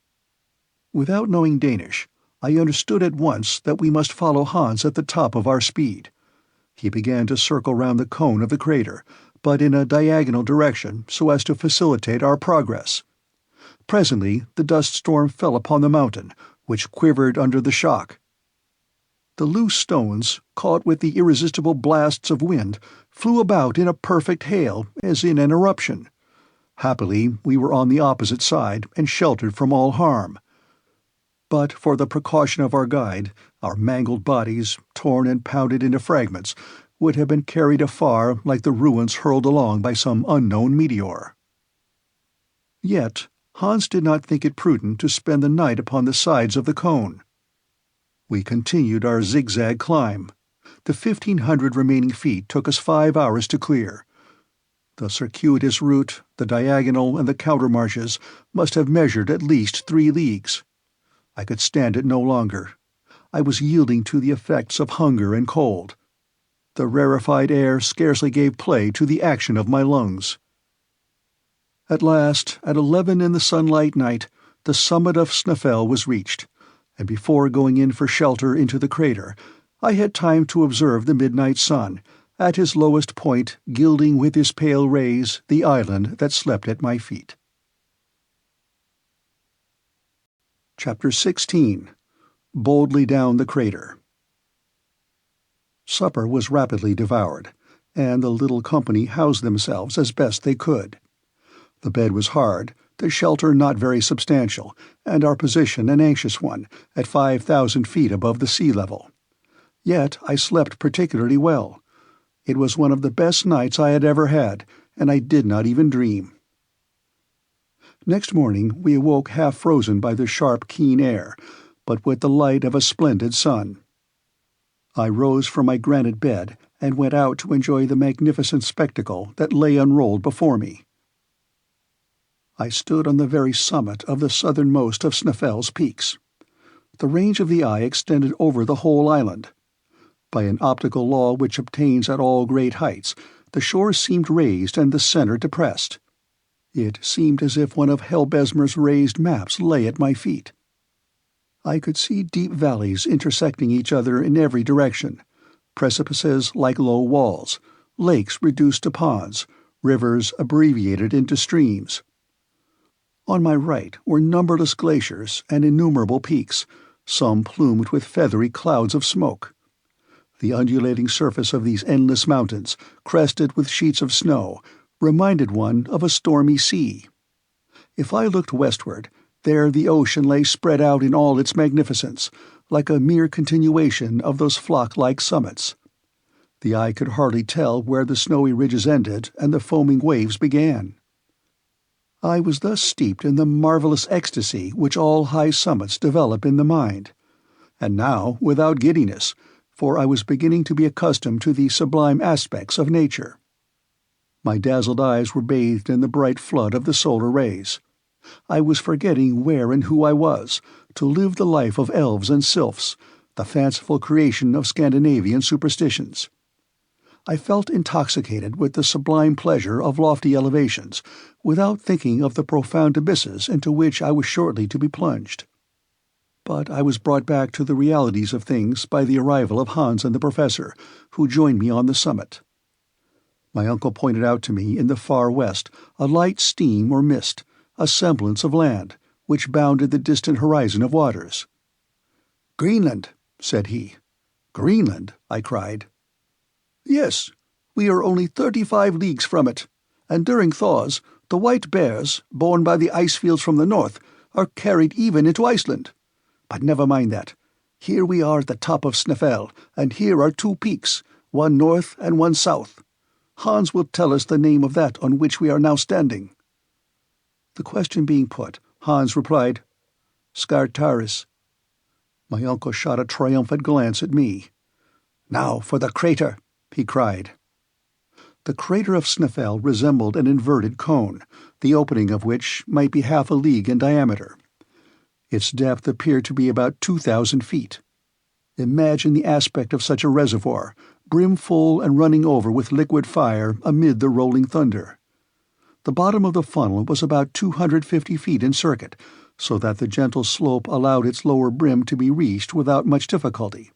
Speaker 1: Without knowing Danish, I understood at once that we must follow Hans at the top of our speed. He began to circle round the cone of the crater, but in a diagonal direction so as to facilitate our progress. Presently the dust storm fell upon the mountain, which quivered under the shock. The loose stones, caught with the irresistible blasts of wind, flew about in a perfect hail, as in an eruption. Happily, we were on the opposite side and sheltered from all harm. But for the precaution of our guide, our mangled bodies, torn and pounded into fragments, would have been carried afar like the ruins hurled along by some unknown meteor. Yet Hans did not think it prudent to spend the night upon the sides of the cone. We continued our zigzag climb. The 1,500 remaining feet took us 5 hours to clear. The circuitous route, the diagonal, and the countermarches must have measured at least 3 leagues. I could stand it no longer. I was yielding to the effects of hunger and cold. The rarefied air scarcely gave play to the action of my lungs. At last, at 11 in the sunlight night, the summit of SnÆFell was reached, and before going in for shelter into the crater, I had time to observe the midnight sun, at his lowest point gilding with his pale rays the island that slept at my feet. Chapter 16. Boldly Down the Crater. Supper was rapidly devoured, and the little company housed themselves as best they could. The bed was hard, the shelter not very substantial, and our position an anxious one, at 5,000 feet above the sea level. Yet I slept particularly well. It was one of the best nights I had ever had, and I did not even dream. Next morning we awoke half frozen by the sharp, keen air, but with the light of a splendid sun. I rose from my granite bed and went out to enjoy the magnificent spectacle that lay unrolled before me. I stood on the very summit of the southernmost of SnÆFell's peaks. The range of the eye extended over the whole island. By an optical law which obtains at all great heights, the shore seemed raised and the center depressed. It seemed as if one of Helbesmer's raised maps lay at my feet. I could see deep valleys intersecting each other in every direction, precipices like low walls, lakes reduced to ponds, rivers abbreviated into streams. On my right were numberless glaciers and innumerable peaks, some plumed with feathery clouds of smoke. The undulating surface of these endless mountains, crested with sheets of snow, reminded one of a stormy sea. If I looked westward, there the ocean lay spread out in all its magnificence, like a mere continuation of those flock-like summits. The eye could hardly tell where the snowy ridges ended and the foaming waves began. I was thus steeped in the marvelous ecstasy which all high summits develop in the mind, and now without giddiness, for I was beginning to be accustomed to the sublime aspects of nature. My dazzled eyes were bathed in the bright flood of the solar rays. I was forgetting where and who I was, to live the life of elves and sylphs, the fanciful creation of Scandinavian superstitions. I felt intoxicated with the sublime pleasure of lofty elevations, without thinking of the profound abysses into which I was shortly to be plunged. But I was brought back to the realities of things by the arrival of Hans and the Professor, who joined me on the summit. My uncle pointed out to me in the far west a light steam or mist, a semblance of land, which bounded the distant horizon of waters. "Greenland," said he. "Greenland?" I cried. "Yes, we are only 35 leagues from it, and during thaws the white bears, borne by the ice fields from the north, are carried even into Iceland. But never mind that. Here we are at the top of SnÆFell, and here are 2 peaks, one north and one south. Hans will tell us the name of that on which we are now standing." The question being put, Hans replied, "Scartaris." My uncle shot a triumphant glance at me. "Now for the crater," he cried. The crater of SnÆFell resembled an inverted cone, the opening of which might be half a league in diameter. Its depth appeared to be about 2,000 feet. Imagine the aspect of such a reservoir, brimful and running over with liquid fire amid the rolling thunder. The bottom of the funnel was about 250 feet in circuit, so that the gentle slope allowed its lower brim to be reached without much difficulty.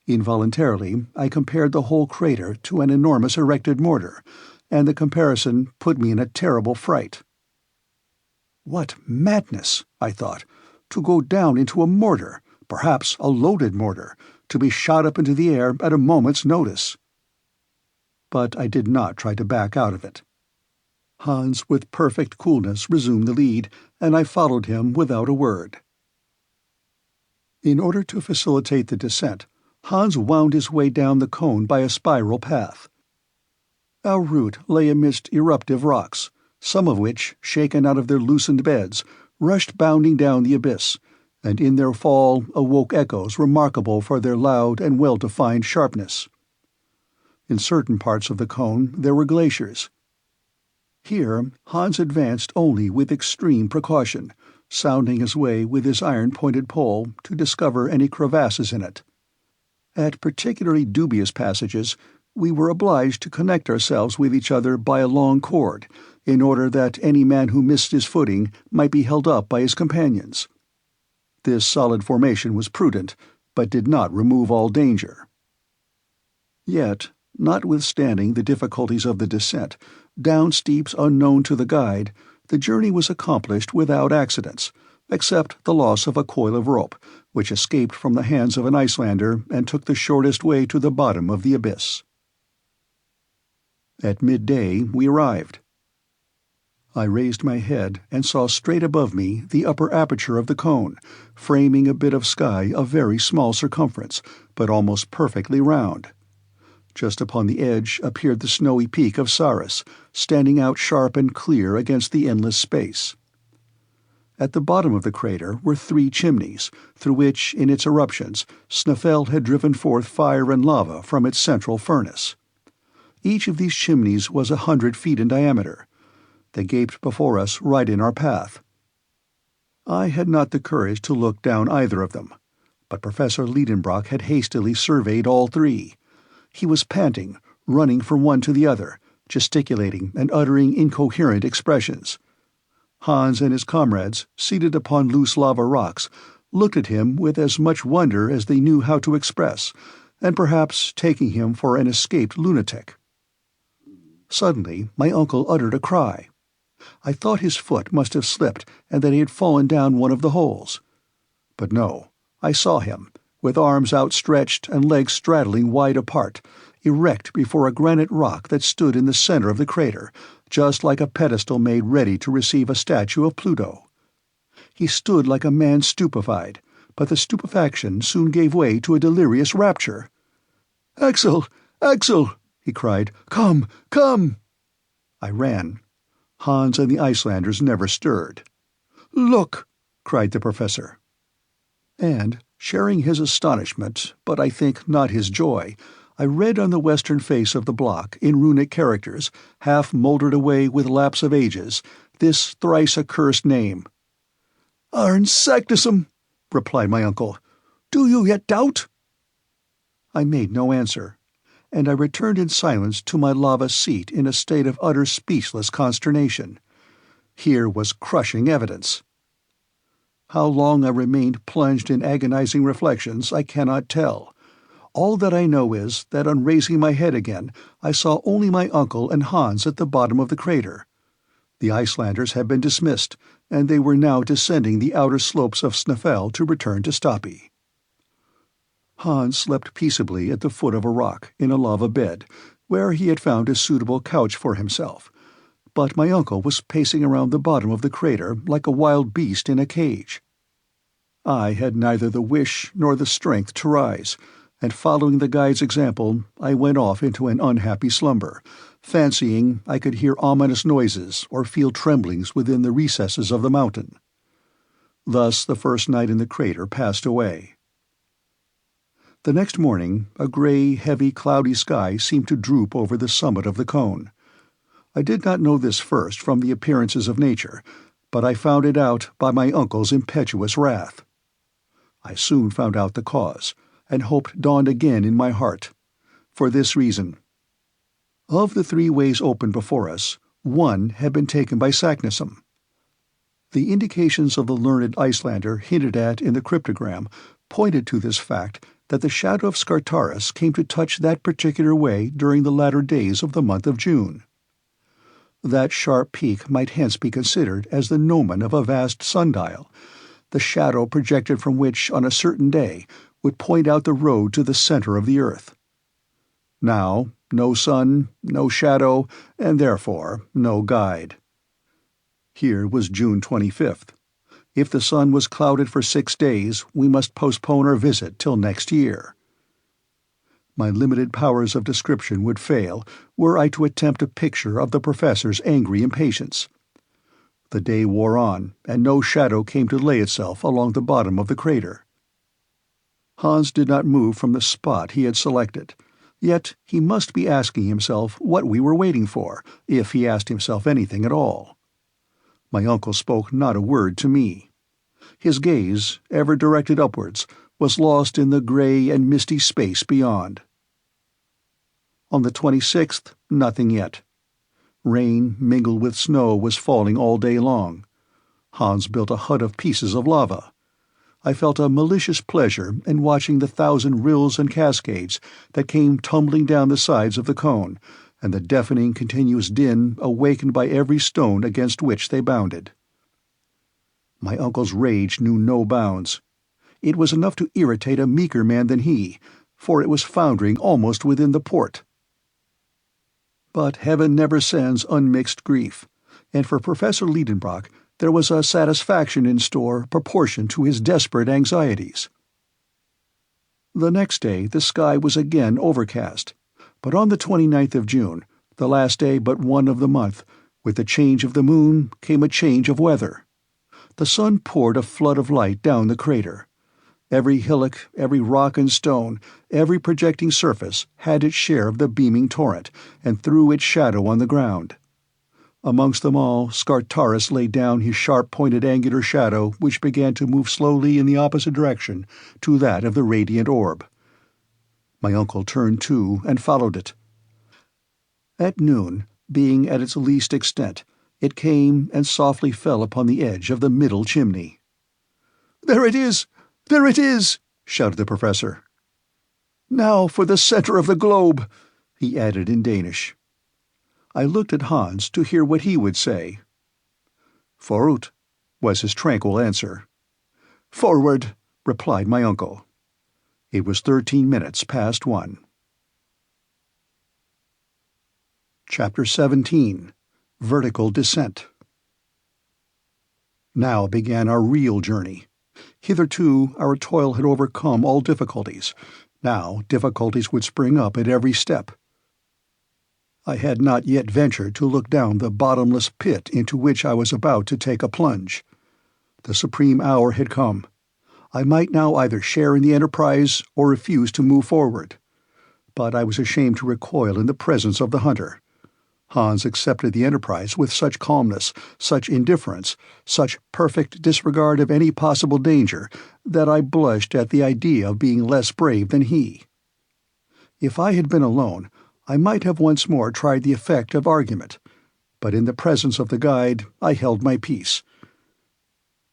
Speaker 1: Involuntarily, I compared the whole crater to an enormous erected mortar, and the comparison put me in a terrible fright. What madness, I thought, to go down into a mortar, perhaps a loaded mortar, to be shot up into the air at a moment's notice. But I did not try to back out of it. Hans, with perfect coolness, resumed the lead, and I followed him without a word. In order to facilitate the descent, Hans wound his way down the cone by a spiral path. Our route lay amidst eruptive rocks, some of which, shaken out of their loosened beds, rushed bounding down the abyss, and in their fall awoke echoes remarkable for their loud and well-defined sharpness. In certain parts of the cone there were glaciers. Here Hans advanced only with extreme precaution, sounding his way with his iron-pointed pole to discover any crevasses in it. At particularly dubious passages, we were obliged to connect ourselves with each other by a long cord, in order that any man who missed his footing might be held up by his companions. This solid formation was prudent, but did not remove all danger. Yet, notwithstanding the difficulties of the descent, down steeps unknown to the guide, the journey was accomplished without accidents, except the loss of a coil of rope, which escaped from the hands of an Icelander and took the shortest way to the bottom of the abyss. At midday we arrived. I raised my head and saw straight above me the upper aperture of the cone, framing a bit of sky of very small circumference, but almost perfectly round. Just upon the edge appeared the snowy peak of Saris, standing out sharp and clear against the endless space. At the bottom of the crater were 3 chimneys, through which, in its eruptions, SnÆFell had driven forth fire and lava from its central furnace. Each of these chimneys was 100 feet in diameter. They gaped before us right in our path. I had not the courage to look down either of them, But Professor Lidenbrock had hastily surveyed all three. He was panting, running from one to the other, gesticulating and uttering incoherent expressions. Hans and his comrades, seated upon loose lava rocks, looked at him with as much wonder as they knew how to express, and perhaps taking him for an escaped lunatic. Suddenly my uncle uttered a cry. I thought his foot must have slipped and that he had fallen down one of the holes. But no, I saw him, with arms outstretched and legs straddling wide apart, erect before a granite rock that stood in the center of the crater, just like a pedestal made ready to receive a statue of Pluto. He stood like a man stupefied, but the stupefaction soon gave way to a delirious rapture. "Axel! Axel!" he cried. "Come! Come!" I ran. Hans and the Icelanders never stirred. "Look!" cried the professor. And, sharing his astonishment, but I think not his joy, I read on the western face of the block, in Runic characters, half mouldered away with lapse of ages, this thrice accursed name. "Arn Saknussemm," replied my uncle. "Do you yet doubt?" I made no answer, and I returned in silence to my lava seat in a state of utter speechless consternation. Here was crushing evidence. How long I remained plunged in agonizing reflections I cannot tell. All that I know is that on raising my head again I saw only my uncle and Hans at the bottom of the crater. The Icelanders had been dismissed, and they were now descending the outer slopes of SnÆFell to return to Stapi. Hans slept peaceably at the foot of a rock, in a lava bed, where he had found a suitable couch for himself, but my uncle was pacing around the bottom of the crater like a wild beast in a cage. I had neither the wish nor the strength to rise, and following the guide's example, I went off into an unhappy slumber, fancying I could hear ominous noises or feel tremblings within the recesses of the mountain. Thus the first night in the crater passed away. The next morning, a gray, heavy, cloudy sky seemed to droop over the summit of the cone. I did not know this first from the appearances of nature, but I found it out by my uncle's impetuous wrath. I soon found out the cause, and hope dawned again in my heart. For this reason. Of the three ways open before us, one had been taken by Saknussemm. The indications of the learned Icelander hinted at in the cryptogram pointed to this fact that the shadow of Scartaris came to touch that particular way during the latter days of the month of June. That sharp peak might hence be considered as the gnomon of a vast sundial, the shadow projected from which on a certain day would point out the road to the center of the earth. Now, no sun, no shadow, and therefore no guide. Here was June 25th. If the sun was clouded for 6 days, we must postpone our visit till next year. My limited powers of description would fail were I to attempt a picture of the professor's angry impatience. The day wore on, and no shadow came to lay itself along the bottom of the crater. Hans did not move from the spot he had selected, yet he must be asking himself what we were waiting for, if he asked himself anything at all. My uncle spoke not a word to me. His gaze, ever directed upwards, was lost in the grey and misty space beyond. On the 26th, nothing yet. Rain mingled with snow was falling all day long. Hans built a hut of pieces of lava. I felt a malicious pleasure in watching the 1,000 rills and cascades that came tumbling down the sides of the cone, and the deafening continuous din awakened by every stone against which they bounded. My uncle's rage knew no bounds. It was enough to irritate a meeker man than he, for it was foundering almost within the port. But heaven never sends unmixed grief, and for Professor Lidenbrock there was a satisfaction in store proportioned to his desperate anxieties. The next day the sky was again overcast, but on the 29th of June, the last day but one of the month, with the change of the moon came a change of weather. The sun poured a flood of light down the crater. Every hillock, every rock and stone, every projecting surface had its share of the beaming torrent, and threw its shadow on the ground. Amongst them all, Scartaris laid down his sharp-pointed angular shadow, which began to move slowly in the opposite direction to that of the radiant orb. My uncle turned too and followed it. At noon, being at its least extent, it came and softly fell upon the edge of the middle chimney. "There it is! There it is!" shouted the professor. "Now for the center of the globe," he added in Danish. I looked at Hans to hear what he would say. "Forut," was his tranquil answer. "Forward," replied my uncle. It was 13 minutes past 1. Chapter 17. Vertical Descent. Now began our real journey. Hitherto our toil had overcome all difficulties. Now difficulties would spring up at every step. I had not yet ventured to look down the bottomless pit into which I was about to take a plunge. The supreme hour had come. I might now either share in the enterprise or refuse to move forward. But I was ashamed to recoil in the presence of the hunter. Hans accepted the enterprise with such calmness, such indifference, such perfect disregard of any possible danger, that I blushed at the idea of being less brave than he. If I had been alone, I might have once more tried the effect of argument, but in the presence of the guide I held my peace.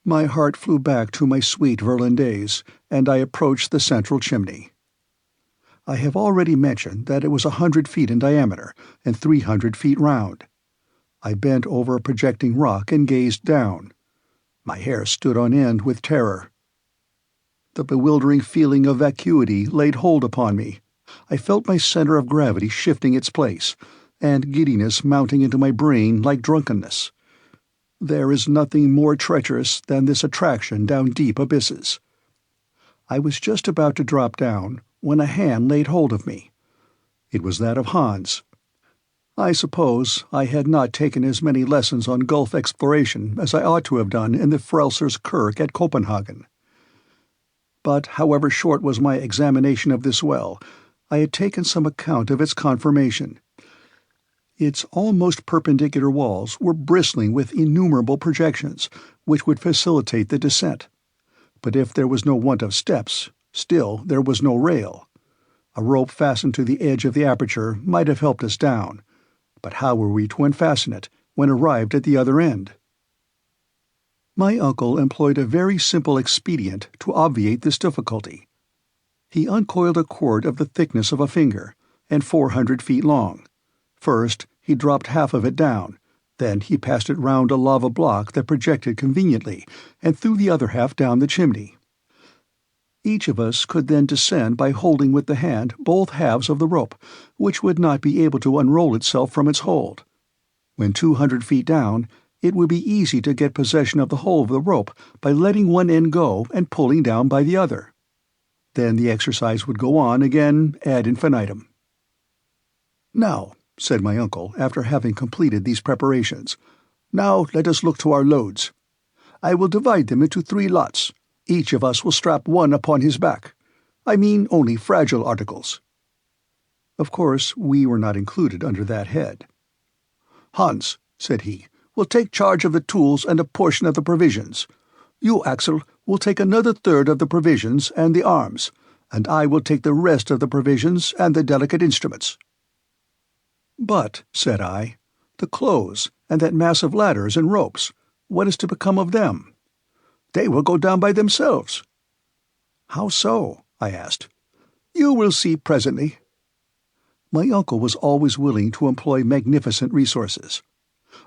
Speaker 1: My heart flew back to my sweet Verlin days, and I approached the central chimney. I have already mentioned that it was 100 feet in diameter and 300 feet round. I bent over a projecting rock and gazed down. My hair stood on end with terror. The bewildering feeling of vacuity laid hold upon me. I felt my center of gravity shifting its place, and giddiness mounting into my brain like drunkenness. There is nothing more treacherous than this attraction down deep abysses. I was just about to drop down when a hand laid hold of me. It was that of Hans. I suppose I had not taken as many lessons on gulf exploration as I ought to have done in the Frelsers Kirk at Copenhagen. But however short was my examination of this well, I had taken some account of its conformation. Its almost perpendicular walls were bristling with innumerable projections, which would facilitate the descent. But if there was no want of steps, still there was no rail. A rope fastened to the edge of the aperture might have helped us down, but how were we to unfasten it when arrived at the other end? My uncle employed a very simple expedient to obviate this difficulty. He uncoiled a cord of the thickness of a finger, and 400 feet long. First, he dropped half of it down, then he passed it round a lava block that projected conveniently, and threw the other half down the chimney. Each of us could then descend by holding with the hand both halves of the rope, which would not be able to unroll itself from its hold. When 200 feet down, it would be easy to get possession of the whole of the rope by letting one end go and pulling down by the other. Then the exercise would go on again ad infinitum. "Now," said my uncle, after having completed these preparations, "now let us look to our loads. I will divide them into 3 lots. Each of us will strap one upon his back. I mean only fragile articles." Of course, we were not included under that head. "Hans," said he, "will take charge of the tools and a portion of the provisions. You, Axel, will take another third of the provisions and the arms, and I will take the rest of the provisions and the delicate instruments." "But," said I, "the clothes and that mass of ladders and ropes, what is to become of them?" "They will go down by themselves." "How so?" I asked. "You will see presently." My uncle was always willing to employ magnificent resources.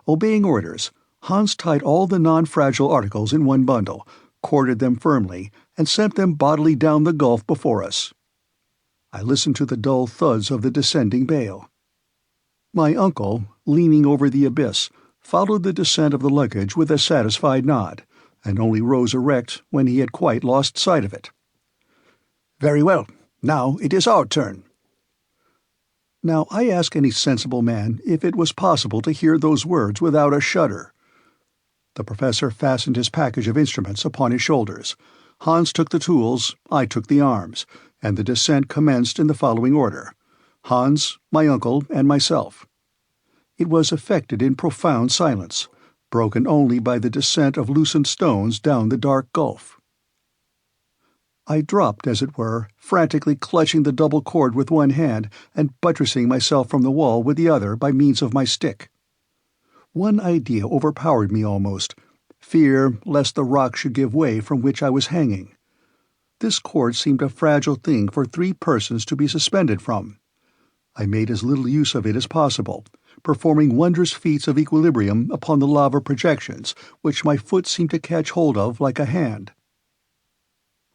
Speaker 1: Obeying orders, Hans tied all the non-fragile articles in one bundle, corded them firmly, and sent them bodily down the gulf before us. I listened to the dull thuds of the descending bale. My uncle, leaning over the abyss, followed the descent of the luggage with a satisfied nod, and only rose erect when he had quite lost sight of it. "Very well. Now it is our turn." Now I ask any sensible man if it was possible to hear those words without a shudder. The professor fastened his package of instruments upon his shoulders. Hans took the tools, I took the arms, and the descent commenced in the following order: Hans, my uncle, and myself. It was effected in profound silence, broken only by the descent of loosened stones down the dark gulf. I dropped, as it were, frantically clutching the double cord with one hand and buttressing myself from the wall with the other by means of my stick. One idea overpowered me almost, fear lest the rock should give way from which I was hanging. This cord seemed a fragile thing for 3 persons to be suspended from. I made as little use of it as possible, performing wondrous feats of equilibrium upon the lava projections, which my foot seemed to catch hold of like a hand.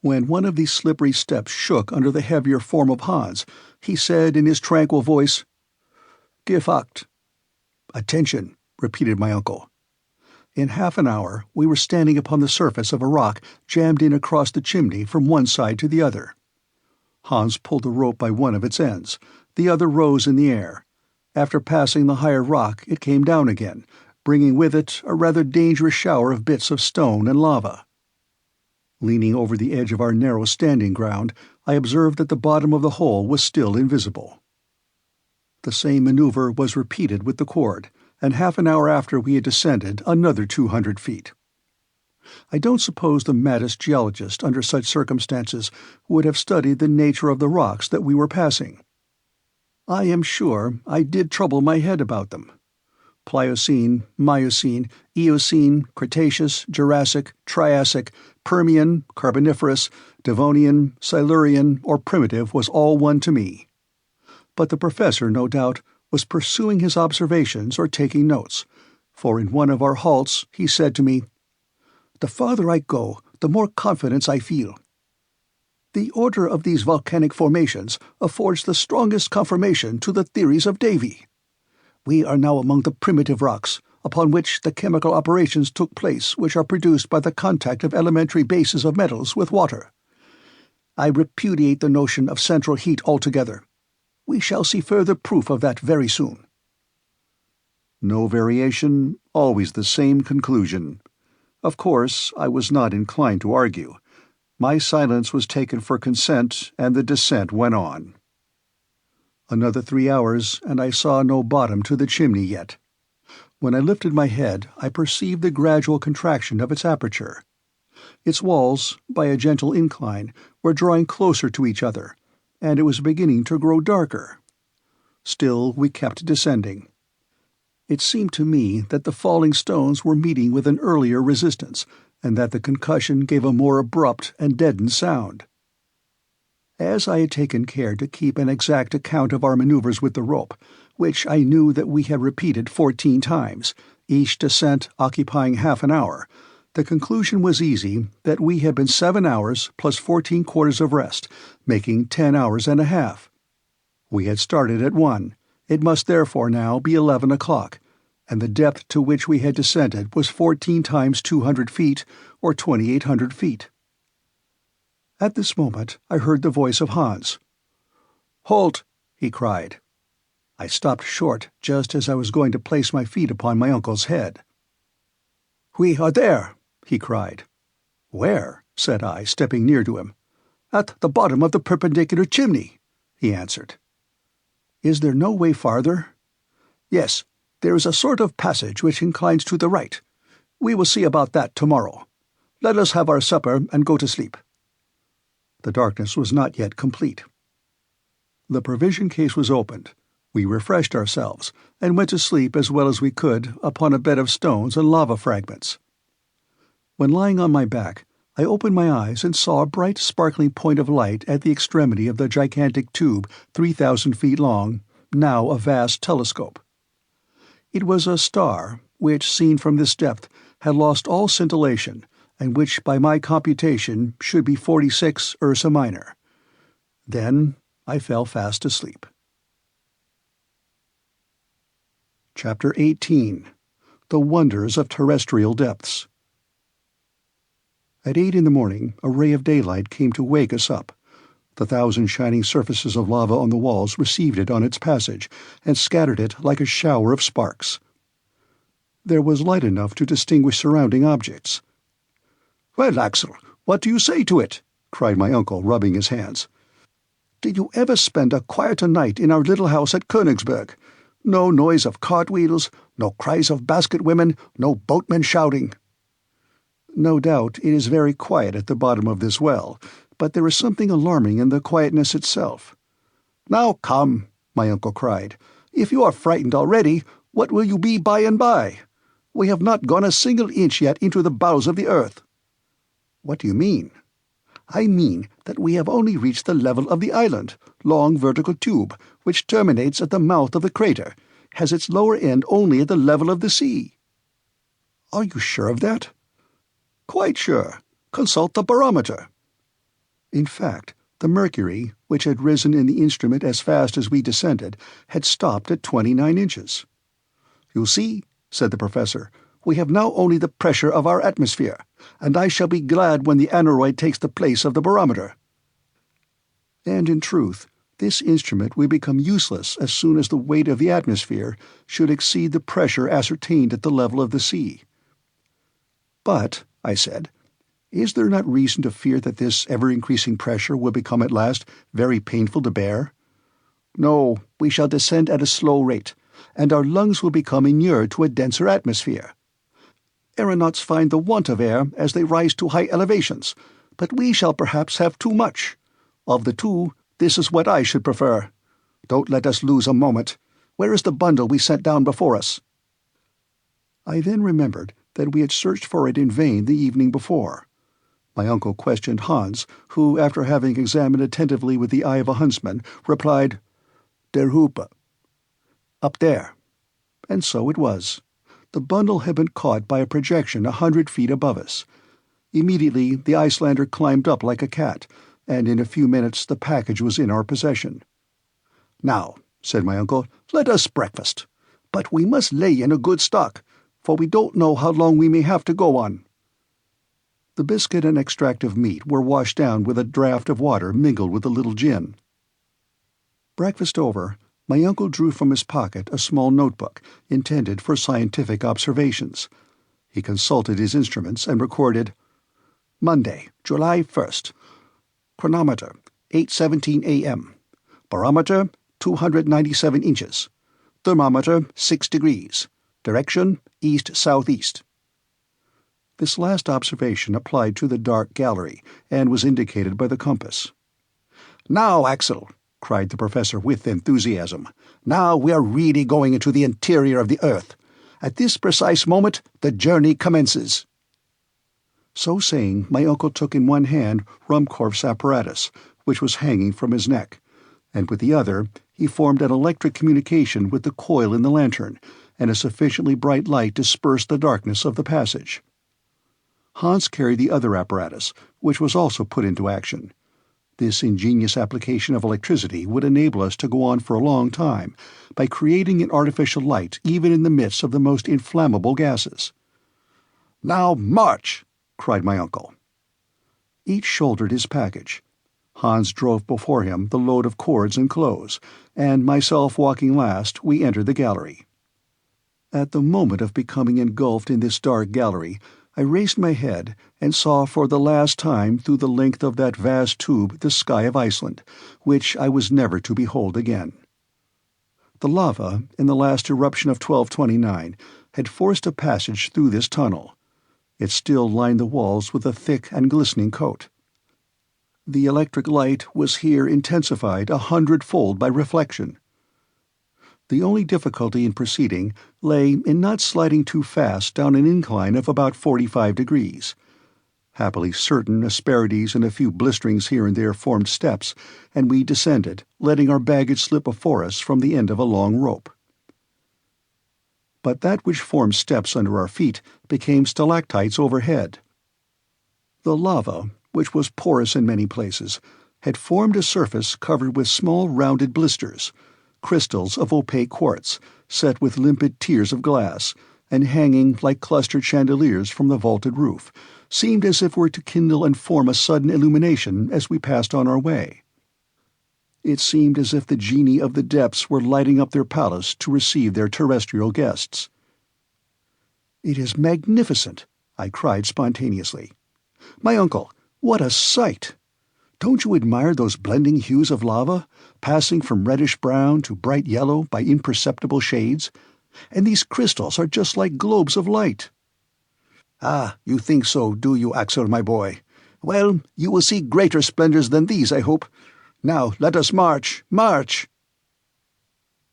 Speaker 1: When one of these slippery steps shook under the heavier form of Hans, he said in his tranquil voice, "Give acht." "Attention," repeated my uncle. In half an hour we were standing upon the surface of a rock jammed in across the chimney from one side to the other. Hans pulled the rope by one of its ends. The other rose in the air. After passing the higher rock it came down again, bringing with it a rather dangerous shower of bits of stone and lava. Leaning over the edge of our narrow standing ground, I observed that the bottom of the hole was still invisible. The same maneuver was repeated with the cord, and half an hour after we had descended another 200 feet. I don't suppose the maddest geologist under such circumstances would have studied the nature of the rocks that we were passing. I am sure I did trouble my head about them. Pliocene, Miocene, Eocene, Cretaceous, Jurassic, Triassic, Permian, Carboniferous, Devonian, Silurian, or Primitive was all one to me. But the professor, no doubt, was pursuing his observations or taking notes, for in one of our halts he said to me, "The farther I go, the more confidence I feel. The order of these volcanic formations affords the strongest confirmation to the theories of Davy. We are now among the primitive rocks, upon which the chemical operations took place which are produced by the contact of elementary bases of metals with water. I repudiate the notion of central heat altogether. We shall see further proof of that very soon." No variation, always the same conclusion. Of course, I was not inclined to argue. My silence was taken for consent, and the descent went on. Another 3 hours, and I saw no bottom to the chimney yet. When I lifted my head, I perceived the gradual contraction of its aperture. Its walls, by a gentle incline, were drawing closer to each other, and it was beginning to grow darker. Still we kept descending. It seemed to me that the falling stones were meeting with an earlier resistance, and that the concussion gave a more abrupt and deadened sound. As I had taken care to keep an exact account of our maneuvers with the rope, which I knew that we had repeated 14 times, each descent occupying half an hour, the conclusion was easy that we had been 7 hours plus 14 quarters of rest, making 10 hours and a half. We had started at 1. It must therefore now be 11 o'clock, and the depth to which we had descended was 14 times 200 feet, or 2,800 feet. At this moment I heard the voice of Hans. "Halt!" he cried. I stopped short just as I was going to place my feet upon my uncle's head. "We are there!" he cried. "Where?" said I, stepping near to him. "At the bottom of the perpendicular chimney," he answered. "Is there no way farther?" "Yes, there is a sort of passage which inclines to the right. We will see about that tomorrow. Let us have our supper and go to sleep." The darkness was not yet complete. The provision case was opened. We refreshed ourselves, and went to sleep as well as we could upon a bed of stones and lava fragments. When lying on my back, I opened my eyes and saw a bright sparkling point of light at the extremity of the gigantic tube 3,000 feet long, now a vast telescope. It was a star, which, seen from this depth, had lost all scintillation, and which by my computation should be 46 Ursa Minor. Then I fell fast asleep. Chapter 18. The Wonders of Terrestrial Depths. At 8 in the morning, a ray of daylight came to wake us up. The 1,000 shining surfaces of lava on the walls received it on its passage, and scattered it like a shower of sparks. There was light enough to distinguish surrounding objects. "Well, Axel, what do you say to it?" cried my uncle, rubbing his hands. "Did you ever spend a quieter night in our little house at Königsberg? No noise of cartwheels, no cries of basket women, no boatmen shouting. No doubt it is very quiet at the bottom of this well, but there is something alarming in the quietness itself. Now come, my uncle cried. If you are frightened already, what will you be by and by? We have not gone a single inch yet into the bowels of the earth. What do you mean? I mean that we have only reached the level of the island, long vertical tube, which terminates at the mouth of the crater, has its lower end only at the level of the sea. Are you sure of that? Quite sure. Consult the barometer. In fact, the mercury, which had risen in the instrument as fast as we descended, had stopped at 29 inches. You see, said the professor, we have now only the pressure of our atmosphere, and I shall be glad when the aneroid takes the place of the barometer. And in truth, this instrument will become useless as soon as the weight of the atmosphere should exceed the pressure ascertained at the level of the sea. But, I said, is there not reason to fear that this ever-increasing pressure will become at last very painful to bear? No, we shall descend at a slow rate, and our lungs will become inured to a denser atmosphere. Aeronauts find the want of air as they rise to high elevations, but we shall perhaps have too much. Of the two, this is what I should prefer. Don't let us lose a moment. Where is the bundle we sent down before us? I then remembered that we had searched for it in vain the evening before. My uncle questioned Hans, who, after having examined attentively with the eye of a huntsman, replied, Der Hupe. Up there. And so it was. The bundle had been caught by a projection 100 feet above us. Immediately the Icelander climbed up like a cat, and in a few minutes the package was in our possession. Now, said my uncle, let us breakfast. But we must lay in a good stock, for we don't know how long we may have to go on. The biscuit and extract of meat were washed down with a draught of water mingled with a little gin. Breakfast over, my uncle drew from his pocket a small notebook intended for scientific observations. He consulted his instruments and recorded, Monday, July 1st. Chronometer, 8:17 a.m. Barometer, 297 inches. Thermometer, 6 degrees. Direction, east-southeast. This last observation applied to the dark gallery, and was indicated by the compass. Now, Axel, cried the professor with enthusiasm, now we are really going into the interior of the earth. At this precise moment, the journey commences. So saying, my uncle took in one hand Ruhmkorff's apparatus, which was hanging from his neck, and with the other he formed an electric communication with the coil in the lantern, and a sufficiently bright light dispersed the darkness of the passage. Hans carried the other apparatus, which was also put into action. This ingenious application of electricity would enable us to go on for a long time, by creating an artificial light even in the midst of the most inflammable gases. Now march! Cried my uncle. Each shouldered his package. Hans drove before him the load of cords and clothes, and myself walking last, we entered the gallery. At the moment of becoming engulfed in this dark gallery, I raised my head and saw for the last time through the length of that vast tube the sky of Iceland, which I was never to behold again. The lava, in the last eruption of 1229, had forced a passage through this tunnel. It still lined the walls with a thick and glistening coat. The electric light was here intensified 100-fold by reflection. The only difficulty in proceeding lay in not sliding too fast down an incline of about 45 degrees. Happily certain asperities and a few blisterings here and there formed steps, and we descended, letting our baggage slip before us from the end of a long rope. But that which formed steps under our feet became stalactites overhead. The lava, which was porous in many places, had formed a surface covered with small rounded blisters, crystals of opaque quartz, set with limpid tiers of glass, and hanging like clustered chandeliers from the vaulted roof, seemed as if were to kindle and form a sudden illumination as we passed on our way. It seemed as if the genii of the depths were lighting up their palace to receive their terrestrial guests. "It is magnificent!" I cried spontaneously. "My uncle, what a sight! Don't you admire those blending hues of lava, passing from reddish-brown to bright yellow by imperceptible shades? And these crystals are just like globes of light." "Ah, you think so, do you, Axel, my boy? Well, you will see greater splendors than these, I hope. Now let us march, march!"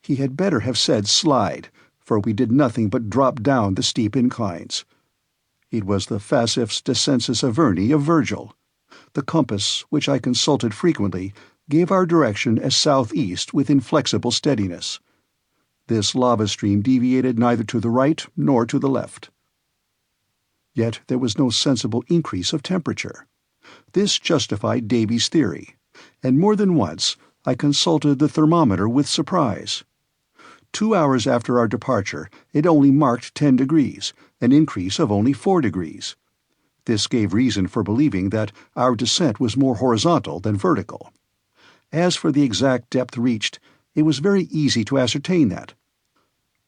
Speaker 1: He had better have said slide, for we did nothing but drop down the steep inclines. It was the Facifs Descensus Averni of Virgil. The compass, which I consulted frequently, gave our direction as southeast with inflexible steadiness. This lava stream deviated neither to the right nor to the left. Yet there was no sensible increase of temperature. This justified Davy's theory, and more than once I consulted the thermometer with surprise. 2 hours after our departure, it only marked 10 degrees, an increase of only 4 degrees. This gave reason for believing that our descent was more horizontal than vertical. As for the exact depth reached, it was very easy to ascertain that.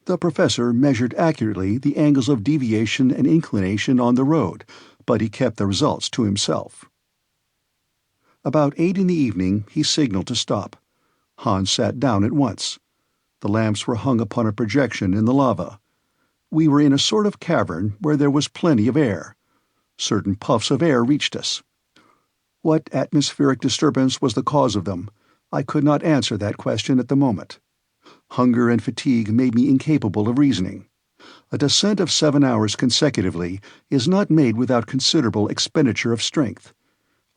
Speaker 1: The professor measured accurately the angles of deviation and inclination on the road, but he kept the results to himself. About 8 in the evening he signaled to stop. Hans sat down at once. The lamps were hung upon a projection in the lava. We were in a sort of cavern where there was plenty of air. Certain puffs of air reached us. What atmospheric disturbance was the cause of them? I could not answer that question at the moment. Hunger and fatigue made me incapable of reasoning. A descent of 7 hours consecutively is not made without considerable expenditure of strength.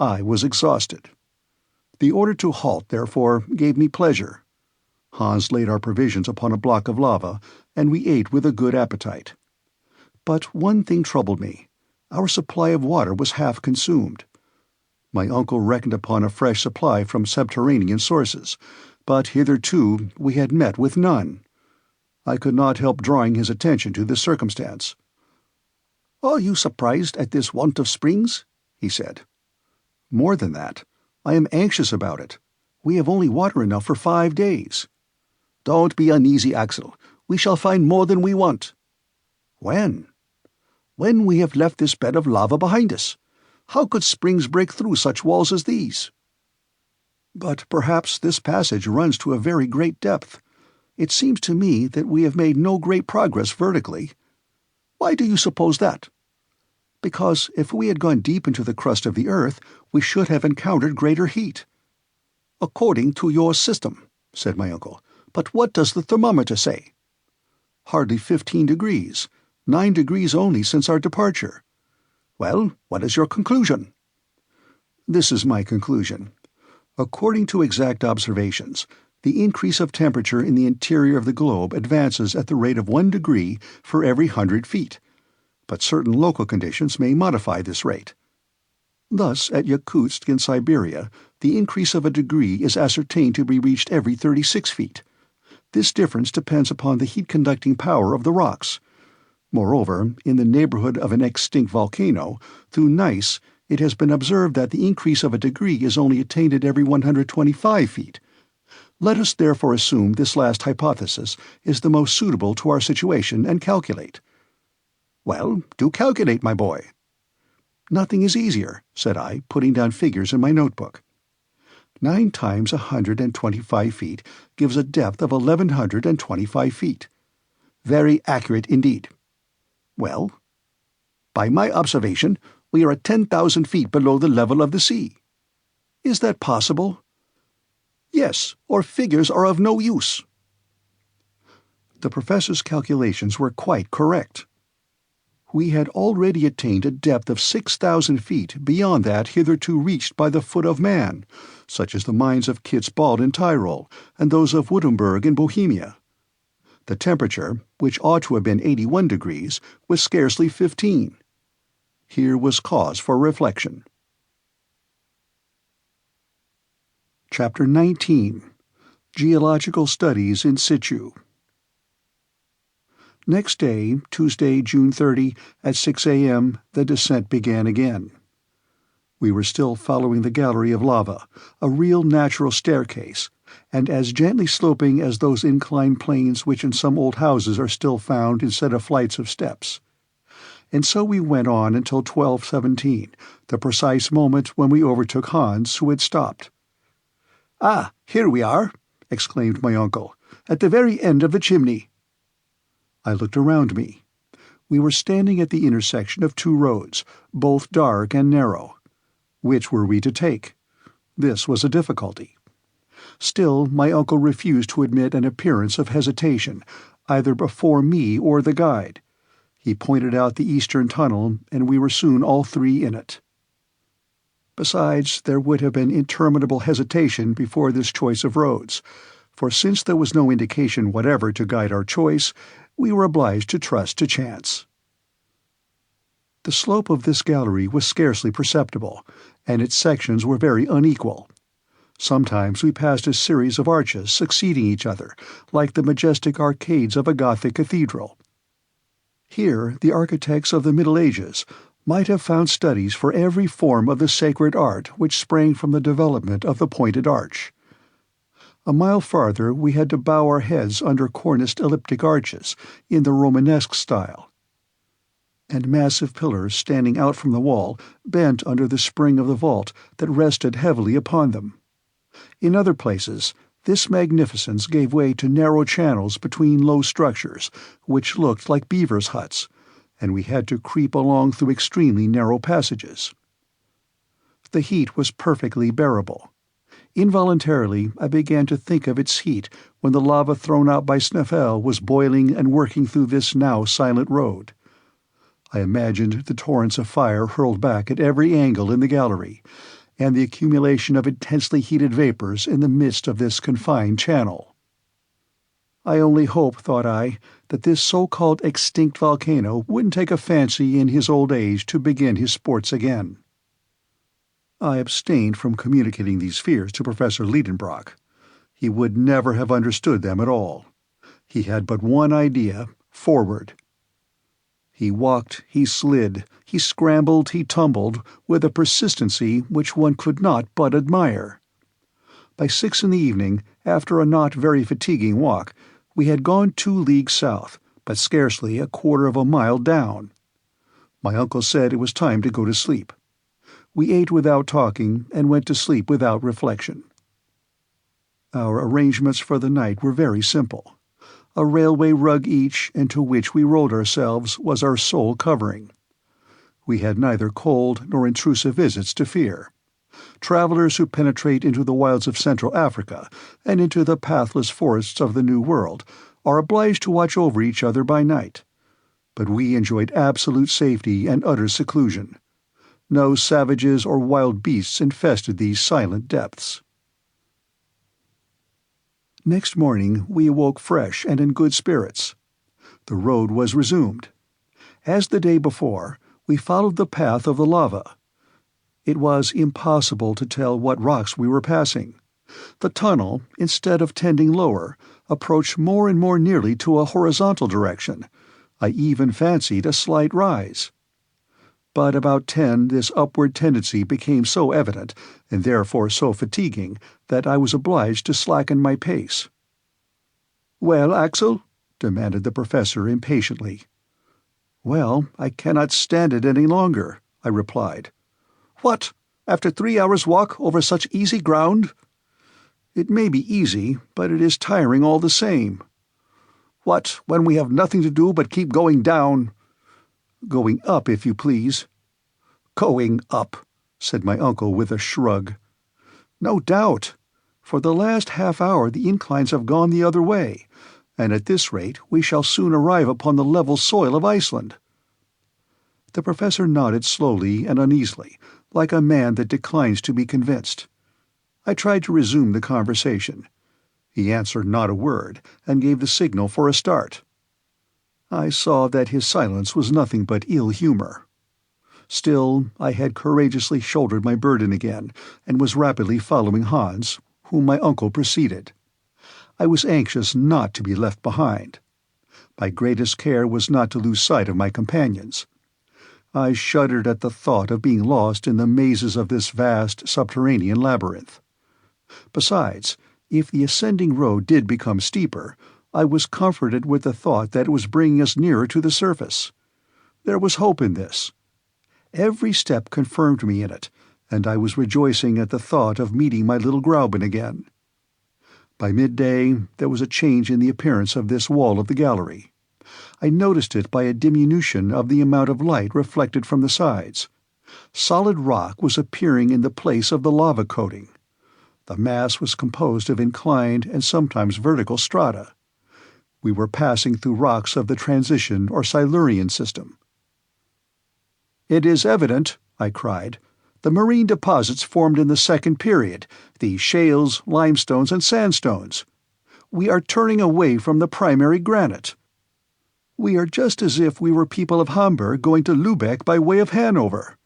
Speaker 1: I was exhausted. The order to halt, therefore, gave me pleasure. Hans laid our provisions upon a block of lava, and we ate with a good appetite. But one thing troubled me. Our supply of water was half consumed. My uncle reckoned upon a fresh supply from subterranean sources, but hitherto we had met with none. I could not help drawing his attention to this circumstance. "Are you surprised at this want of springs?" he said. "More than that, I am anxious about it. We have only water enough for 5 days." "Don't be uneasy, Axel. We shall find more than we want." "When?" "When we have left this bed of lava behind us. How could springs break through such walls as these?" "But perhaps this passage runs to a very great depth. It seems to me that we have made no great progress vertically." "Why do you suppose that?" "Because if we had gone deep into the crust of the earth, we should have encountered greater heat." "According to your system," said my uncle. "But what does the thermometer say?" "Hardly 15 degrees. 9 degrees only since our departure." "Well, what is your conclusion?" "This is my conclusion. According to exact observations, the increase of temperature in the interior of the globe advances at the rate of 1 degree for every 100 feet, but certain local conditions may modify this rate. Thus, at Yakutsk in Siberia, the increase of a degree is ascertained to be reached every 36 feet. This difference depends upon the heat-conducting power of the rocks. Moreover, in the neighborhood of an extinct volcano, through gneiss, it has been observed that the increase of a degree is only attained at every 125 feet. Let us therefore assume this last hypothesis is the most suitable to our situation and calculate." "Well, do calculate, my boy." "Nothing is easier," said I, putting down figures in my notebook. 9 times 125 feet gives a depth of 1,125 feet. "Very accurate indeed." "Well?" "By my observation, we are at 10,000 feet below the level of the sea." "Is that possible?" "Yes, or figures are of no use." The professor's calculations were quite correct. We had already attained a depth of 6,000 feet beyond that hitherto reached by the foot of man, such as the mines of Kitzbühel in Tyrol and those of Württemberg in Bohemia. The temperature, which ought to have been 81 degrees, was scarcely 15. Here was cause for reflection. Chapter 19. Geological Studies in Situ. Next day, Tuesday, June 30, at 6 a.m., the descent began again. We were still following the gallery of lava, a real natural staircase, and as gently sloping as those inclined planes which in some old houses are still found instead of flights of steps. and so we went on until 12:17, the precise moment when we overtook Hans, who had stopped. "Ah, here we are," exclaimed my uncle, "at the very end of the chimney." I looked around me. We were standing at the intersection of two roads, both dark and narrow. Which were we to take? This was a difficulty. Still, my uncle refused to admit an appearance of hesitation, either before me or the guide. He pointed out the eastern tunnel, and we were soon all three in it. Besides, there would have been interminable hesitation before this choice of roads, for since there was no indication whatever to guide our choice, we were obliged to trust to chance. The slope of this gallery was scarcely perceptible, and its sections were very unequal. Sometimes we passed a series of arches succeeding each other, like the majestic arcades of a Gothic cathedral. Here the architects of the Middle Ages might have found studies for every form of the sacred art which sprang from the development of the pointed arch. A mile farther we had to bow our heads under corniced elliptic arches in the Romanesque style, and massive pillars standing out from the wall bent under the spring of the vault that rested heavily upon them. In other places, this magnificence gave way to narrow channels between low structures, which looked like beavers' huts, and we had to creep along through extremely narrow passages. The heat was perfectly bearable. Involuntarily, I began to think of its heat when the lava thrown out by SnÆFell was boiling and working through this now silent road. I imagined the torrents of fire hurled back at every angle in the gallery, and the accumulation of intensely heated vapors in the midst of this confined channel. I only hope, thought I, that this so-called extinct volcano wouldn't take a fancy in his old age to begin his sports again. I abstained from communicating these fears to Professor Lidenbrock. He would never have understood them at all. He had but one idea: forward. He walked, he slid, he scrambled, he tumbled, with a persistency which one could not but admire. By 6 in the evening, after a not very fatiguing walk, we had gone 2 leagues south, but scarcely a quarter of a mile down. My uncle said it was time to go to sleep. We ate without talking, and went to sleep without reflection. Our arrangements for the night were very simple. A railway rug each, into which we rolled ourselves, was our sole covering. We had neither cold nor intrusive visits to fear. Travelers who penetrate into the wilds of Central Africa and into the pathless forests of the New World are obliged to watch over each other by night. But we enjoyed absolute safety and utter seclusion. No savages or wild beasts infested these silent depths. Next morning we awoke fresh and in good spirits. The road was resumed. As the day before, we followed the path of the lava. It was impossible to tell what rocks we were passing. The tunnel, instead of tending lower, approached more and more nearly to a horizontal direction. I even fancied a slight rise. But about 10 this upward tendency became so evident, and therefore so fatiguing, that I was obliged to slacken my pace. "Well, Axel?" demanded the professor impatiently. "Well, I cannot stand it any longer," I replied. "What, after 3 hours' walk over such easy ground?" "It may be easy, but it is tiring all the same." "What, when we have nothing to do but keep going down?" "Going up, if you please." "Going up," said my uncle with a shrug. "No doubt. For the last half-hour the inclines have gone the other way, and at this rate we shall soon arrive upon the level soil of Iceland." The professor nodded slowly and uneasily, like a man that declines to be convinced. I tried to resume the conversation. He answered not a word, and gave the signal for a start. I saw that his silence was nothing but ill-humor. Still, I had courageously shouldered my burden again, and was rapidly following Hans, whom my uncle preceded. I was anxious not to be left behind. My greatest care was not to lose sight of my companions. I shuddered at the thought of being lost in the mazes of this vast subterranean labyrinth. Besides, if the ascending road did become steeper, I was comforted with the thought that it was bringing us nearer to the surface. There was hope in this. Every step confirmed me in it, and I was rejoicing at the thought of meeting my little Grauben again. By midday, there was a change in the appearance of this wall of the gallery. I noticed it by a diminution of the amount of light reflected from the sides. Solid rock was appearing in the place of the lava coating. The mass was composed of inclined and sometimes vertical strata. We were passing through rocks of the transition or Silurian system. "It is evident," I cried, "the marine deposits formed in the second period, the shales, limestones, and sandstones. We are turning away from the primary granite. We are just as if we were people of Hamburg going to Lübeck by way of Hanover."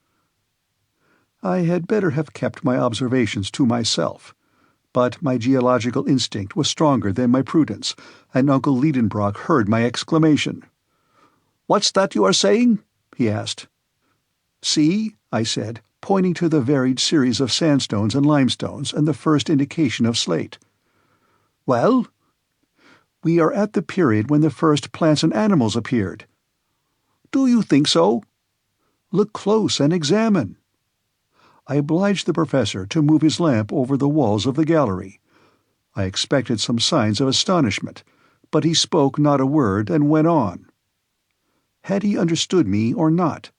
Speaker 1: I had better have kept my observations to myself, but my geological instinct was stronger than my prudence, and Uncle Lidenbrock heard my exclamation. "What's that you are saying?" he asked. "See," I said, pointing to the varied series of sandstones and limestones and the first indication of slate. "Well?" "We are at the period when the first plants and animals appeared." "Do you think so?" "Look close and examine." I obliged the professor to move his lamp over the walls of the gallery. I expected some signs of astonishment, but he spoke not a word and went on. Had he understood me or not?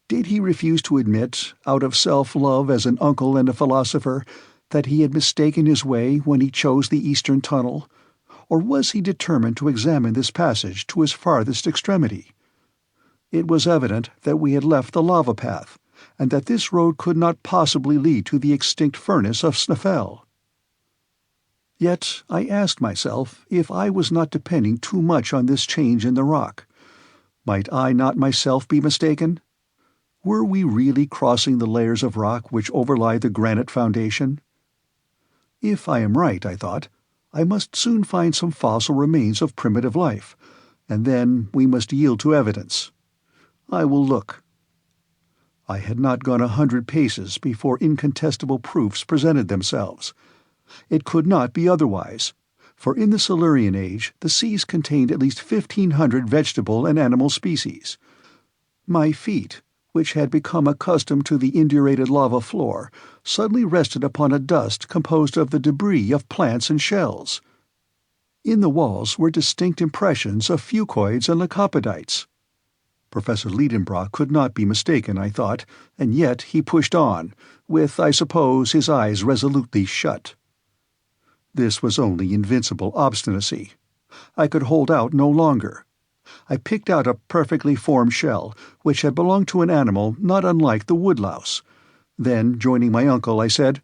Speaker 1: Did he refuse to admit, out of self-love as an uncle and a philosopher, that he had mistaken his way when he chose the eastern tunnel, or was he determined to examine this passage to its farthest extremity? It was evident that we had left the lava path, and that this road could not possibly lead to the extinct furnace of SnÆFell. Yet I asked myself if I was not depending too much on this change in the rock. Might I not myself be mistaken? Were we really crossing the layers of rock which overlie the granite foundation? If I am right, I thought, I must soon find some fossil remains of primitive life, and then we must yield to evidence. I will look. I had not gone 100 paces before incontestable proofs presented themselves. It could not be otherwise, for in the Silurian age the seas contained at least 1,500 vegetable and animal species. My feet, which had become accustomed to the indurated lava floor, suddenly rested upon a dust composed of the debris of plants and shells. In the walls were distinct impressions of fucoids and lycopodites. Professor Lidenbrock could not be mistaken, I thought, and yet he pushed on, with, I suppose, his eyes resolutely shut. This was only invincible obstinacy. I could hold out no longer. I picked out a perfectly formed shell, which had belonged to an animal not unlike the woodlouse. Then, joining my uncle, I said,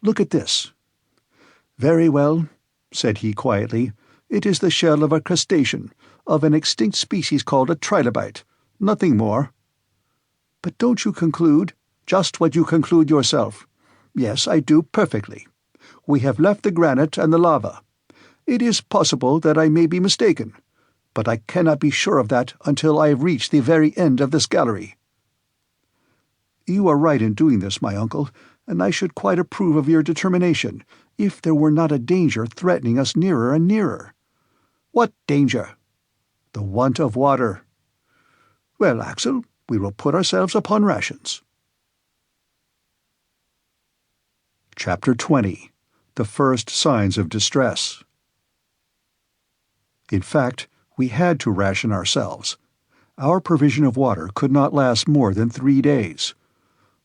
Speaker 1: "Look at this." "Very well," said he quietly. "It is the shell of a crustacean, of an extinct species called a trilobite. Nothing more." "But don't you conclude—" "Just what you conclude yourself. Yes, I do perfectly. We have left the granite and the lava. It is possible that I may be mistaken, but I cannot be sure of that until I have reached the very end of this gallery." "You are right in doing this, my uncle, and I should quite approve of your determination, if there were not a danger threatening us nearer and nearer." "What danger?" "The want of water." "Well, Axel, we will put ourselves upon rations." Chapter 20. The First Signs of Distress. In fact, we had to ration ourselves. Our provision of water could not last more than 3 days.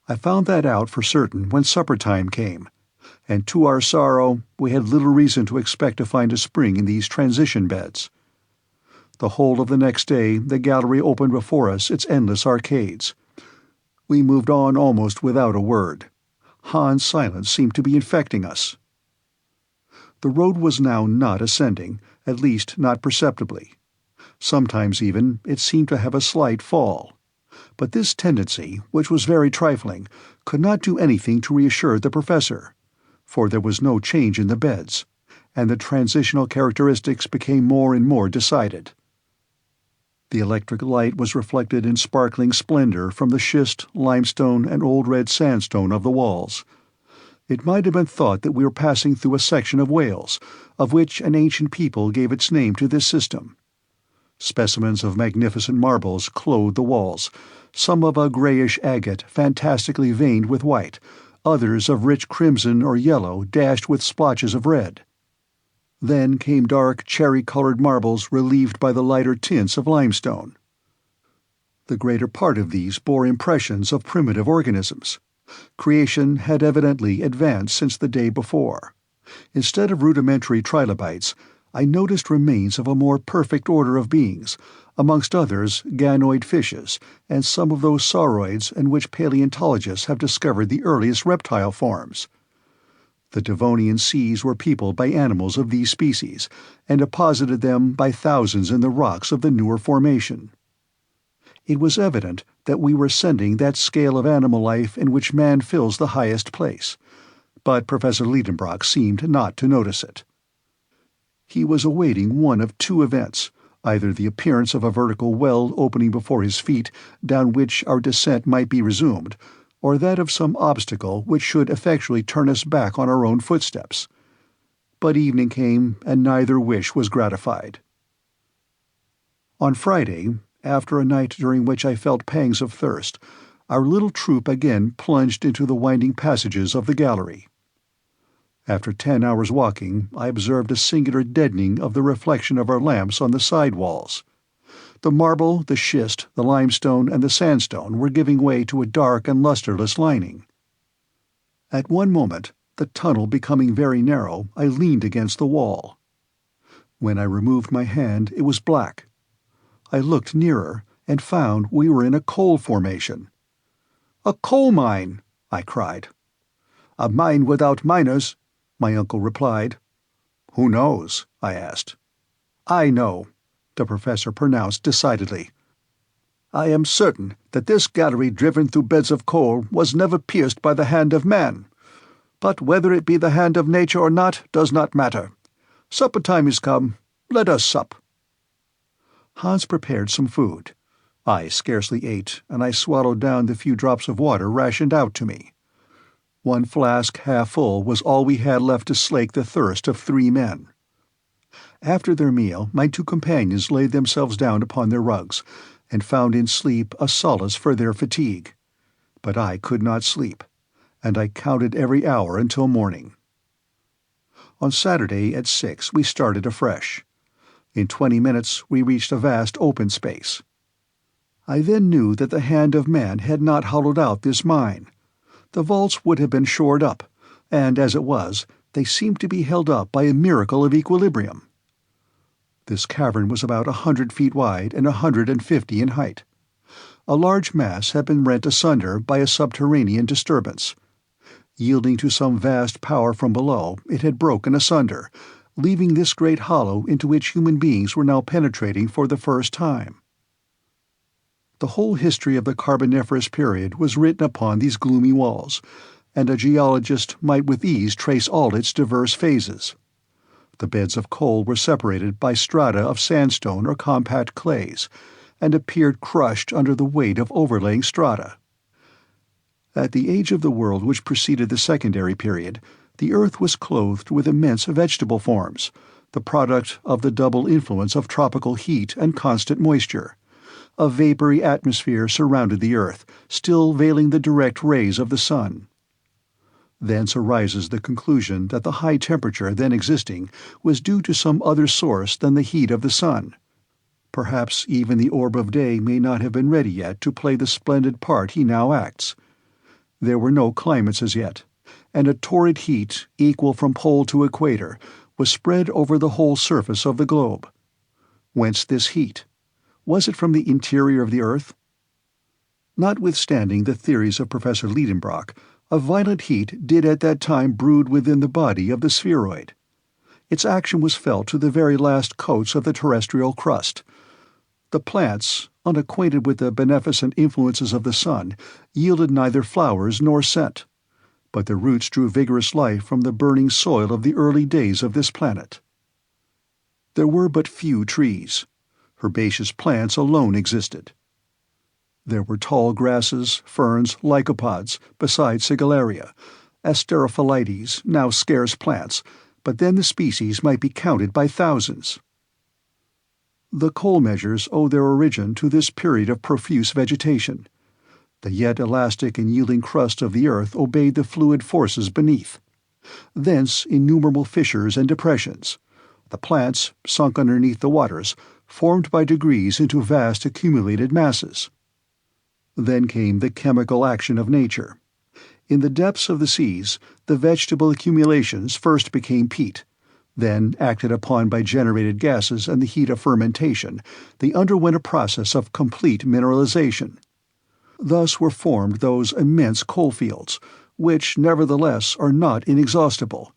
Speaker 1: I found that out for certain when supper time came, and to our sorrow we had little reason to expect to find a spring in these transition beds. The whole of the next day the gallery opened before us its endless arcades. We moved on almost without a word. Han's silence seemed to be infecting us. The road was now not ascending, at least not perceptibly. Sometimes even it seemed to have a slight fall. But this tendency, which was very trifling, could not do anything to reassure the professor, for there was no change in the beds, and the transitional characteristics became more and more decided. The electric light was reflected in sparkling splendor from the schist, limestone, and old red sandstone of the walls. It might have been thought that we were passing through a section of Wales, of which an ancient people gave its name to this system. Specimens of magnificent marbles clothed the walls, some of a grayish agate fantastically veined with white, others of rich crimson or yellow dashed with splotches of red. Then came dark cherry-colored marbles relieved by the lighter tints of limestone. The greater part of these bore impressions of primitive organisms. Creation had evidently advanced since the day before. Instead of rudimentary trilobites, I noticed remains of a more perfect order of beings, amongst others ganoid fishes, and some of those sauroids in which paleontologists have discovered the earliest reptile forms. The Devonian seas were peopled by animals of these species, and deposited them by thousands in the rocks of the newer formation. It was evident that we were ascending that scale of animal life in which man fills the highest place, but Professor Lidenbrock seemed not to notice it. He was awaiting one of two events, either the appearance of a vertical well opening before his feet, down which our descent might be resumed, or that of some obstacle which should effectually turn us back on our own footsteps. But evening came, and neither wish was gratified. On Friday, after a night during which I felt pangs of thirst, our little troop again plunged into the winding passages of the gallery. After 10 hours' walking, I observed a singular deadening of the reflection of our lamps on the side walls. The marble, the schist, the limestone, and the sandstone were giving way to a dark and lustreless lining. At one moment, the tunnel becoming very narrow, I leaned against the wall. When I removed my hand, it was black. I looked nearer, and found we were in a coal formation. "A coal mine!" I cried. "A mine without miners," my uncle replied. "Who knows?" I asked. "I know," the professor pronounced decidedly. "I am certain that this gallery driven through beds of coal was never pierced by the hand of man. But whether it be the hand of nature or not does not matter. Supper time is come. Let us sup." Hans prepared some food. I scarcely ate, and I swallowed down the few drops of water rationed out to me. One flask half full was all we had left to slake the thirst of 3 men. After their meal, my 2 companions laid themselves down upon their rugs, and found in sleep a solace for their fatigue. But I could not sleep, and I counted every hour until morning. On Saturday at 6 we started afresh. In 20 minutes we reached a vast open space. I then knew that the hand of man had not hollowed out this mine. The vaults would have been shored up, and as it was, they seemed to be held up by a miracle of equilibrium. This cavern was about 100 feet wide and 150 in height. A large mass had been rent asunder by a subterranean disturbance. Yielding to some vast power from below, it had broken asunder, leaving this great hollow into which human beings were now penetrating for the first time. The whole history of the Carboniferous period was written upon these gloomy walls, and a geologist might with ease trace all its diverse phases. The beds of coal were separated by strata of sandstone or compact clays, and appeared crushed under the weight of overlaying strata. At the age of the world which preceded the secondary period, the earth was clothed with immense vegetable forms, the product of the double influence of tropical heat and constant moisture. A vapory atmosphere surrounded the earth, still veiling the direct rays of the sun. Thence arises the conclusion that the high temperature then existing was due to some other source than the heat of the sun. Perhaps even the orb of day may not have been ready yet to play the splendid part he now acts. There were no climates as yet, and a torrid heat, equal from pole to equator, was spread over the whole surface of the globe. Whence this heat? Was it from the interior of the earth? Notwithstanding the theories of Professor Lidenbrock, a violent heat did at that time brood within the body of the spheroid. Its action was felt to the very last coats of the terrestrial crust. The plants, unacquainted with the beneficent influences of the sun, yielded neither flowers nor scent, but the roots drew vigorous life from the burning soil of the early days of this planet. There were but few trees. Herbaceous plants alone existed. There were tall grasses, ferns, lycopods, besides sigillaria, asterophyllites, now scarce plants, but then the species might be counted by thousands. The coal measures owe their origin to this period of profuse vegetation. The yet elastic and yielding crust of the earth obeyed the fluid forces beneath. Thence innumerable fissures and depressions. The plants, sunk underneath the waters, formed by degrees into vast accumulated masses. Then came the chemical action of nature. In the depths of the seas, the vegetable accumulations first became peat. Then, acted upon by generated gases and the heat of fermentation, they underwent a process of complete mineralization. Thus were formed those immense coalfields, which nevertheless are not inexhaustible,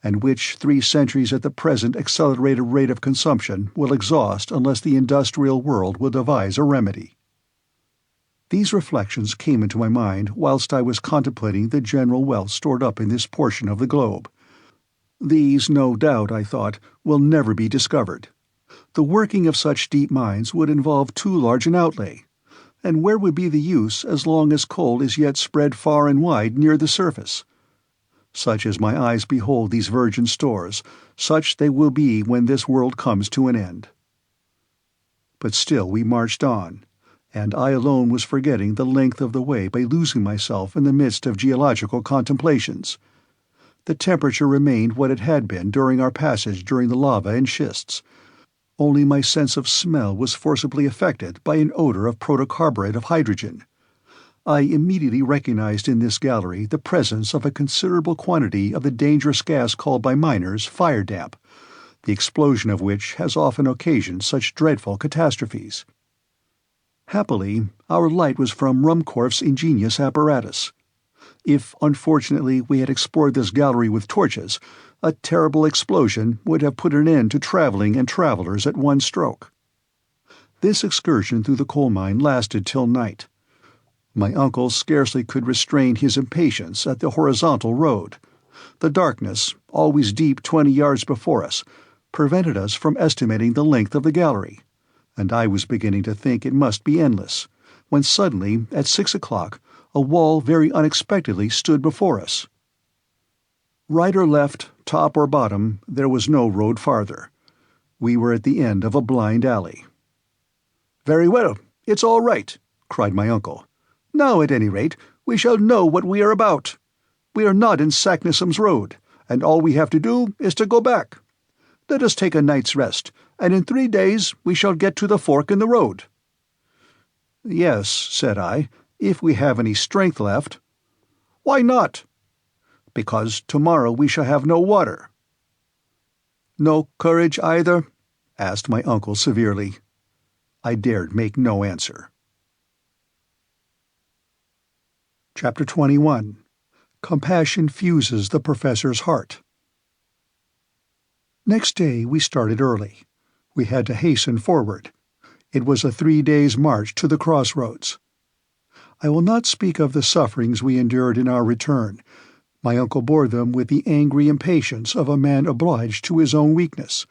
Speaker 1: and which 3 centuries at the present accelerated rate of consumption will exhaust unless the industrial world will devise a remedy. These reflections came into my mind whilst I was contemplating the general wealth stored up in this portion of the globe. These, no doubt, I thought, will never be discovered. The working of such deep mines would involve too large an outlay, and where would be the use as long as coal is yet spread far and wide near the surface? Such as my eyes behold these virgin stores, such they will be when this world comes to an end. But still we marched on, and I alone was forgetting the length of the way by losing myself in the midst of geological contemplations. The temperature remained what it had been during our passage during the lava and schists. Only my sense of smell was forcibly affected by an odor of protocarburet of hydrogen. I immediately recognized in this gallery the presence of a considerable quantity of the dangerous gas called by miners fire damp, the explosion of which has often occasioned such dreadful catastrophes. Happily, our light was from Ruhmkorff's ingenious apparatus. If, unfortunately, we had explored this gallery with torches, a terrible explosion would have put an end to traveling and travelers at one stroke. This excursion through the coal mine lasted till night. My uncle scarcely could restrain his impatience at the horizontal road. The darkness, always deep 20 yards before us, prevented us from estimating the length of the gallery, and I was beginning to think it must be endless, when suddenly, at 6 o'clock, a wall very unexpectedly stood before us. Right or left, top or bottom, there was no road farther. We were at the end of a blind alley. "Very well, it's all right," cried my uncle. "Now, at any rate, we shall know what we are about. We are not in Saknussem's road, and all we have to do is to go back. Let us take a night's rest, and in 3 days we shall get to the fork in the road." "Yes," said I, "if we have any strength left." "Why not?" "Because tomorrow we shall have no water." "No courage either?" asked my uncle severely. I dared make no answer. Chapter 21. Compassion Fuses the Professor's Heart. Next day we started early. We had to hasten forward. It was a 3 days' march to the crossroads. I will not speak of the sufferings we endured in our return. My uncle bore them with the angry impatience of a man obliged to his own weakness,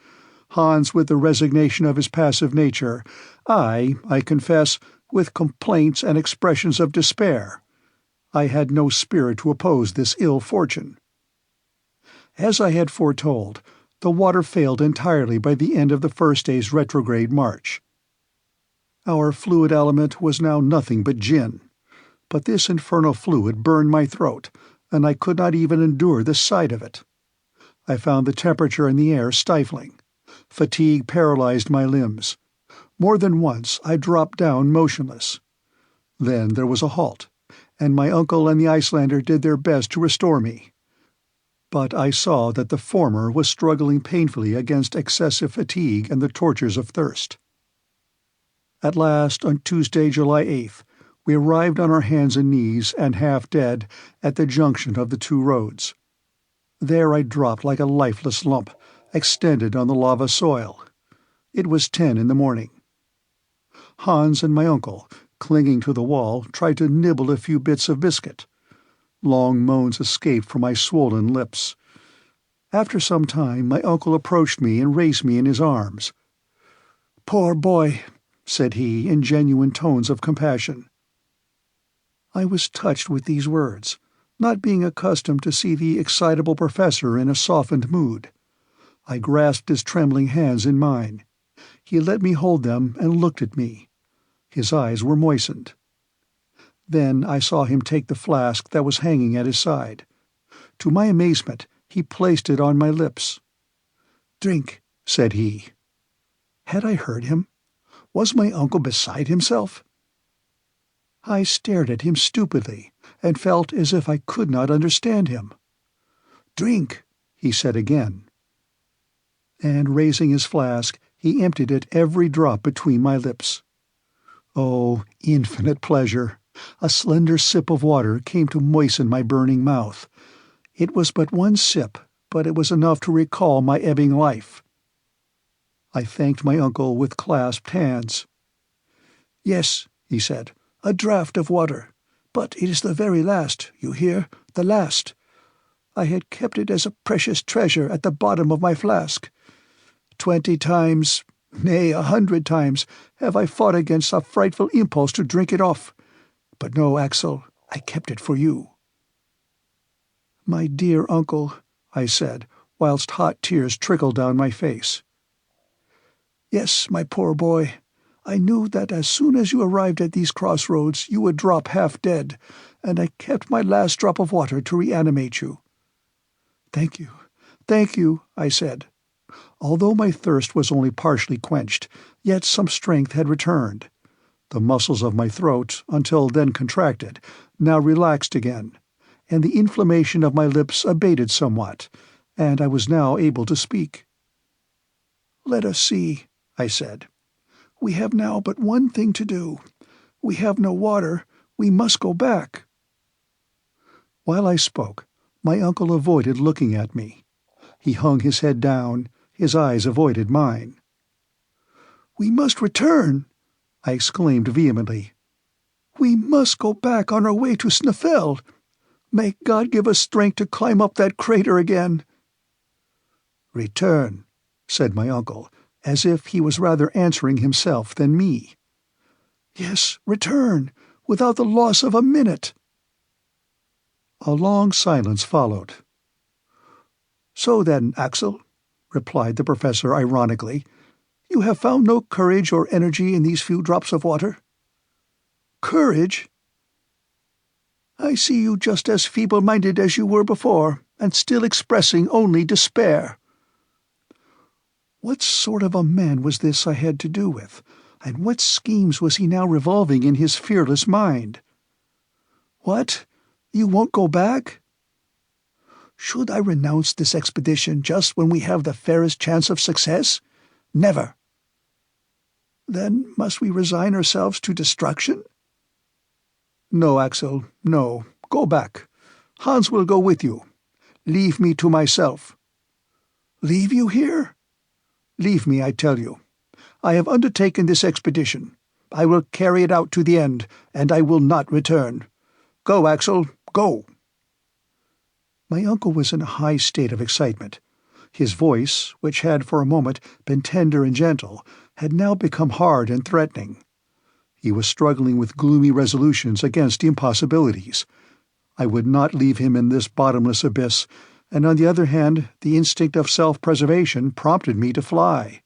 Speaker 1: Hans with the resignation of his passive nature, I confess, with complaints and expressions of despair. I had no spirit to oppose this ill fortune. As I had foretold, the water failed entirely by the end of the first day's retrograde march. Our fluid element was now nothing but gin, but this infernal fluid burned my throat, and I could not even endure the sight of it. I found the temperature in the air stifling. Fatigue paralyzed my limbs. More than once I dropped down motionless. Then there was a halt, and my uncle and the Icelander did their best to restore me. But I saw that the former was struggling painfully against excessive fatigue and the tortures of thirst. At last, on Tuesday, July 8th, we arrived on our hands and knees and half dead at the junction of the two roads. There I dropped like a lifeless lump, extended on the lava soil. It was 10 in the morning. Hans and my uncle, clinging to the wall, tried to nibble a few bits of biscuit. Long moans escaped from my swollen lips. After some time my uncle approached me and raised me in his arms. "Poor boy," said he in genuine tones of compassion. I was touched with these words, not being accustomed to see the excitable professor in a softened mood. I grasped his trembling hands in mine. He let me hold them and looked at me. His eyes were moistened. Then I saw him take the flask that was hanging at his side. To my amazement, he placed it on my lips. "Drink," said he. Had I heard him? Was my uncle beside himself? I stared at him stupidly, and felt as if I could not understand him. "Drink," he said again. And raising his flask, he emptied it every drop between my lips. Oh, infinite pleasure! A slender sip of water came to moisten my burning mouth. It was but one sip, but it was enough to recall my ebbing life. I thanked my uncle with clasped hands. "Yes," he said, "a draught of water. But it is the very last, you hear, the last. I had kept it as a precious treasure at the bottom of my flask. 20 times, nay, 100 times, have I fought against a frightful impulse to drink it off. But no, Axel, I kept it for you." "My dear uncle," I said, whilst hot tears trickled down my face. "Yes, my poor boy. I knew that as soon as you arrived at these crossroads you would drop half dead, and I kept my last drop of water to reanimate you." Thank you," I said. Although my thirst was only partially quenched, yet some strength had returned. The muscles of my throat, until then contracted, now relaxed again, and the inflammation of my lips abated somewhat, and I was now able to speak. "Let us see," I said. "We have now but one thing to do. We have no water. We must go back." While I spoke, my uncle avoided looking at me. He hung his head down, his eyes avoided mine. "We must return!" I exclaimed vehemently. "We must go back on our way to SnÆFell! May God give us strength to climb up that crater again!" "Return," said my uncle, as if he was rather answering himself than me. "Yes, return, without the loss of a minute." A long silence followed. "So then, Axel," replied the professor ironically, "you have found no courage or energy in these few drops of water?" "Courage? I see you just as feeble-minded as you were before, and still expressing only despair." What sort of a man was this I had to do with, and what schemes was he now revolving in his fearless mind? "What? You won't go back?" "Should I renounce this expedition just when we have the fairest chance of success? Never." "Then must we resign ourselves to destruction?" "No, Axel, no. Go back. Hans will go with you. Leave me to myself." "Leave you here?" "Leave me, I tell you. I have undertaken this expedition. I will carry it out to the end, and I will not return. Go, Axel, go." My uncle was in a high state of excitement. His voice, which had for a moment been tender and gentle, had now become hard and threatening. He was struggling with gloomy resolutions against impossibilities. I would not leave him in this bottomless abyss, and on the other hand the instinct of self-preservation prompted me to fly.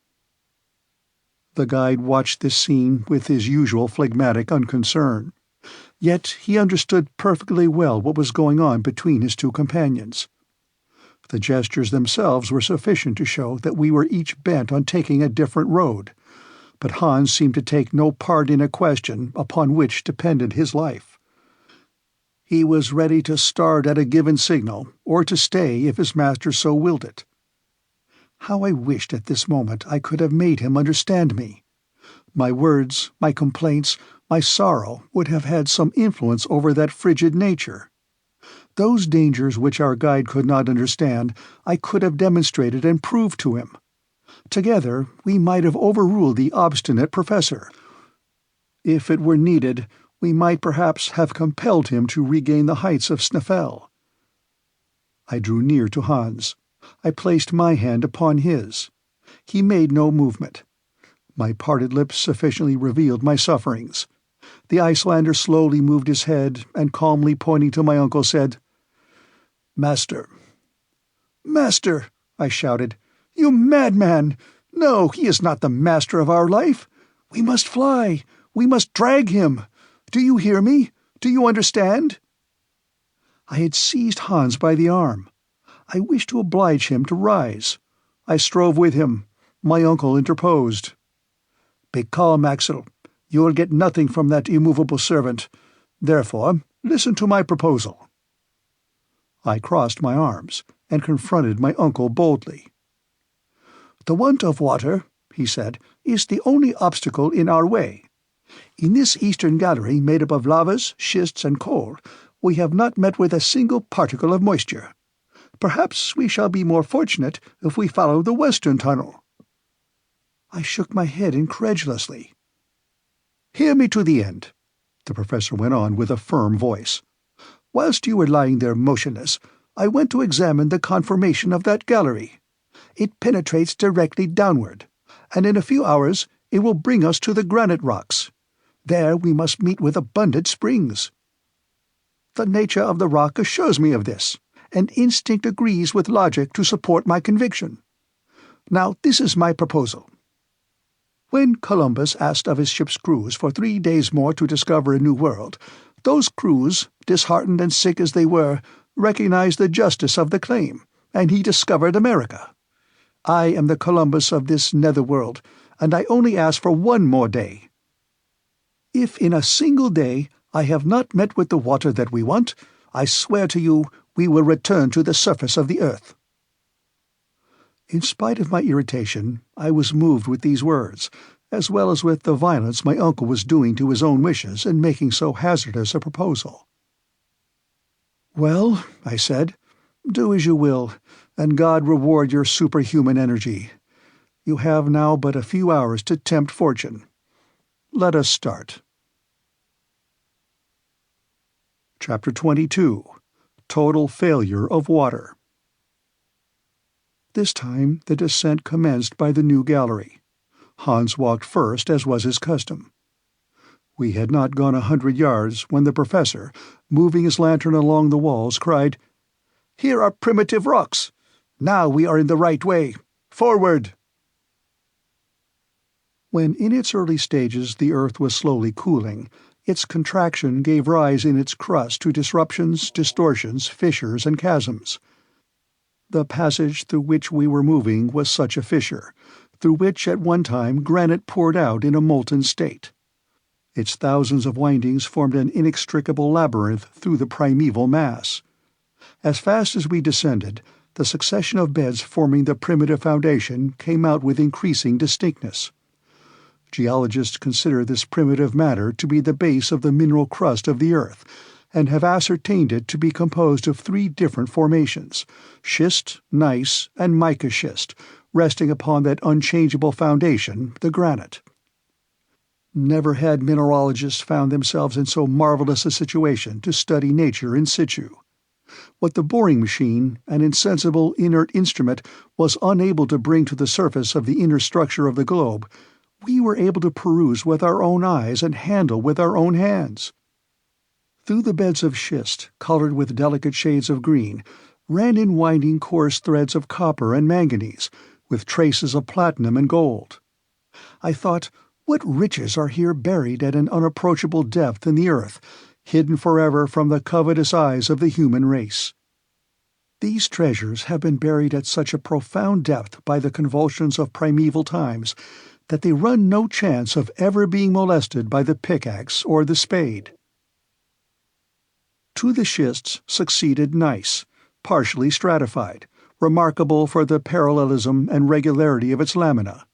Speaker 1: The guide watched this scene with his usual phlegmatic unconcern. Yet he understood perfectly well what was going on between his two companions. The gestures themselves were sufficient to show that we were each bent on taking a different road, but Hans seemed to take no part in a question upon which depended his life. He was ready to start at a given signal, or to stay if his master so willed it. How I wished at this moment I could have made him understand me! My words, my complaints, my sorrow would have had some influence over that frigid nature. Those dangers which our guide could not understand I could have demonstrated and proved to him. Together we might have overruled the obstinate professor. If it were needed, we might perhaps have compelled him to regain the heights of SnÆFell. I drew near to Hans. I placed my hand upon his. He made no movement. My parted lips sufficiently revealed my sufferings. The Icelander slowly moved his head, and calmly pointing to my uncle said, "Master." "Master!" I shouted. "You madman! No, he is not the master of our life. We must fly. We must drag him. Do you hear me? Do you understand?" I had seized Hans by the arm. I wished to oblige him to rise. I strove with him. My uncle interposed. "Be calm, Axel. You will get nothing from that immovable servant. Therefore, listen to my proposal." I crossed my arms and confronted my uncle boldly. "The want of water," he said, "is the only obstacle in our way. In this eastern gallery made up of lavas, schists, and coal, we have not met with a single particle of moisture. Perhaps we shall be more fortunate if we follow the western tunnel." I shook my head incredulously. "Hear me to the end," the professor went on with a firm voice. "Whilst you were lying there motionless, I went to examine the conformation of that gallery. It penetrates directly downward, and in a few hours it will bring us to the granite rocks. There we must meet with abundant springs. The nature of the rock assures me of this, and instinct agrees with logic to support my conviction. Now this is my proposal. When Columbus asked of his ship's crews for 3 days more to discover a new world, those crews, disheartened and sick as they were, recognized the justice of the claim, and he discovered America. I am the Columbus of this netherworld, and I only ask for 1 more day. If in a single day I have not met with the water that we want, I swear to you we will return to the surface of the earth." In spite of my irritation, I was moved with these words, as well as with the violence my uncle was doing to his own wishes in making so hazardous a proposal. "Well," I said, "do as you will, and God reward your superhuman energy. You have now but a few hours to tempt fortune. Let us start." Chapter 22. Total Failure of Water. This time the descent commenced by the new gallery. Hans walked first, as was his custom. We had not gone 100 yards when the professor, moving his lantern along the walls, cried, "Here are primitive rocks. Now we are in the right way. Forward!" When in its early stages the earth was slowly cooling, its contraction gave rise in its crust to disruptions, distortions, fissures, and chasms. The passage through which we were moving was such a fissure, through which at one time granite poured out in a molten state. Its thousands of windings formed an inextricable labyrinth through the primeval mass. As fast as we descended, the succession of beds forming the primitive foundation came out with increasing distinctness. Geologists consider this primitive matter to be the base of the mineral crust of the earth, and have ascertained it to be composed of 3 different formations: schist, gneiss, and mica schist, resting upon that unchangeable foundation, the granite. Never had mineralogists found themselves in so marvelous a situation to study nature in situ. What the boring machine, an insensible inert instrument, was unable to bring to the surface of the inner structure of the globe, we were able to peruse with our own eyes and handle with our own hands. Through the beds of schist, colored with delicate shades of green, ran in winding coarse threads of copper and manganese, with traces of platinum and gold. I thought, what riches are here buried at an unapproachable depth in the earth, hidden forever from the covetous eyes of the human race. These treasures have been buried at such a profound depth by the convulsions of primeval times that they run no chance of ever being molested by the pickaxe or the spade. To the schists succeeded gneiss, partially stratified, remarkable for the parallelism and regularity of its lamina.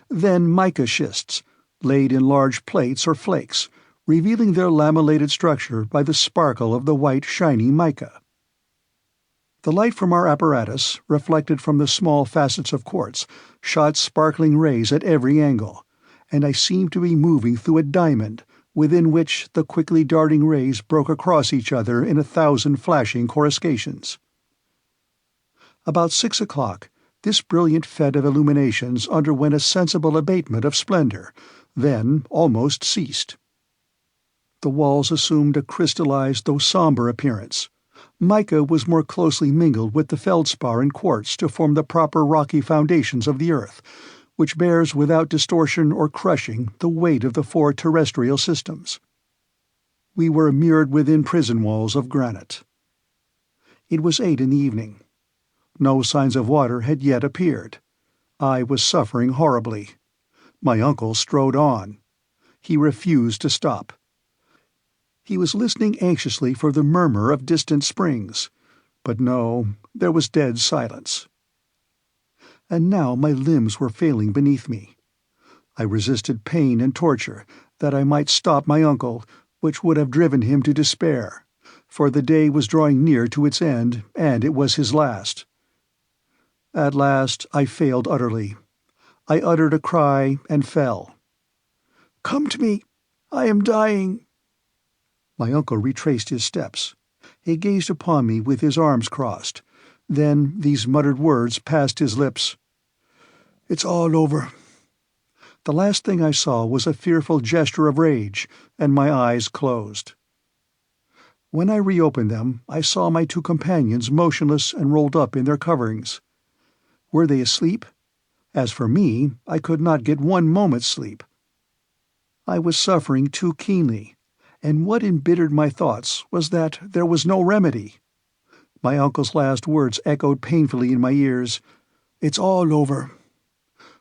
Speaker 1: Then mica schists, laid in large plates or flakes, revealing their lamellated structure by the sparkle of the white shiny mica. The light from our apparatus, reflected from the small facets of quartz, shot sparkling rays at every angle, and I seemed to be moving through a diamond, within which the quickly darting rays broke across each other in 1,000 flashing coruscations. About 6 o'clock, this brilliant fete of illuminations underwent a sensible abatement of splendor, then almost ceased. The walls assumed a crystallized though somber appearance. Mica was more closely mingled with the feldspar and quartz to form the proper rocky foundations of the earth, which bears without distortion or crushing the weight of the 4 terrestrial systems. We were immured within prison walls of granite. It was 8 in the evening. No signs of water had yet appeared. I was suffering horribly. My uncle strode on. He refused to stop. He was listening anxiously for the murmur of distant springs, but no, there was dead silence. And now my limbs were failing beneath me. I resisted pain and torture, that I might stop my uncle, which would have driven him to despair, for the day was drawing near to its end, and it was his last. At last I failed utterly. I uttered a cry and fell. "Come to me! I am dying!" My uncle retraced his steps. He gazed upon me with his arms crossed. Then these muttered words passed his lips. "It's all over." The last thing I saw was a fearful gesture of rage, and my eyes closed. When I reopened them, I saw my 2 companions motionless and rolled up in their coverings. Were they asleep? As for me, I could not get 1 moment's sleep. I was suffering too keenly, and what embittered my thoughts was that there was no remedy. My uncle's last words echoed painfully in my ears, "It's all over."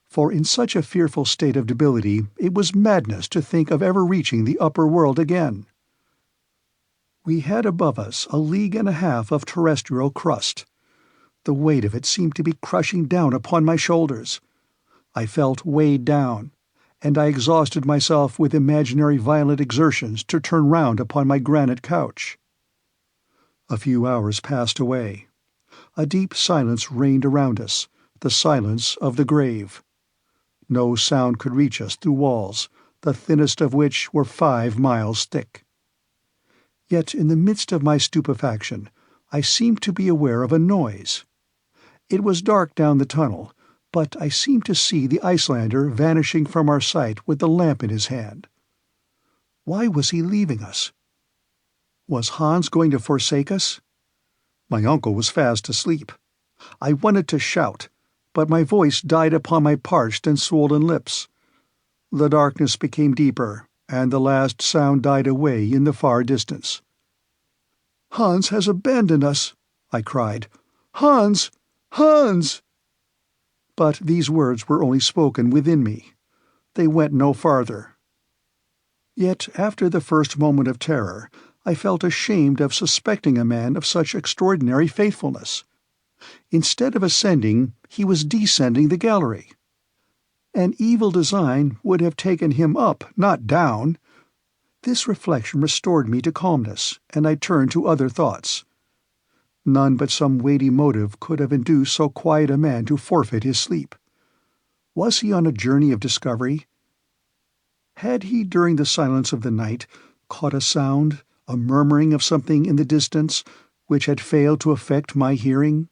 Speaker 1: For in such a fearful state of debility it was madness to think of ever reaching the upper world again. We had above us a league and a half of terrestrial crust. The weight of it seemed to be crushing down upon my shoulders. I felt weighed down, and I exhausted myself with imaginary violent exertions to turn round upon my granite couch. A few hours passed away. A deep silence reigned around us, the silence of the grave. No sound could reach us through walls, the thinnest of which were 5 miles thick. Yet in the midst of my stupefaction, I seemed to be aware of a noise. It was dark down the tunnel, but I seemed to see the Icelander vanishing from our sight with the lamp in his hand. Why was he leaving us? Was Hans going to forsake us? My uncle was fast asleep. I wanted to shout, but my voice died upon my parched and swollen lips. The darkness became deeper, and the last sound died away in the far distance. "Hans has abandoned us," I cried. "Hans! Hans!" But these words were only spoken within me. They went no farther. Yet after the first moment of terror, I felt ashamed of suspecting a man of such extraordinary faithfulness. Instead of ascending, he was descending the gallery. An evil design would have taken him up, not down. This reflection restored me to calmness, and I turned to other thoughts. None but some weighty motive could have induced so quiet a man to forfeit his sleep. Was he on a journey of discovery? Had he, during the silence of the night, caught a sound, a murmuring of something in the distance, which had failed to affect my hearing?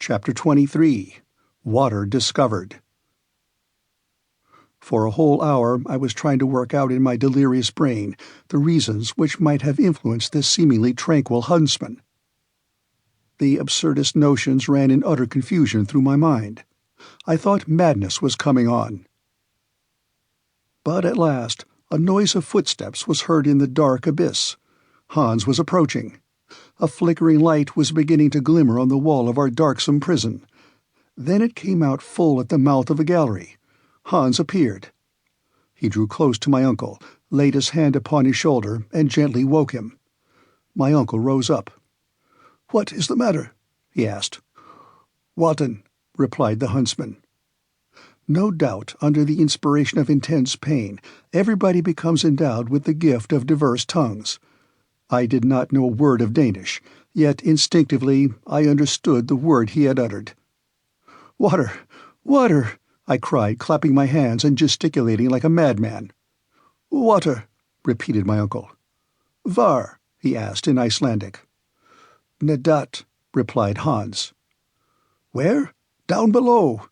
Speaker 1: Chapter 23. Water Discovered. For a whole hour I was trying to work out in my delirious brain the reasons which might have influenced this seemingly tranquil huntsman. The absurdest notions ran in utter confusion through my mind. I thought madness was coming on. But at last a noise of footsteps was heard in the dark abyss. Hans was approaching. A flickering light was beginning to glimmer on the wall of our darksome prison. Then it came out full at the mouth of the gallery. Hans appeared. He drew close to my uncle, laid his hand upon his shoulder, and gently woke him. My uncle rose up. "What is the matter?" he asked. "Walton," replied the huntsman. No doubt, under the inspiration of intense pain, everybody becomes endowed with the gift of diverse tongues. I did not know a word of Danish, yet instinctively I understood the word he had uttered. "Water! Water!" I cried, clapping my hands and gesticulating like a madman. "Water," repeated my uncle. "Var?" he asked in Icelandic. "Nedat," replied Hans. "Where? Down below."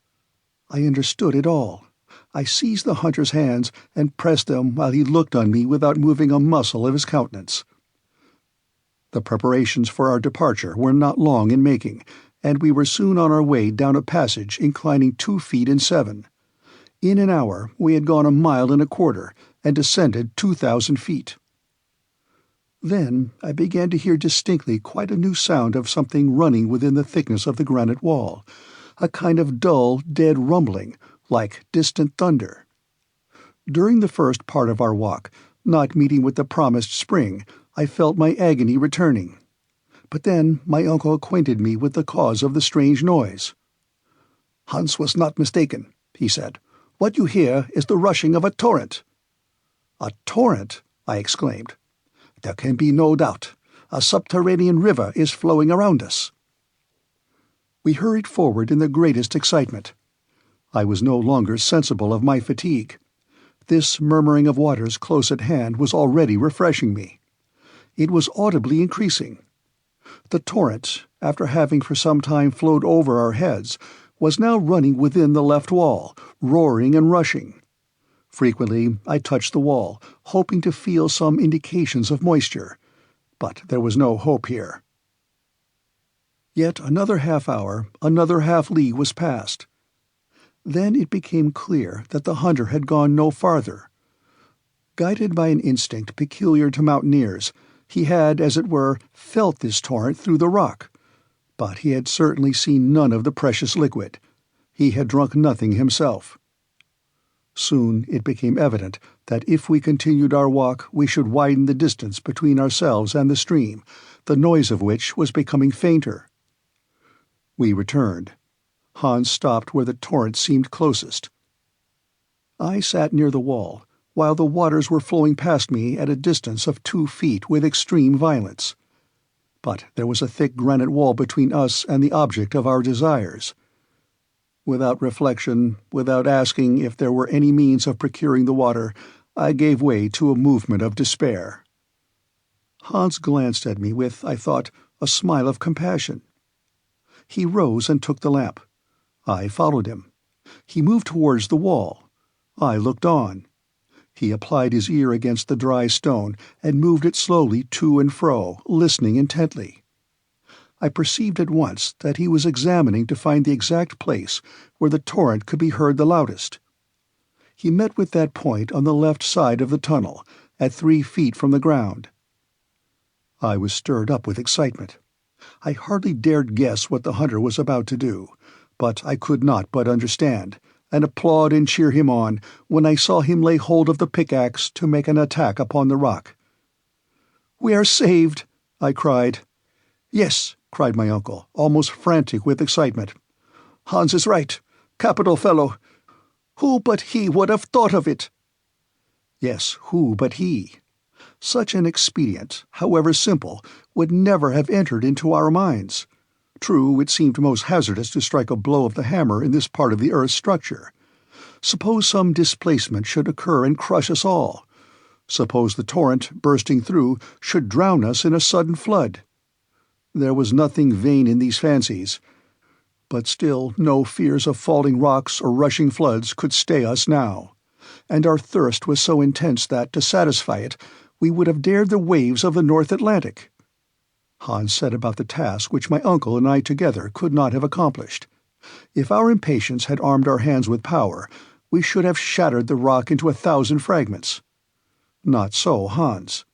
Speaker 1: I understood it all. I seized the hunter's hands and pressed them while he looked on me without moving a muscle of his countenance. The preparations for our departure were not long in making, and we were soon on our way down a passage inclining 2 feet in 7. In an hour we had gone 1.25 miles and descended 2,000 feet. Then I began to hear distinctly quite a new sound of something running within the thickness of the granite wall, a kind of dull, dead rumbling, like distant thunder. During the first part of our walk, not meeting with the promised spring, I felt my agony returning. But then my uncle acquainted me with the cause of the strange noise. "Hans was not mistaken," he said. "What you hear is the rushing of a torrent." "A torrent?" I exclaimed. "There can be no doubt. A subterranean river is flowing around us." We hurried forward in the greatest excitement. I was no longer sensible of my fatigue. This murmuring of waters close at hand was already refreshing me. It was audibly increasing. The torrent, after having for some time flowed over our heads, was now running within the left wall, roaring and rushing. Frequently I touched the wall, hoping to feel some indications of moisture, but there was no hope here. Yet another half-hour, another half-league was passed. Then it became clear that the hunter had gone no farther. Guided by an instinct peculiar to mountaineers, he had, as it were, felt this torrent through the rock, but he had certainly seen none of the precious liquid. He had drunk nothing himself. Soon it became evident that if we continued our walk we should widen the distance between ourselves and the stream, the noise of which was becoming fainter. We returned. Hans stopped where the torrent seemed closest. I sat near the wall, while the waters were flowing past me at a distance of 2 feet with extreme violence. But there was a thick granite wall between us and the object of our desires. Without reflection, without asking if there were any means of procuring the water, I gave way to a movement of despair. Hans glanced at me with, I thought, a smile of compassion. He rose and took the lamp. I followed him. He moved towards the wall. I looked on. He applied his ear against the dry stone and moved it slowly to and fro, listening intently. I perceived at once that he was examining to find the exact place where the torrent could be heard the loudest. He met with that point on the left side of the tunnel, at 3 feet from the ground. I was stirred up with excitement. I hardly dared guess what the hunter was about to do, but I could not but understand, and applaud and cheer him on, when I saw him lay hold of the pickaxe to make an attack upon the rock. "We are saved!" I cried. "Yes," cried my uncle, almost frantic with excitement. "Hans is right. Capital fellow. Who but he would have thought of it?" Yes, who but he? Such an expedient, however simple, would never have entered into our minds. True, it seemed most hazardous to strike a blow of the hammer in this part of the earth's structure. Suppose some displacement should occur and crush us all? Suppose the torrent, bursting through, should drown us in a sudden flood? There was nothing vain in these fancies, but still no fears of falling rocks or rushing floods could stay us now, and our thirst was so intense that, to satisfy it, we would have dared the waves of the North Atlantic. Hans set about the task which my uncle and I together could not have accomplished. If our impatience had armed our hands with power, we should have shattered the rock into 1,000 fragments. Not so Hans.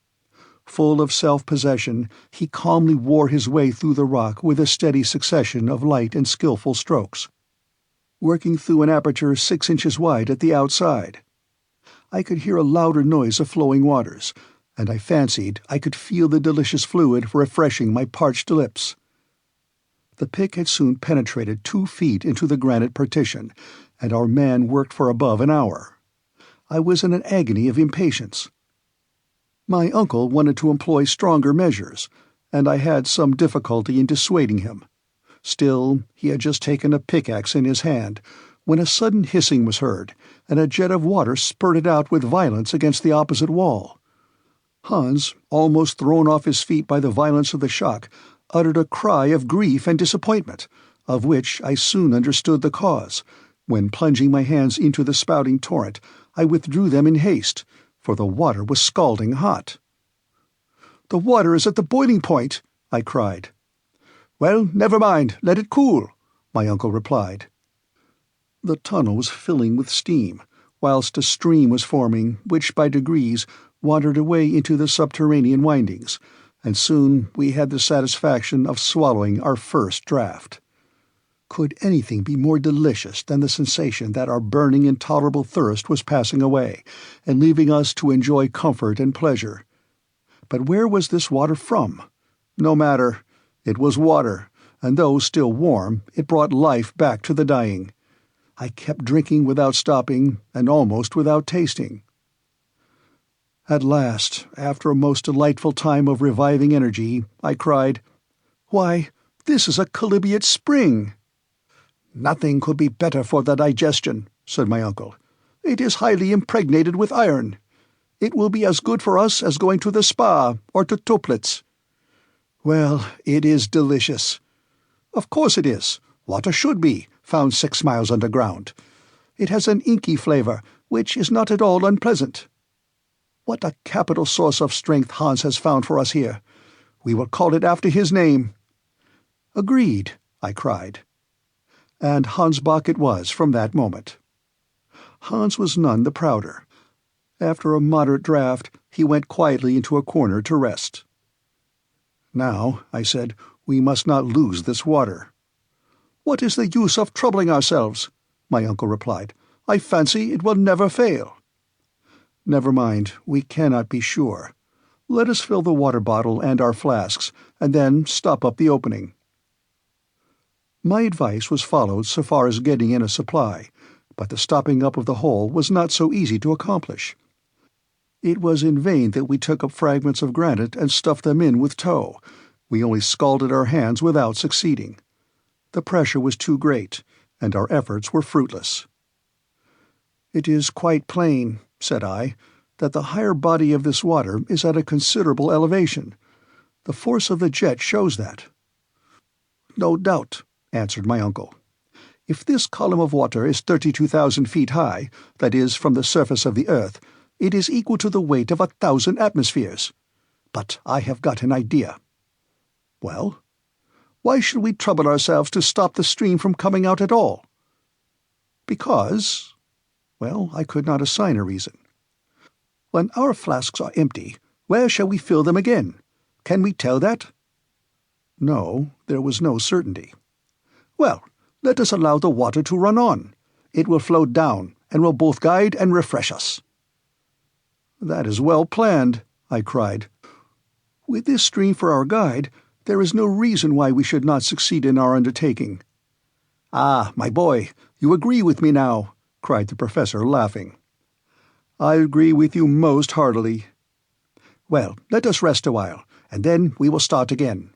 Speaker 1: Full of self-possession, he calmly wore his way through the rock with a steady succession of light and skillful strokes, working through an aperture 6 inches wide at the outside. I could hear a louder noise of flowing waters, and I fancied I could feel the delicious fluid refreshing my parched lips. The pick had soon penetrated 2 feet into the granite partition, and our man worked for above an hour. I was in an agony of impatience. My uncle wanted to employ stronger measures, and I had some difficulty in dissuading him. Still, he had just taken a pickaxe in his hand, when a sudden hissing was heard, and a jet of water spurted out with violence against the opposite wall. Hans, almost thrown off his feet by the violence of the shock, uttered a cry of grief and disappointment, of which I soon understood the cause, when, plunging my hands into the spouting torrent, I withdrew them in haste, for the water was scalding hot. "The water is at the boiling point!" I cried. "Well, never mind, let it cool," my uncle replied. The tunnel was filling with steam, whilst a stream was forming, which by degrees wandered away into the subterranean windings, and soon we had the satisfaction of swallowing our first draught. Could anything be more delicious than the sensation that our burning intolerable thirst was passing away, and leaving us to enjoy comfort and pleasure? But where was this water from? No matter. It was water, and though still warm, it brought life back to the dying. I kept drinking without stopping, and almost without tasting. At last, after a most delightful time of reviving energy, I cried, "Why, this is a chalybeate spring!" "Nothing could be better for the digestion," said my uncle. "It is highly impregnated with iron. It will be as good for us as going to the spa or to Toplitz." "Well, it is delicious." "Of course it is. Water should be, found 6 miles underground. It has an inky flavour, which is not at all unpleasant. What a capital source of strength Hans has found for us here. We will call it after his name." "Agreed," I cried. And Hansbach it was from that moment. Hans was none the prouder. After a moderate draught, he went quietly into a corner to rest. "Now," I said, "we must not lose this water." "What is the use of troubling ourselves?" my uncle replied. "I fancy it will never fail." "Never mind, we cannot be sure. Let us fill the water bottle and our flasks, and then stop up the opening." My advice was followed so far as getting in a supply, but the stopping up of the hole was not so easy to accomplish. It was in vain that we took up fragments of granite and stuffed them in with tow. We only scalded our hands without succeeding. The pressure was too great, and our efforts were fruitless. "It is quite plain," said I, "that the higher body of this water is at a considerable elevation. The force of the jet shows that." "No doubt," answered my uncle. "If this column of water is 32,000 feet high, that is, from the surface of the earth, it is equal to the weight of 1,000 atmospheres. But I have got an idea." "Well?" "Why should we trouble ourselves to stop the stream from coming out at all?" "Because—" Well, I could not assign a reason. "When our flasks are empty, where shall we fill them again? Can we tell that?" No, there was no certainty. "Well, let us allow the water to run on. It will flow down, and will both guide and refresh us." "That is well planned," I cried. "With this stream for our guide, there is no reason why we should not succeed in our undertaking." "Ah, my boy, you agree with me now," cried the professor, laughing. "I agree with you most heartily." "Well, let us rest a while, and then we will start again."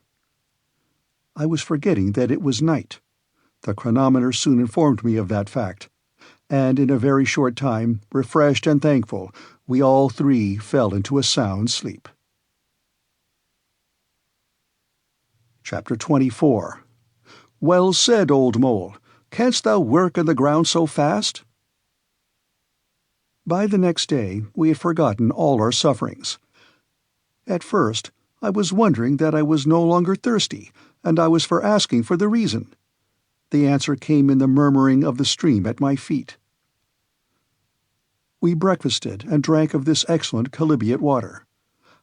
Speaker 1: I was forgetting that it was night. The chronometer soon informed me of that fact, and in a very short time, refreshed and thankful, we all three fell into a sound sleep. Chapter 24. "Well said, old mole. Canst thou work in the ground so fast?" By the next day we had forgotten all our sufferings. At first I was wondering that I was no longer thirsty, and I was for asking for the reason. The answer came in the murmuring of the stream at my feet. We breakfasted and drank of this excellent chalybeate water.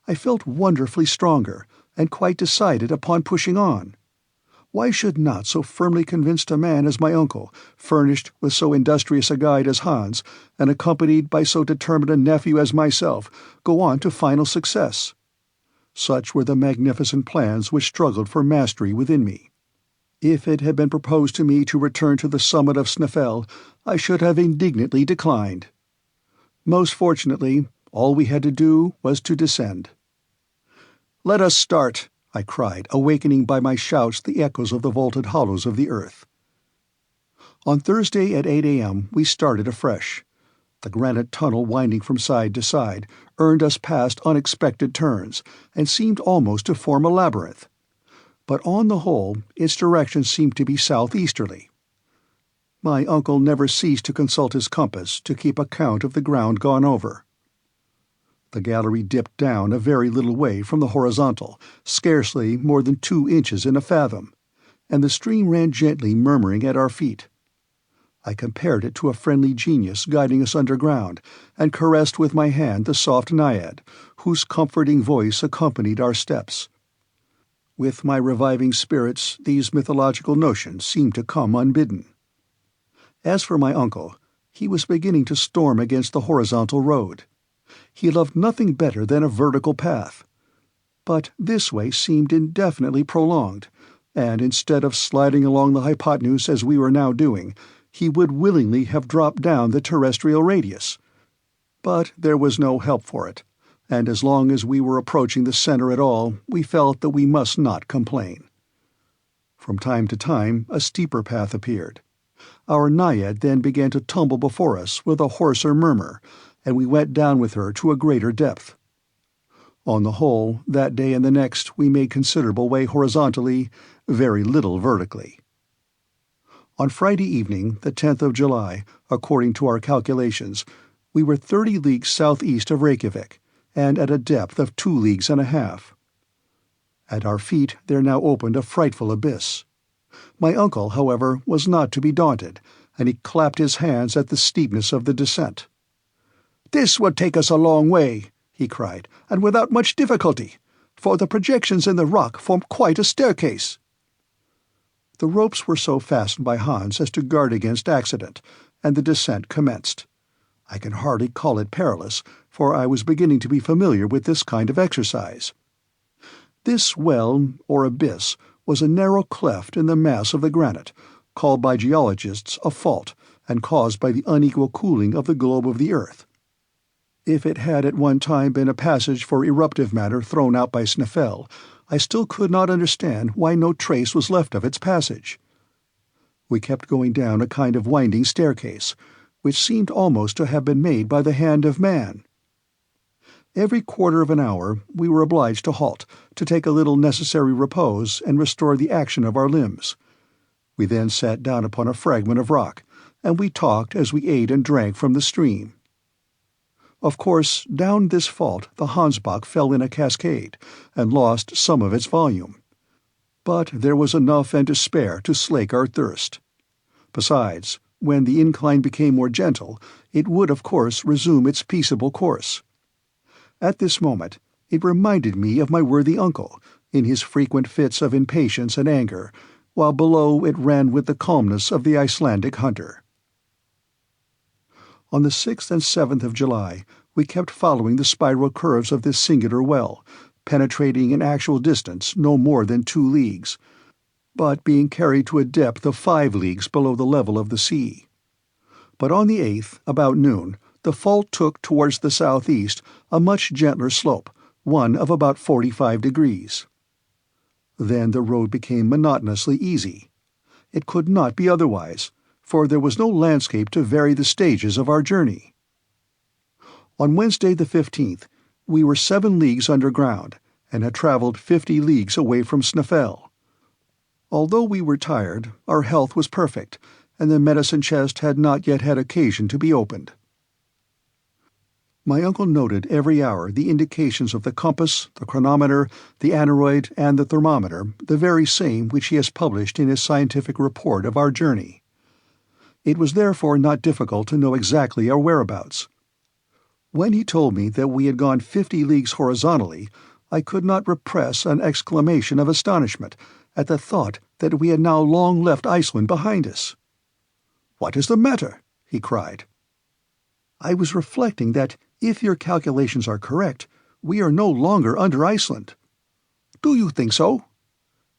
Speaker 1: I felt wonderfully stronger, and quite decided upon pushing on. Why should not so firmly convinced a man as my uncle, furnished with so industrious a guide as Hans, and accompanied by so determined a nephew as myself, go on to final success? Such were the magnificent plans which struggled for mastery within me. If it had been proposed to me to return to the summit of SnÆFell, I should have indignantly declined. Most fortunately, all we had to do was to descend. "Let us start," I cried, awakening by my shouts the echoes of the vaulted hollows of the earth. On Thursday at 8 a.m. we started afresh. The granite tunnel winding from side to side earned us past unexpected turns, and seemed almost to form a labyrinth. But on the whole its direction seemed to be southeasterly. My uncle never ceased to consult his compass to keep account of the ground gone over. The gallery dipped down a very little way from the horizontal, scarcely more than 2 inches in a fathom, and the stream ran gently murmuring at our feet. I compared it to a friendly genius guiding us underground, and caressed with my hand the soft naiad, whose comforting voice accompanied our steps. With my reviving spirits, these mythological notions seemed to come unbidden. As for my uncle, he was beginning to storm against the horizontal road. He loved nothing better than a vertical path. But this way seemed indefinitely prolonged, and instead of sliding along the hypotenuse as we were now doing, he would willingly have dropped down the terrestrial radius. But there was no help for it, and as long as we were approaching the center at all, we felt that we must not complain. From time to time, a steeper path appeared. Our naiad then began to tumble before us with a hoarser murmur, and we went down with her to a greater depth. On the whole, that day and the next we made considerable way horizontally, very little vertically. On Friday evening, the 10th of July, according to our calculations, we were 30 leagues southeast of Reykjavik, and at a depth of 2 leagues and a half. At our feet there now opened a frightful abyss. My uncle, however, was not to be daunted, and he clapped his hands at the steepness of the descent. "This will take us a long way," he cried, "and without much difficulty, for the projections in the rock form quite a staircase." The ropes were so fastened by Hans as to guard against accident, and the descent commenced. I can hardly call it perilous, for I was beginning to be familiar with this kind of exercise. This well, or abyss, was a narrow cleft in the mass of the granite, called by geologists a fault, and caused by the unequal cooling of the globe of the earth. If it had at one time been a passage for eruptive matter thrown out by SnÆFell, I still could not understand why no trace was left of its passage. We kept going down a kind of winding staircase, which seemed almost to have been made by the hand of man. Every quarter of an hour we were obliged to halt, to take a little necessary repose and restore the action of our limbs. We then sat down upon a fragment of rock, and we talked as we ate and drank from the stream. Of course, down this fault the Hansbach fell in a cascade, and lost some of its volume. But there was enough and to spare to slake our thirst. Besides, when the incline became more gentle, it would of course resume its peaceable course. At this moment it reminded me of my worthy uncle, in his frequent fits of impatience and anger, while below it ran with the calmness of the Icelandic hunter. On the 6th and 7th of July we kept following the spiral curves of this singular well, penetrating in actual distance no more than 2 leagues, but being carried to a depth of 5 leagues below the level of the sea. But on the 8th, about noon, the fault took towards the southeast a much gentler slope, one of about 45 degrees. Then the road became monotonously easy. It could not be otherwise, for there was no landscape to vary the stages of our journey. On Wednesday the 15th, we were 7 leagues underground, and had travelled 50 leagues away from SnÆFell. Although we were tired, our health was perfect, and the medicine chest had not yet had occasion to be opened. My uncle noted every hour the indications of the compass, the chronometer, the aneroid, and the thermometer, the very same which he has published in his scientific report of our journey. It was therefore not difficult to know exactly our whereabouts. When he told me that we had gone 50 leagues horizontally, I could not repress an exclamation of astonishment at the thought that we had now long left Iceland behind us. "What is the matter?" he cried. "I was reflecting that, if your calculations are correct, we are no longer under Iceland." "Do you think so?"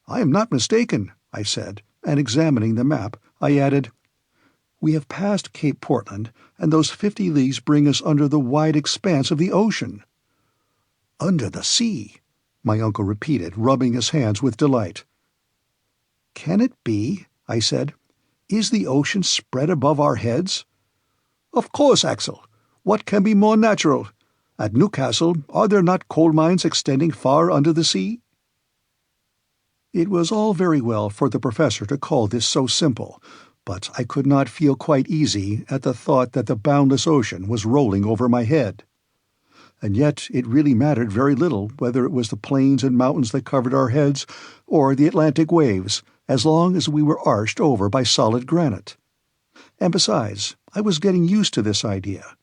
Speaker 1: "I am not mistaken," I said, and examining the map, I added, "We have passed Cape Portland, and those 50 leagues bring us under the wide expanse of the ocean." "Under the sea," my uncle repeated, rubbing his hands with delight. "Can it be?" I said. "Is the ocean spread above our heads?" "Of course, Axel. What can be more natural? At Newcastle, are there not coal mines extending far under the sea?" It was all very well for the professor to call this so simple, but I could not feel quite easy at the thought that the boundless ocean was rolling over my head. And yet it really mattered very little whether it was the plains and mountains that covered our heads, or the Atlantic waves, as long as we were arched over by solid granite. And besides, I was getting used to this idea.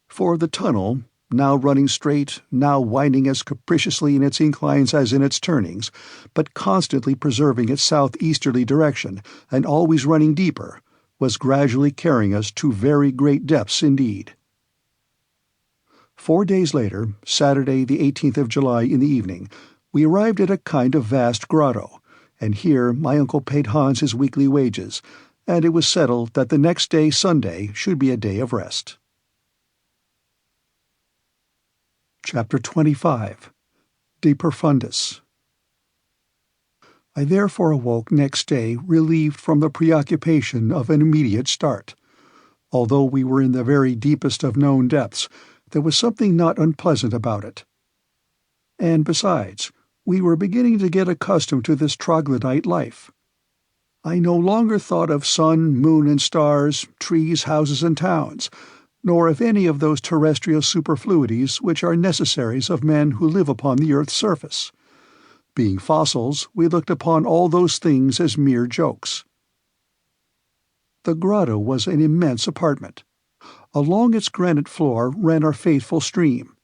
Speaker 1: For the tunnel, now running straight, now winding as capriciously in its inclines as in its turnings, but constantly preserving its southeasterly direction and always running deeper, was gradually carrying us to very great depths indeed. 4 days later, Saturday the 18th of July in the evening, we arrived at a kind of vast grotto, and here my uncle paid Hans his weekly wages, and it was settled that the next day, Sunday, should be a day of rest. Chapter 25 De Profundis. I therefore awoke next day relieved from the preoccupation of an immediate start. Although we were in the very deepest of known depths, there was something not unpleasant about it. And besides, we were beginning to get accustomed to this troglodyte life. I no longer thought of sun, moon, and stars, trees, houses, and towns, nor of any of those terrestrial superfluities which are necessaries of men who live upon the earth's surface. Being fossils, we looked upon all those things as mere jokes. The grotto was an immense apartment. Along its granite floor ran our faithful stream.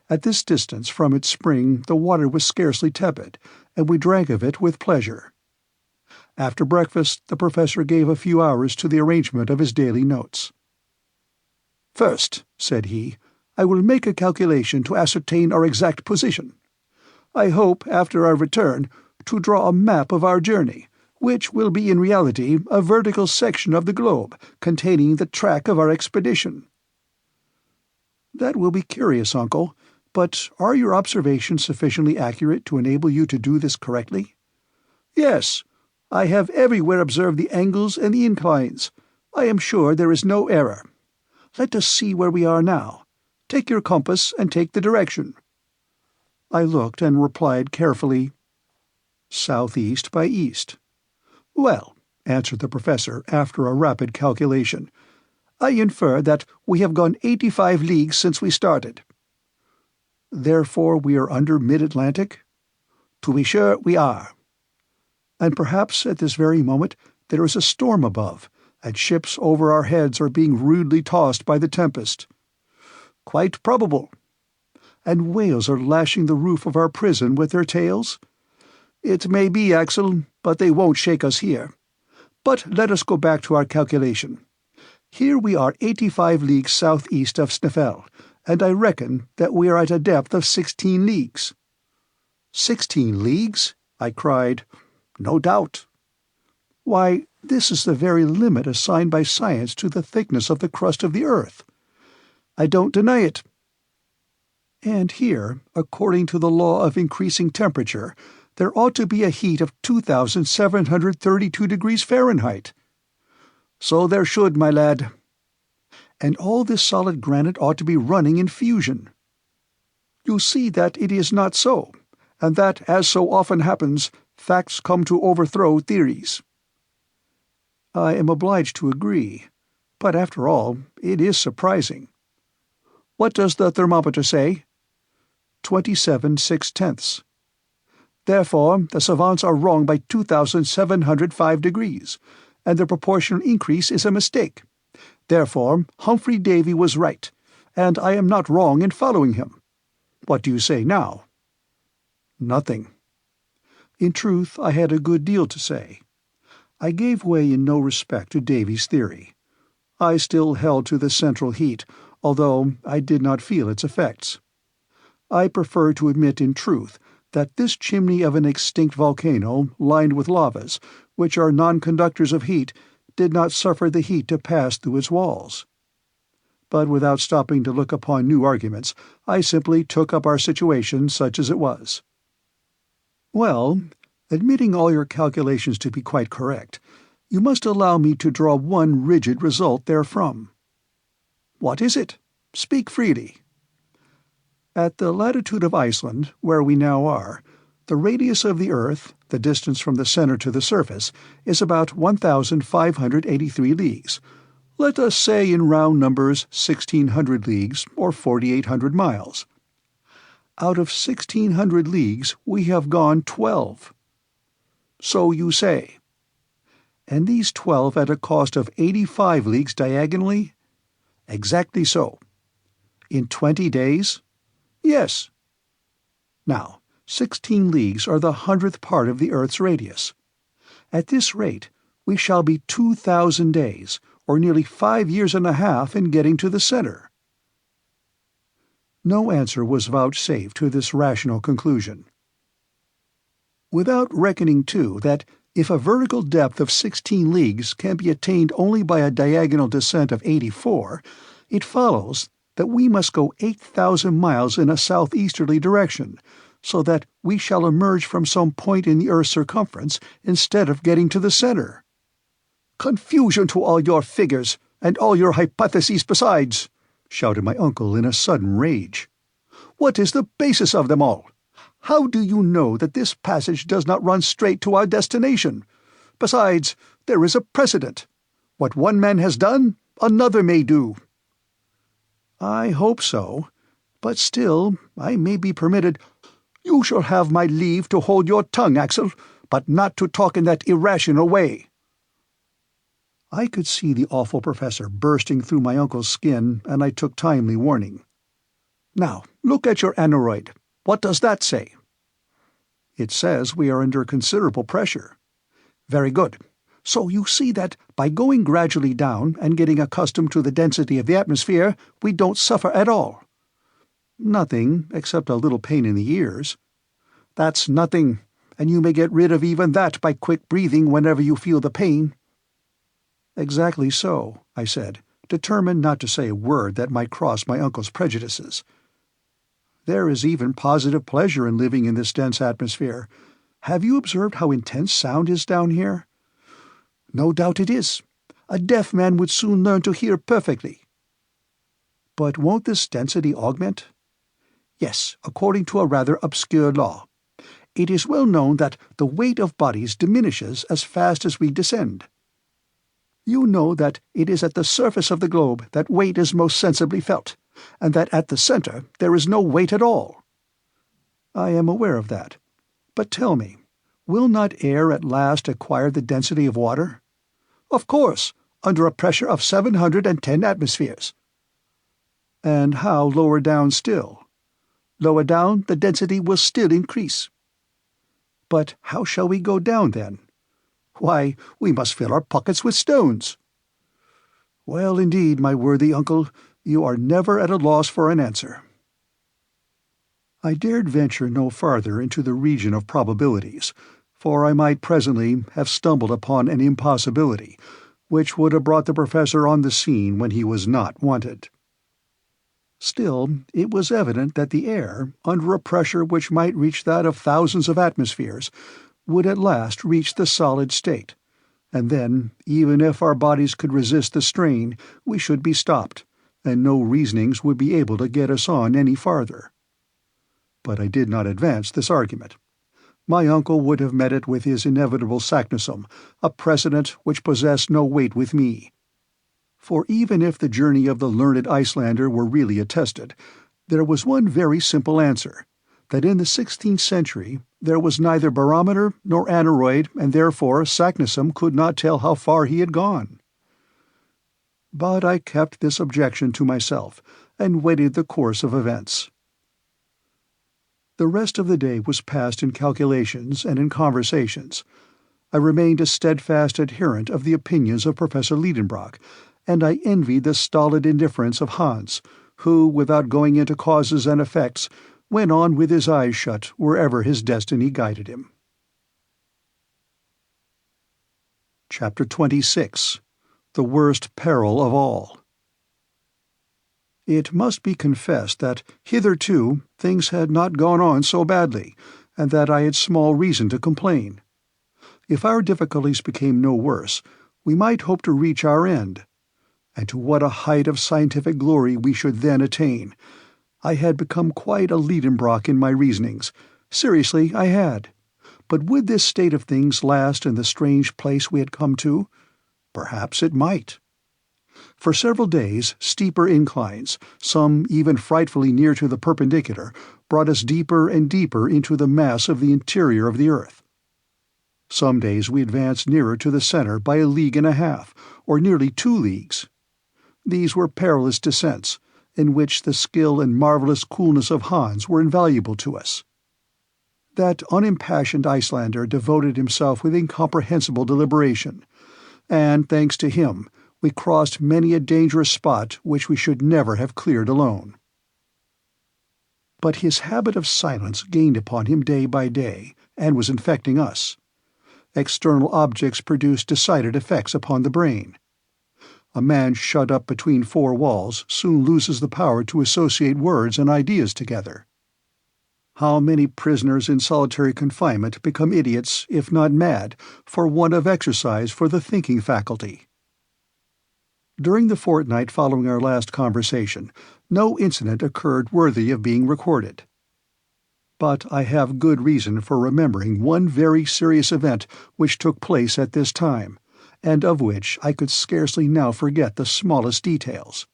Speaker 1: At this distance from its spring the water was scarcely tepid, and we drank of it with pleasure. After breakfast the professor gave a few hours to the arrangement of his daily notes. "First," said he, "I will make a calculation to ascertain our exact position. I hope, after our return, to draw a map of our journey, which will be in reality a vertical section of the globe containing the track of our expedition." "That will be curious, uncle, but are your observations sufficiently accurate to enable you to do this correctly?" "Yes, I have everywhere observed the angles and the inclines. I am sure there is no error. Let us see where we are now. Take your compass and take the direction." I looked and replied carefully, "Southeast by east." "Well," answered the professor after a rapid calculation, "I infer that we have gone 85 leagues since we started." "Therefore we are under mid-Atlantic?" "To be sure we are." "And perhaps at this very moment there is a storm above, and ships over our heads are being rudely tossed by the tempest." "Quite probable." "And whales are lashing the roof of our prison with their tails?" "It may be, Axel, but they won't shake us here. But let us go back to our calculation. Here we are 85 leagues southeast of SnÆFell, and I reckon that we are at a depth of 16 leagues. 16 leagues? I cried. "No doubt." "Why, this is the very limit assigned by science to the thickness of the crust of the earth." "I don't deny it." "And here, according to the law of increasing temperature, there ought to be a heat of 2,732 degrees Fahrenheit." "So there should, my lad." "And all this solid granite ought to be running in fusion." "You see that it is not so, and that, as so often happens, facts come to overthrow theories." "I am obliged to agree, but after all, it is surprising." "What does the thermometer say?" 27/6. "Therefore the savants are wrong by 2,705 degrees, and the proportional increase is a mistake. Therefore Humphrey Davy was right, and I am not wrong in following him. What do you say now?" "Nothing." In truth, I had a good deal to say. I gave way in no respect to Davy's theory. I still held to the central heat, although I did not feel its effects. I prefer to admit in truth that this chimney of an extinct volcano, lined with lavas, which are non-conductors of heat, did not suffer the heat to pass through its walls. But without stopping to look upon new arguments, I simply took up our situation such as it was. "Well, admitting all your calculations to be quite correct, you must allow me to draw one rigid result therefrom." "What is it? Speak freely." "At the latitude of Iceland, where we now are, the radius of the earth, the distance from the center to the surface, is about 1,583 leagues. Let us say in round numbers 1,600 leagues, or 4,800 miles. Out of 1,600 leagues we have gone 12. So you say. And these 12 at a cost of 85 leagues diagonally? Exactly so. In 20 days? Yes. Now, 16 leagues are the 100th part of the Earth's radius. At this rate, we shall be 2,000 days, or nearly 5 years and a half, in getting to the center. No answer was vouchsafed to this rational conclusion. Without reckoning, too, that if a vertical depth of 16 leagues can be attained only by a diagonal descent of 84, it follows that we must go 8,000 miles in a southeasterly direction, so that we shall emerge from some point in the Earth's circumference instead of getting to the center. Confusion to all your figures, and all your hypotheses besides, shouted my uncle in a sudden rage. What is the basis of them all? How do you know that this passage does not run straight to our destination? Besides, there is a precedent. What one man has done, another may do. I hope so, but still I may be permitted— You shall have my leave to hold your tongue, Axel, but not to talk in that irrational way. I could see the awful professor bursting through my uncle's skin, and I took timely warning. Now, look at your aneroid. What does that say? It says we are under considerable pressure. Very good. So you see that by going gradually down and getting accustomed to the density of the atmosphere, we don't suffer at all. Nothing, except a little pain in the ears. That's nothing, and you may get rid of even that by quick breathing whenever you feel the pain. Exactly so, I said, determined not to say a word that might cross my uncle's prejudices. There is even positive pleasure in living in this dense atmosphere. Have you observed how intense sound is down here? No doubt it is. A deaf man would soon learn to hear perfectly. But won't this density augment? Yes, according to a rather obscure law. It is well known that the weight of bodies diminishes as fast as we descend. You know that it is at the surface of the globe that weight is most sensibly felt, and that at the center there is no weight at all. I am aware of that. But tell me, will not air at last acquire the density of water? Of course, under a pressure of 710 atmospheres. And how lower down still? Lower down, the density will still increase. But how shall we go down, then? Why, we must fill our pockets with stones. Well, indeed, my worthy uncle, you are never at a loss for an answer. I dared venture no farther into the region of probabilities, for I might presently have stumbled upon an impossibility, which would have brought the professor on the scene when he was not wanted. Still, it was evident that the air, under a pressure which might reach that of thousands of atmospheres, would at last reach the solid state, and then, even if our bodies could resist the strain, we should be stopped, and no reasonings would be able to get us on any farther. But I did not advance this argument. My uncle would have met it with his inevitable saknussemm, a precedent which possessed no weight with me. For even if the journey of the learned Icelander were really attested, there was one very simple answer, that in the 16th century there was neither barometer nor aneroid, and therefore saknussemm could not tell how far he had gone. But I kept this objection to myself, and waited the course of events. The rest of the day was passed in calculations and in conversations. I remained a steadfast adherent of the opinions of Professor Lidenbrock, and I envied the stolid indifference of Hans, who, without going into causes and effects, went on with his eyes shut wherever his destiny guided him. Chapter 26. The Worst Peril of All. It must be confessed that hitherto things had not gone on so badly, and that I had small reason to complain. If our difficulties became no worse, we might hope to reach our end. And to what a height of scientific glory we should then attain! I had become quite a Lidenbrock in my reasonings. Seriously, I had. But would this state of things last in the strange place we had come to? Perhaps it might. For several days, steeper inclines, some even frightfully near to the perpendicular, brought us deeper and deeper into the mass of the interior of the earth. Some days we advanced nearer to the center by 1.5 leagues, or nearly 2 leagues. These were perilous descents, in which the skill and marvelous coolness of Hans were invaluable to us. That unimpassioned Icelander devoted himself with incomprehensible deliberation, and, thanks to him, we crossed many a dangerous spot which we should never have cleared alone. But his habit of silence gained upon him day by day, and was infecting us. External objects produced decided effects upon the brain. A man shut up between 4 walls soon loses the power to associate words and ideas together. How many prisoners in solitary confinement become idiots, if not mad, for want of exercise for the thinking faculty? During the fortnight following our last conversation, no incident occurred worthy of being recorded. But I have good reason for remembering one very serious event which took place at this time, and of which I could scarcely now forget the smallest details.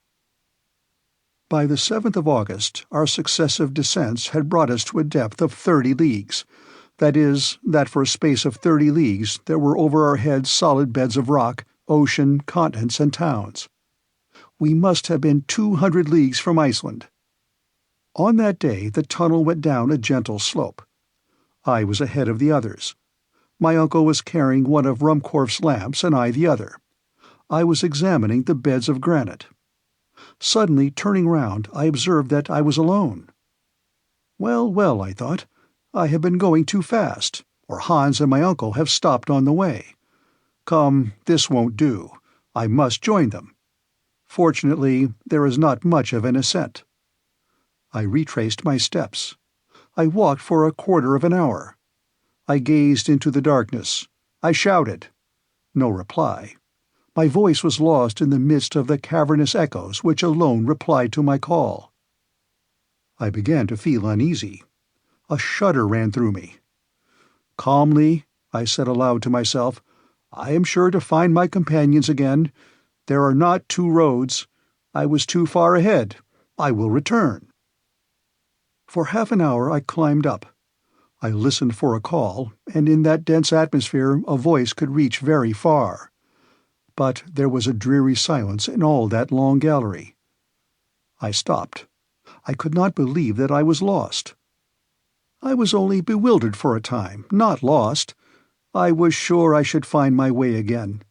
Speaker 1: By the 7th of August, our successive descents had brought us to a depth of 30 leagues. That is, that for a space of 30 leagues there were over our heads solid beds of rock, ocean, continents, and towns. We must have been 200 leagues from Iceland. On that day the tunnel went down a gentle slope. I was ahead of the others. My uncle was carrying one of Ruhmkorff's lamps and I the other. I was examining the beds of granite. Suddenly, turning round, I observed that I was alone. Well, well, I thought, I have been going too fast, or Hans and my uncle have stopped on the way. Come, this won't do. I must join them. Fortunately, there is not much of an ascent. I retraced my steps. I walked for 1/4 of an hour. I gazed into the darkness. I shouted. No reply. My voice was lost in the midst of the cavernous echoes which alone replied to my call. I began to feel uneasy. A shudder ran through me. Calmly, I said aloud to myself, I am sure to find my companions again. There are not 2 roads. I was too far ahead. I will return. For half an hour I climbed up. I listened for a call, and in that dense atmosphere a voice could reach very far. But there was a dreary silence in all that long gallery. I stopped. I could not believe that I was lost. I was only bewildered for a time, not lost. I was sure I should find my way again.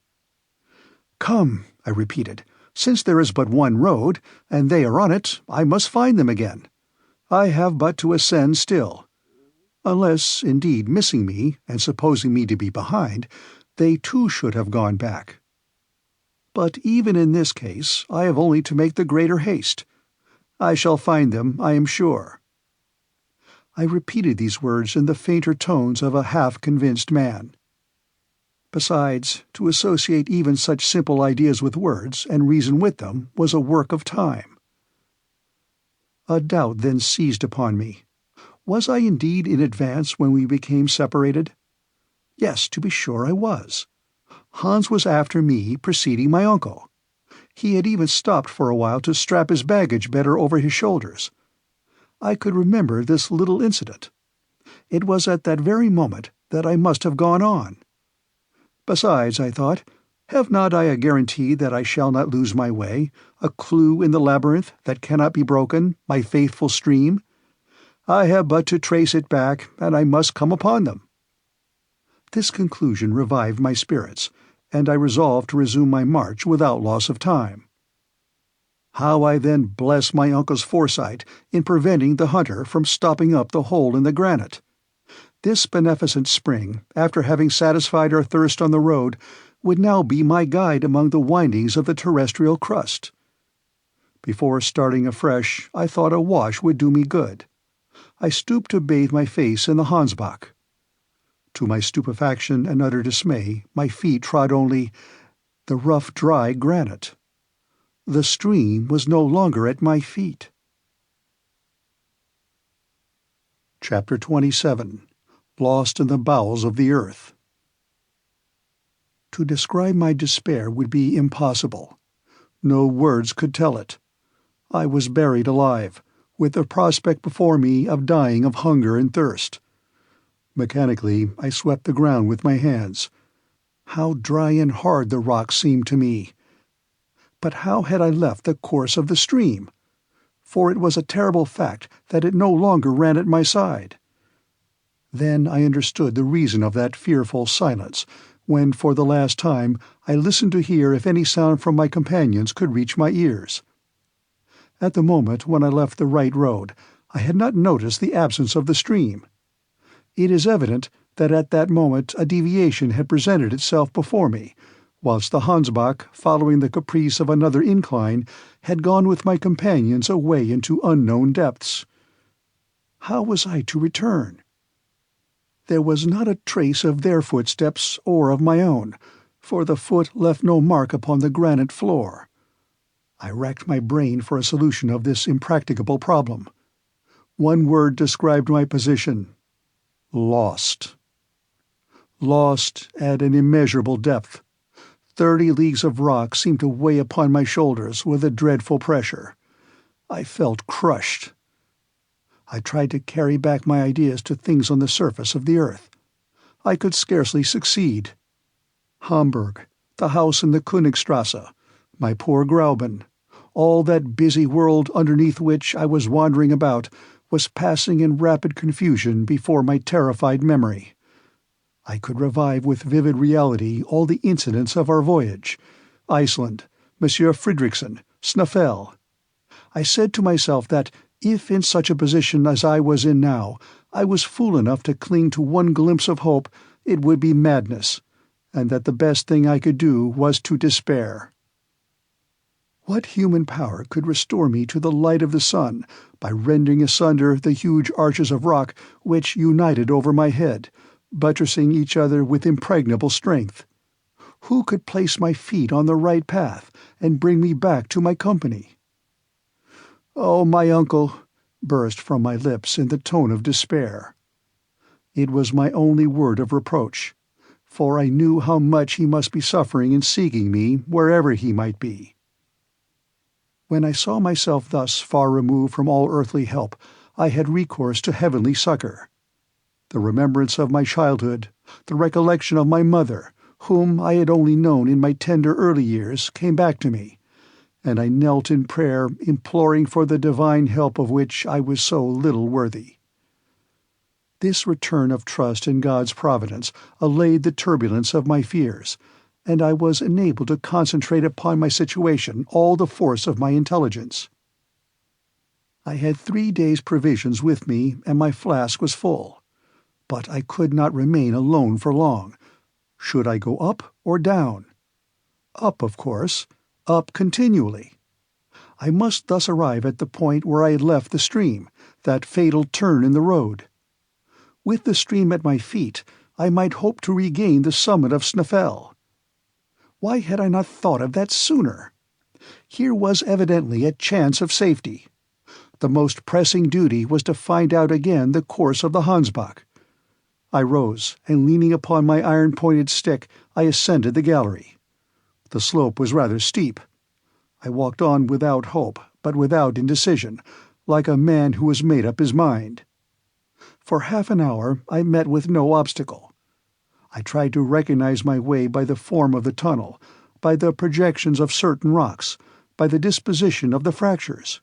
Speaker 1: Come, I repeated, since there is but one road, and they are on it, I must find them again. I have but to ascend still. Unless, indeed, missing me, and supposing me to be behind, they too should have gone back. But even in this case I have only to make the greater haste. I shall find them, I am sure. I repeated these words in the fainter tones of a half-convinced man. Besides, to associate even such simple ideas with words, and reason with them, was a work of time. A doubt then seized upon me. Was I indeed in advance when we became separated? Yes, to be sure I was. Hans was after me, preceding my uncle. He had even stopped for a while to strap his baggage better over his shoulders. I could remember this little incident. It was at that very moment that I must have gone on. Besides, I thought, have not I a guarantee that I shall not lose my way, a clue in the labyrinth that cannot be broken, my faithful stream? I have but to trace it back, and I must come upon them. This conclusion revived my spirits, and I resolved to resume my march without loss of time. How I then blessed my uncle's foresight in preventing the hunter from stopping up the hole in the granite! This beneficent spring, after having satisfied our thirst on the road, would now be my guide among the windings of the terrestrial crust. Before starting afresh, I thought a wash would do me good. I stooped to bathe my face in the Hansbach. To my stupefaction and utter dismay, my feet trod only the rough, dry granite. The stream was no longer at my feet. Chapter 27. Lost in the Bowels of the Earth. To describe my despair would be impossible. No words could tell it. I was buried alive, with the prospect before me of dying of hunger and thirst. Mechanically, I swept the ground with my hands. How dry and hard the rock seemed to me. But how had I left the course of the stream? For it was a terrible fact that it no longer ran at my side. Then I understood the reason of that fearful silence, when for the last time I listened to hear if any sound from my companions could reach my ears. At the moment when I left the right road, I had not noticed the absence of the stream. It is evident that at that moment a deviation had presented itself before me, whilst the Hansbach, following the caprice of another incline, had gone with my companions away into unknown depths. How was I to return? There was not a trace of their footsteps or of my own, for the foot left no mark upon the granite floor. I racked my brain for a solution of this impracticable problem. One word described my position: lost. Lost at an immeasurable depth. 30 leagues of rock seemed to weigh upon my shoulders with a dreadful pressure. I felt crushed. I tried to carry back my ideas to things on the surface of the earth. I could scarcely succeed. Hamburg, the house in the Königstrasse, my poor Grauben, all that busy world underneath which I was wandering about, was passing in rapid confusion before my terrified memory. I could revive with vivid reality all the incidents of our voyage: Iceland, Monsieur Fridriksson, SnÆFell. I said to myself that, if in such a position as I was in now, I was fool enough to cling to one glimpse of hope, it would be madness, and that the best thing I could do was to despair. What human power could restore me to the light of the sun by rending asunder the huge arches of rock which united over my head, buttressing each other with impregnable strength? Who could place my feet on the right path and bring me back to my company? "Oh, my uncle," burst from my lips in the tone of despair. It was my only word of reproach, for I knew how much he must be suffering in seeking me wherever he might be. When I saw myself thus far removed from all earthly help, I had recourse to heavenly succor. The remembrance of my childhood, the recollection of my mother, whom I had only known in my tender early years, came back to me, and I knelt in prayer, imploring for the divine help of which I was so little worthy. This return of trust in God's providence allayed the turbulence of my fears, and I was enabled to concentrate upon my situation all the force of my intelligence. I had 3 days' provisions with me, and my flask was full. But I could not remain alone for long. Should I go up or down? Up, of course. Up continually. I must thus arrive at the point where I had left the stream, that fatal turn in the road. With the stream at my feet, I might hope to regain the summit of SnÆFell. Why had I not thought of that sooner? Here was evidently a chance of safety. The most pressing duty was to find out again the course of the Hansbach. I rose, and leaning upon my iron-pointed stick, I ascended the gallery. The slope was rather steep. I walked on without hope, but without indecision, like a man who has made up his mind. For half an hour I met with no obstacle. I tried to recognize my way by the form of the tunnel, by the projections of certain rocks, by the disposition of the fractures.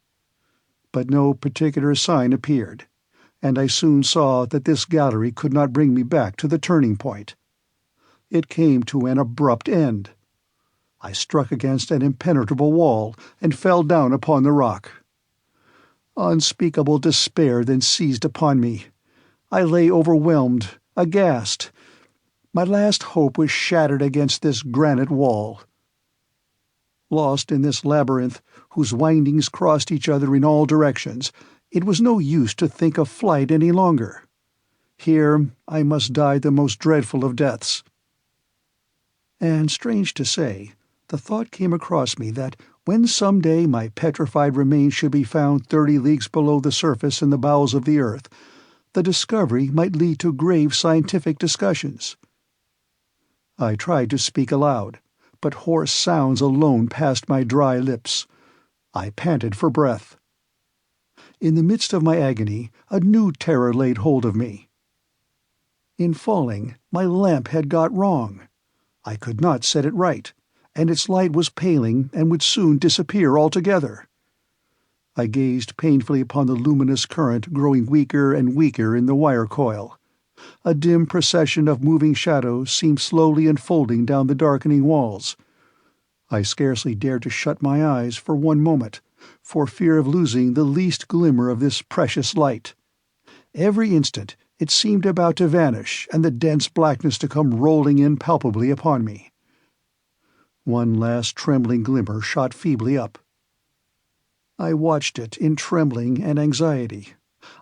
Speaker 1: But no particular sign appeared, and I soon saw that this gallery could not bring me back to the turning point. It came to an abrupt end. I struck against an impenetrable wall and fell down upon the rock. Unspeakable despair then seized upon me. I lay overwhelmed, aghast. My last hope was shattered against this granite wall. Lost in this labyrinth, whose windings crossed each other in all directions, it was no use to think of flight any longer. Here I must die the most dreadful of deaths. And strange to say, the thought came across me that when some day my petrified remains should be found 30 leagues below the surface in the bowels of the earth, the discovery might lead to grave scientific discussions. I tried to speak aloud, but hoarse sounds alone passed my dry lips. I panted for breath. In the midst of my agony, a new terror laid hold of me. In falling, my lamp had got wrong. I could not set it right, and its light was paling and would soon disappear altogether. I gazed painfully upon the luminous current growing weaker and weaker in the wire coil. A dim procession of moving shadows seemed slowly unfolding down the darkening walls. I scarcely dared to shut my eyes for one moment, for fear of losing the least glimmer of this precious light. Every instant it seemed about to vanish and the dense blackness to come rolling in palpably upon me. One last trembling glimmer shot feebly up. I watched it in trembling and anxiety.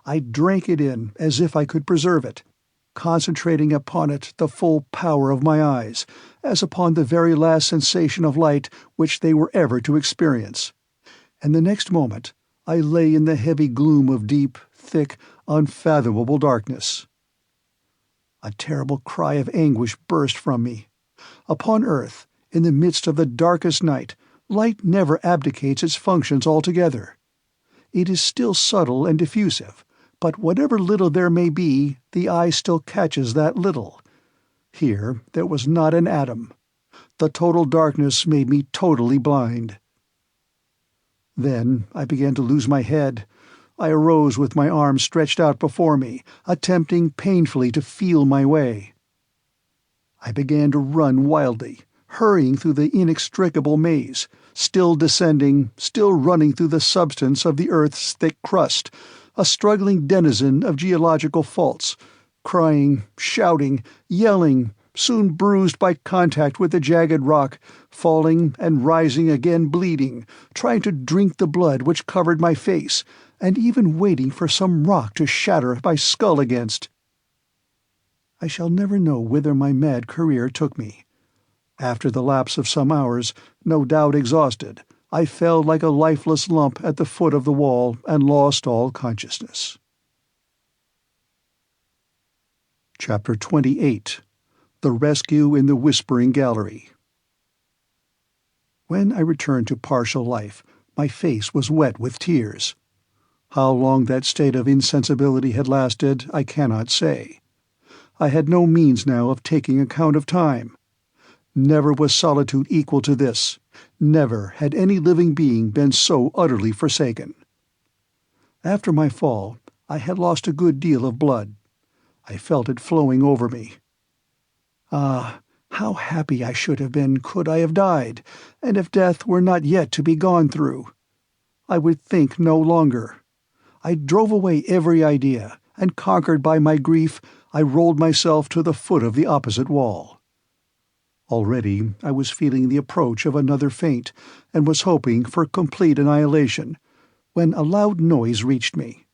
Speaker 1: I drank it in as if I could preserve it, concentrating upon it the full power of my eyes, as upon the very last sensation of light which they were ever to experience. And the next moment I lay in the heavy gloom of deep, thick, unfathomable darkness. A terrible cry of anguish burst from me. Upon earth, in the midst of the darkest night, light never abdicates its functions altogether. It is still subtle and diffusive, but whatever little there may be, the eye still catches that little. Here there was not an atom. The total darkness made me totally blind. Then I began to lose my head. I arose with my arms stretched out before me, attempting painfully to feel my way. I began to run wildly, hurrying through the inextricable maze, still descending, still running through the substance of the earth's thick crust, a struggling denizen of geological faults, crying, shouting, yelling, soon bruised by contact with the jagged rock, falling and rising again bleeding, trying to drink the blood which covered my face, and even waiting for some rock to shatter my skull against. I shall never know whither my mad career took me. After the lapse of some hours, no doubt exhausted, I fell like a lifeless lump at the foot of the wall and lost all consciousness. Chapter 28. The Rescue in the Whispering Gallery. When I returned to partial life, my face was wet with tears. How long that state of insensibility had lasted, I cannot say. I had no means now of taking account of time. Never was solitude equal to this. Never had any living being been so utterly forsaken. After my fall, I had lost a good deal of blood. I felt it flowing over me. Ah, how happy I should have been could I have died, and if death were not yet to be gone through. I would think no longer. I drove away every idea, and conquered by my grief, I rolled myself to the foot of the opposite wall. Already I was feeling the approach of another faint, and was hoping for complete annihilation, when a loud noise reached me.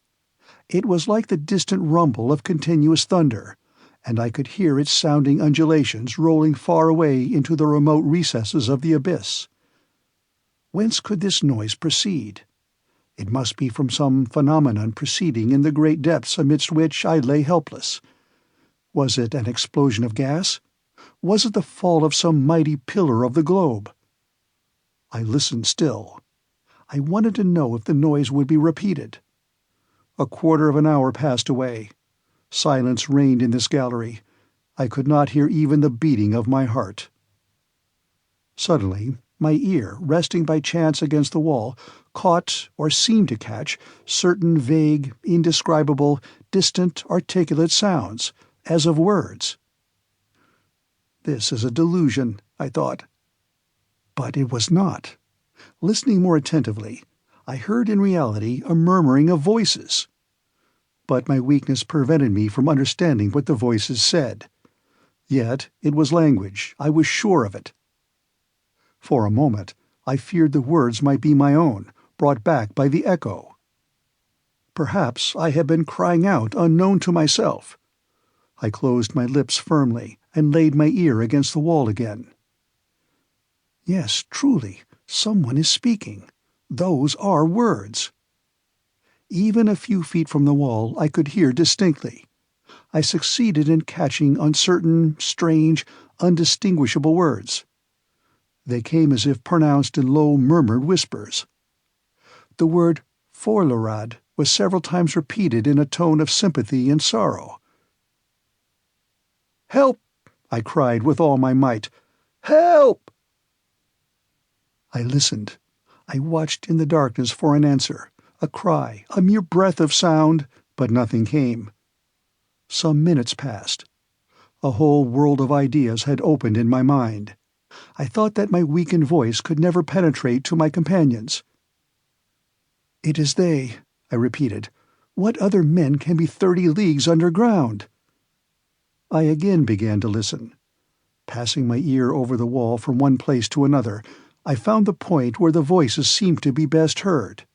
Speaker 1: It was like the distant rumble of continuous thunder, and I could hear its sounding undulations rolling far away into the remote recesses of the abyss. Whence could this noise proceed? It must be from some phenomenon proceeding in the great depths amidst which I lay helpless. Was it an explosion of gas? Was it the fall of some mighty pillar of the globe? I listened still. I wanted to know if the noise would be repeated. A quarter of an hour passed away. Silence reigned in this gallery. I could not hear even the beating of my heart. Suddenly, my ear, resting by chance against the wall, caught, or seemed to catch, certain vague, indescribable, distant, articulate sounds, as of words. This is a delusion, I thought. But it was not. Listening more attentively, I heard in reality a murmuring of voices. But my weakness prevented me from understanding what the voices said. Yet it was language, I was sure of it. For a moment, I feared the words might be my own, brought back by the echo. Perhaps I had been crying out unknown to myself. I closed my lips firmly and laid my ear against the wall again. Yes, truly, someone is speaking. Those are words. Even a few feet from the wall I could hear distinctly. I succeeded in catching uncertain, strange, undistinguishable words. They came as if pronounced in low, murmured whispers. The word "forlorad" was several times repeated in a tone of sympathy and sorrow. Help! I cried with all my might. Help! I listened. I watched in the darkness for an answer, a cry, a mere breath of sound, but nothing came. Some minutes passed. A whole world of ideas had opened in my mind. I thought that my weakened voice could never penetrate to my companions. "It is they," I repeated. "What other men can be 30 leagues underground?" I again began to listen. Passing my ear over the wall from one place to another, I found the point where the voices seemed to be best heard.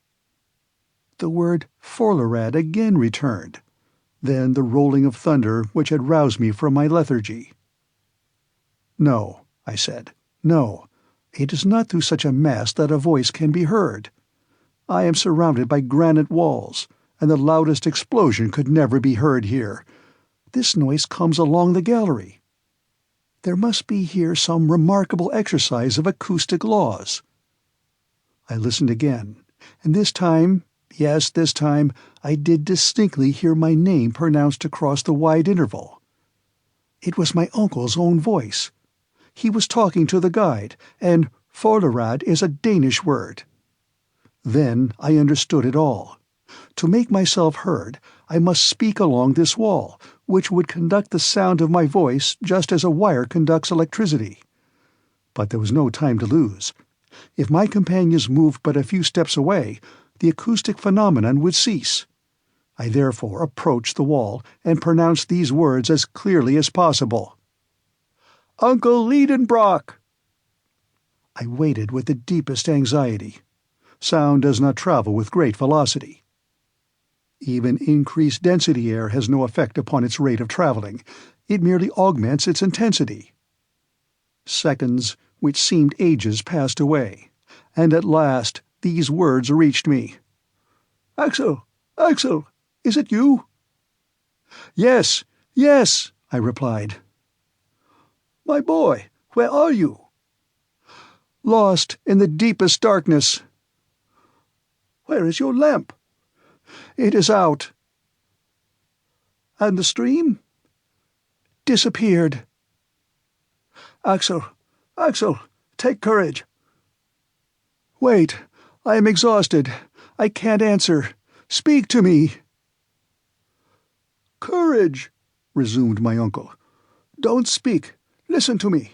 Speaker 1: The word Forlarad again returned, then the rolling of thunder which had roused me from my lethargy. "No," I said. "No, it is not through such a mass that a voice can be heard. I am surrounded by granite walls, and the loudest explosion could never be heard here. This noise comes along the gallery. There must be here some remarkable exercise of acoustic laws." I listened again, and this time, yes, this time, I did distinctly hear my name pronounced across the wide interval. It was my uncle's own voice. He was talking to the guide, and Forlarad is a Danish word. Then I understood it all. To make myself heard, I must speak along this wall, which would conduct the sound of my voice just as a wire conducts electricity. But there was no time to lose. If my companions moved but a few steps away, the acoustic phenomenon would cease. I therefore approached the wall and pronounced these words as clearly as possible. "Uncle Lidenbrock!" I waited with the deepest anxiety. Sound does not travel with great velocity. Even increased density air has no effect upon its rate of traveling. It merely augments its intensity. Seconds, which seemed ages, passed away, and at last these words reached me. "Axel! Axel! Is it you?" "Yes, yes," I replied. "My boy, where are you?" "Lost in the deepest darkness." "Where is your lamp?" "It is out." "And the stream?" "Disappeared." "Axel, Axel, take courage." "Wait, I am exhausted. I can't answer. Speak to me." "Courage," resumed my uncle. "Don't speak. Listen to me.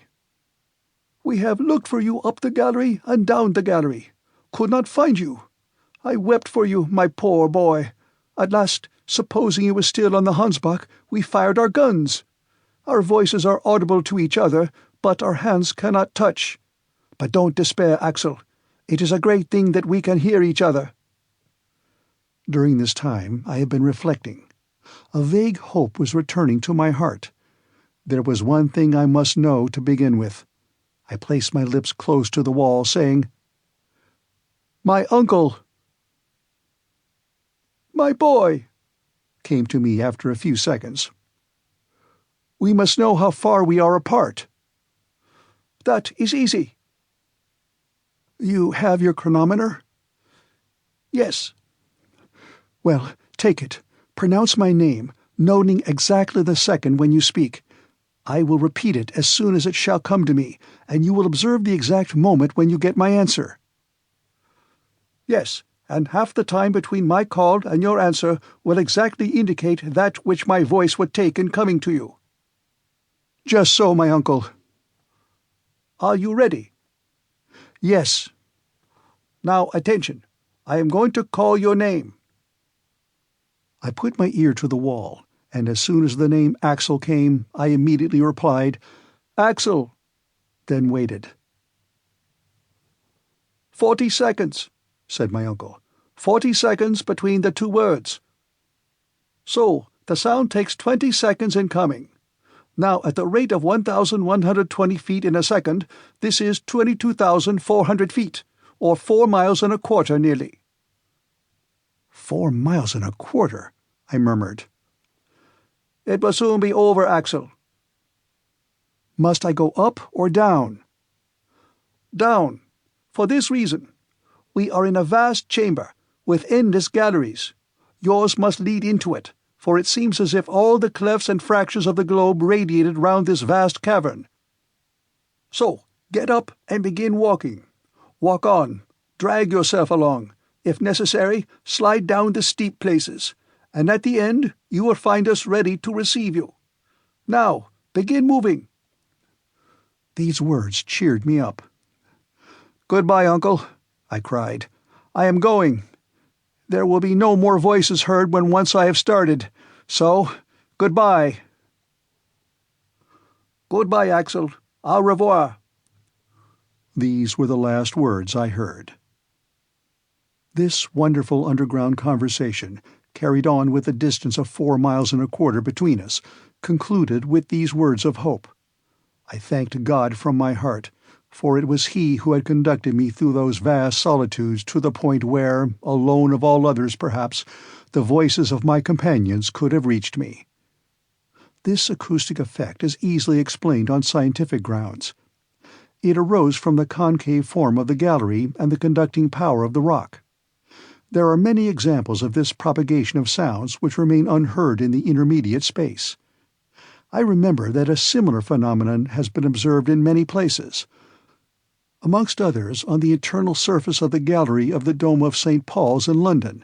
Speaker 1: We have looked for you up the gallery and down the gallery. Could not find you. I wept for you, my poor boy. At last, supposing you were still on the Hansbach, we fired our guns. Our voices are audible to each other, but our hands cannot touch. But don't despair, Axel. It is a great thing that we can hear each other." During this time I had been reflecting. A vague hope was returning to my heart. There was one thing I must know to begin with. I placed my lips close to the wall, saying, "My uncle." "My boy," came to me after a few seconds. "We must know how far we are apart." "That is easy." "You have your chronometer?" "Yes." "Well, take it. Pronounce my name, noting exactly the second when you speak. I will repeat it as soon as it shall come to me, and you will observe the exact moment when you get my answer." "Yes, and half the time between my call and your answer will exactly indicate that which my voice would take in coming to you." "Just so, my uncle." "Are you ready?" "Yes." "Now attention. I am going to call your name." I put my ear to the wall, and as soon as the name Axel came, I immediately replied, "Axel," then waited. 40 seconds, said my uncle. 40 seconds between the two words. So, the sound takes 20 seconds in coming. Now, at the rate of 1,120 feet in a second, this is 22,400 feet, or 4 miles and a quarter nearly. 4 miles and a quarter, I murmured. It will soon be over, Axel. Must I go up or down? Down. For this reason. We are in a vast chamber, with endless galleries. Yours must lead into it, for it seems as if all the clefts and fractures of the globe radiated round this vast cavern. So, get up and begin walking. Walk on, drag yourself along. If necessary, slide down the steep places, and at the end you will find us ready to receive you. Now, begin moving." These words cheered me up. "Goodbye, Uncle," I cried. "I am going. There will be no more voices heard when once I have started, so goodbye." "Goodbye, Axel. Au revoir." These were the last words I heard. This wonderful underground conversation, carried on with a distance of 4 miles and a quarter between us, concluded with these words of hope. I thanked God from my heart, for it was He who had conducted me through those vast solitudes to the point where, alone of all others perhaps, the voices of my companions could have reached me. This acoustic effect is easily explained on scientific grounds. It arose from the concave form of the gallery and the conducting power of the rock. There are many examples of this propagation of sounds which remain unheard in the intermediate space. I remember that a similar phenomenon has been observed in many places, amongst others on the internal surface of the gallery of the Dome of St. Paul's in London,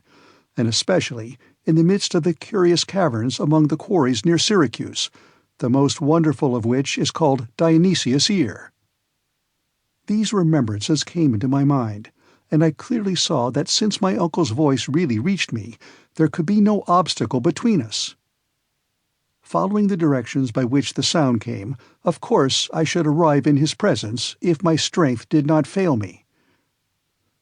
Speaker 1: and especially in the midst of the curious caverns among the quarries near Syracuse, the most wonderful of which is called Dionysius' Ear. These remembrances came into my mind, and I clearly saw that since my uncle's voice really reached me, there could be no obstacle between us. Following the directions by which the sound came, of course I should arrive in his presence if my strength did not fail me.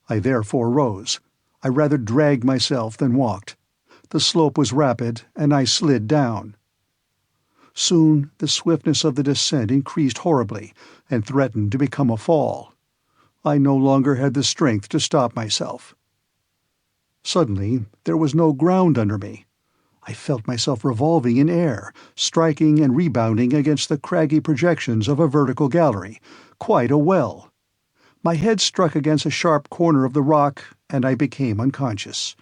Speaker 1: I therefore rose. I rather dragged myself than walked. The slope was rapid, and I slid down. Soon the swiftness of the descent increased horribly, and threatened to become a fall. I no longer had the strength to stop myself. Suddenly there was no ground under me. I felt myself revolving in air, striking and rebounding against the craggy projections of a vertical gallery, quite a well. My head struck against a sharp corner of the rock, and I became unconscious.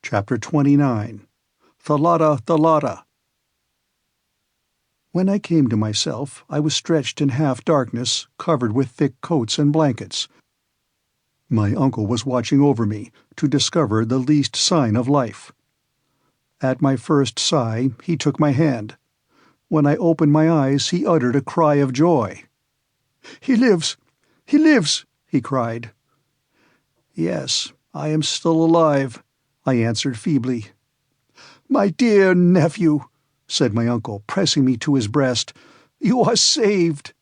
Speaker 1: Chapter 29. Thalata Thalata. When I came to myself, I was stretched in half-darkness, covered with thick coats and blankets. My uncle was watching over me, to discover the least sign of life. At my first sigh, he took my hand. When I opened my eyes, he uttered a cry of joy. "He lives! He lives!" he cried. "Yes, I am still alive," I answered feebly. "My dear nephew," said my uncle, pressing me to his breast, "you are saved."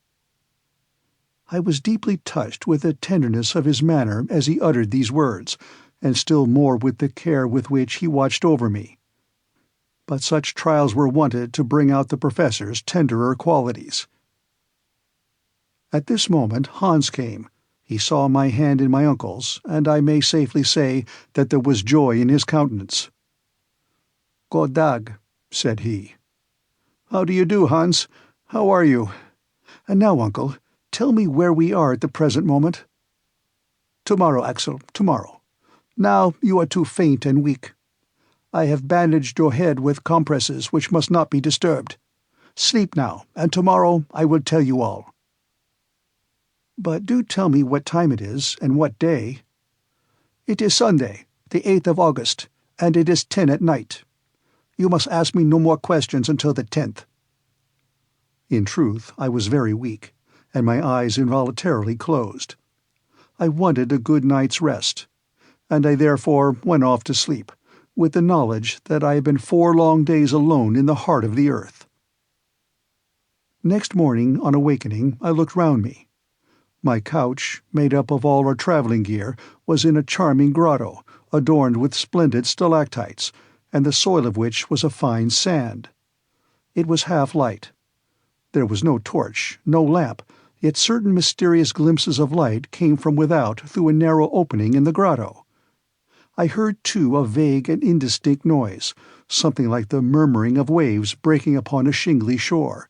Speaker 1: I was deeply touched with the tenderness of his manner as he uttered these words, and still more with the care with which he watched over me. But such trials were wanted to bring out the professor's tenderer qualities. At this moment Hans came. He saw my hand in my uncle's, and I may safely say that there was joy in his countenance. "God dag," said he. "How do you do, Hans? How are you? And now, uncle, tell me where we are at the present moment." "Tomorrow, Axel, tomorrow. Now you are too faint and weak. I have bandaged your head with compresses which must not be disturbed. Sleep now, and tomorrow I will tell you all." "But do tell me what time it is, and what day." "It is Sunday, the 8th of August, and it is 10 at night. You must ask me no more questions until the 10th. In truth, I was very weak, and my eyes involuntarily closed. I wanted a good night's rest, and I therefore went off to sleep, with the knowledge that I had been 4 long days alone in the heart of the earth. Next morning, on awakening, I looked round me. My couch, made up of all our travelling gear, was in a charming grotto, adorned with splendid stalactites, and the soil of which was a fine sand. It was half light. There was no torch, no lamp, yet certain mysterious glimpses of light came from without through a narrow opening in the grotto. I heard, too, a vague and indistinct noise, something like the murmuring of waves breaking upon a shingly shore,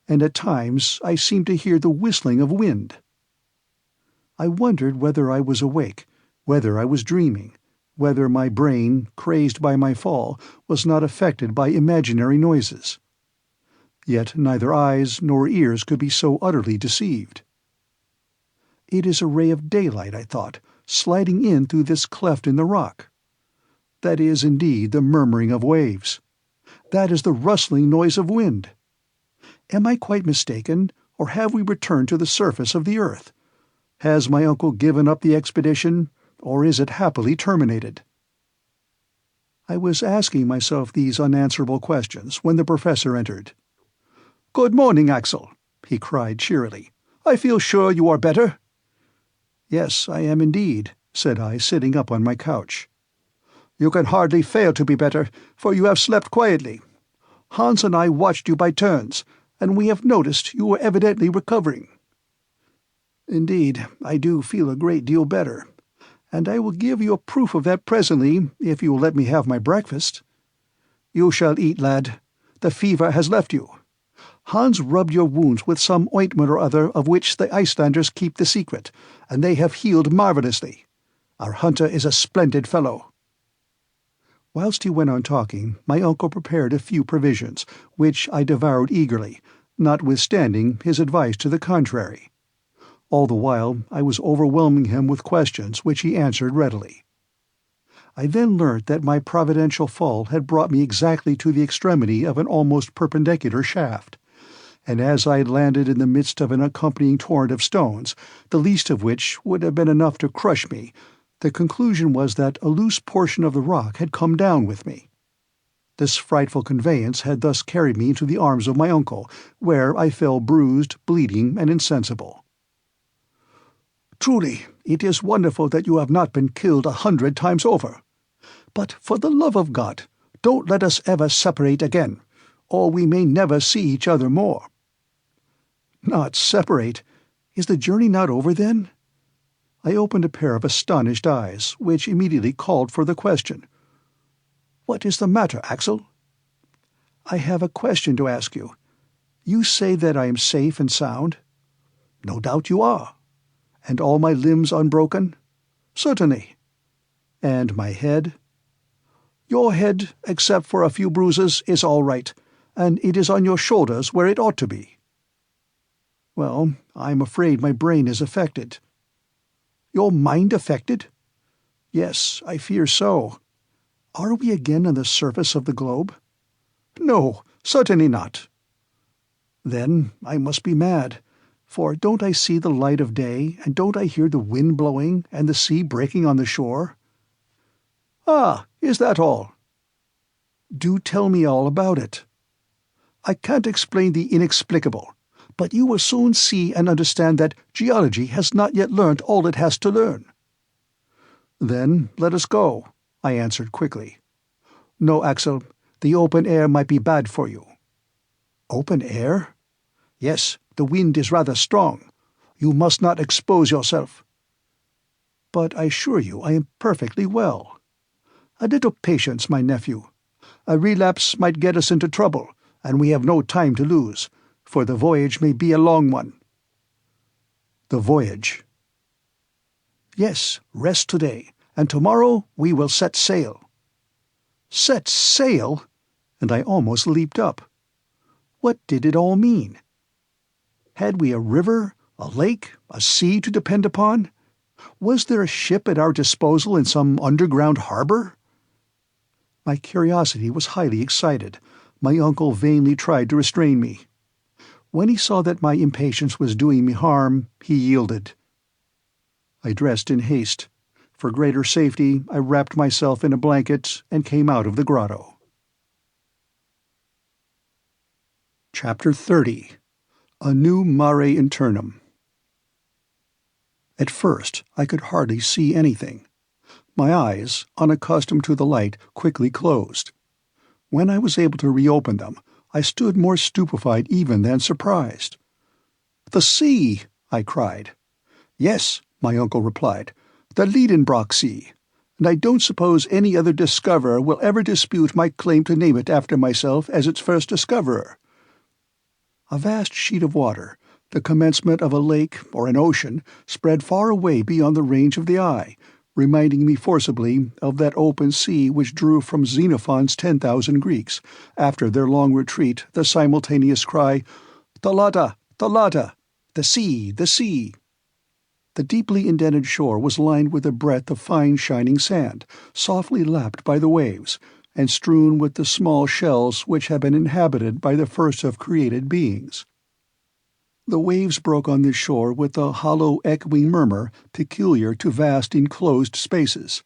Speaker 1: and at times I seemed to hear the whistling of wind. I wondered whether I was awake, whether I was dreaming, whether my brain, crazed by my fall, was not affected by imaginary noises. Yet neither eyes nor ears could be so utterly deceived. It is a ray of daylight, I thought, sliding in through this cleft in the rock. That is indeed the murmuring of waves. That is the rustling noise of wind. Am I quite mistaken, or have we returned to the surface of the earth? Has my uncle given up the expedition, or is it happily terminated? I was asking myself these unanswerable questions when the professor entered. "Good morning, Axel," he cried cheerily. "I feel sure you are better." "Yes, I am indeed," said I, sitting up on my couch. "You can hardly fail to be better, for you have slept quietly. Hans and I watched you by turns, and we have noticed you were evidently recovering." "Indeed, I do feel a great deal better, and I will give you a proof of that presently, if you will let me have my breakfast." "You shall eat, lad. The fever has left you. Hans rubbed your wounds with some ointment or other of which the Icelanders keep the secret, and they have healed marvellously. Our hunter is a splendid fellow." Whilst he went on talking, my uncle prepared a few provisions, which I devoured eagerly, notwithstanding his advice to the contrary. All the while I was overwhelming him with questions which he answered readily. I then learnt that my providential fall had brought me exactly to the extremity of an almost perpendicular shaft, and as I had landed in the midst of an accompanying torrent of stones, the least of which would have been enough to crush me, the conclusion was that a loose portion of the rock had come down with me. This frightful conveyance had thus carried me into the arms of my uncle, where I fell bruised, bleeding, and insensible. "Truly, it is wonderful that you have not been killed 100 times over. But for the love of God, don't let us ever separate again, or we may never see each other more." "Not separate? Is the journey not over, then?" I opened a pair of astonished eyes, which immediately called for the question. "What is the matter, Axel?" "I have a question to ask you. You say that I am safe and sound?" "No doubt you are." "And all my limbs unbroken?" "Certainly." "And my head?" "Your head, except for a few bruises, is all right, and it is on your shoulders where it ought to be." "Well, I'm afraid my brain is affected." "Your mind affected?" "Yes, I fear so." "Are we again on the surface of the globe?" "No, certainly not." "Then I must be mad, for don't I see the light of day, and don't I hear the wind blowing, and the sea breaking on the shore?" "Ah, is that all?" "Do tell me all about it." "I can't explain the inexplicable, but you will soon see and understand that geology has not yet learnt all it has to learn." "Then let us go," I answered quickly. "No, Axel, the open air might be bad for you." "Open air?" "Yes, the wind is rather strong. You must not expose yourself." "But I assure you I am perfectly well." "A little patience, my nephew. A relapse might get us into trouble, and we have no time to lose, for the voyage may be a long one." "The voyage?" "Yes, rest today, and tomorrow we will set sail." "Set sail?" And I almost leaped up. What did it all mean? Had we a river, a lake, a sea to depend upon? Was there a ship at our disposal in some underground harbor? My curiosity was highly excited. My uncle vainly tried to restrain me. When he saw that my impatience was doing me harm, he yielded. I dressed in haste. For greater safety, I wrapped myself in a blanket and came out of the grotto. Chapter 30. A New Mare Internum. At first I could hardly see anything. My eyes, unaccustomed to the light, quickly closed. When I was able to reopen them, I stood more stupefied even than surprised. "The sea!" I cried. "Yes," my uncle replied, "the Lidenbrock Sea, and I don't suppose any other discoverer will ever dispute my claim to name it after myself as its first discoverer." A vast sheet of water, the commencement of a lake or an ocean, spread far away beyond the range of the eye, reminding me forcibly of that open sea which drew from Xenophon's 10,000 Greeks, after their long retreat, the simultaneous cry, "Thalata! Thalata! The sea! The sea!" The deeply indented shore was lined with a breadth of fine shining sand, softly lapped by the waves, and strewn with the small shells which had been inhabited by the first of created beings. The waves broke on this shore with a hollow echoing murmur peculiar to vast enclosed spaces.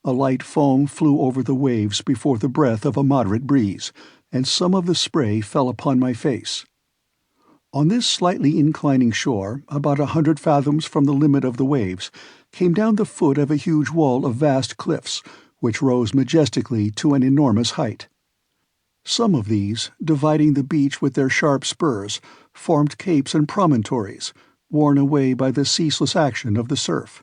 Speaker 1: A light foam flew over the waves before the breath of a moderate breeze, and some of the spray fell upon my face. On this slightly inclining shore, about 100 fathoms from the limit of the waves, came down the foot of a huge wall of vast cliffs, which rose majestically to an enormous height. Some of these, dividing the beach with their sharp spurs, formed capes and promontories, worn away by the ceaseless action of the surf.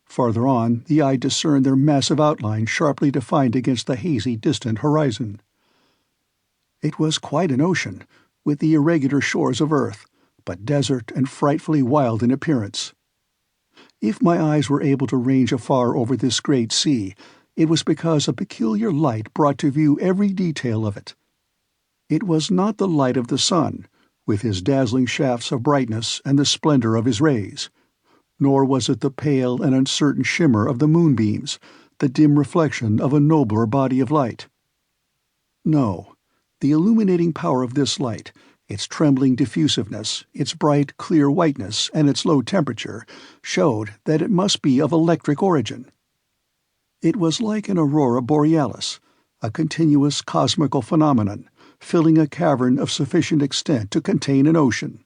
Speaker 1: Farther on, the eye discerned their massive outline sharply defined against the hazy, distant horizon. It was quite an ocean, with the irregular shores of earth, but desert and frightfully wild in appearance. If my eyes were able to range afar over this great sea, it was because a peculiar light brought to view every detail of it. It was not the light of the sun, with his dazzling shafts of brightness and the splendor of his rays, nor was it the pale and uncertain shimmer of the moonbeams, the dim reflection of a nobler body of light. No, the illuminating power of this light, its trembling diffusiveness, its bright, clear whiteness, and its low temperature, showed that it must be of electric origin. It was like an aurora borealis, a continuous cosmical phenomenon, filling a cavern of sufficient extent to contain an ocean.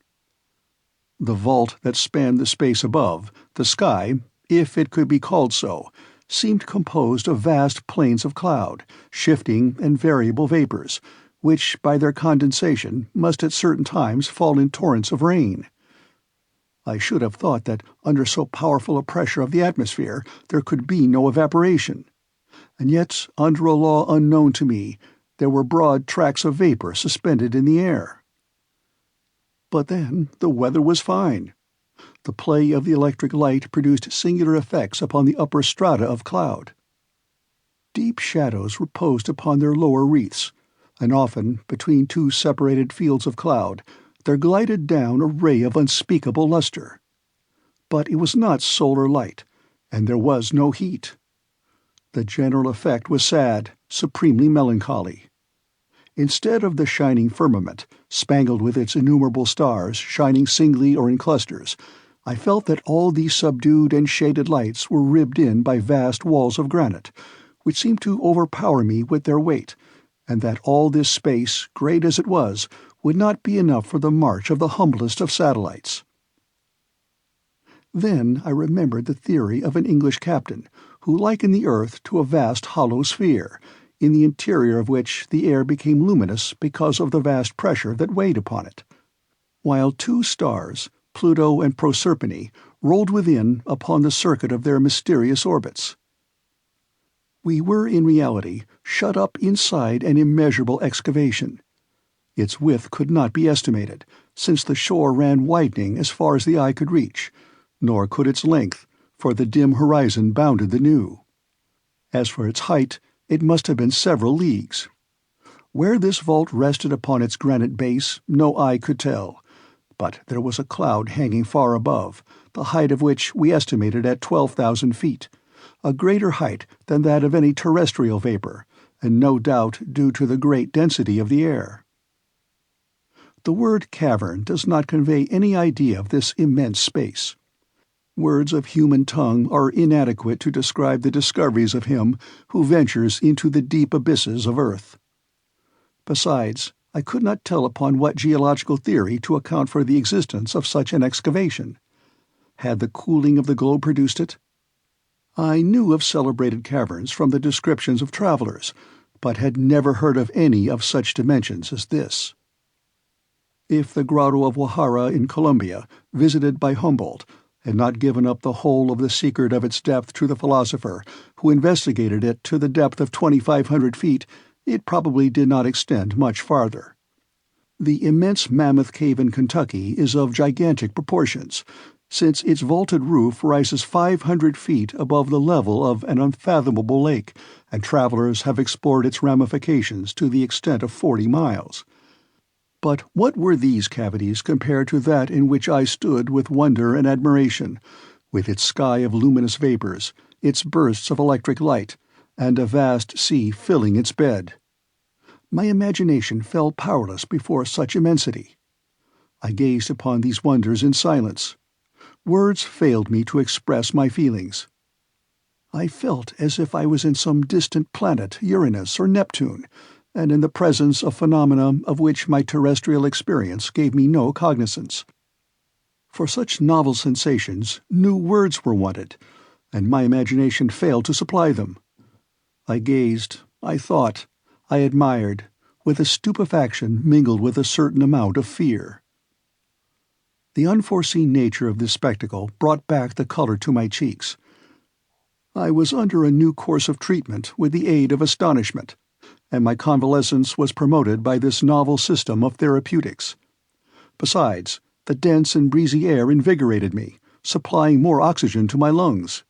Speaker 1: The vault that spanned the space above, the sky, if it could be called so, seemed composed of vast plains of cloud, shifting and variable vapors, which, by their condensation, must at certain times fall in torrents of rain. I should have thought that under so powerful a pressure of the atmosphere there could be no evaporation, and yet, under a law unknown to me, there were broad tracts of vapor suspended in the air. But then the weather was fine. The play of the electric light produced singular effects upon the upper strata of cloud. Deep shadows reposed upon their lower wreaths, and often, between two separated fields of cloud, there glided down a ray of unspeakable luster. But it was not solar light, and there was no heat. The general effect was sad, supremely melancholy. Instead of the shining firmament, spangled with its innumerable stars shining singly or in clusters, I felt that all these subdued and shaded lights were ribbed in by vast walls of granite, which seemed to overpower me with their weight, and that all this space, great as it was, would not be enough for the march of the humblest of satellites. Then I remembered the theory of an English captain, who likened the earth to a vast hollow sphere, in the interior of which the air became luminous because of the vast pressure that weighed upon it, while two stars, Pluto and Proserpine, rolled within upon the circuit of their mysterious orbits. We were, in reality, shut up inside an immeasurable excavation. Its width could not be estimated, since the shore ran widening as far as the eye could reach, nor could its length, for the dim horizon bounded the new. As for its height, it must have been several leagues. Where this vault rested upon its granite base, no eye could tell, but there was a cloud hanging far above, the height of which we estimated at 12,000 feet, a greater height than that of any terrestrial vapor, and no doubt due to the great density of the air. The word cavern does not convey any idea of this immense space. Words of human tongue are inadequate to describe the discoveries of him who ventures into the deep abysses of earth. Besides, I could not tell upon what geological theory to account for the existence of such an excavation. Had the cooling of the globe produced it? I knew of celebrated caverns from the descriptions of travelers, but had never heard of any of such dimensions as this. If the grotto of Wahara in Colombia, visited by Humboldt, had not given up the whole of the secret of its depth to the philosopher, who investigated it to the depth of 2,500 feet, it probably did not extend much farther. The immense Mammoth Cave in Kentucky is of gigantic proportions, since its vaulted roof rises 500 feet above the level of an unfathomable lake, and travelers have explored its ramifications to the extent of 40 miles. But what were these cavities compared to that in which I stood with wonder and admiration, with its sky of luminous vapors, its bursts of electric light, and a vast sea filling its bed? My imagination fell powerless before such immensity. I gazed upon these wonders in silence. Words failed me to express my feelings. I felt as if I was in some distant planet, Uranus or Neptune, and in the presence of phenomena of which my terrestrial experience gave me no cognizance. For such novel sensations, new words were wanted, and my imagination failed to supply them. I gazed, I thought, I admired, with a stupefaction mingled with a certain amount of fear. The unforeseen nature of this spectacle brought back the color to my cheeks. I was under a new course of treatment with the aid of astonishment, and my convalescence was promoted by this novel system of therapeutics. Besides, the dense and breezy air invigorated me, supplying more oxygen to my lungs.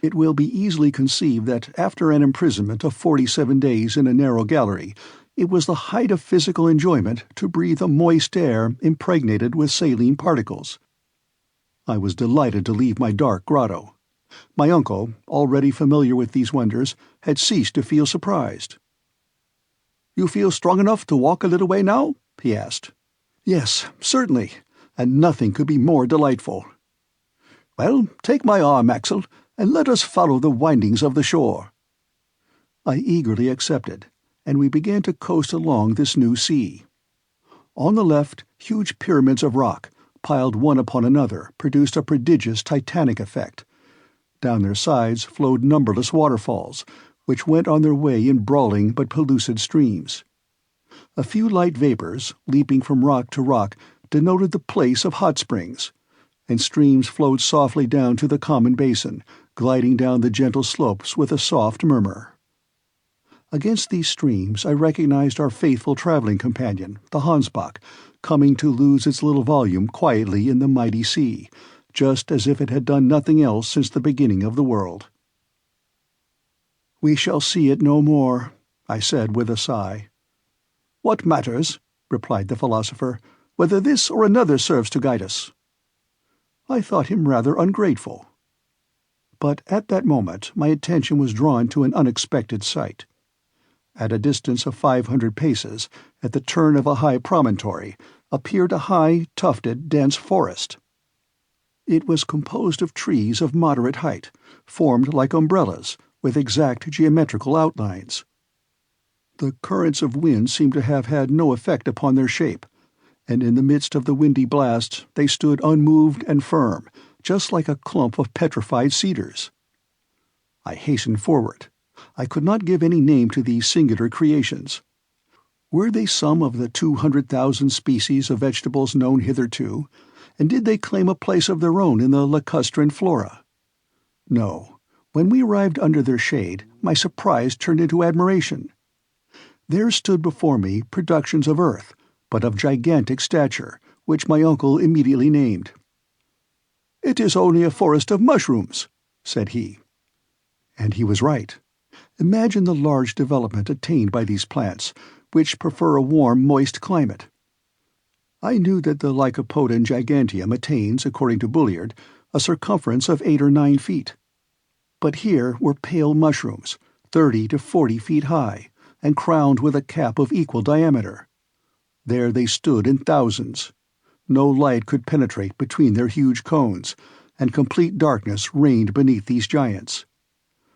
Speaker 1: It will be easily conceived that after an imprisonment of 47 days in a narrow gallery, it was the height of physical enjoyment to breathe a moist air impregnated with saline particles. I was delighted to leave my dark grotto. My uncle, already familiar with these wonders, had ceased to feel surprised. "You feel strong enough to walk a little way now?" he asked. "Yes, certainly, and nothing could be more delightful." "Well, take my arm, Axel, and let us follow the windings of the shore." I eagerly accepted, and we began to coast along this new sea. On the left, huge pyramids of rock, piled one upon another, produced a prodigious titanic effect. Down their sides flowed numberless waterfalls, which went on their way in brawling but pellucid streams. A few light vapors, leaping from rock to rock, denoted the place of hot springs, and streams flowed softly down to the common basin, gliding down the gentle slopes with a soft murmur. Against these streams I recognized our faithful traveling companion, the Hansbach, coming to lose its little volume quietly in the mighty sea, just as if it had done nothing else since the beginning of the world. "We shall see it no more," I said with a sigh. "What matters," replied the philosopher, "whether this or another serves to guide us?" I thought him rather ungrateful. But at that moment my attention was drawn to an unexpected sight. At a distance of 500 paces, at the turn of a high promontory, appeared a high, tufted, dense forest. It was composed of trees of moderate height, formed like umbrellas, with exact geometrical outlines. The currents of wind seemed to have had no effect upon their shape, and in the midst of the windy blast they stood unmoved and firm, just like a clump of petrified cedars. I hastened forward. I could not give any name to these singular creations. Were they some of the 200,000 species of vegetables known hitherto, and did they claim a place of their own in the lacustrine flora? No. When we arrived under their shade, my surprise turned into admiration. There stood before me productions of earth, but of gigantic stature, which my uncle immediately named. "It is only a forest of mushrooms," said he. And he was right. Imagine the large development attained by these plants, which prefer a warm, moist climate. I knew that the Lycopodon giganteum attains, according to Bulliard, a circumference of 8 or 9 feet. But here were pale mushrooms, 30 to 40 feet high, and crowned with a cap of equal diameter. There they stood in thousands. No light could penetrate between their huge cones, and complete darkness reigned beneath these giants.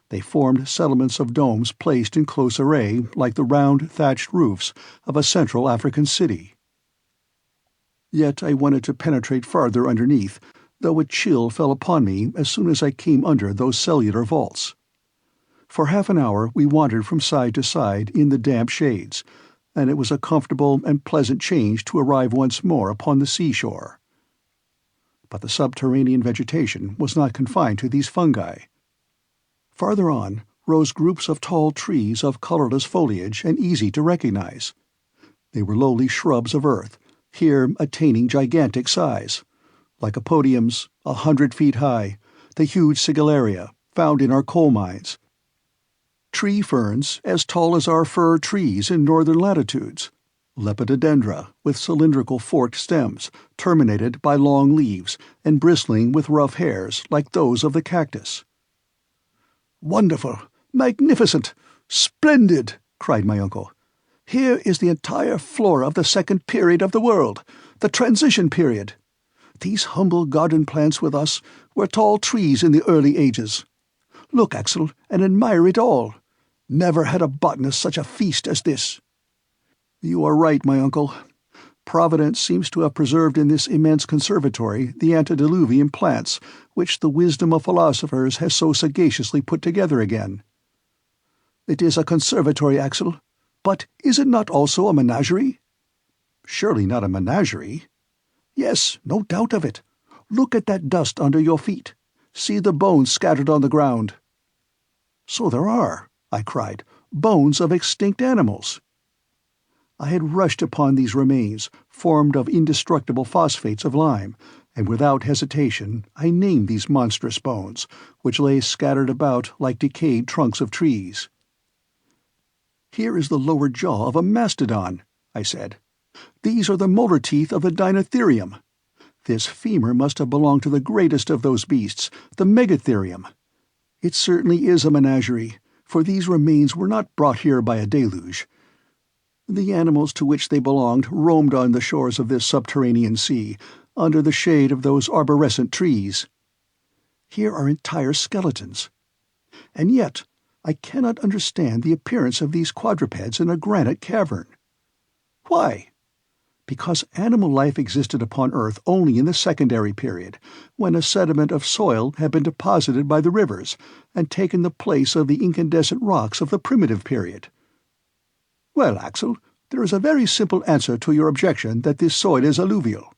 Speaker 1: They formed settlements of domes placed in close array like the round thatched roofs of a Central African city. Yet I wanted to penetrate farther underneath, though a chill fell upon me as soon as I came under those cellular vaults. For half an hour we wandered from side to side in the damp shades, and it was a comfortable and pleasant change to arrive once more upon the seashore. But the subterranean vegetation was not confined to these fungi. Farther on rose groups of tall trees of colorless foliage and easy to recognize. They were lowly shrubs of earth, here attaining gigantic size, lycopodiums 100 feet high, the huge sigillaria found in our coal mines, tree ferns as tall as our fir trees in northern latitudes, lepidodendra with cylindrical forked stems, terminated by long leaves and bristling with rough hairs like those of the cactus. "Wonderful! Magnificent! Splendid!" cried my uncle. "Here is the entire flora of the second period of the world, the transition period. These humble garden plants with us were tall trees in the early ages. Look, Axel, and admire it all. Never had a botanist such a feast as this." "You are right, my uncle. Providence seems to have preserved in this immense conservatory the antediluvian plants which the wisdom of philosophers has so sagaciously put together again." "It is a conservatory, Axel, but is it not also a menagerie?" "Surely not a menagerie." "Yes, no doubt of it. Look at that dust under your feet. See the bones scattered on the ground." "So there are," I cried, "bones of extinct animals." I had rushed upon these remains, formed of indestructible phosphates of lime, and without hesitation I named these monstrous bones, which lay scattered about like decayed trunks of trees. "Here is the lower jaw of a mastodon," I said. "These are the molar teeth of the Dinotherium. This femur must have belonged to the greatest of those beasts, the Megatherium. It certainly is a menagerie, for these remains were not brought here by a deluge. The animals to which they belonged roamed on the shores of this subterranean sea, under the shade of those arborescent trees. Here are entire skeletons. And yet I cannot understand the appearance of these quadrupeds in a granite cavern. Why? Because animal life existed upon Earth only in the secondary period, when a sediment of soil had been deposited by the rivers and taken the place of the incandescent rocks of the primitive period. Well, Axel, there is a very simple answer to your objection that this soil is alluvial."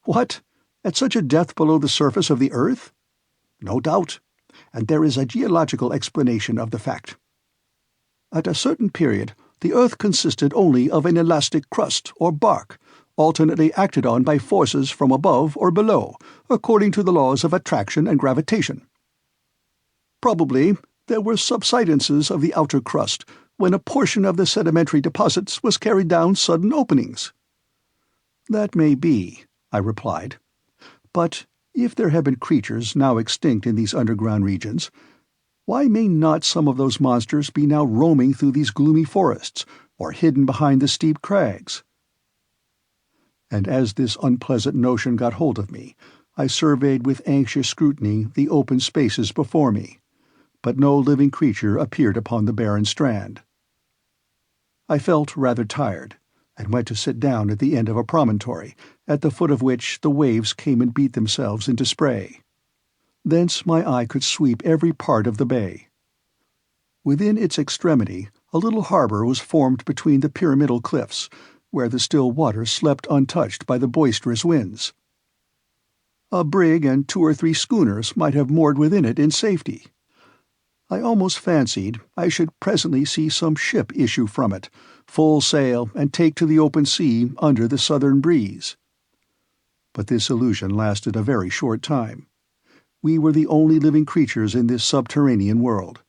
Speaker 1: "What? At such a depth below the surface of the earth?" "No doubt, and there is a geological explanation of the fact. At a certain period, the earth consisted only of an elastic crust or bark, alternately acted on by forces from above or below, according to the laws of attraction and gravitation. Probably there were subsidences of the outer crust, when a portion of the sedimentary deposits was carried down sudden openings." "That may be," I replied. "But if there have been creatures now extinct in these underground regions, why may not some of those monsters be now roaming through these gloomy forests, or hidden behind the steep crags?" And as this unpleasant notion got hold of me, I surveyed with anxious scrutiny the open spaces before me, but no living creature appeared upon the barren strand. I felt rather tired, and went to sit down at the end of a promontory, at the foot of which the waves came and beat themselves into spray. Thence my eye could sweep every part of the bay. Within its extremity a little harbour was formed between the pyramidal cliffs, where the still water slept untouched by the boisterous winds. A brig and 2 or 3 schooners might have moored within it in safety. I almost fancied I should presently see some ship issue from it, full sail, and take to the open sea under the southern breeze. But this illusion lasted a very short time. We were the only living creatures in this subterranean world.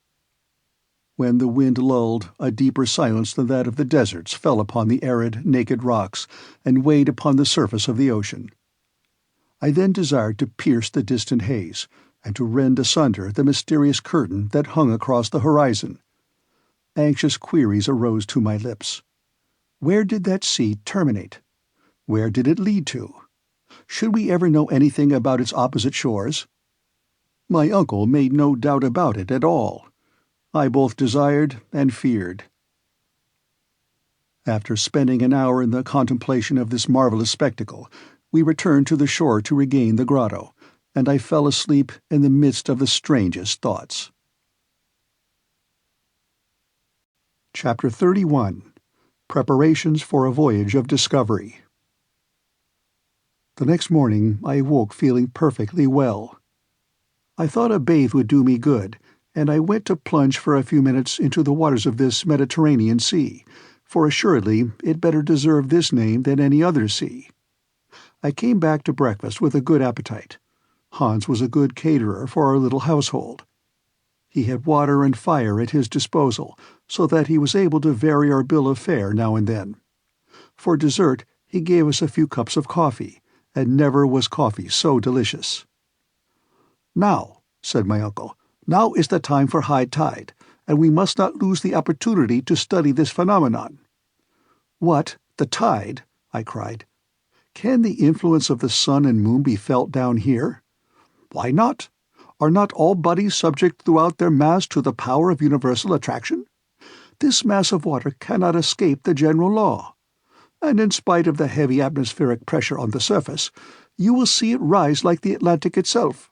Speaker 1: When the wind lulled, a deeper silence than that of the deserts fell upon the arid, naked rocks and weighed upon the surface of the ocean. I then desired to pierce the distant haze, and to rend asunder the mysterious curtain that hung across the horizon. Anxious queries arose to my lips. Where did that sea terminate? Where did it lead to? Should we ever know anything about its opposite shores? My uncle made no doubt about it at all. I both desired and feared. After spending an hour in the contemplation of this marvelous spectacle, we returned to the shore to regain the grotto, and I fell asleep in the midst of the strangest thoughts. Chapter 31. Preparations for a Voyage of Discovery. The next morning I awoke feeling perfectly well. I thought a bathe would do me good, and I went to plunge for a few minutes into the waters of this Mediterranean Sea, for assuredly it better deserved this name than any other sea. I came back to breakfast with a good appetite. Hans was a good caterer for our little household. He had water and fire at his disposal, so that he was able to vary our bill of fare now and then. For dessert, he gave us a few cups of coffee, and never was coffee so delicious. "Now," said my uncle, "now is the time for high tide, and we must not lose the opportunity to study this phenomenon." "What, the tide?" I cried. "Can the influence of the sun and moon be felt down here?" "Why not? Are not all bodies subject throughout their mass to the power of universal attraction? This mass of water cannot escape the general law. And in spite of the heavy atmospheric pressure on the surface, you will see it rise like the Atlantic itself."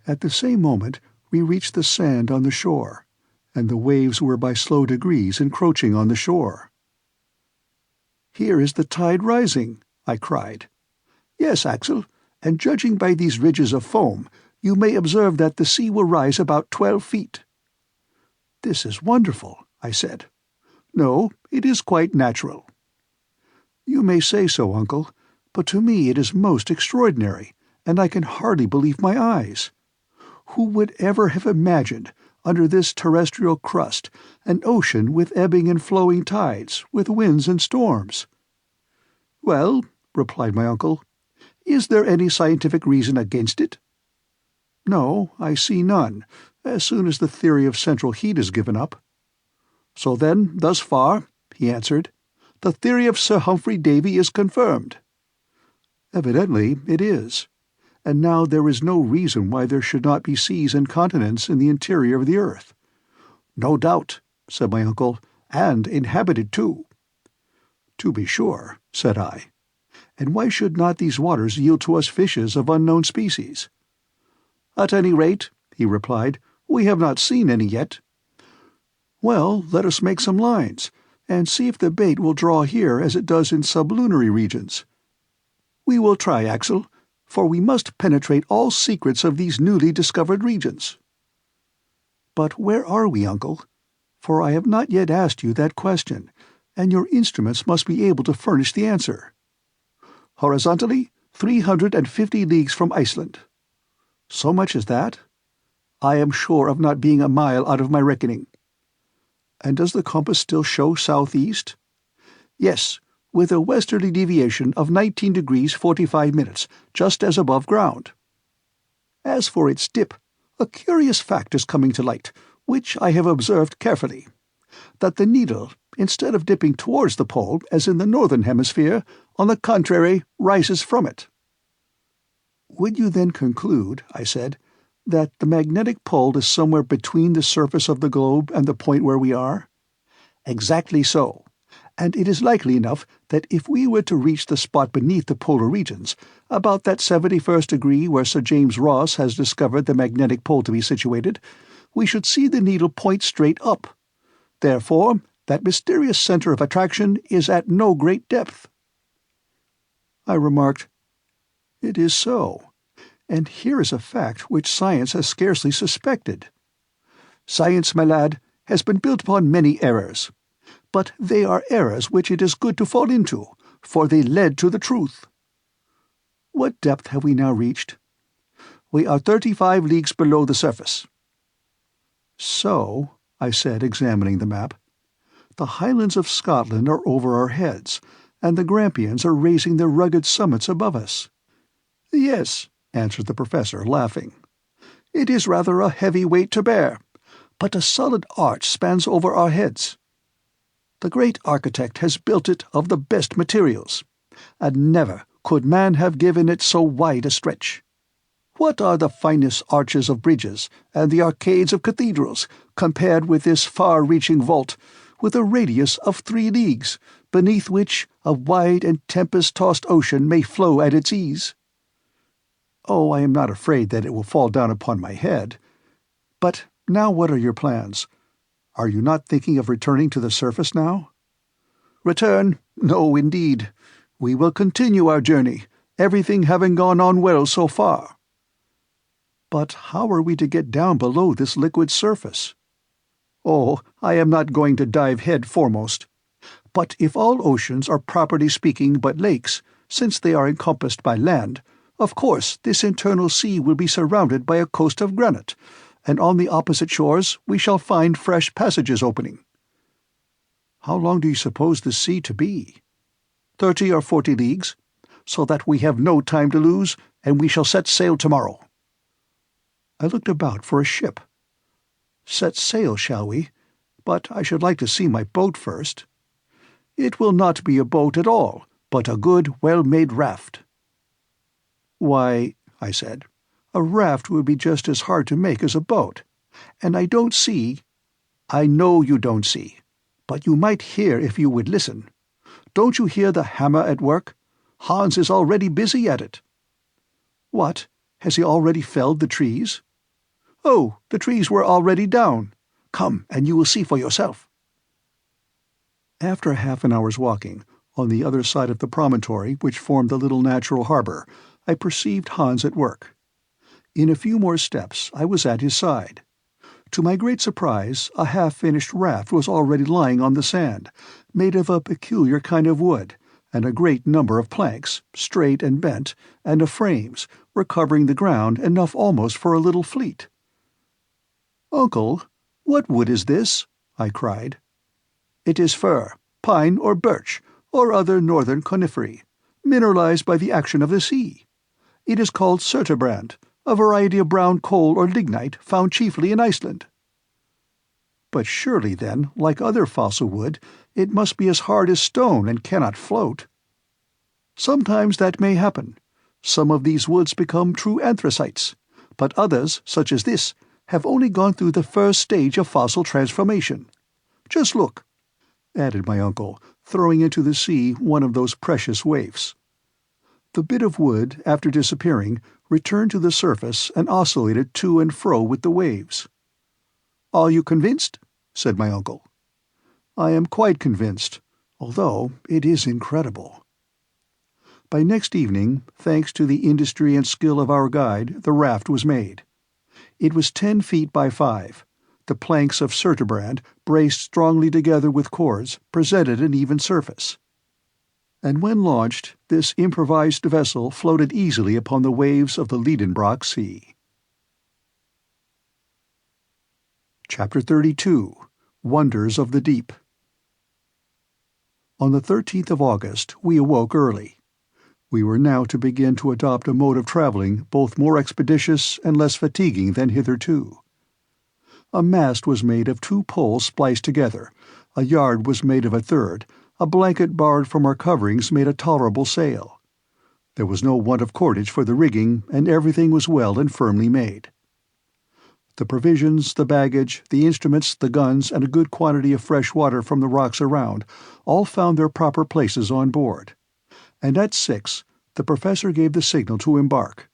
Speaker 1: At the same moment we reached the sand on the shore, and the waves were by slow degrees encroaching on the shore. "Here is the tide rising," I cried. "Yes, Axel, and judging by these ridges of foam, you may observe that the sea will rise about 12 feet. "This is wonderful," I said. "No, it is quite natural." "You may say so, uncle, but to me it is most extraordinary, and I can hardly believe my eyes. Who would ever have imagined, under this terrestrial crust, an ocean with ebbing and flowing tides, with winds and storms?" "Well," replied my uncle, "is there any scientific reason against it?" "No, I see none, as soon as the theory of central heat is given up." "So then, thus far," he answered, "the theory of Sir Humphrey Davy is confirmed." "Evidently it is. And now there is no reason why there should not be seas and continents in the interior of the earth." "No doubt," said my uncle, "and inhabited too." "To be sure," said I. "And why should not these waters yield to us fishes of unknown species?" "At any rate," he replied, "we have not seen any yet." "Well, let us make some lines, and see if the bait will draw here as it does in sublunary regions." "We will try, Axel, for we must penetrate all secrets of these newly discovered regions." "But where are we, uncle? For I have not yet asked you that question, and your instruments must be able to furnish the answer." "Horizontally, 350 leagues from Iceland." "So much as that?" "I am sure of not being a mile out of my reckoning." "And does the compass still show southeast?" "Yes, with a westerly deviation of 19 degrees 45 minutes, just as above ground." "As for its dip, a curious fact is coming to light, which I have observed carefully, that the needle, instead of dipping towards the pole, as in the northern hemisphere, on the contrary, rises from it." "Would you then conclude," I said, "that the magnetic pole is somewhere between the surface of the globe and the point where we are?" "Exactly so. And it is likely enough that if we were to reach the spot beneath the polar regions, about that 71st degree where Sir James Ross has discovered the magnetic pole to be situated, we should see the needle point straight up. Therefore, that mysterious centre of attraction is at no great depth." I remarked, "It is so. And here is a fact which science has scarcely suspected." "Science, my lad, has been built upon many errors. But they are errors which it is good to fall into, for they led to the truth." "What depth have we now reached?" "We are 35 leagues below the surface." "So," I said, examining the map, "the highlands of Scotland are over our heads, and the Grampians are raising their rugged summits above us." "Yes," answered the professor, laughing. "It is rather a heavy weight to bear, but a solid arch spans over our heads. The great architect has built it of the best materials, and never could man have given it so wide a stretch. What are the finest arches of bridges and the arcades of cathedrals compared with this far-reaching vault, with a radius of 3 leagues, beneath which a wide and tempest-tossed ocean may flow at its ease?" "Oh, I am not afraid that it will fall down upon my head. But now what are your plans? Are you not thinking of returning to the surface now?" "Return? No, indeed. We will continue our journey, everything having gone on well so far." "But how are we to get down below this liquid surface?" "Oh, I am not going to dive head foremost. But if all oceans are properly speaking but lakes, since they are encompassed by land, of course this internal sea will be surrounded by a coast of granite, and on the opposite shores we shall find fresh passages opening." "How long do you suppose the sea to be?" 30 or 40 leagues, so that we have no time to lose, and we shall set sail tomorrow." I looked about for a ship. "Set sail, shall we? But I should like to see my boat first." "It will not be a boat at all, but a good, well-made raft." "Why," I said, "a raft would be just as hard to make as a boat, and I don't see—" "I know you don't see, but you might hear if you would listen. Don't you hear the hammer at work? Hans is already busy at it." "What, has he already felled the trees?" "Oh, the trees were already down. Come, and you will see for yourself." After half an hour's walking, on the other side of the promontory which formed the little natural harbour, I perceived Hans at work. In a few more steps I was at his side. To my great surprise, a half-finished raft was already lying on the sand, made of a peculiar kind of wood, and a great number of planks, straight and bent, and of frames, were covering the ground enough almost for a little fleet. "Uncle, what wood is this?" I cried. "It is fir, pine or birch, or other northern coniferæ, mineralized by the action of the sea. It is called surturbrand, a variety of brown coal or lignite found chiefly in Iceland." "But surely, then, like other fossil wood, it must be as hard as stone and cannot float." "Sometimes that may happen. Some of these woods become true anthracites, but others, such as this, have only gone through the first stage of fossil transformation. Just look," added my uncle, throwing into the sea one of those precious waifs. The bit of wood, after disappearing, returned to the surface and oscillated to and fro with the waves. "Are you convinced?" said my uncle. "I am quite convinced, although it is incredible." By next evening, thanks to the industry and skill of our guide, the raft was made. It was 10 feet by 5. The planks of surturbrand, braced strongly together with cords, presented an even surface. And when launched, this improvised vessel floated easily upon the waves of the Lidenbrock Sea. Chapter 32. Wonders of the Deep. On the 13th of August we awoke early. We were now to begin to adopt a mode of travelling both more expeditious and less fatiguing than hitherto. A mast was made of 2 poles spliced together, a yard was made of a third, a blanket borrowed from our coverings made a tolerable sail. There was no want of cordage for the rigging, and everything was well and firmly made. The provisions, the baggage, the instruments, the guns, and a good quantity of fresh water from the rocks around, all found their proper places on board. And at 6, the Professor gave the signal to embark.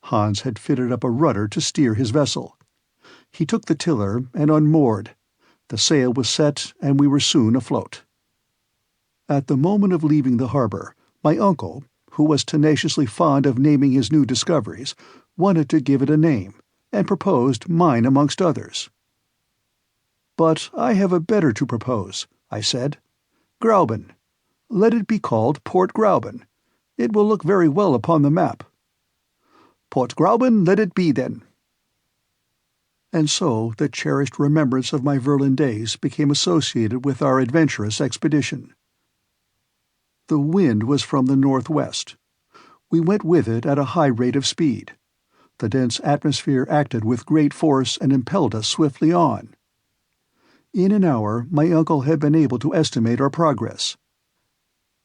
Speaker 1: Hans had fitted up a rudder to steer his vessel. He took the tiller and unmoored. The sail was set, and we were soon afloat. At the moment of leaving the harbour, my uncle, who was tenaciously fond of naming his new discoveries, wanted to give it a name, and proposed mine amongst others. "But I have a better to propose," I said. "Grauben. Let it be called Port Grauben. It will look very well upon the map." "Port Grauben let it be, then." And so the cherished remembrance of my Verlin days became associated with our adventurous expedition. The wind was from the northwest. We went with it at a high rate of speed. The dense atmosphere acted with great force and impelled us swiftly on. In an hour my uncle had been able to estimate our progress.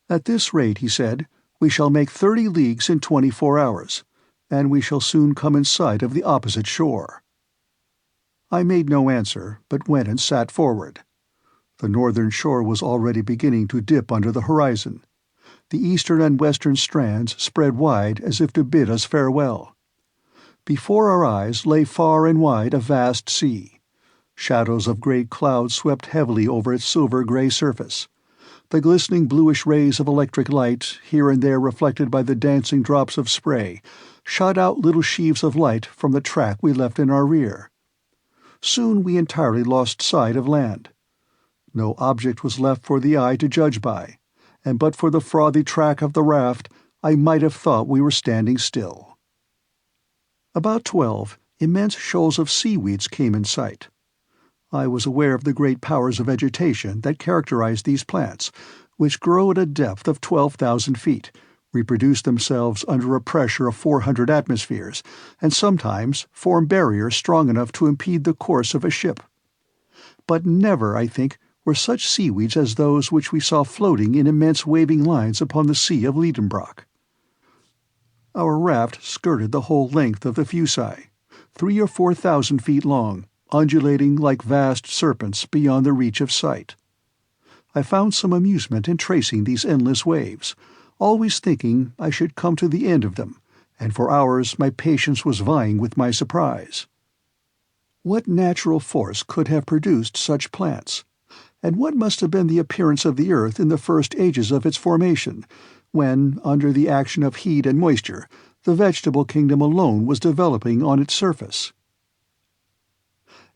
Speaker 1: "At this rate," he said, "we shall make 30 leagues in 24 hours, and we shall soon come in sight of the opposite shore." I made no answer, but went and sat forward. The northern shore was already beginning to dip under the horizon. The eastern and western strands spread wide as if to bid us farewell. Before our eyes lay far and wide a vast sea. Shadows of great clouds swept heavily over its silver-grey surface. The glistening bluish rays of electric light, here and there reflected by the dancing drops of spray, shot out little sheaves of light from the track we left in our rear. Soon we entirely lost sight of land. No object was left for the eye to judge by, and but for the frothy track of the raft, I might have thought we were standing still. About 12, immense shoals of seaweeds came in sight. I was aware of the great powers of vegetation that characterize these plants, which grow at a depth of 12,000 feet, reproduce themselves under a pressure of 400 atmospheres, and sometimes form barriers strong enough to impede the course of a ship. But never, I think, were such seaweeds as those which we saw floating in immense waving lines upon the sea of Lidenbrock. Our raft skirted the whole length of the Fuci, 3,000 or 4,000 feet long, undulating like vast serpents beyond the reach of sight. I found some amusement in tracing these endless waves, always thinking I should come to the end of them, and for hours my patience was vying with my surprise. What natural force could have produced such plants? And what must have been the appearance of the earth in the first ages of its formation, when, under the action of heat and moisture, the vegetable kingdom alone was developing on its surface?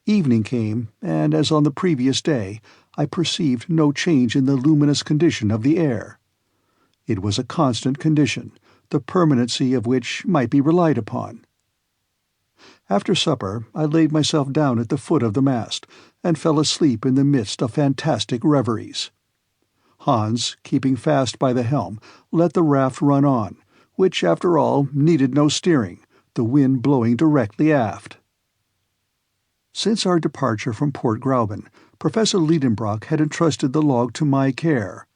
Speaker 1: Evening came, and as on the previous day, I perceived no change in the luminous condition of the air. It was a constant condition, the permanency of which might be relied upon. After supper, I laid myself down at the foot of the mast, and fell asleep in the midst of fantastic reveries. Hans, keeping fast by the helm, let the raft run on, which, after all, needed no steering, the wind blowing directly aft. Since our departure from Port Gräuben, Professor Lidenbrock had entrusted the log to my care.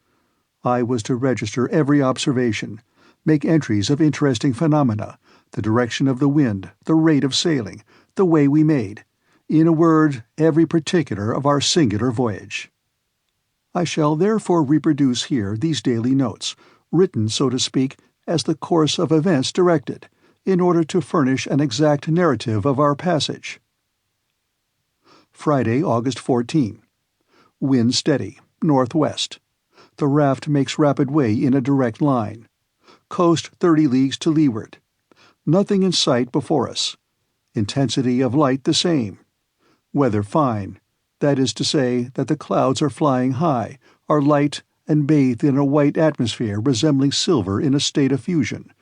Speaker 1: I was to register every observation, make entries of interesting phenomena, the direction of the wind, the rate of sailing, the way we made, in a word, every particular of our singular voyage. I shall therefore reproduce here these daily notes, written, so to speak, as the course of events directed, in order to furnish an exact narrative of our passage. Friday, August 14. Wind steady, northwest. The raft makes rapid way in a direct line. Coast 30 leagues to leeward. Nothing in sight before us. Intensity of light the same. Weather fine. That is to say that the clouds are flying high, are light, and bathed in a white atmosphere resembling silver in a state of fusion.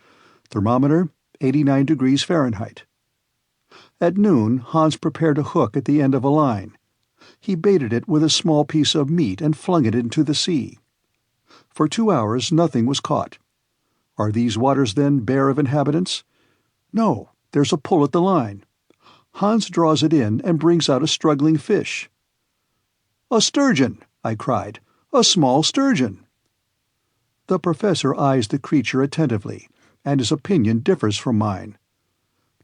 Speaker 1: Thermometer 89 degrees Fahrenheit. At noon, Hans prepared a hook at the end of a line. He baited it with a small piece of meat and flung it into the sea. For 2 hours nothing was caught. Are these waters, then, bare of inhabitants? No, there's a pull at the line. Hans draws it in and brings out a struggling fish. "A sturgeon!" I cried. "A small sturgeon!" The professor eyes the creature attentively, and his opinion differs from mine.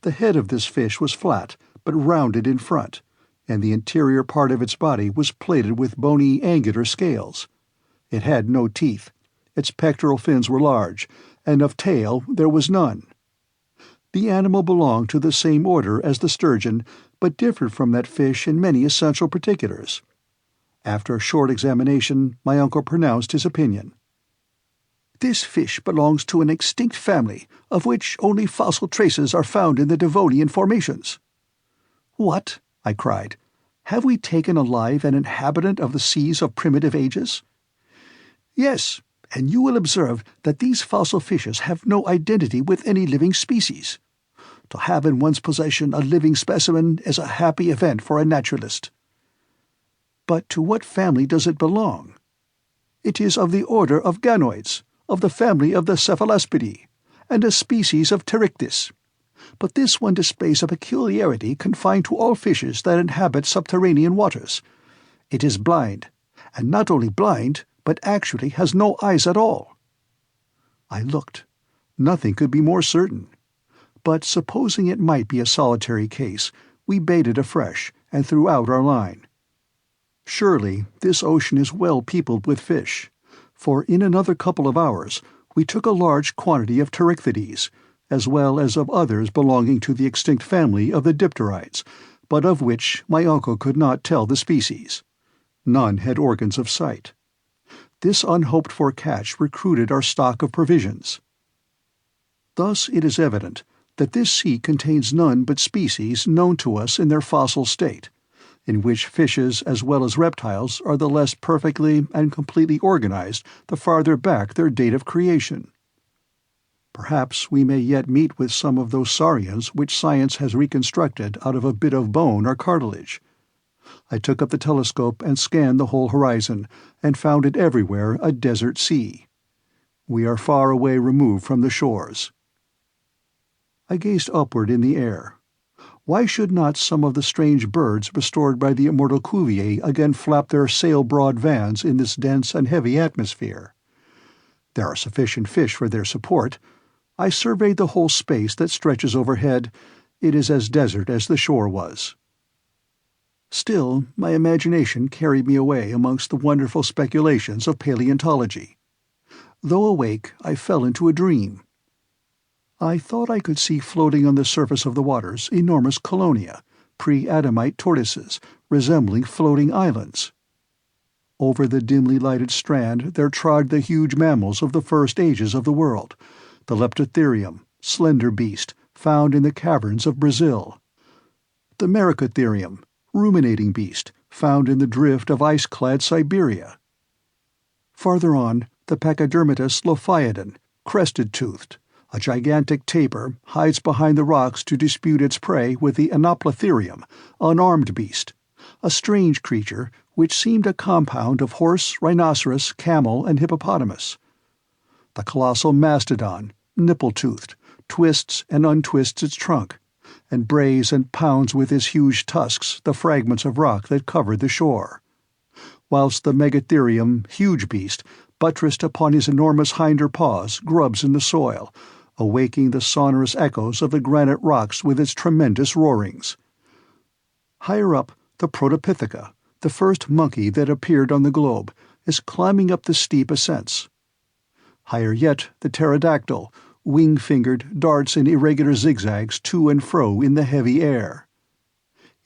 Speaker 1: The head of this fish was flat, but rounded in front, and the interior part of its body was plated with bony angular scales. It had no teeth. Its pectoral fins were large, and of tail there was none. The animal belonged to the same order as the sturgeon, but differed from that fish in many essential particulars. After a short examination, my uncle pronounced his opinion. "This fish belongs to an extinct family, of which only fossil traces are found in the Devonian formations." "What?" I cried. "Have we taken alive an inhabitant of the seas of primitive ages?" "Yes, and you will observe that these fossil fishes have no identity with any living species. To have in one's possession a living specimen is a happy event for a naturalist." "But to what family does it belong?" "It is of the order of ganoids, of the family of the Cephalaspidae, and a species of Pteryctis. But this one displays a peculiarity confined to all fishes that inhabit subterranean waters. It is blind, and not only blind, but actually has no eyes at all." I looked. Nothing could be more certain. But supposing it might be a solitary case, we baited afresh, and threw out our line. Surely this ocean is well peopled with fish, for in another couple of hours we took a large quantity of Pterychthides, as well as of others belonging to the extinct family of the dipterides, but of which my uncle could not tell the species. None had organs of sight. This unhoped-for catch recruited our stock of provisions. Thus it is evident that this sea contains none but species known to us in their fossil state, in which fishes as well as reptiles are the less perfectly and completely organized the farther back their date of creation. Perhaps we may yet meet with some of those saurians which science has reconstructed out of a bit of bone or cartilage. I took up the telescope and scanned the whole horizon, and found it everywhere a desert sea. We are far away removed from the shores. I gazed upward in the air. Why should not some of the strange birds restored by the immortal Cuvier again flap their sail-broad vans in this dense and heavy atmosphere? There are sufficient fish for their support. I surveyed the whole space that stretches overhead. It is as desert as the shore was. Still, my imagination carried me away amongst the wonderful speculations of paleontology. Though awake, I fell into a dream. I thought I could see floating on the surface of the waters enormous colonia, pre-Adamite tortoises, resembling floating islands. Over the dimly lighted strand there trod the huge mammals of the first ages of the world, the leptotherium, slender beast, found in the caverns of Brazil; the merycotherium, ruminating beast, found in the drift of ice-clad Siberia. Farther on, the pachydermatous lophiodon, crested-toothed, a gigantic tapir, hides behind the rocks to dispute its prey with the anoplotherium, unarmed beast, a strange creature which seemed a compound of horse, rhinoceros, camel, and hippopotamus. The colossal mastodon, nipple-toothed, twists and untwists its trunk, and brays and pounds with his huge tusks the fragments of rock that covered the shore, whilst the megatherium, huge beast, buttressed upon his enormous hinder paws, grubs in the soil, awaking the sonorous echoes of the granite rocks with its tremendous roarings. Higher up, the Protopitheca, the first monkey that appeared on the globe, is climbing up the steep ascents. Higher yet, the pterodactyl, wing-fingered, darts in irregular zigzags to and fro in the heavy air.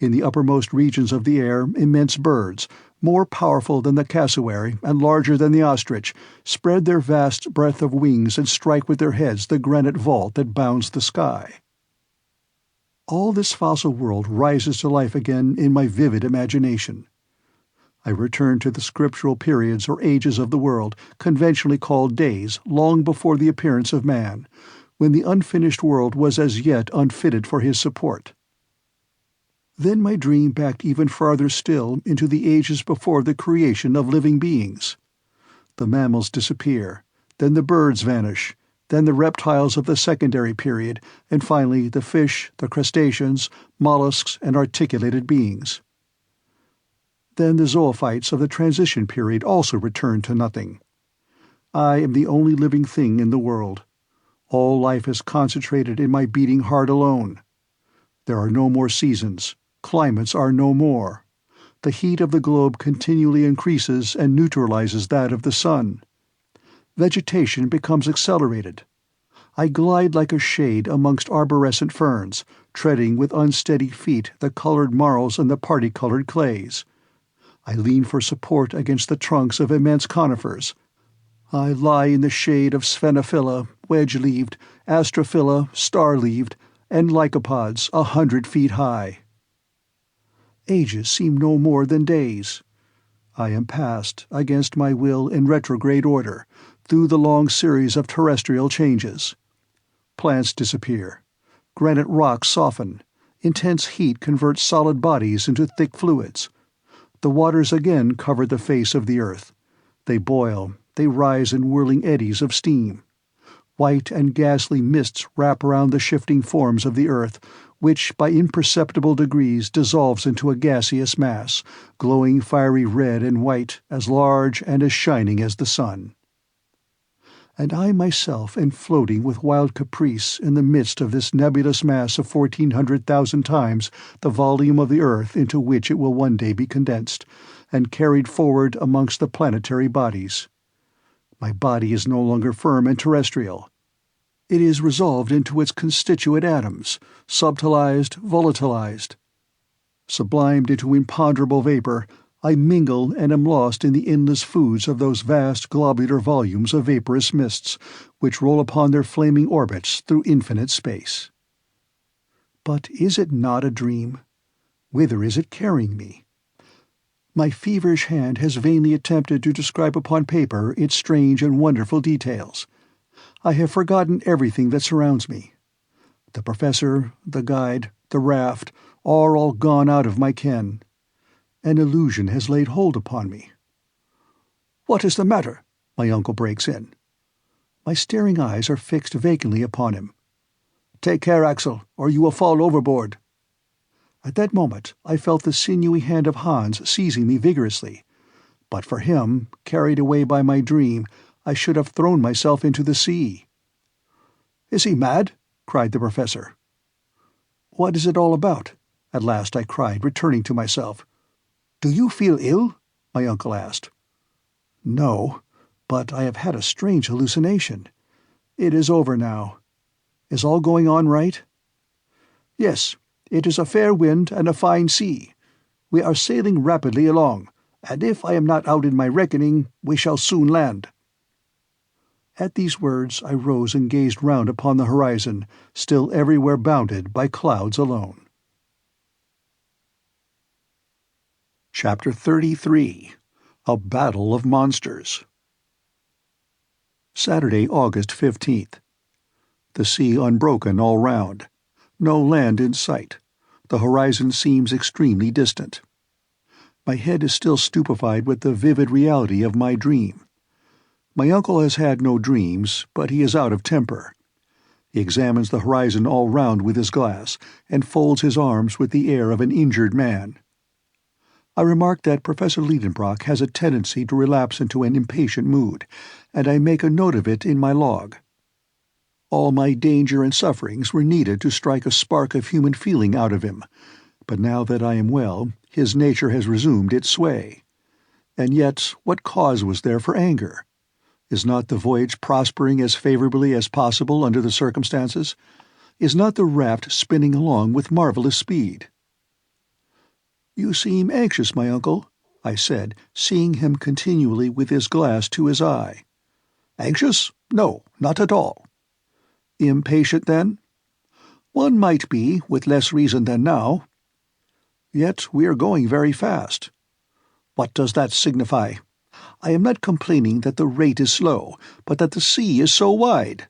Speaker 1: In the uppermost regions of the air, immense birds, more powerful than the cassowary and larger than the ostrich, spread their vast breadth of wings and strike with their heads the granite vault that bounds the sky. All this fossil world rises to life again in my vivid imagination. I return to the scriptural periods or ages of the world, conventionally called days, long before the appearance of man, when the unfinished world was as yet unfitted for his support. Then my dream backed even farther still into the ages before the creation of living beings. The mammals disappear, then the birds vanish, then the reptiles of the secondary period, and finally the fish, the crustaceans, mollusks, and articulated beings. Then the zoophytes of the transition period also return to nothing. I am the only living thing in the world. All life is concentrated in my beating heart alone. There are no more seasons. Climates are no more. The heat of the globe continually increases and neutralizes that of the sun. Vegetation becomes accelerated. I glide like a shade amongst arborescent ferns, treading with unsteady feet the colored marls and the party-colored clays. I lean for support against the trunks of immense conifers. I lie in the shade of sphenophylla, wedge-leaved, astrophylla, star-leaved, and lycopods 100 feet high. Ages seem no more than days. I am passed, against my will in retrograde order, through the long series of terrestrial changes. Plants disappear. Granite rocks soften. Intense heat converts solid bodies into thick fluids. The waters again cover the face of the earth. They boil. They rise in whirling eddies of steam. White and ghastly mists wrap around the shifting forms of the earth, which by imperceptible degrees dissolves into a gaseous mass, glowing fiery red and white, as large and as shining as the sun. And I myself am floating with wild caprice in the midst of this nebulous mass of 1,400,000 times the volume of the earth into which it will one day be condensed, and carried forward amongst the planetary bodies. My body is no longer firm and terrestrial. It is resolved into its constituent atoms, subtilized, volatilized. Sublimed into imponderable vapor, I mingle and am lost in the endless foods of those vast globular volumes of vaporous mists, which roll upon their flaming orbits through infinite space. But is it not a dream? Whither is it carrying me? My feverish hand has vainly attempted to describe upon paper its strange and wonderful details. I have forgotten everything that surrounds me. The professor, the guide, the raft, are all gone out of my ken. An illusion has laid hold upon me. "What is the matter?" my uncle breaks in. My staring eyes are fixed vacantly upon him. "Take care, Axel, or you will fall overboard." At that moment I felt the sinewy hand of Hans seizing me vigorously. But for him, carried away by my dream, I should have thrown myself into the sea. "Is he mad?" cried the professor. "What is it all about?" at last I cried, returning to myself. "Do you feel ill?" my uncle asked. "No, but I have had a strange hallucination. It is over now. Is all going on right?" "Yes, it is a fair wind and a fine sea. We are sailing rapidly along, and if I am not out in my reckoning, we shall soon land." At these words I rose and gazed round upon the horizon, still everywhere bounded by clouds alone. Chapter 33. A Battle of Monsters. Saturday, August 15th. The sea unbroken all round. No land in sight. The horizon seems extremely distant. My head is still stupefied with the vivid reality of my dream. My uncle has had no dreams, but he is out of temper. He examines the horizon all round with his glass, and folds his arms with the air of an injured man. I remark that Professor Lidenbrock has a tendency to relapse into an impatient mood, and I make a note of it in my log. All my danger and sufferings were needed to strike a spark of human feeling out of him, but now that I am well, his nature has resumed its sway. And yet, what cause was there for anger? Is not the voyage prospering as favorably as possible under the circumstances? Is not the raft spinning along with marvelous speed? "You seem anxious, my uncle," I said, seeing him continually with his glass to his eye. "Anxious? No, not at all." "Impatient, then?" "One might be, with less reason than now." "Yet we are going very fast." "What does that signify? I am not complaining that the rate is slow, but that the sea is so wide."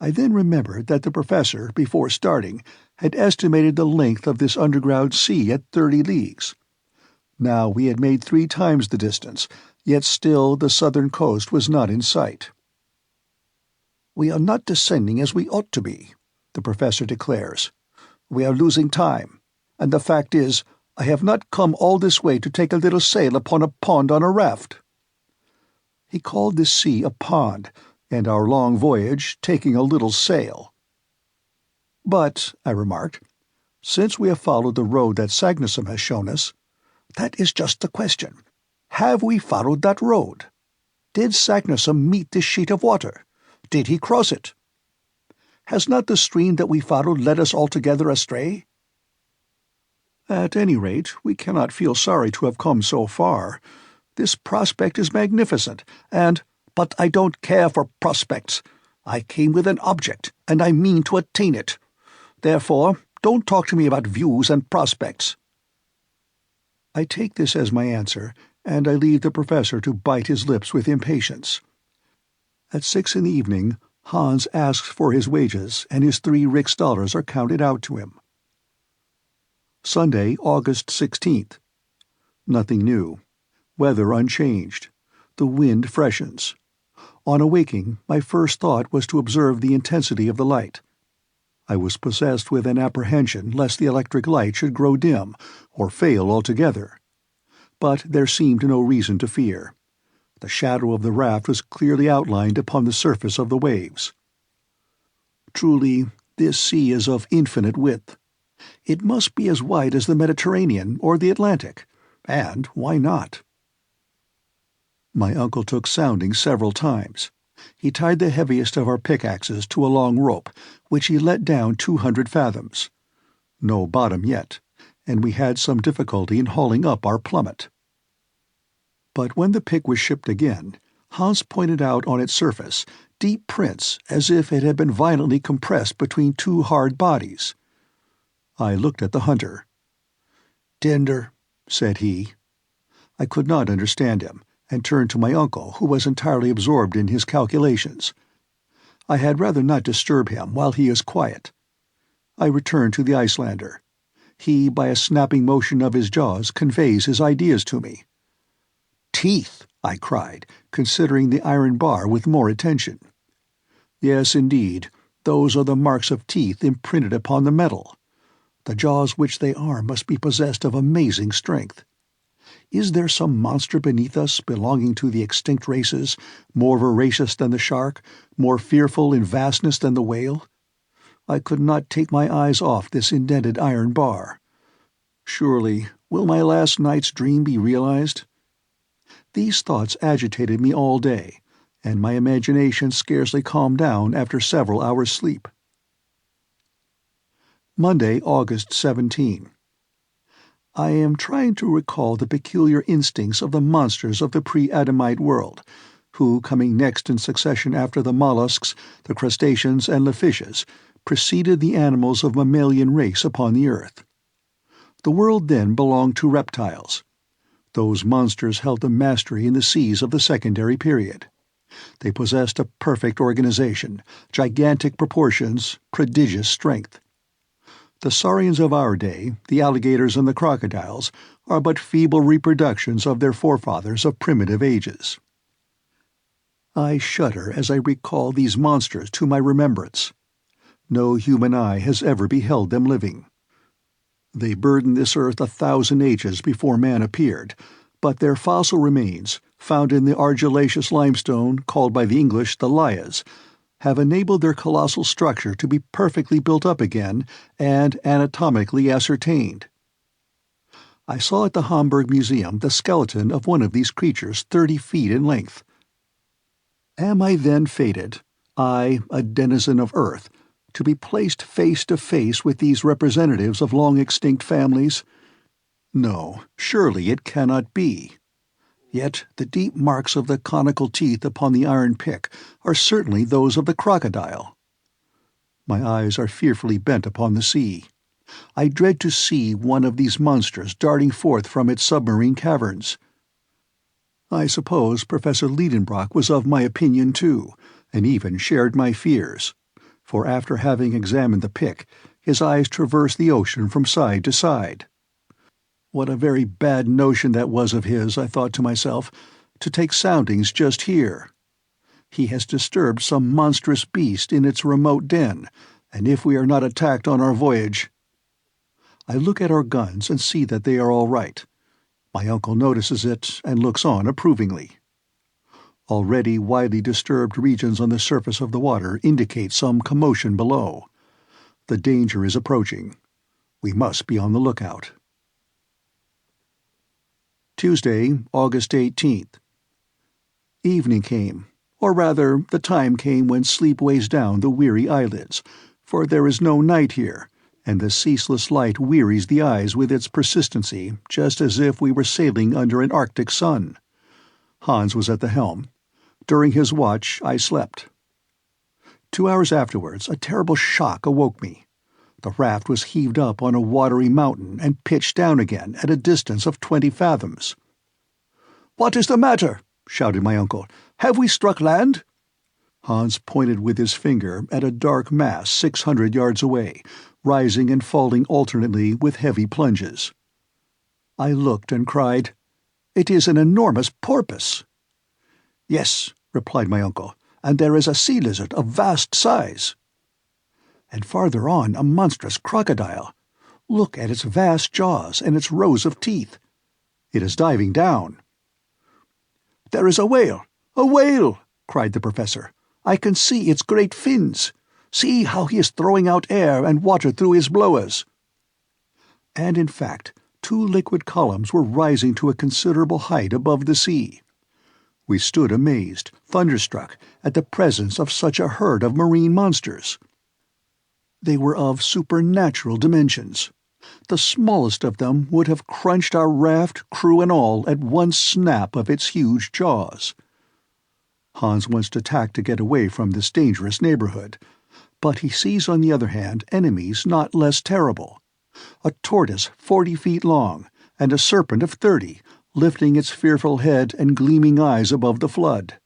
Speaker 1: I then remembered that the professor, before starting, had estimated the length of this underground sea at 30 leagues. Now we had made 3 times the distance, yet still the southern coast was not in sight. "We are not descending as we ought to be," the professor declares. "We are losing time, and the fact is, I have not come all this way to take a little sail upon a pond on a raft." He called this sea a pond, and our long voyage taking a little sail. "But," I remarked, "since we have followed the road that Sagnussum has shown us—" "That is just the question. Have we followed that road? Did Sagnussum meet this sheet of water? Did he cross it? Has not the stream that we followed led us altogether astray? At any rate, we cannot feel sorry to have come so far. This prospect is magnificent, and— But I don't care for prospects. I came with an object, and I mean to attain it. Therefore, don't talk to me about views and prospects." I take this as my answer, and I leave the professor to bite his lips with impatience. At 6 in the evening, Hans asks for his wages, and his 3 rix-dollars are counted out to him. Sunday, August 16th. Nothing new. Weather unchanged. The wind freshens. On awaking, my first thought was to observe the intensity of the light. I was possessed with an apprehension lest the electric light should grow dim, or fail altogether. But there seemed no reason to fear. The shadow of the raft was clearly outlined upon the surface of the waves. Truly, this sea is of infinite width. It must be as wide as the Mediterranean or the Atlantic, and why not? My uncle took sounding several times. He tied the heaviest of our pickaxes to a long rope, which he let down 200 fathoms. No bottom yet, and we had some difficulty in hauling up our plummet. But when the pick was shipped again, Hans pointed out on its surface deep prints as if it had been violently compressed between 2 hard bodies. I looked at the hunter. "Tinder," said he. I could not understand him, and turned to my uncle, who was entirely absorbed in his calculations. I had rather not disturb him while he is quiet. I return to the Icelander. He, by a snapping motion of his jaws, conveys his ideas to me. "Teeth!" I cried, considering the iron bar with more attention. "Yes, indeed, those are the marks of teeth imprinted upon the metal. The jaws which they are must be possessed of amazing strength. Is there some monster beneath us belonging to the extinct races, more voracious than the shark, more fearful in vastness than the whale? I could not take my eyes off this indented iron bar. Surely, will my last night's dream be realized? These thoughts agitated me all day, and my imagination scarcely calmed down after several hours' sleep. Monday, August 17. I am trying to recall the peculiar instincts of the monsters of the pre-Adamite world, who, coming next in succession after the mollusks, the crustaceans, and the fishes, preceded the animals of mammalian race upon the earth. The world then belonged to reptiles. Those monsters held the mastery in the seas of the secondary period. They possessed a perfect organization, gigantic proportions, prodigious strength. The saurians of our day, the alligators and the crocodiles, are but feeble reproductions of their forefathers of primitive ages. I shudder as I recall these monsters to my remembrance. No human eye has ever beheld them living. They burdened this earth 1,000 ages before man appeared, but their fossil remains, found in the argillaceous limestone called by the English the lias, have enabled their colossal structure to be perfectly built up again and anatomically ascertained. I saw at the Hamburg Museum the skeleton of one of these creatures 30 feet in length. Am I then fated, I, a denizen of Earth, to be placed face to face with these representatives of long-extinct families? No, surely it cannot be. Yet the deep marks of the conical teeth upon the iron pick are certainly those of the crocodile. My eyes are fearfully bent upon the sea. I dread to see one of these monsters darting forth from its submarine caverns. I suppose Professor Lidenbrock was of my opinion too, and even shared my fears, for after having examined the pick, his eyes traversed the ocean from side to side. What a very bad notion that was of his, I thought to myself, to take soundings just here. He has disturbed some monstrous beast in its remote den, and if we are not attacked on our voyage— I look at our guns and see that they are all right. My uncle notices it and looks on approvingly. Already widely disturbed regions on the surface of the water indicate some commotion below. The danger is approaching. We must be on the lookout. Tuesday, August 18th. Evening came, or rather the time came when sleep weighs down the weary eyelids, for there is no night here, and the ceaseless light wearies the eyes with its persistency, just as if we were sailing under an Arctic sun. Hans was at the helm. During his watch I slept. 2 hours afterwards a terrible shock awoke me. The raft was heaved up on a watery mountain and pitched down again at a distance of 20 fathoms. "What is the matter?" shouted my uncle. "Have we struck land?" Hans pointed with his finger at a dark mass 600 yards away, rising and falling alternately with heavy plunges. I looked and cried, "It is an enormous porpoise." "Yes," replied my uncle, "and there is a sea lizard of vast size." And farther on a monstrous crocodile. Look at its vast jaws and its rows of teeth. It is diving down. "There is a whale! A whale!" cried the professor. "I can see its great fins. See how he is throwing out air and water through his blowers." And in fact, 2 liquid columns were rising to a considerable height above the sea. We stood amazed, thunderstruck, at the presence of such a herd of marine monsters. They were of supernatural dimensions. The smallest of them would have crunched our raft, crew and all, at one snap of its huge jaws. Hans wants to tack to get away from this dangerous neighborhood, but he sees on the other hand enemies not less terrible. A tortoise 40 feet long, and a serpent of 30, lifting its fearful head and gleaming eyes above the flood.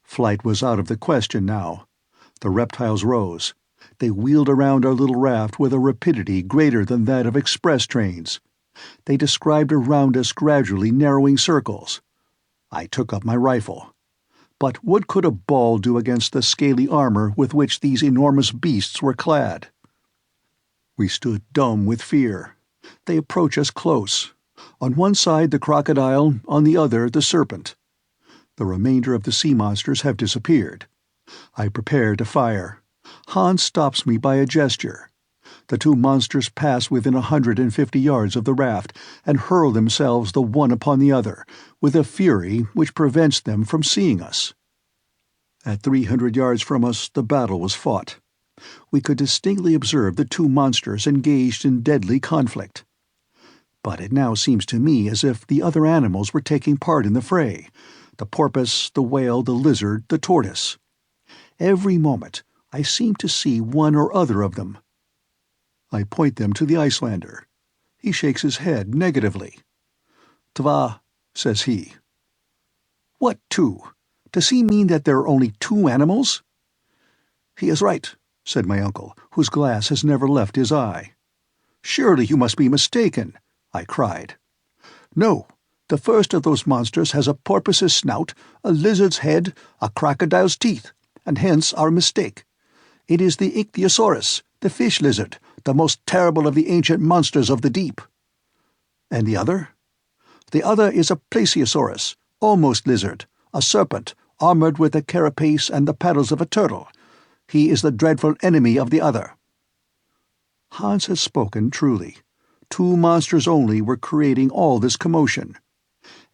Speaker 1: Flight was out of the question now. The reptiles rose. They wheeled around our little raft with a rapidity greater than that of express trains. They described around us gradually narrowing circles. I took up my rifle. But what could a ball do against the scaly armor with which these enormous beasts were clad? We stood dumb with fear. They approach us close. On one side the crocodile, on the other the serpent. The remainder of the sea monsters have disappeared. I prepare to fire. Hans stops me by a gesture. The two monsters pass within 150 yards of the raft and hurl themselves the one upon the other, with a fury which prevents them from seeing us. At 300 yards from us the battle was fought. We could distinctly observe the two monsters engaged in deadly conflict. But it now seems to me as if the other animals were taking part in the fray: the porpoise, the whale, the lizard, the tortoise. Every moment I seem to see one or other of them. I point them to the Icelander. He shakes his head negatively. "Tva," says he. "What two? Does he mean that there are only two animals?" "He is right," said my uncle, whose glass has never left his eye. "Surely you must be mistaken," I cried. "No, the first of those monsters has a porpoise's snout, a lizard's head, a crocodile's teeth, and hence our mistake. It is the ichthyosaurus, the fish lizard, the most terrible of the ancient monsters of the deep." "And the other?" "The other is a plesiosaurus, almost lizard, a serpent, armored with a carapace and the paddles of a turtle. He is the dreadful enemy of the other." Hans had spoken truly. Two monsters only were creating all this commotion.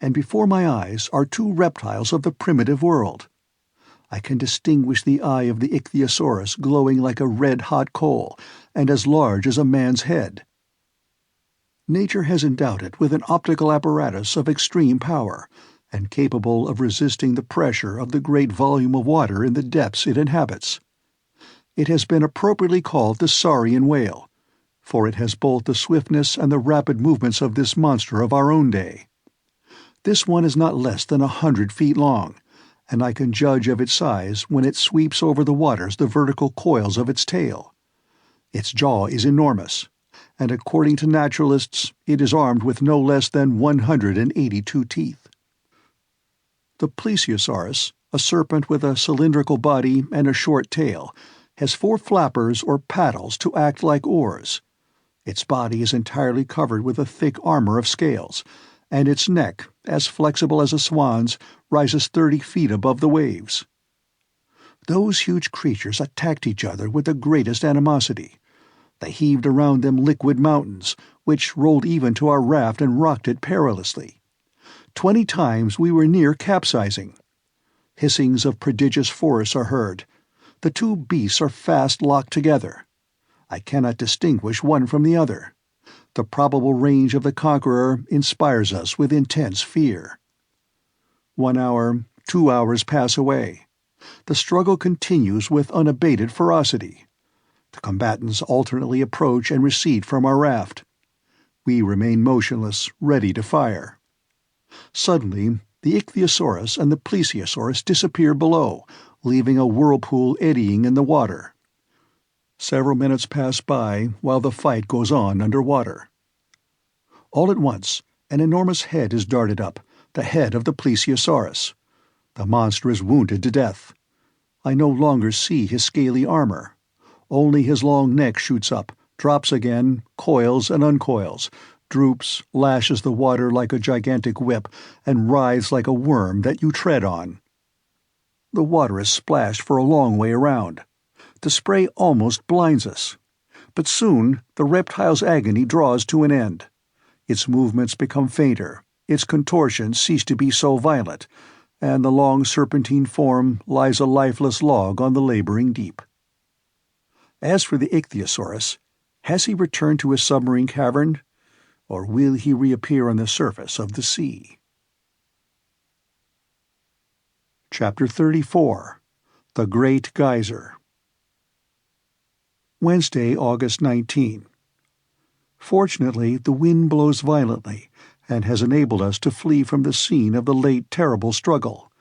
Speaker 1: And before my eyes are two reptiles of the primitive world. I can distinguish the eye of the ichthyosaurus glowing like a red-hot coal, and as large as a man's head. Nature has endowed it with an optical apparatus of extreme power, and capable of resisting the pressure of the great volume of water in the depths it inhabits. It has been appropriately called the saurian whale, for it has both the swiftness and the rapid movements of this monster of our own day. This one is not less than 100 feet long, and I can judge of its size when it sweeps over the waters the vertical coils of its tail. Its jaw is enormous, and according to naturalists it is armed with no less than 182 teeth. The plesiosaurus, a serpent with a cylindrical body and a short tail, has 4 flappers or paddles to act like oars. Its body is entirely covered with a thick armor of scales, and its neck, as flexible as a swan's, rises 30 feet above the waves. Those huge creatures attacked each other with the greatest animosity. They heaved around them liquid mountains, which rolled even to our raft and rocked it perilously. 20 times we were near capsizing. Hissings of prodigious force are heard. The two beasts are fast locked together. I cannot distinguish one from the other. The probable range of the conqueror inspires us with intense fear. 1 hour, 2 hours pass away. The struggle continues with unabated ferocity. The combatants alternately approach and recede from our raft. We remain motionless, ready to fire. Suddenly, the ichthyosaurus and the plesiosaurus disappear below, leaving a whirlpool eddying in the water. Several minutes pass by while the fight goes on underwater. All at once, an enormous head is darted up, the head of the plesiosaurus. The monster is wounded to death. I no longer see his scaly armor. Only his long neck shoots up, drops again, coils and uncoils, droops, lashes the water like a gigantic whip, and writhes like a worm that you tread on. The water is splashed for a long way around. The spray almost blinds us. But soon the reptile's agony draws to an end. Its movements become fainter, its contortions cease to be so violent, and the long serpentine form lies a lifeless log on the laboring deep. As for the ichthyosaurus, has he returned to his submarine cavern, or will he reappear on the surface of the sea? Chapter 34. The Great Geyser. Wednesday, August 19. Fortunately, the wind blows violently and has enabled us to flee from the scene of the late terrible struggle.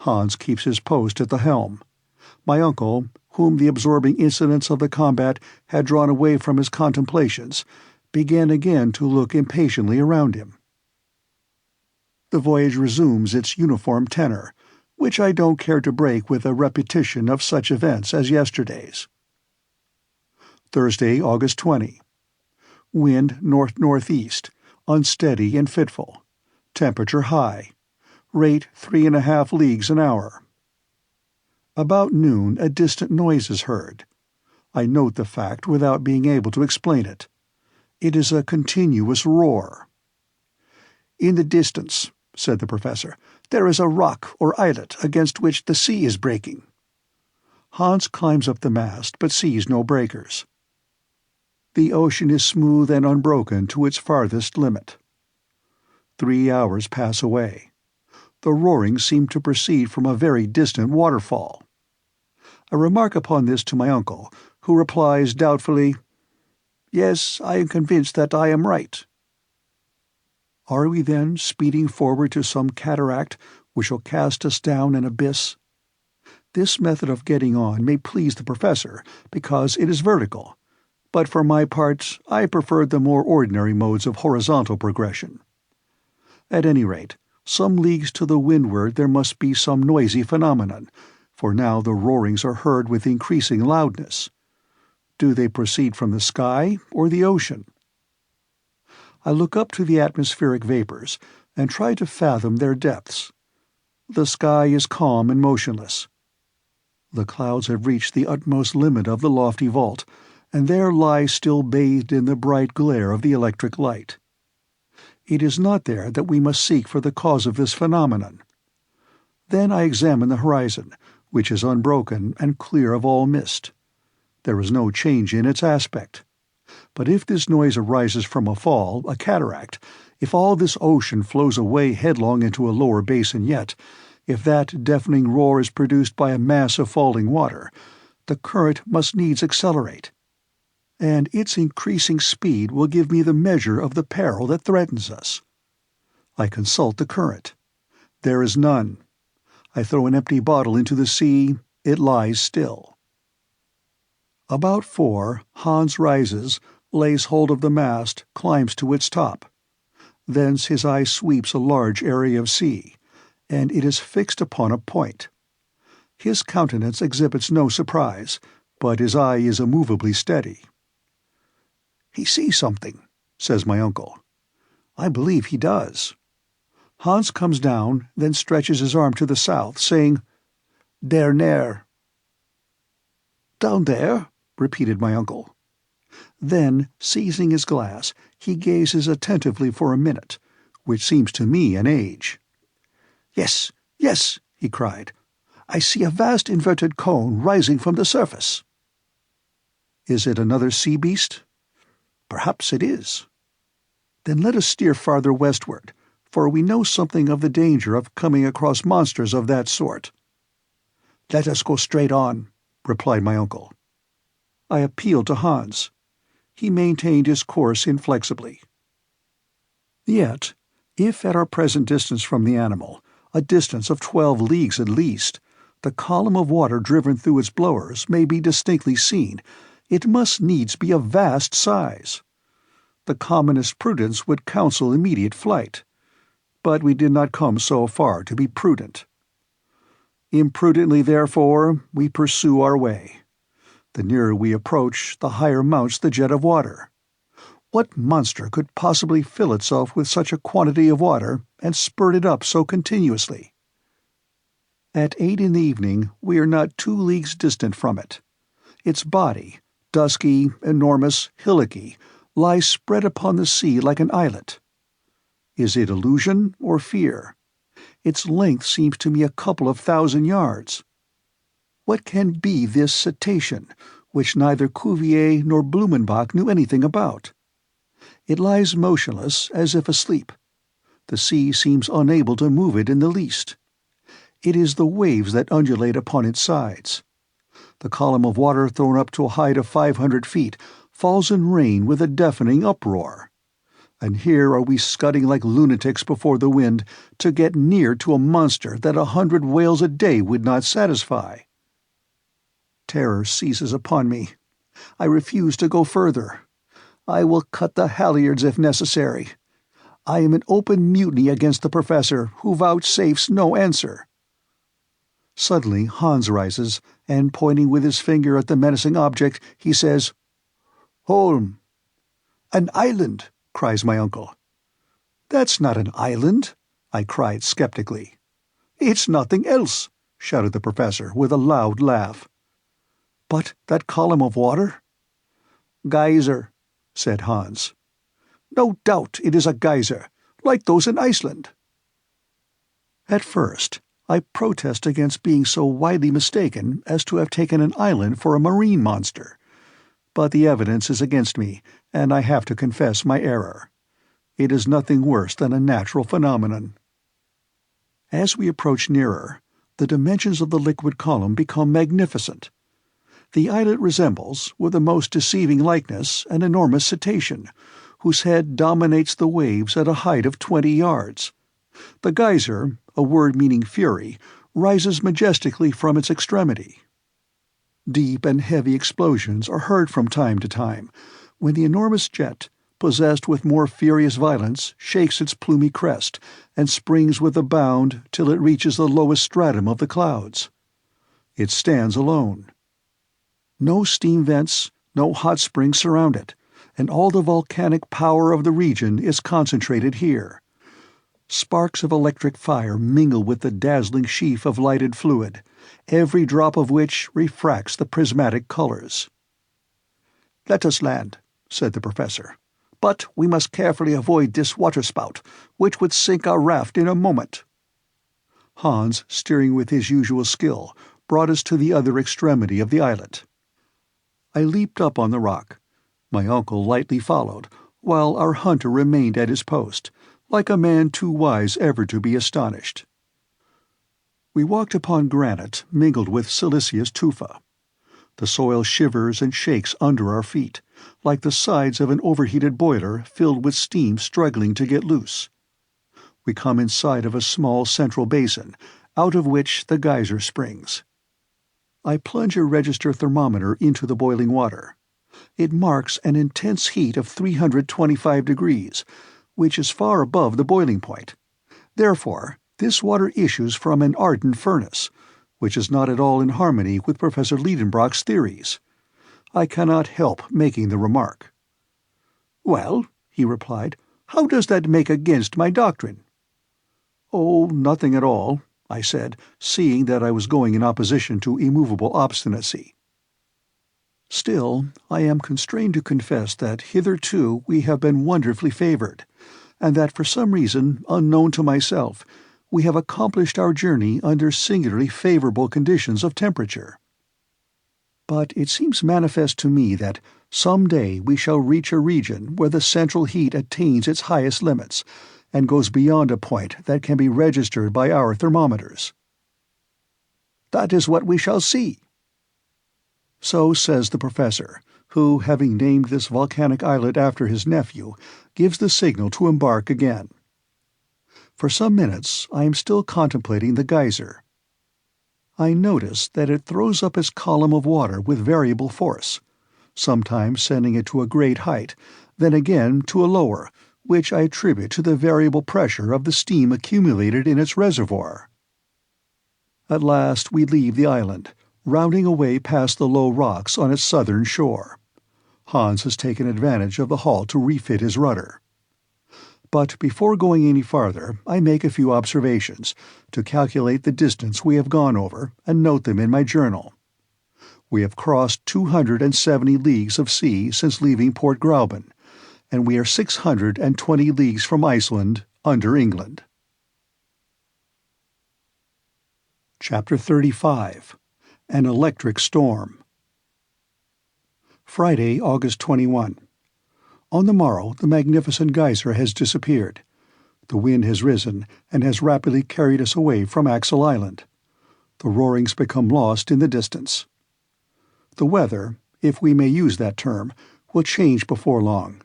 Speaker 1: Hans keeps his post at the helm. My uncle, whom the absorbing incidents of the combat had drawn away from his contemplations, began again to look impatiently around him. The voyage resumes its uniform tenor, which I don't care to break with a repetition of such events as yesterday's. Thursday, August 20. Wind north-northeast, unsteady and fitful. Temperature high. Rate 3.5 leagues an hour. About noon, a distant noise is heard. I note the fact without being able to explain it. It is a continuous roar. "In the distance," said the professor, "there is a rock or islet against which the sea is breaking." Hans climbs up the mast, but sees no breakers. The ocean is smooth and unbroken to its farthest limit. 3 hours pass away. The roaring seemed to proceed from a very distant waterfall. I remark upon this to my uncle, who replies doubtfully, "Yes, I am convinced that I am right." Are we then speeding forward to some cataract which will cast us down an abyss? This method of getting on may please the professor because it is vertical, but for my part I preferred the more ordinary modes of horizontal progression. At any rate, some leagues to the windward there must be some noisy phenomenon, for now the roarings are heard with increasing loudness. Do they proceed from the sky or the ocean? I look up to the atmospheric vapors and try to fathom their depths. The sky is calm and motionless. The clouds have reached the utmost limit of the lofty vault, and there lie still bathed in the bright glare of the electric light. It is not there that we must seek for the cause of this phenomenon. Then I examine the horizon, which is unbroken and clear of all mist. There is no change in its aspect. But if this noise arises from a fall, a cataract, if all this ocean flows away headlong into a lower basin yet, if that deafening roar is produced by a mass of falling water, the current must needs accelerate. And its increasing speed will give me the measure of the peril that threatens us. I consult the current. There is none. I throw an empty bottle into the sea. It lies still. About 4, Hans rises, lays hold of the mast, climbs to its top. Thence his eye sweeps a large area of sea, and it is fixed upon a point. His countenance exhibits no surprise, but his eye is immovably steady. "He sees something," says my uncle. I believe he does. Hans comes down, then stretches his arm to the south, saying, "Der Nere." "Down there?" repeated my uncle. Then, seizing his glass, he gazes attentively for a minute, which seems to me an age. "Yes, yes," he cried. "I see a vast inverted cone rising from the surface." Is it another sea beast? Perhaps it is. Then let us steer farther westward, for we know something of the danger of coming across monsters of that sort. "Let us go straight on," replied my uncle. I appealed to Hans. He maintained his course inflexibly. Yet, if at our present distance from the animal, a distance of 12 leagues at least, the column of water driven through its blowers may be distinctly seen, it must needs be of vast size. The commonest prudence would counsel immediate flight, but we did not come so far to be prudent. Imprudently, therefore, we pursue our way. The nearer we approach, the higher mounts the jet of water. What monster could possibly fill itself with such a quantity of water and spurt it up so continuously? At 8 in the evening we are not 2 leagues distant from it. Its body, dusky, enormous, hillocky, lies spread upon the sea like an islet. Is it illusion or fear? Its length seems to me a couple of 1,000 yards. What can be this cetacean, which neither Cuvier nor Blumenbach knew anything about? It lies motionless, as if asleep. The sea seems unable to move it in the least. It is the waves that undulate upon its sides. The column of water thrown up to a height of 500 feet falls in rain with a deafening uproar. And here are we scudding like lunatics before the wind to get near to a monster that 100 whales a day would not satisfy. Terror seizes upon me. I refuse to go further. I will cut the halyards if necessary. I am in open mutiny against the professor, who vouchsafes no answer. Suddenly Hans rises, and pointing with his finger at the menacing object, he says, "Holm." "An island," cries my uncle. "That's not an island," I cried skeptically. "It's nothing else," shouted the professor with a loud laugh. "But that column of water?" "Geyser," said Hans. "No doubt it is a geyser, like those in Iceland." At first, I protest against being so widely mistaken as to have taken an island for a marine monster. But the evidence is against me, and I have to confess my error. It is nothing worse than a natural phenomenon. As we approach nearer, the dimensions of the liquid column become magnificent. The islet resembles, with the most deceiving likeness, an enormous cetacean, whose head dominates the waves at a height of 20 yards. The geyser, a word meaning fury, rises majestically from its extremity. Deep and heavy explosions are heard from time to time, when the enormous jet, possessed with more furious violence, shakes its plumy crest, and springs with a bound till it reaches the lowest stratum of the clouds. It stands alone. No steam vents, no hot springs surround it, and all the volcanic power of the region is concentrated here. Sparks of electric fire mingle with the dazzling sheaf of lighted fluid, every drop of which refracts the prismatic colors. "Let us land," said the professor. "But we must carefully avoid this waterspout, which would sink our raft in a moment." Hans, steering with his usual skill, brought us to the other extremity of the islet. I leaped up on the rock. My uncle lightly followed, while our hunter remained at his post, like a man too wise ever to be astonished. We walked upon granite mingled with siliceous tufa. The soil shivers and shakes under our feet, like the sides of an overheated boiler filled with steam struggling to get loose. We come in sight of a small central basin, out of which the geyser springs. I plunge a register thermometer into the boiling water. It marks an intense heat of 325 degrees, which is far above the boiling point. Therefore, this water issues from an ardent furnace, which is not at all in harmony with Professor Lidenbrock's theories. I cannot help making the remark. "Well," he replied, "how does that make against my doctrine?" "Oh, nothing at all," I said, seeing that I was going in opposition to immovable obstinacy. Still, I am constrained to confess that hitherto we have been wonderfully favored, and that for some reason unknown to myself, we have accomplished our journey under singularly favorable conditions of temperature. But it seems manifest to me that some day we shall reach a region where the central heat attains its highest limits, and goes beyond a point that can be registered by our thermometers. "That is what we shall see." So says the professor, who, having named this volcanic islet after his nephew, gives the signal to embark again. For some minutes I am still contemplating the geyser. I notice that it throws up its column of water with variable force, sometimes sending it to a great height, then again to a lower, which I attribute to the variable pressure of the steam accumulated in its reservoir. At last we leave the island, rounding away past the low rocks on its southern shore. Hans has taken advantage of the halt to refit his rudder. But before going any farther, I make a few observations, to calculate the distance we have gone over, and note them in my journal. We have crossed 270 leagues of sea since leaving Port Gräuben, and we are 620 leagues from Iceland, under England. Chapter 35. An Electric Storm. Friday, August 21. On the morrow the magnificent geyser has disappeared. The wind has risen and has rapidly carried us away from Axel Island. The roarings become lost in the distance. The weather, if we may use that term, will change before long.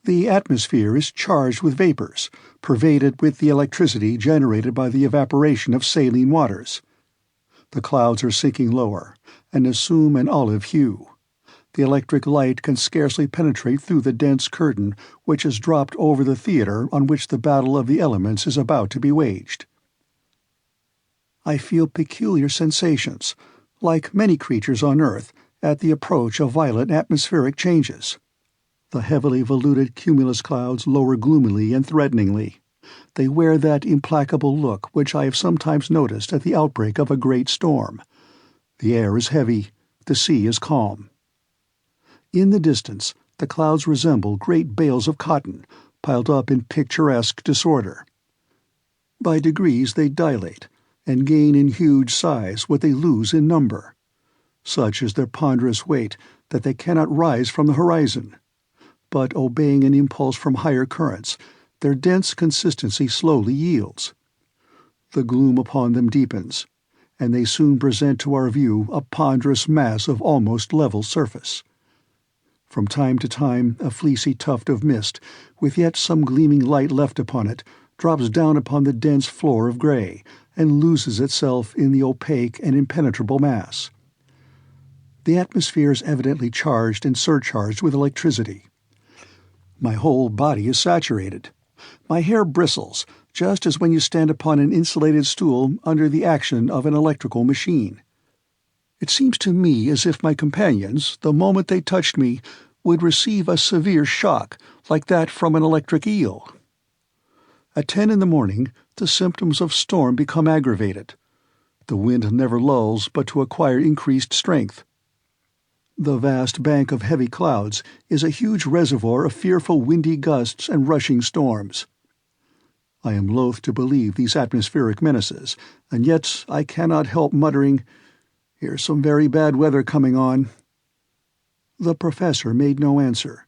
Speaker 1: The atmosphere is charged with vapors, pervaded with the electricity generated by the evaporation of saline waters. The clouds are sinking lower, and assume an olive hue. The electric light can scarcely penetrate through the dense curtain which has dropped over the theater on which the battle of the elements is about to be waged. I feel peculiar sensations, like many creatures on Earth, at the approach of violent atmospheric changes. The heavily voluted cumulus clouds lower gloomily and threateningly. They wear that implacable look which I have sometimes noticed at the outbreak of a great storm. The air is heavy, the sea is calm. In the distance, the clouds resemble great bales of cotton, piled up in picturesque disorder. By degrees they dilate, and gain in huge size what they lose in number. Such is their ponderous weight that they cannot rise from the horizon. But obeying an impulse from higher currents, their dense consistency slowly yields. The gloom upon them deepens, and they soon present to our view a ponderous mass of almost level surface. From time to time a fleecy tuft of mist, with yet some gleaming light left upon it, drops down upon the dense floor of grey, and loses itself in the opaque and impenetrable mass. The atmosphere is evidently charged and surcharged with electricity. My whole body is saturated. My hair bristles, just as when you stand upon an insulated stool under the action of an electrical machine. It seems to me as if my companions, the moment they touched me, would receive a severe shock, like that from an electric eel. At 10 in the morning, the symptoms of storm become aggravated. The wind never lulls but to acquire increased strength. The vast bank of heavy clouds is a huge reservoir of fearful windy gusts and rushing storms. I am loath to believe these atmospheric menaces, and yet I cannot help muttering, "Here's some very bad weather coming on." The professor made no answer.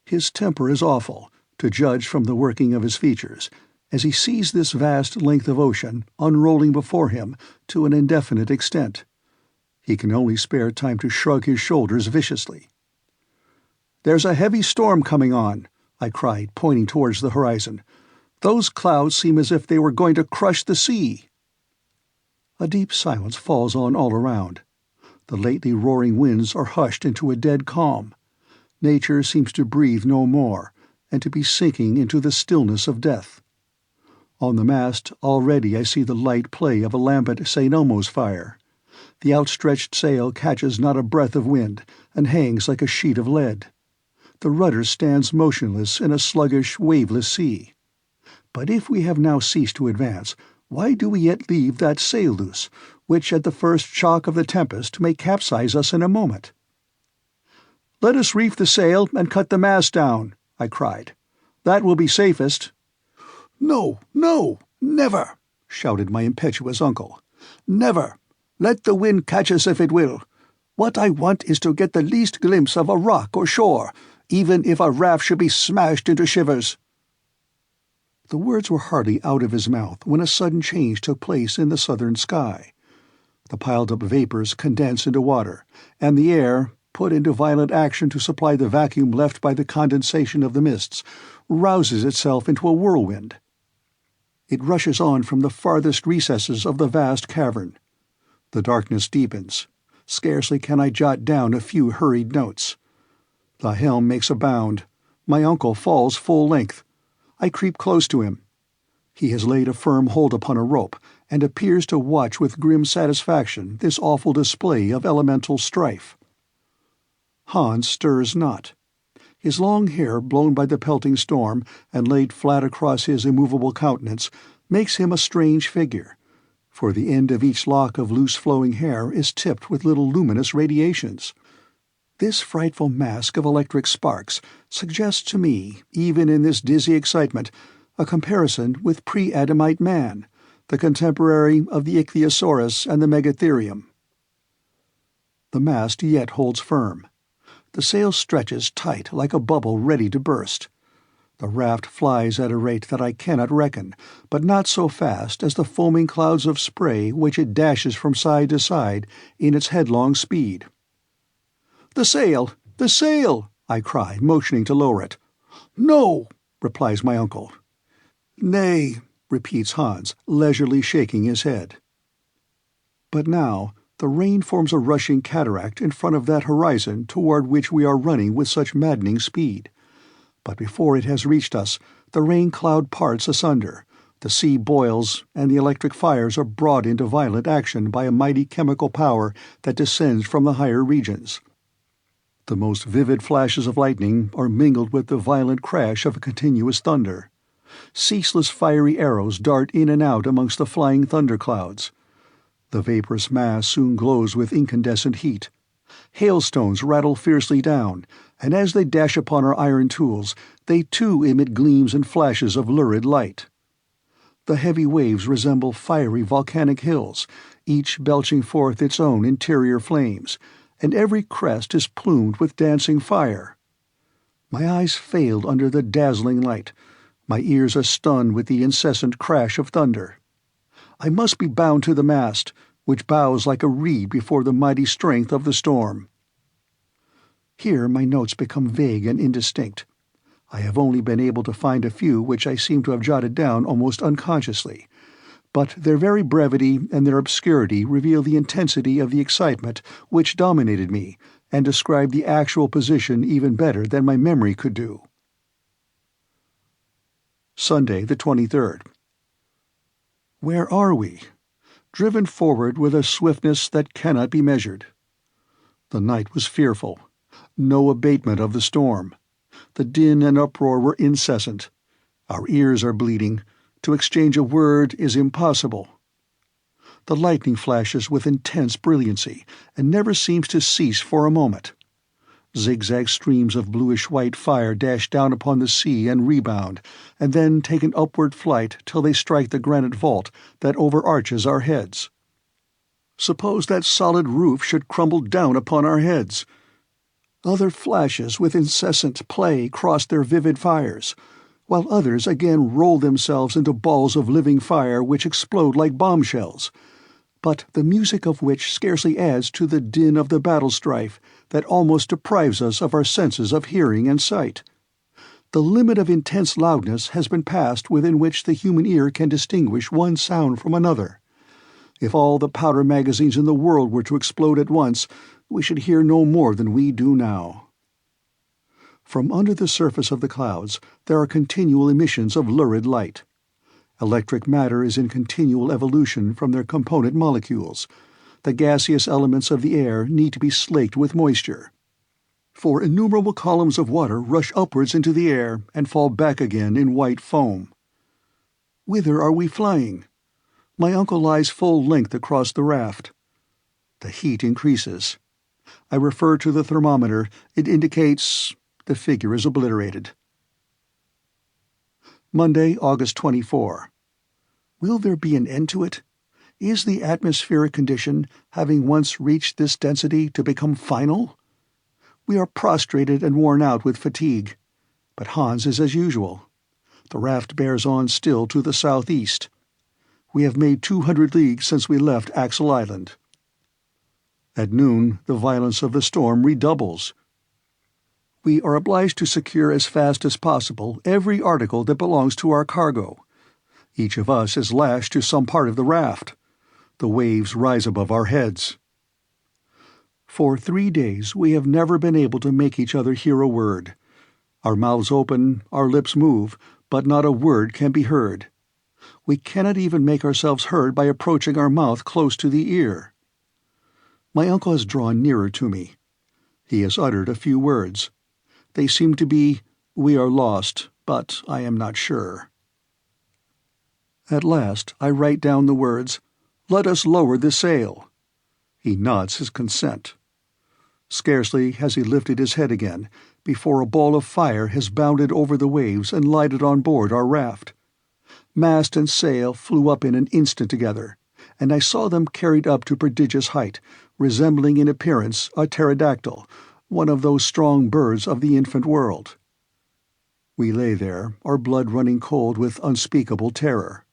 Speaker 1: His temper is awful, to judge from the working of his features, as he sees this vast length of ocean unrolling before him to an indefinite extent. He can only spare time to shrug his shoulders viciously. "There's a heavy storm coming on," I cried, pointing towards the horizon. "Those clouds seem as if they were going to crush the sea." A deep silence falls on all around. The lately roaring winds are hushed into a dead calm. Nature seems to breathe no more, and to be sinking into the stillness of death. On the mast already I see the light play of a lambent St. Elmo's fire. The outstretched sail catches not a breath of wind, and hangs like a sheet of lead. The rudder stands motionless in a sluggish, waveless sea. But if we have now ceased to advance, why do we yet leave that sail loose, which at the first shock of the tempest may capsize us in a moment? "Let us reef the sail and cut the mast down," I cried. "That will be safest." "No, no, never!" shouted my impetuous uncle. "Never! Let the wind catch us if it will. What I want is to get the least glimpse of a rock or shore, even if a raft should be smashed into shivers." The words were hardly out of his mouth when a sudden change took place in the southern sky. The piled-up vapors condense into water, and the air, put into violent action to supply the vacuum left by the condensation of the mists, rouses itself into a whirlwind. It rushes on from the farthest recesses of the vast cavern. The darkness deepens. Scarcely can I jot down a few hurried notes. The helm makes a bound. My uncle falls full length. I creep close to him. He has laid a firm hold upon a rope, and appears to watch with grim satisfaction this awful display of elemental strife. Hans stirs not. His long hair, blown by the pelting storm and laid flat across his immovable countenance, makes him a strange figure, for the end of each lock of loose-flowing hair is tipped with little luminous radiations. This frightful mask of electric sparks suggests to me, even in this dizzy excitement, a comparison with pre-Adamite man, the contemporary of the ichthyosaurus and the megatherium. The mast yet holds firm. The sail stretches tight like a bubble ready to burst. The raft flies at a rate that I cannot reckon, but not so fast as the foaming clouds of spray which it dashes from side to side in its headlong speed. "The sail! The sail!" I cry, motioning to lower it. "No!" replies my uncle. "Nay," repeats Hans, leisurely shaking his head. But now The rain forms a rushing cataract in front of that horizon toward which we are running with such maddening speed. But before it has reached us, the rain cloud parts asunder, the sea boils, and the electric fires are brought into violent action by a mighty chemical power that descends from the higher regions. The most vivid flashes of lightning are mingled with the violent crash of a continuous thunder. Ceaseless fiery arrows dart in and out amongst the flying thunderclouds. The vaporous mass soon glows with incandescent heat. Hailstones rattle fiercely down, and as they dash upon our iron tools, they too emit gleams and flashes of lurid light. The heavy waves resemble fiery volcanic hills, each belching forth its own interior flames, and every crest is plumed with dancing fire. My eyes fail under the dazzling light. My ears are stunned with the incessant crash of thunder. I must be bound to the mast, which bows like a reed before the mighty strength of the storm. Here my notes become vague and indistinct. I have only been able to find a few which I seem to have jotted down almost unconsciously, but their very brevity and their obscurity reveal the intensity of the excitement which dominated me and describe the actual position even better than my memory could do. Sunday, the 23rd. Where are we? Driven forward with a swiftness that cannot be measured. The night was fearful. No abatement of the storm. The din and uproar were incessant. Our ears are bleeding. To exchange a word is impossible. The lightning flashes with intense brilliancy, and never seems to cease for a moment. Zigzag streams of bluish-white fire dash down upon the sea and rebound, and then take an upward flight till they strike the granite vault that overarches our heads. Suppose that solid roof should crumble down upon our heads. Other flashes with incessant play cross their vivid fires, while others again roll themselves into balls of living fire which explode like bombshells, but the music of which scarcely adds to the din of the battle strife that almost deprives us of our senses of hearing and sight. The limit of intense loudness has been passed within which the human ear can distinguish one sound from another. If all the powder magazines in the world were to explode at once, we should hear no more than we do now. From under the surface of the clouds there are continual emissions of lurid light. Electric matter is in continual evolution from their component molecules. The gaseous elements of the air need to be slaked with moisture. For innumerable columns of water rush upwards into the air and fall back again in white foam. Whither are we flying? My uncle lies full length across the raft. The heat increases. I refer to the thermometer. It indicates... The figure is obliterated. Monday, August 24. Will there be an end to it? Is the atmospheric condition, having once reached this density, to become final? We are prostrated and worn out with fatigue, but Hans is as usual. The raft bears on still to the southeast. We have made 200 leagues since we left Axel Island. At noon, the violence of the storm redoubles. We are obliged to secure as fast as possible every article that belongs to our cargo. Each of us is lashed to some part of the raft. The waves rise above our heads. For 3 days we have never been able to make each other hear a word. Our mouths open, our lips move, but not a word can be heard. We cannot even make ourselves heard by approaching our mouth close to the ear. My uncle has drawn nearer to me. He has uttered a few words. They seem to be, "We are lost, but I am not sure." At last I write down the words, "Let us lower the sail." He nods his consent. Scarcely has he lifted his head again, before a ball of fire has bounded over the waves and lighted on board our raft. Mast and sail flew up in an instant together, and I saw them carried up to prodigious height, resembling in appearance a pterodactyl, one of those strong birds of the infant world. We lay there, our blood running cold with unspeakable terror.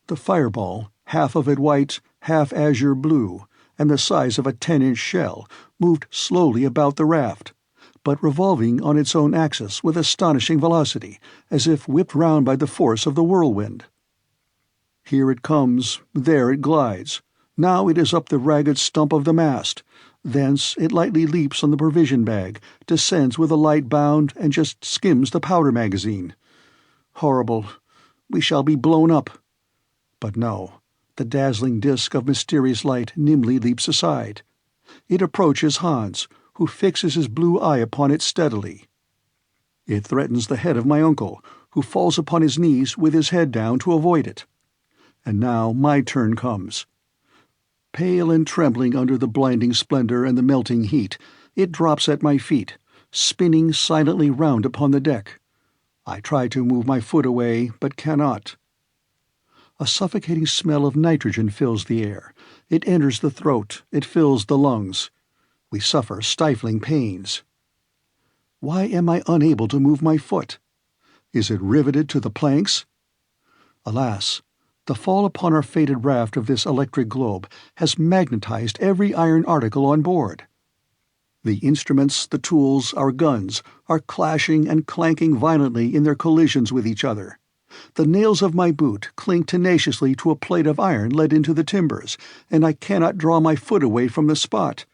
Speaker 1: The fireball, half of it white, half azure blue, and the size of a 10-inch shell, moved slowly about the raft, but revolving on its own axis with astonishing velocity, as if whipped round by the force of the whirlwind. Here it comes, there it glides, Now it is up the ragged stump of the mast. Thence it lightly leaps on the provision bag, descends with a light bound, and just skims the powder magazine. Horrible. We shall be blown up. But no. The dazzling disk of mysterious light nimbly leaps aside. It approaches Hans, who fixes his blue eye upon it steadily. It threatens the head of my uncle, who falls upon his knees with his head down to avoid it. And now my turn comes. Pale and trembling under the blinding splendor and the melting heat, it drops at my feet, spinning silently round upon the deck. I try to move my foot away, but cannot. A suffocating smell of nitrogen fills the air. It enters the throat, it fills the lungs. We suffer stifling pains. Why am I unable to move my foot? Is it riveted to the planks? Alas, the fall upon our fated raft of this electric globe has magnetized every iron article on board. The instruments, the tools, our guns, are clashing and clanking violently in their collisions with each other. The nails of my boot cling tenaciously to a plate of iron let into the timbers, and I cannot draw my foot away from the spot.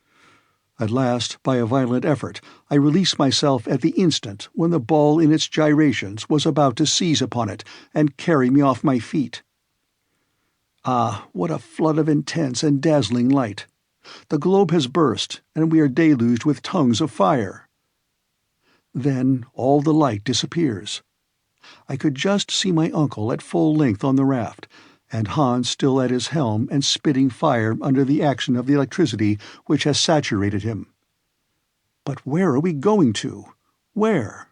Speaker 1: At last, by a violent effort, I release myself at the instant when the ball in its gyrations was about to seize upon it and carry me off my feet. Ah, what a flood of intense and dazzling light! The globe has burst, and we are deluged with tongues of fire. Then all the light disappears. I could just see my uncle at full length on the raft, and Hans still at his helm and spitting fire under the action of the electricity which has saturated him. But where are we going to? Where?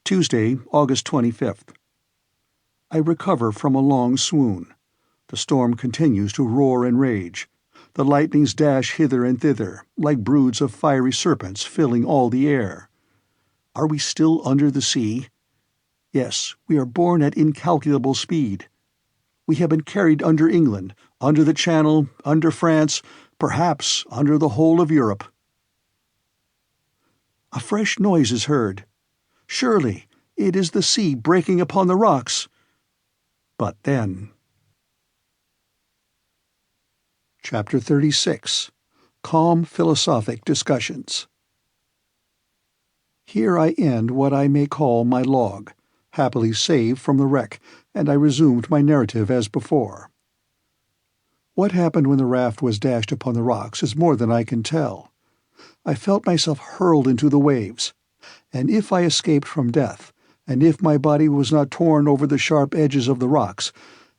Speaker 1: Tuesday, August 25th. I recover from a long swoon. The storm continues to roar and rage. The lightnings dash hither and thither, like broods of fiery serpents filling all the air. Are we still under the sea? Yes, we are borne at incalculable speed. We have been carried under England, under the Channel, under France, perhaps under the whole of Europe. A fresh noise is heard. Surely, it is the sea breaking upon the rocks. But then... Chapter 36. Calm Philosophic Discussions. Here I end what I may call my log, happily saved from the wreck, and I resumed my narrative as before. What happened when the raft was dashed upon the rocks is more than I can tell. I felt myself hurled into the waves, and if I escaped from death, and if my body was not torn over the sharp edges of the rocks,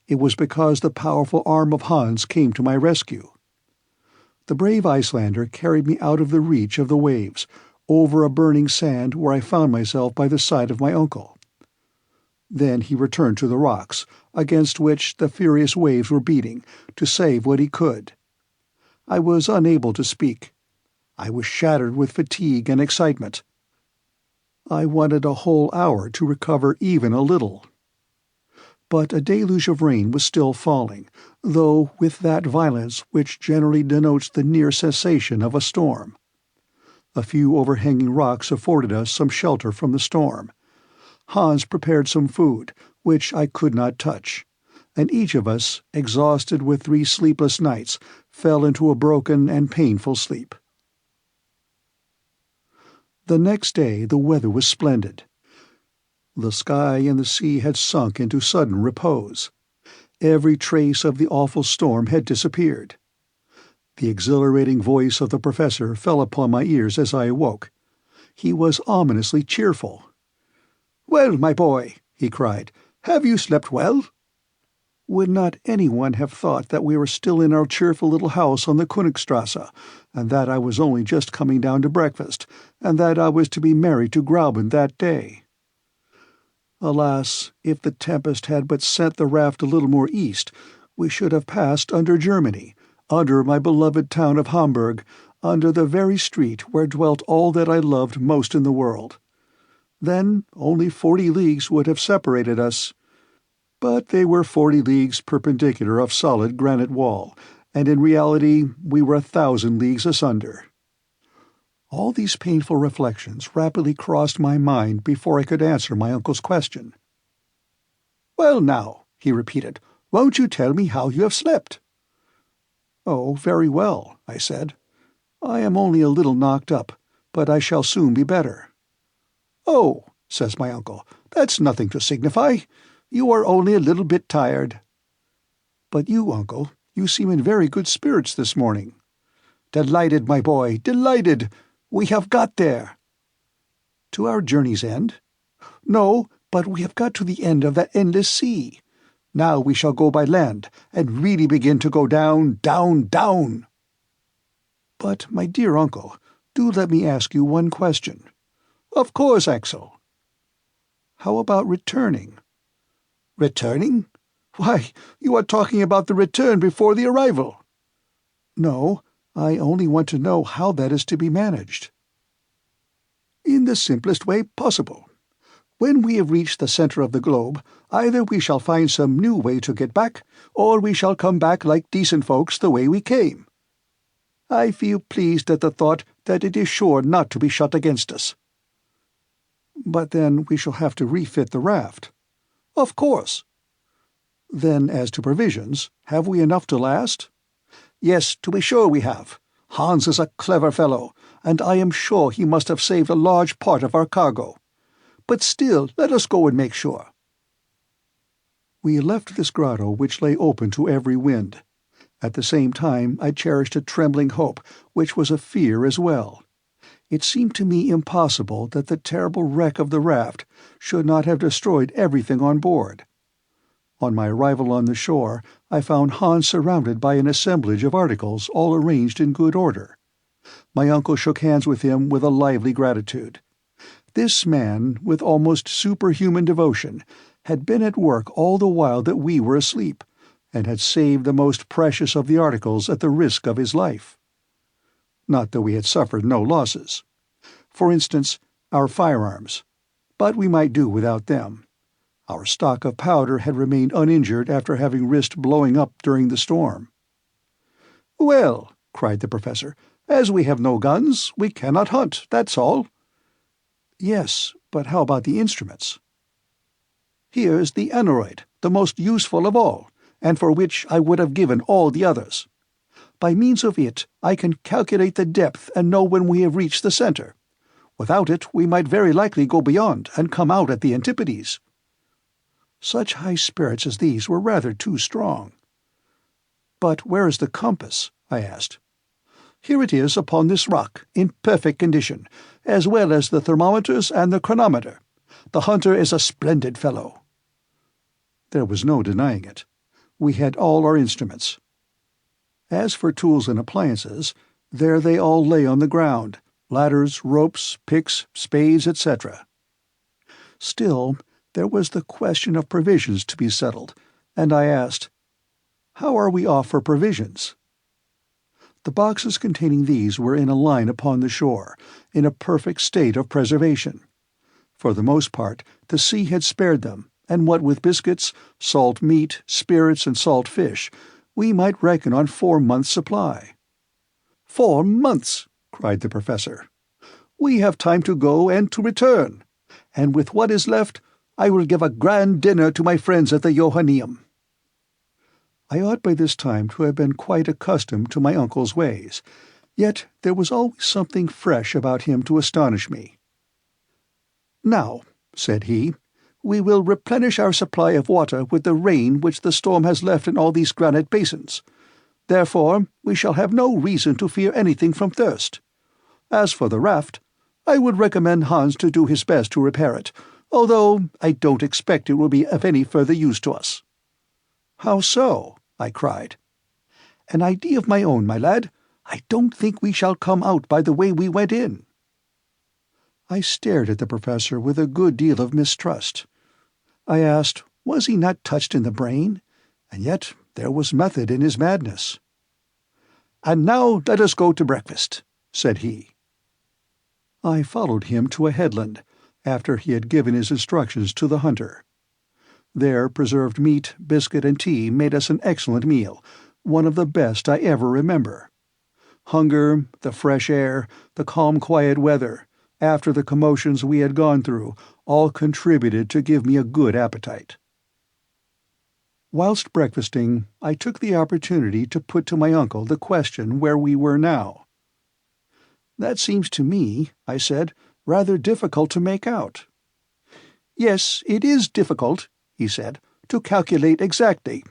Speaker 1: it was because the powerful arm of Hans came to my rescue. The brave Icelander carried me out of the reach of the waves, over a burning sand where I found myself by the side of my uncle. Then he returned to the rocks, against which the furious waves were beating, to save what he could. I was unable to speak. I was shattered with fatigue and excitement. I wanted a whole hour to recover even a little. But a deluge of rain was still falling, though with that violence which generally denotes the near cessation of a storm. A few overhanging rocks afforded us some shelter from the storm. Hans prepared some food, which I could not touch, and each of us, exhausted with 3 sleepless nights, fell into a broken and painful sleep. The next day the weather was splendid. The sky and the sea had sunk into sudden repose. Every trace of the awful storm had disappeared. The exhilarating voice of the professor fell upon my ears as I awoke. He was ominously cheerful. "Well, my boy," he cried, "have you slept well?" Would not anyone have thought that we were still in our cheerful little house on the Königstrasse, and that I was only just coming down to breakfast, and that I was to be married to Grauben that day? Alas, if the tempest had but sent the raft a little more east, we should have passed under Germany, under my beloved town of Hamburg, under the very street where dwelt all that I loved most in the world. Then only 40 leagues would have separated us. But they were 40 leagues perpendicular of solid granite wall, and in reality we were 1,000 leagues asunder. All these painful reflections rapidly crossed my mind before I could answer my uncle's question. "Well now," he repeated, Won't you tell me how you have slept?" "Oh, very well," I said. "I am only a little knocked up, but I shall soon be better." "Oh," says my uncle, "that's nothing to signify. You are only a little bit tired." "But you, uncle, you seem in very good spirits this morning." "Delighted, my boy, delighted. We have got there." "To our journey's end?" "No, but we have got to the end of that endless sea. Now we shall go by land, and really begin to go down, down, down." "But, my dear uncle, do let me ask you one question." "Of course, Axel." "How about returning?" "Returning? Why, you are talking about the return before the arrival." "No, I only want to know how that is to be managed." "In the simplest way possible. When we have reached the center of the globe, either we shall find some new way to get back, or we shall come back like decent folks the way we came. I feel pleased at the thought that it is sure not to be shut against us." "But then we shall have to refit the raft." "Of course." "Then as to provisions, have we enough to last?" "Yes, to be sure we have. Hans is a clever fellow, and I am sure he must have saved a large part of our cargo. But still, let us go and make sure." We left this grotto which lay open to every wind. At the same time I cherished a trembling hope, which was a fear as well. It seemed to me impossible that the terrible wreck of the raft should not have destroyed everything on board. On my arrival on the shore, I found Hans surrounded by an assemblage of articles all arranged in good order. My uncle shook hands with him with a lively gratitude. This man, with almost superhuman devotion, had been at work all the while that we were asleep, and had saved the most precious of the articles at the risk of his life. Not that we had suffered no losses. For instance, our firearms, but we might do without them. Our stock of powder had remained uninjured after having risked blowing up during the storm. "Well," cried the professor, "as we have no guns, we cannot hunt, that's all." "Yes, but how about the instruments?" "Here's the aneroid, the most useful of all, and for which I would have given all the others. By means of it I can calculate the depth and know when we have reached the center. Without it we might very likely go beyond and come out at the antipodes." Such high spirits as these were rather too strong. "But where is the compass?" I asked. "Here it is upon this rock, in perfect condition, as well as the thermometers and the chronometer. The hunter is a splendid fellow." There was no denying it. We had all our instruments. As for tools and appliances, there they all lay on the ground, ladders, ropes, picks, spades, etc. Still, there was the question of provisions to be settled, and I asked, "How are we off for provisions?" The boxes containing these were in a line upon the shore, in a perfect state of preservation. For the most part, the sea had spared them, and what with biscuits, salt meat, spirits, and salt fish, we might reckon on 4 months' supply. 4 months! Cried the professor. We have time to go and to return, and with what is left, I will give a grand dinner to my friends at the Johanneum. I ought by this time to have been quite accustomed to my uncle's ways, yet there was always something fresh about him to astonish me. "Now," said he, "we will replenish our supply of water with the rain which the storm has left in all these granite basins. Therefore we shall have no reason to fear anything from thirst. As for the raft, I would recommend Hans to do his best to repair it, although I don't expect it will be of any further use to us." "How so?" I cried. "An idea of my own, my lad. I don't think we shall come out by the way we went in." I stared at the professor with a good deal of mistrust. I asked, was he not touched in the brain? And yet there was method in his madness. "And now let us go to breakfast," said he. I followed him to a headland, after he had given his instructions to the hunter. There preserved meat, biscuit, and tea made us an excellent meal, one of the best I ever remember. Hunger, the fresh air, the calm quiet weather, after the commotions we had gone through, all contributed to give me a good appetite. Whilst breakfasting, I took the opportunity to put to my uncle the question where we were now. "That seems to me," I said, "rather difficult to make out." "Yes, it is difficult," he said, "to calculate exactly.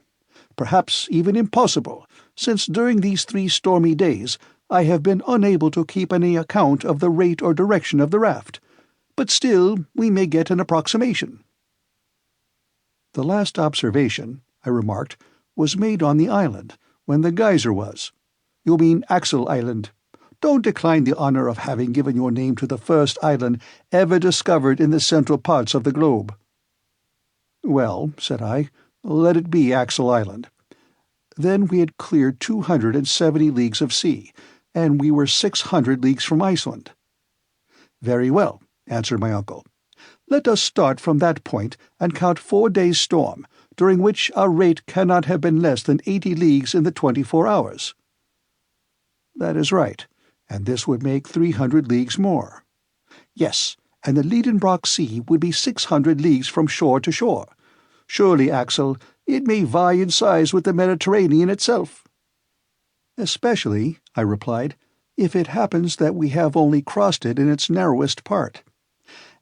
Speaker 1: Perhaps even impossible, since during these 3 stormy days I have been unable to keep any account of the rate or direction of the raft. But still we may get an approximation." "The last observation," I remarked, "was made on the island, when the geyser was. You mean Axel Island. Don't decline the honor of having given your name to the first island ever discovered in the central parts of the globe." "Well," said I, "let it be Axel Island." Then we had cleared 270 leagues of sea, and we were 600 leagues from Iceland. "Very well," answered my uncle. "Let us start from that point and count 4 days' storm, during which our rate cannot have been less than 80 leagues in the 24 hours. "That is right, and this would make 300 leagues more." "Yes, and the Lidenbrock Sea would be 600 leagues from shore to shore. Surely, Axel, it may vie in size with the Mediterranean itself." "Especially," I replied, "if it happens that we have only crossed it in its narrowest part.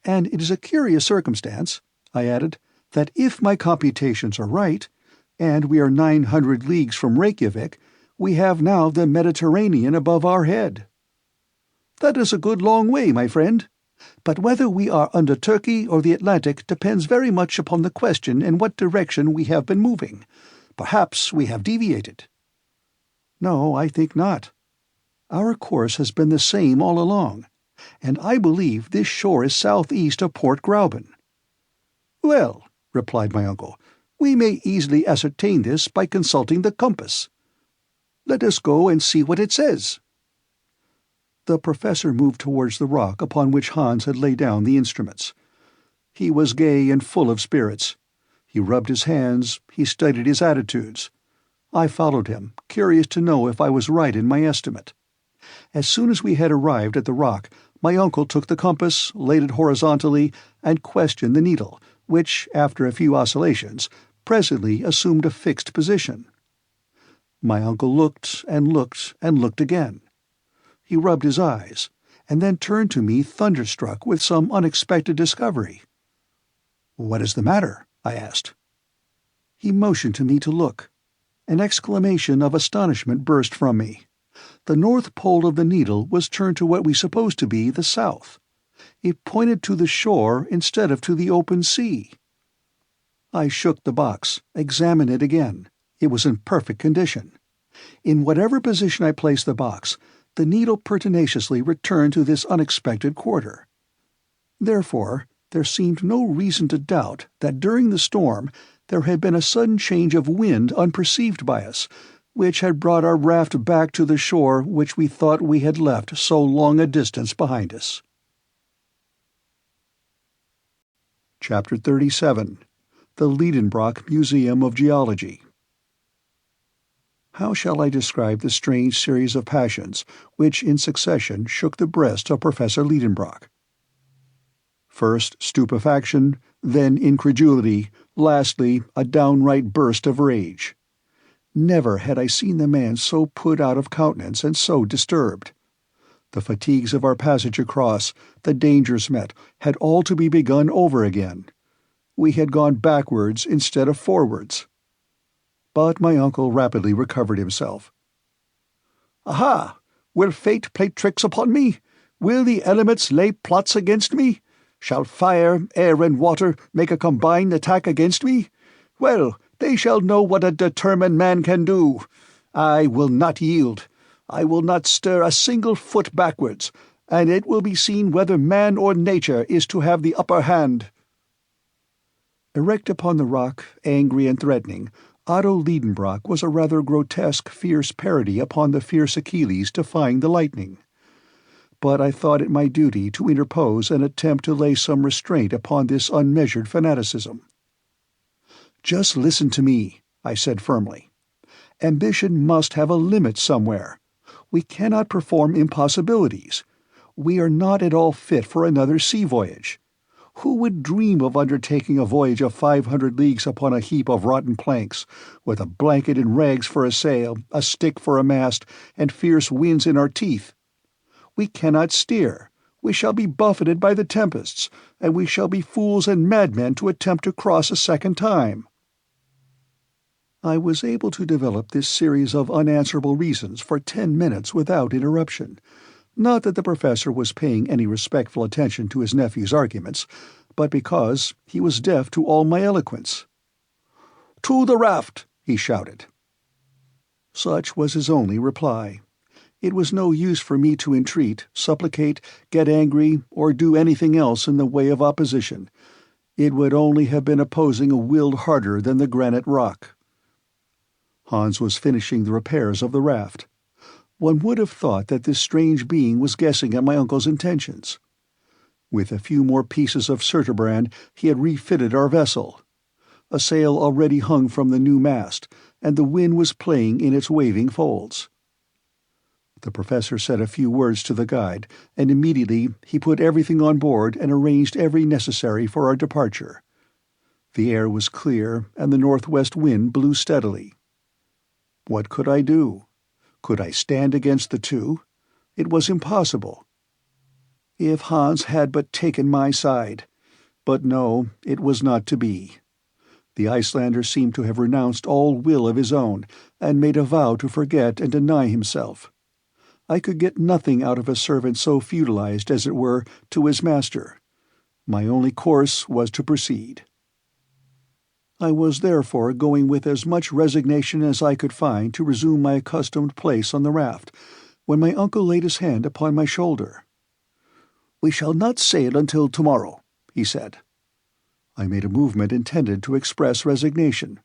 Speaker 1: And it is a curious circumstance," I added, "that if my computations are right, and we are 900 leagues from Reykjavik, we have now the Mediterranean above our head." "That is a good long way, my friend. But whether we are under Turkey or the Atlantic depends very much upon the question in what direction we have been moving. Perhaps we have deviated." "No, I think not. Our course has been the same all along, and I believe this shore is southeast of Port Gräuben." "Well," replied my uncle, "we may easily ascertain this by consulting the compass. Let us go and see what it says." The professor moved towards the rock upon which Hans had laid down the instruments. He was gay and full of spirits. He rubbed his hands, he studied his attitudes. I followed him, curious to know if I was right in my estimate. As soon as we had arrived at the rock, my uncle took the compass, laid it horizontally, and questioned the needle, which, after a few oscillations, presently assumed a fixed position. My uncle looked and looked and looked again. He rubbed his eyes, and then turned to me thunderstruck with some unexpected discovery. "What is the matter?" I asked. He motioned to me to look. An exclamation of astonishment burst from me. The north pole of the needle was turned to what we supposed to be the south. It pointed to the shore instead of to the open sea. I shook the box, examined it again. It was in perfect condition. In whatever position I placed the box, the needle pertinaciously returned to this unexpected quarter. Therefore, there seemed no reason to doubt that during the storm there had been a sudden change of wind unperceived by us, which had brought our raft back to the shore which we thought we had left so long a distance behind us. Chapter 37. The Lidenbrock Museum of Geology. How shall I describe the strange series of passions which in succession shook the breast of Professor Lidenbrock? First stupefaction, then incredulity, lastly a downright burst of rage. Never had I seen the man so put out of countenance and so disturbed. The fatigues of our passage across, the dangers met, had all to be begun over again. We had gone backwards instead of forwards. But my uncle rapidly recovered himself. "Aha! Will fate play tricks upon me? Will the elements lay plots against me? Shall fire, air, and water make a combined attack against me? Well, they shall know what a determined man can do. I will not yield. I will not stir a single foot backwards, and it will be seen whether man or nature is to have the upper hand." Erect upon the rock, angry and threatening, Otto Lidenbrock was a rather grotesque, fierce parody upon the fierce Achilles defying the lightning. But I thought it my duty to interpose and attempt to lay some restraint upon this unmeasured fanaticism. "Just listen to me," I said firmly. "Ambition must have a limit somewhere. We cannot perform impossibilities. We are not at all fit for another sea voyage. Who would dream of undertaking a voyage of 500 leagues upon a heap of rotten planks, with a blanket and rags for a sail, a stick for a mast, and fierce winds in our teeth? We cannot steer. We shall be buffeted by the tempests, and we shall be fools and madmen to attempt to cross a second time." I was able to develop this series of unanswerable reasons for 10 minutes without interruption. Not that the professor was paying any respectful attention to his nephew's arguments, but because he was deaf to all my eloquence. "To the raft!" he shouted. Such was his only reply. It was no use for me to entreat, supplicate, get angry, or do anything else in the way of opposition. It would only have been opposing a will harder than the granite rock. Hans was finishing the repairs of the raft. One would have thought that this strange being was guessing at my uncle's intentions. With a few more pieces of surturbrand, he had refitted our vessel. A sail already hung from the new mast, and the wind was playing in its waving folds. The professor said a few words to the guide, and immediately he put everything on board and arranged every necessary for our departure. The air was clear, and the northwest wind blew steadily. What could I do? Could I stand against the two? It was impossible. If Hans had but taken my side. But no, it was not to be. The Icelander seemed to have renounced all will of his own, and made a vow to forget and deny himself. I could get nothing out of a servant so feudalized, as it were, to his master. My only course was to proceed. I was therefore going with as much resignation as I could find to resume my accustomed place on the raft, when my uncle laid his hand upon my shoulder. "We shall not sail until tomorrow," he said. I made a movement intended to express resignation.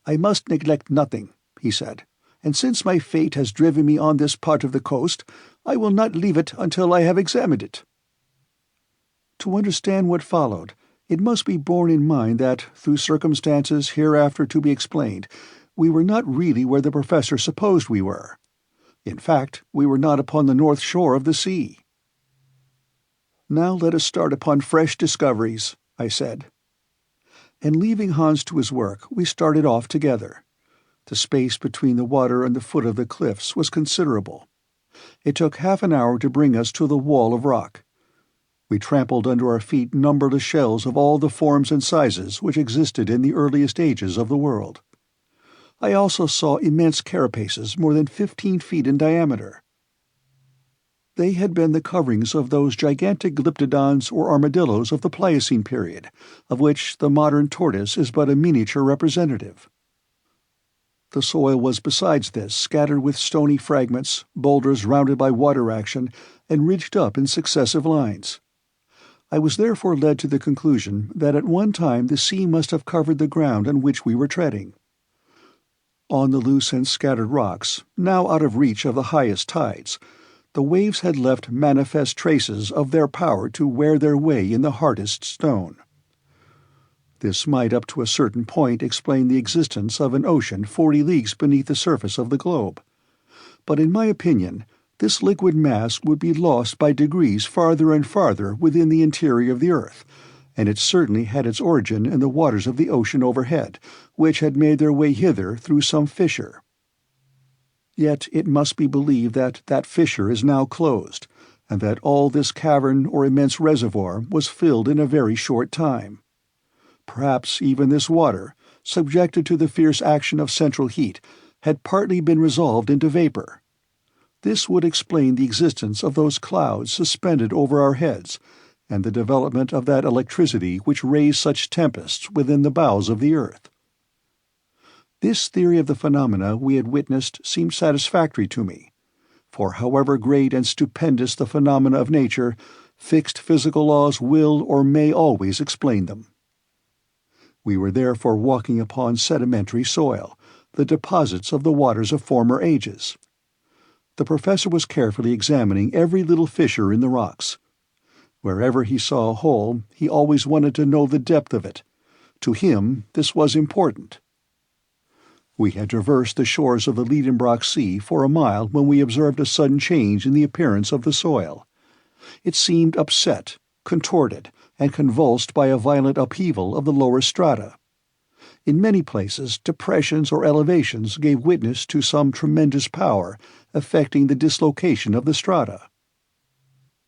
Speaker 1: "I must neglect nothing," he said, "and since my fate has driven me on this part of the coast, I will not leave it until I have examined it." To understand what followed, it must be borne in mind that, through circumstances hereafter to be explained, we were not really where the professor supposed we were. In fact, we were not upon the north shore of the sea. "Now let us start upon fresh discoveries," I said. And leaving Hans to his work, we started off together. The space between the water and the foot of the cliffs was considerable. It took half an hour to bring us to the wall of rock. We trampled under our feet numberless shells of all the forms and sizes which existed in the earliest ages of the world. I also saw immense carapaces more than 15 feet in diameter. They had been the coverings of those gigantic glyptodons or armadillos of the Pliocene period, of which the modern tortoise is but a miniature representative. The soil was besides this scattered with stony fragments, boulders rounded by water action, and ridged up in successive lines. I was therefore led to the conclusion that at one time the sea must have covered the ground on which we were treading. On the loose and scattered rocks, now out of reach of the highest tides, the waves had left manifest traces of their power to wear their way in the hardest stone. This might up to a certain point explain the existence of an ocean 40 leagues beneath the surface of the globe. But in my opinion, this liquid mass would be lost by degrees farther and farther within the interior of the earth, and it certainly had its origin in the waters of the ocean overhead, which had made their way hither through some fissure. Yet it must be believed that that fissure is now closed, and that all this cavern or immense reservoir was filled in a very short time. Perhaps even this water, subjected to the fierce action of central heat, had partly been resolved into vapor. This would explain the existence of those clouds suspended over our heads, and the development of that electricity which raised such tempests within the bowels of the earth. This theory of the phenomena we had witnessed seemed satisfactory to me, for however great and stupendous the phenomena of nature, fixed physical laws will or may always explain them. We were therefore walking upon sedimentary soil, the deposits of the waters of former ages. The professor was carefully examining every little fissure in the rocks. Wherever he saw a hole, he always wanted to know the depth of it. To him, this was important. We had traversed the shores of the Lidenbrock Sea for a mile when we observed a sudden change in the appearance of the soil. It seemed upset, contorted, and convulsed by a violent upheaval of the lower strata. In many places, depressions or elevations gave witness to some tremendous power affecting the dislocation of the strata.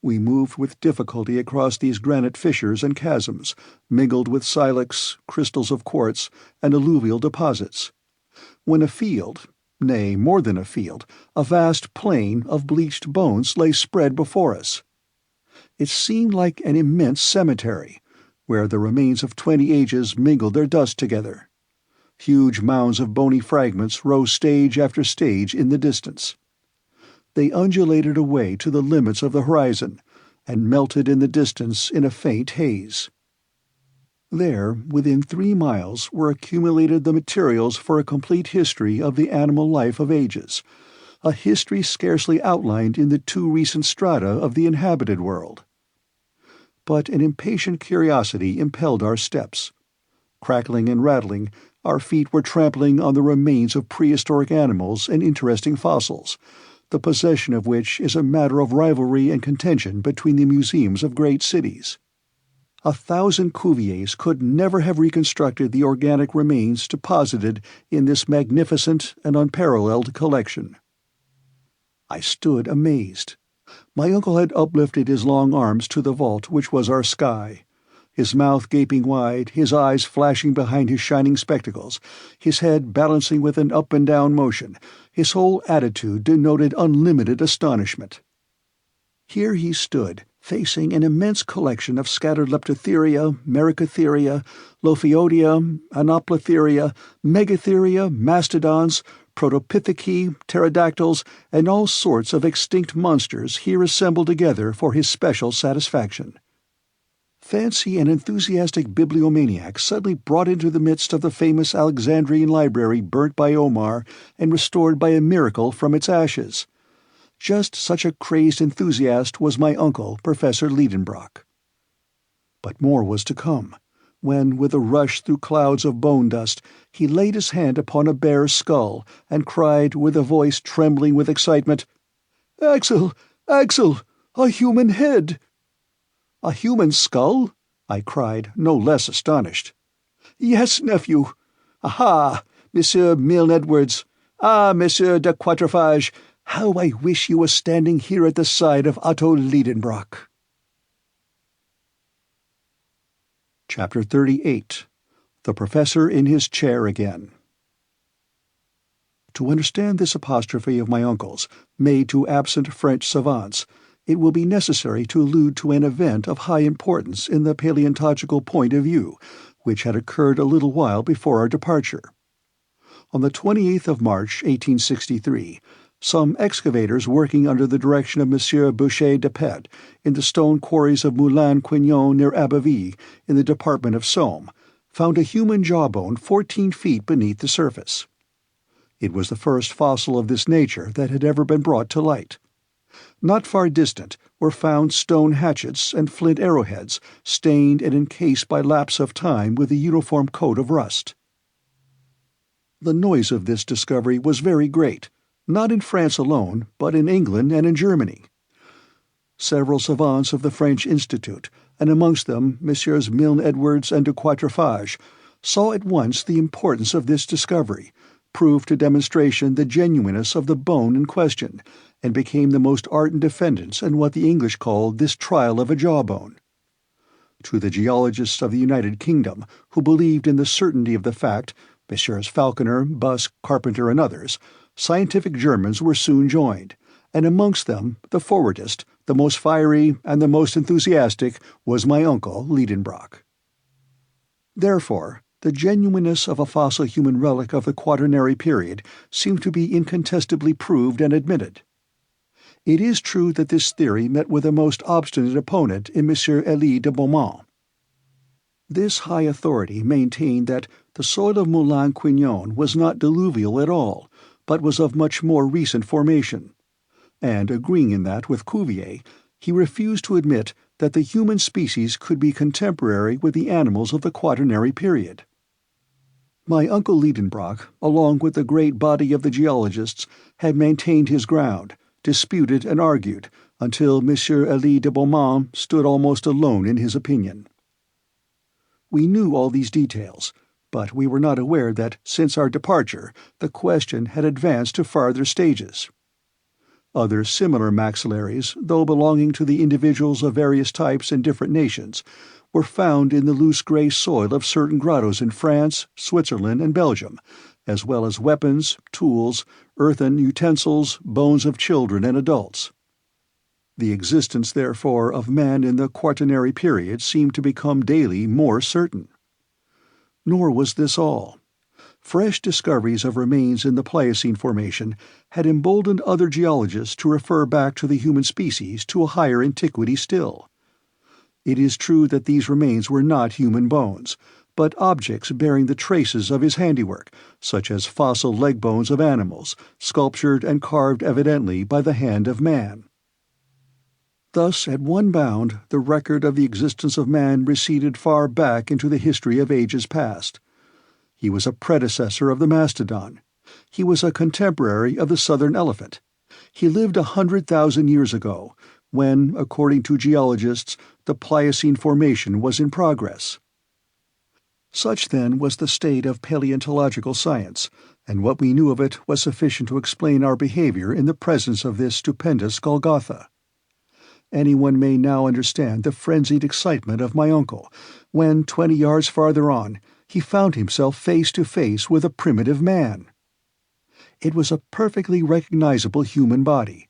Speaker 1: We moved with difficulty across these granite fissures and chasms, mingled with silex, crystals of quartz, and alluvial deposits. When a field, nay, more than a field, a vast plain of bleached bones lay spread before us. It seemed like an immense cemetery, where the remains of 20 ages mingled their dust together. Huge mounds of bony fragments rose stage after stage in the distance. They undulated away to the limits of the horizon, and melted in the distance in a faint haze. There, within 3 miles, were accumulated the materials for a complete history of the animal life of ages, a history scarcely outlined in the 2 recent strata of the inhabited world. But an impatient curiosity impelled our steps. Crackling and rattling, our feet were trampling on the remains of prehistoric animals and interesting fossils, the possession of which is a matter of rivalry and contention between the museums of great cities. 1,000 Cuviers could never have reconstructed the organic remains deposited in this magnificent and unparalleled collection. I stood amazed. My uncle had uplifted his long arms to the vault which was our sky, his mouth gaping wide, his eyes flashing behind his shining spectacles, his head balancing with an up-and-down motion. His whole attitude denoted unlimited astonishment. Here he stood, facing an immense collection of scattered Leptotheria, Mericotheria, Lophiodia, Anoplotheria, Megatheria, mastodons, Protopitheci, pterodactyls, and all sorts of extinct monsters here assembled together for his special satisfaction. Fancy an enthusiastic bibliomaniac suddenly brought into the midst of the famous Alexandrian library burnt by Omar and restored by a miracle from its ashes. Just such a crazed enthusiast was my uncle, Professor Lidenbrock. But more was to come, when, with a rush through clouds of bone dust, he laid his hand upon a bear's skull and cried with a voice trembling with excitement, "Axel! Axel! A human head!" "A human skull?" I cried, no less astonished. "Yes, nephew. Aha, Monsieur Milne Edwards! Ah, Monsieur de Quatrefages! How I wish you were standing here at the side of Otto Lidenbrock." Chapter 38. The Professor in his Chair Again. To understand this apostrophe of my uncle's, made to absent French savants, it will be necessary to allude to an event of high importance in the paleontological point of view, which had occurred a little while before our departure. On the 28th of March, 1863, some excavators working under the direction of Monsieur Boucher de Pet in the stone quarries of Moulin-Quignon near Abbeville, in the department of Somme, found a human jawbone 14 feet beneath the surface. It was the first fossil of this nature that had ever been brought to light. Not far distant were found stone hatchets and flint arrowheads, stained and encased by lapse of time with a uniform coat of rust. The noise of this discovery was very great, not in France alone, but in England and in Germany. Several savants of the French Institute, and amongst them Messieurs Milne Edwards and de Quatrefages, saw at once the importance of this discovery, proved to demonstration the genuineness of the bone in question, and became the most ardent defendants in what the English called this trial of a jawbone. To the geologists of the United Kingdom, who believed in the certainty of the fact, Messrs. Falconer, Busk, Carpenter, and others, scientific Germans were soon joined, and amongst them the forwardest, the most fiery, and the most enthusiastic was my uncle Lidenbrock. Therefore, the genuineness of a fossil human relic of the Quaternary period seemed to be incontestably proved and admitted. It is true that this theory met with a most obstinate opponent in Monsieur Elie de Beaumont. This high authority maintained that the soil of Moulin-Quignon was not diluvial at all, but was of much more recent formation, and, agreeing in that with Cuvier, he refused to admit that the human species could be contemporary with the animals of the Quaternary period. My uncle Lidenbrock, along with the great body of the geologists, had maintained his ground, disputed and argued, until Monsieur Elie de Beaumont stood almost alone in his opinion. We knew all these details, but we were not aware that, since our departure, the question had advanced to farther stages. Other similar maxillaries, though belonging to the individuals of various types and different nations, were found in the loose grey soil of certain grottos in France, Switzerland, and Belgium, as well as weapons, tools, earthen utensils, bones of children and adults. The existence, therefore, of man in the Quaternary period seemed to become daily more certain. Nor was this all. Fresh discoveries of remains in the Pliocene formation had emboldened other geologists to refer back to the human species to a higher antiquity still. It is true that these remains were not human bones, but objects bearing the traces of his handiwork, such as fossil leg bones of animals, sculptured and carved evidently by the hand of man. Thus, at one bound, the record of the existence of man receded far back into the history of ages past. He was a predecessor of the mastodon. He was a contemporary of the southern elephant. He lived 100,000 years ago, when, according to geologists, the Pliocene formation was in progress. Such, then, was the state of paleontological science, and what we knew of it was sufficient to explain our behavior in the presence of this stupendous Golgotha. Anyone may now understand the frenzied excitement of my uncle, when, 20 yards farther on, he found himself face to face with a primitive man. It was a perfectly recognizable human body.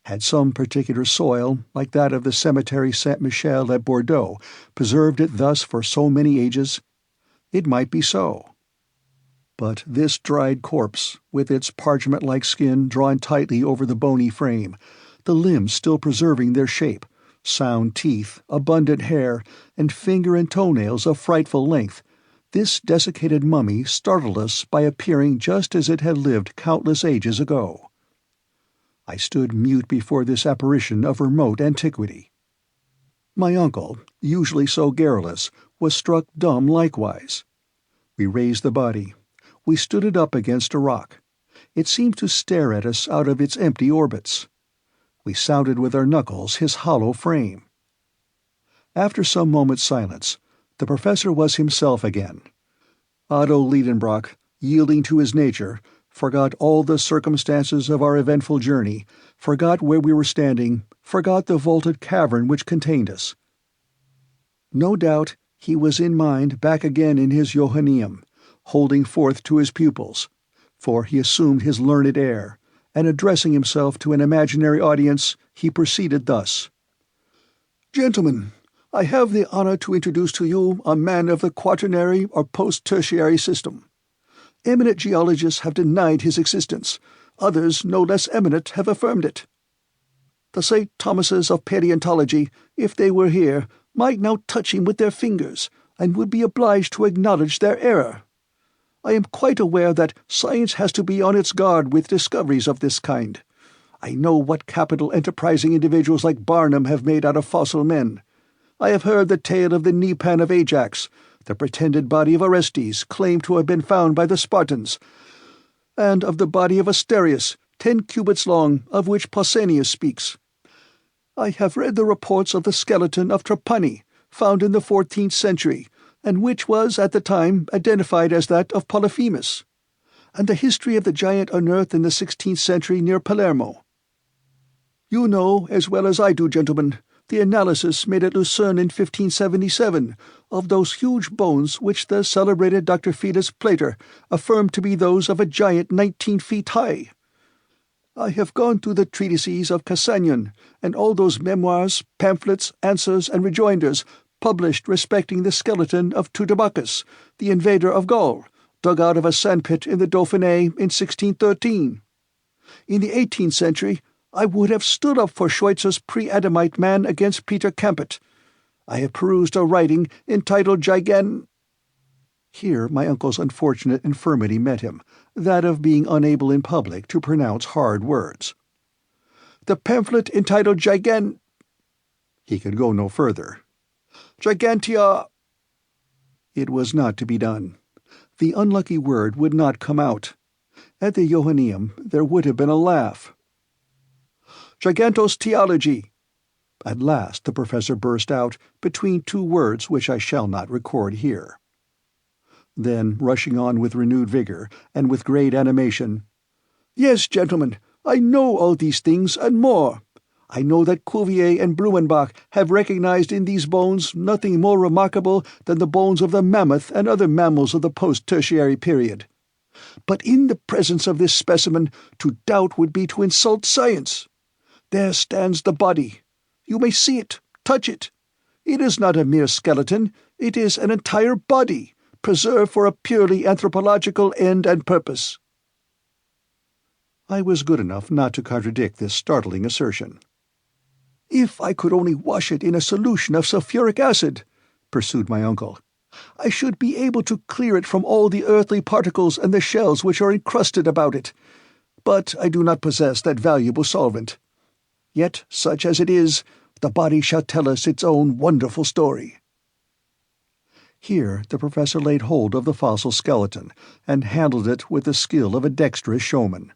Speaker 1: Had some particular soil, like that of the cemetery Saint-Michel at Bordeaux, preserved it thus for so many ages? It might be so. But this dried corpse, with its parchment-like skin drawn tightly over the bony frame, the limbs still preserving their shape, sound teeth, abundant hair, and finger and toenails of frightful length, this desiccated mummy startled us by appearing just as it had lived countless ages ago. I stood mute before this apparition of remote antiquity. My uncle, usually so garrulous, was struck dumb likewise. We raised the body. We stood it up against a rock. It seemed to stare at us out of its empty orbits. We sounded with our knuckles his hollow frame. After some moments' silence, the professor was himself again. Otto Lidenbrock, yielding to his nature, forgot all the circumstances of our eventful journey, forgot where we were standing, forgot the vaulted cavern which contained us. No doubt he was in mind back again in his Johanneum, holding forth to his pupils, for he assumed his learned air, and addressing himself to an imaginary audience, he proceeded thus. "Gentlemen, I have the honor to introduce to you a man of the Quaternary or post-tertiary system. Eminent geologists have denied his existence. Others, no less eminent, have affirmed it. The St. Thomases of paleontology, if they were here, might now touch him with their fingers, and would be obliged to acknowledge their error. I am quite aware that science has to be on its guard with discoveries of this kind. I know what capital enterprising individuals like Barnum have made out of fossil men. I have heard the tale of the knee-pan of Ajax, the pretended body of Orestes claimed to have been found by the Spartans, and of the body of Asterius, 10 cubits long, of which Pausanias speaks. I have read the reports of the skeleton of Trapani, found in the 14th century, and which was at the time identified as that of Polyphemus, and the history of the giant unearthed in the 16th century near Palermo. You know, as well as I do, gentlemen, the analysis made at Lucerne in 1577 of those huge bones which the celebrated Dr. Felix Plater affirmed to be those of a giant 19 feet high. I have gone through the treatises of Cassanion and all those memoirs, pamphlets, answers, and rejoinders published respecting the skeleton of Teutoburchus, the invader of Gaul, dug out of a sandpit in the Dauphiné in 1613. In the 18th century, I would have stood up for Schweitzer's pre-Adamite man against Peter Campet. I have perused a writing entitled Here my uncle's unfortunate infirmity met him, that of being unable in public to pronounce hard words. The pamphlet entitled He could go no further. Gigantia. It was not to be done. The unlucky word would not come out. At the Johanneum there would have been a laugh. Gigantos theology. At last the professor burst out, between two words which I shall not record here. Then, rushing on with renewed vigor, and with great animation, "Yes, gentlemen, I know all these things and more. I know that Cuvier and Blumenbach have recognized in these bones nothing more remarkable than the bones of the mammoth and other mammals of the post-tertiary period. But in the presence of this specimen, to doubt would be to insult science. There stands the body. You may see it, touch it. It is not a mere skeleton, it is an entire body, preserved for a purely anthropological end and purpose." I was good enough not to contradict this startling assertion. "If I could only wash it in a solution of sulphuric acid," pursued my uncle, "I should be able to clear it from all the earthly particles and the shells which are encrusted about it. But I do not possess that valuable solvent. Yet, such as it is, the body shall tell us its own wonderful story." Here the professor laid hold of the fossil skeleton, and handled it with the skill of a dexterous showman.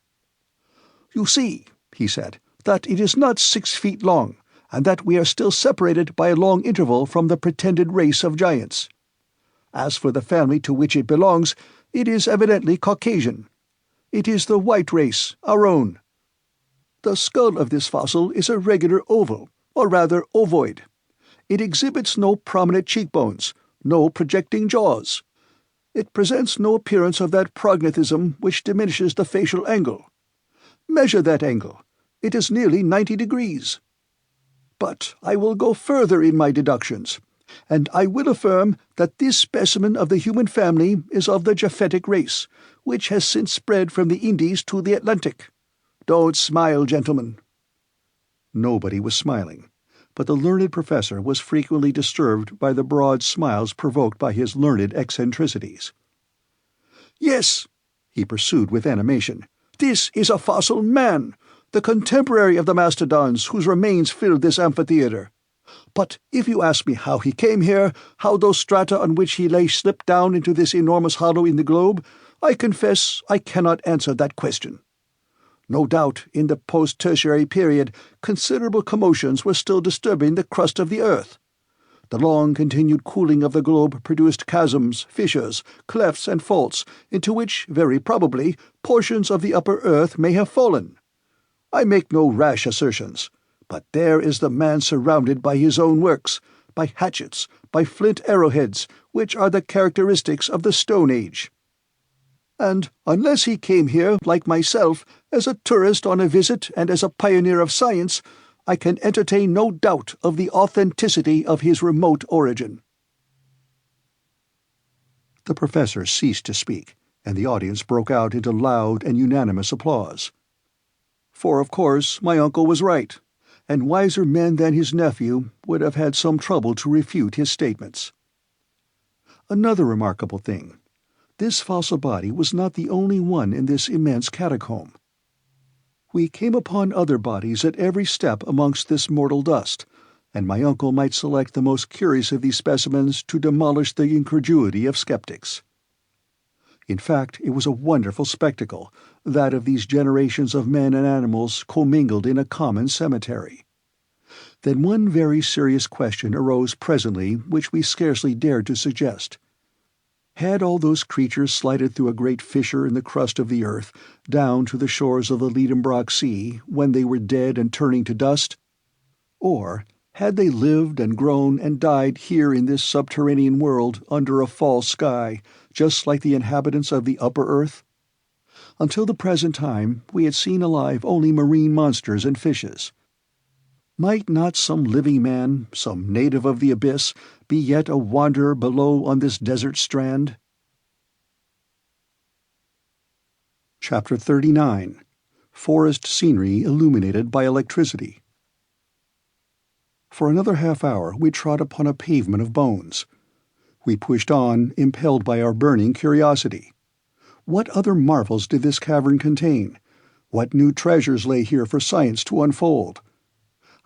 Speaker 1: "You see," he said, "that it is not 6 feet long, and that we are still separated by a long interval from the pretended race of giants. As for the family to which it belongs, it is evidently Caucasian. It is the white race, our own. The skull of this fossil is a regular oval, or rather ovoid. It exhibits no prominent cheekbones, no projecting jaws. It presents no appearance of that prognathism which diminishes the facial angle. Measure that angle. It is nearly 90 degrees. But I will go further in my deductions, and I will affirm that this specimen of the human family is of the Japhetic race, which has since spread from the Indies to the Atlantic. Don't smile, gentlemen." Nobody was smiling, but the learned professor was frequently disturbed by the broad smiles provoked by his learned eccentricities. "Yes," he pursued with animation, "this is a fossil man, the contemporary of the mastodons whose remains filled this amphitheatre. But if you ask me how he came here, how those strata on which he lay slipped down into this enormous hollow in the globe, I confess I cannot answer that question. No doubt, in the post-tertiary period, considerable commotions were still disturbing the crust of the earth. The long-continued cooling of the globe produced chasms, fissures, clefts, and faults, into which, very probably, portions of the upper earth may have fallen. I make no rash assertions, but there is the man surrounded by his own works, by hatchets, by flint arrowheads, which are the characteristics of the Stone Age. And unless he came here, like myself, as a tourist on a visit and as a pioneer of science, I can entertain no doubt of the authenticity of his remote origin." The professor ceased to speak, and the audience broke out into loud and unanimous applause. For, of course, my uncle was right, and wiser men than his nephew would have had some trouble to refute his statements. Another remarkable thing. This fossil body was not the only one in this immense catacomb. We came upon other bodies at every step amongst this mortal dust, and my uncle might select the most curious of these specimens to demolish the incredulity of skeptics. In fact, it was a wonderful spectacle, that of these generations of men and animals commingled in a common cemetery. Then one very serious question arose presently which we scarcely dared to suggest. Had all those creatures slided through a great fissure in the crust of the earth, down to the shores of the Lidenbrock Sea, when they were dead and turning to dust? Or had they lived and grown and died here in this subterranean world under a false sky, just like the inhabitants of the upper earth? Until the present time we had seen alive only marine monsters and fishes. Might not some living man, some native of the abyss, be yet a wanderer below on this desert strand? Chapter 39. Forest Scenery Illuminated by Electricity. For another half-hour we trod upon a pavement of bones. We pushed on, impelled by our burning curiosity. What other marvels did this cavern contain? What new treasures lay here for science to unfold?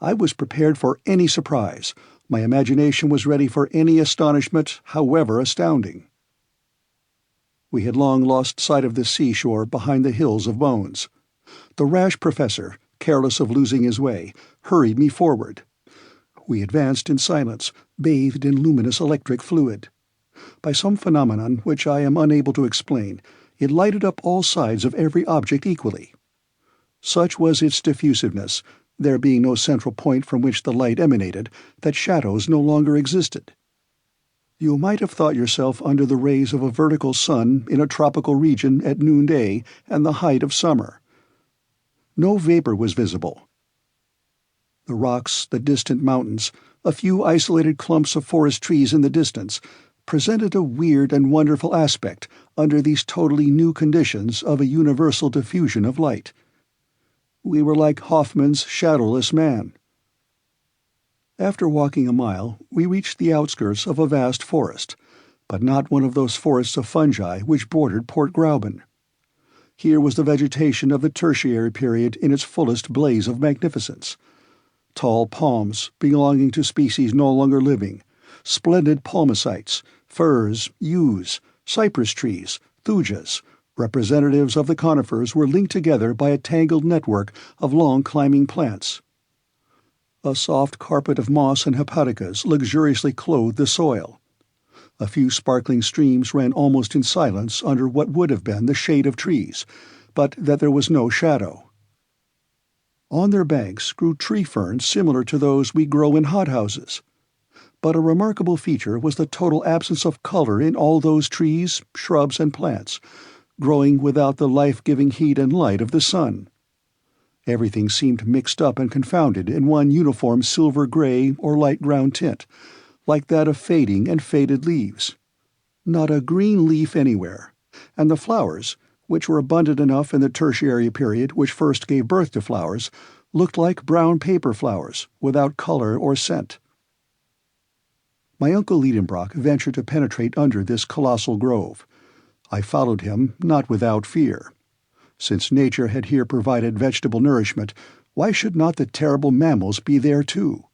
Speaker 1: I was prepared for any surprise. My imagination was ready for any astonishment, however astounding. We had long lost sight of the seashore behind the hills of bones. The rash professor, careless of losing his way, hurried me forward. We advanced in silence, bathed in luminous electric fluid. By some phenomenon which I am unable to explain, it lighted up all sides of every object equally. Such was its diffusiveness, there being no central point from which the light emanated, that shadows no longer existed. You might have thought yourself under the rays of a vertical sun in a tropical region at noonday and the height of summer. No vapor was visible. The rocks, the distant mountains, a few isolated clumps of forest trees in the distance, presented a weird and wonderful aspect under these totally new conditions of a universal diffusion of light. We were like Hoffman's Shadowless Man. After walking a mile, we reached the outskirts of a vast forest, but not one of those forests of fungi which bordered Port Gräuben. Here was the vegetation of the Tertiary period in its fullest blaze of magnificence. Tall palms, belonging to species no longer living, splendid palmacites, firs, yews, cypress trees, thujas, representatives of the conifers were linked together by a tangled network of long climbing plants. A soft carpet of moss and hepaticas luxuriously clothed the soil. A few sparkling streams ran almost in silence under what would have been the shade of trees, but that there was no shadow. On their banks grew tree ferns similar to those we grow in hothouses. But a remarkable feature was the total absence of color in all those trees, shrubs, and plants, growing without the life-giving heat and light of the sun. Everything seemed mixed up and confounded in one uniform silver-gray or light-brown tint, like that of fading and faded leaves. Not a green leaf anywhere, and the flowers, which were abundant enough in the Tertiary period which first gave birth to flowers, looked like brown paper flowers, without color or scent. My uncle Lidenbrock ventured to penetrate under this colossal grove. I followed him, not without fear. Since nature had here provided vegetable nourishment, why should not the terrible mammals be there too?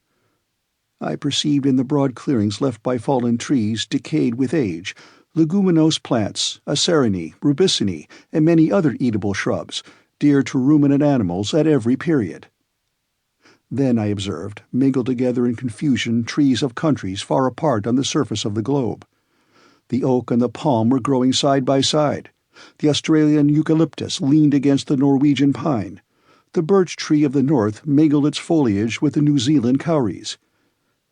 Speaker 1: I perceived in the broad clearings left by fallen trees decayed with age, leguminose plants, acerinae, rubicinae, and many other eatable shrubs, dear to ruminant animals at every period. Then I observed, mingled together in confusion, trees of countries far apart on the surface of the globe. The oak and the palm were growing side by side. The Australian eucalyptus leaned against the Norwegian pine. The birch tree of the north mingled its foliage with the New Zealand kauris.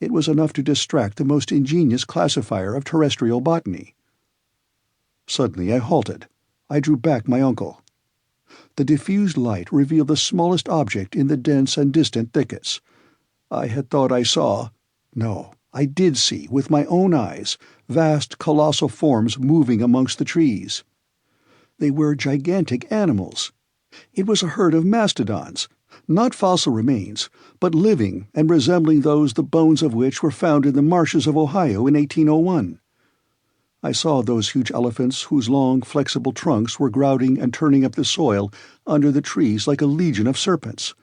Speaker 1: It was enough to distract the most ingenious classifier of terrestrial botany. Suddenly I halted. I drew back my uncle. The diffused light revealed the smallest object in the dense and distant thickets. I had thought I saw— no, I did see, with my own eyes, vast colossal forms moving amongst the trees. They were gigantic animals. It was a herd of mastodons, not fossil remains, but living and resembling those the bones of which were found in the marshes of Ohio in 1801. I saw those huge elephants whose long, flexible trunks were grouting and turning up the soil under the trees like a legion of serpents.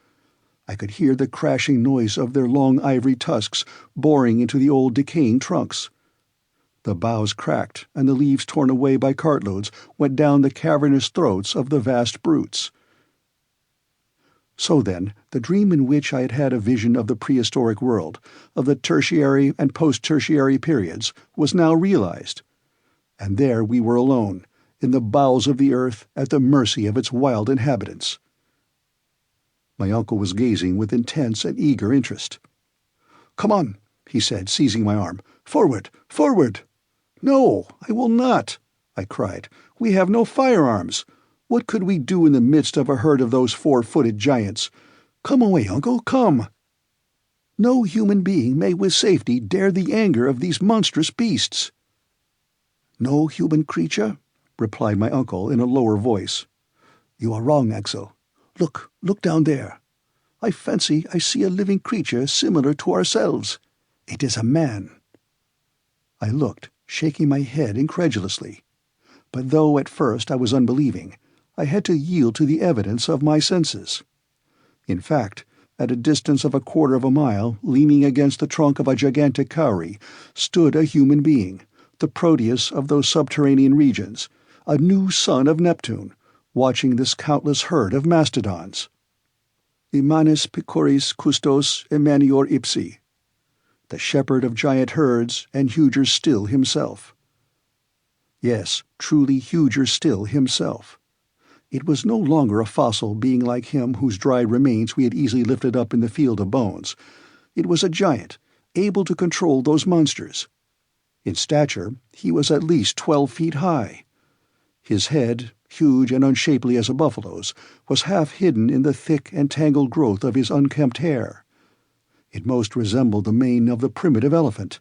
Speaker 1: I could hear the crashing noise of their long ivory tusks boring into the old decaying trunks. The boughs cracked, and the leaves torn away by cartloads went down the cavernous throats of the vast brutes. So then, the dream in which I had had a vision of the prehistoric world, of the tertiary and post-tertiary periods, was now realized. And there we were alone, in the bowels of the earth, at the mercy of its wild inhabitants. My uncle was gazing with intense and eager interest. "Come on," he said, seizing my arm. "Forward! Forward!" "No, I will not," I cried. "We have no firearms. What could we do in the midst of a herd of those four-footed giants? Come away, uncle, come. No human being may with safety dare the anger of these monstrous beasts." "No human creature?" replied my uncle in a lower voice. "You are wrong, Axel. Look down there. I fancy I see a living creature similar to ourselves. It is a man." I looked, shaking my head incredulously. But though at first I was unbelieving, I had to yield to the evidence of my senses. In fact, at a distance of 1/4 of a mile, leaning against the trunk of a gigantic kauri, stood a human being, the Proteus of those subterranean regions, a new son of Neptune, watching this countless herd of mastodons. "Immanis picoris custos emanior ipsi," the shepherd of giant herds, and huger still himself. Yes, truly huger still himself. It was no longer a fossil being like him whose dried remains we had easily lifted up in the field of bones. It was a giant, able to control those monsters. In stature, he was at least 12 feet high. His head, huge and unshapely as a buffalo's, was half hidden in the thick and tangled growth of his unkempt hair. It most resembled the mane of the primitive elephant.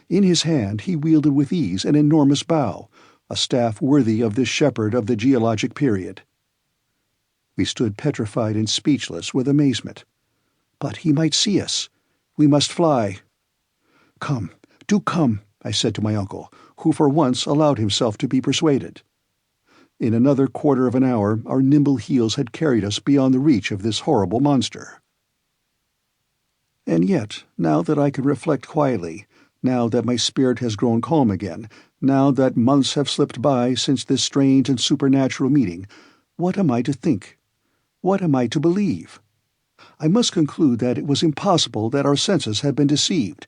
Speaker 1: In his hand he wielded with ease an enormous bow, a staff worthy of this shepherd of the geologic period. We stood petrified and speechless with amazement. But he might see us. We must fly. "Come, do come," I said to my uncle, who for once allowed himself to be persuaded. In another quarter of an hour our nimble heels had carried us beyond the reach of this horrible monster. And yet, now that I can reflect quietly, now that my spirit has grown calm again, now that months have slipped by since this strange and supernatural meeting, what am I to think? What am I to believe? I must conclude that it was impossible that our senses had been deceived,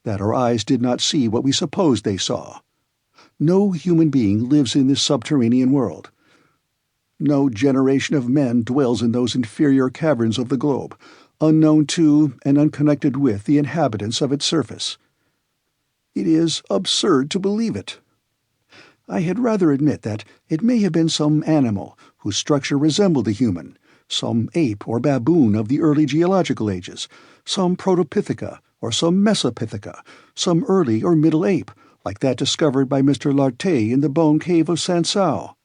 Speaker 1: that our eyes did not see what we supposed they saw. No human being lives in this subterranean world. No generation of men dwells in those inferior caverns of the globe, unknown to and unconnected with the inhabitants of its surface. It is absurd to believe it. I had rather admit that it may have been some animal whose structure resembled the human, some ape or baboon of the early geological ages, some Protopitheca or some Mesopitheca, some early or middle ape, like that discovered by Mr. Lartet in the bone cave of Sansao.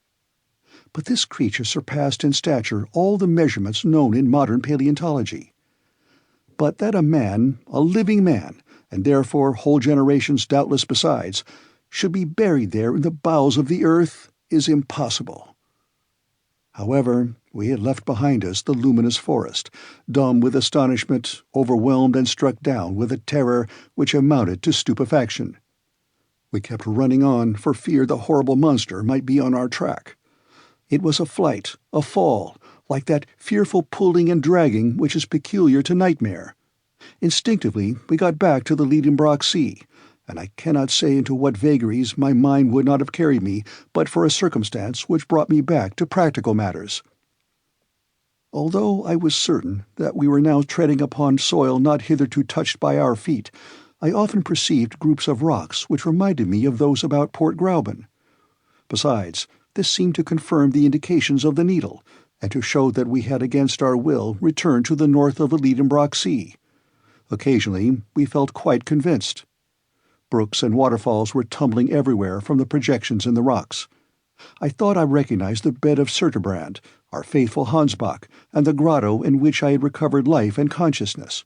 Speaker 1: But this creature surpassed in stature all the measurements known in modern paleontology. But that a man, a living man, and therefore whole generations doubtless besides, should be buried there in the bowels of the earth is impossible. However, we had left behind us the luminous forest, dumb with astonishment, overwhelmed and struck down with a terror which amounted to stupefaction. We kept running on for fear the horrible monster might be on our track. It was a flight, a fall, like that fearful pulling and dragging which is peculiar to nightmare. Instinctively we got back to the Lidenbrock Sea, and I cannot say into what vagaries my mind would not have carried me but for a circumstance which brought me back to practical matters. Although I was certain that we were now treading upon soil not hitherto touched by our feet, I often perceived groups of rocks which reminded me of those about Port Gräuben. Besides, this seemed to confirm the indications of the needle, and to show that we had against our will returned to the north of the Lidenbrock Sea. Occasionally we felt quite convinced. Brooks and waterfalls were tumbling everywhere from the projections in the rocks. I thought I recognized the bed of Surturbrand, our faithful Hansbach, and the grotto in which I had recovered life and consciousness.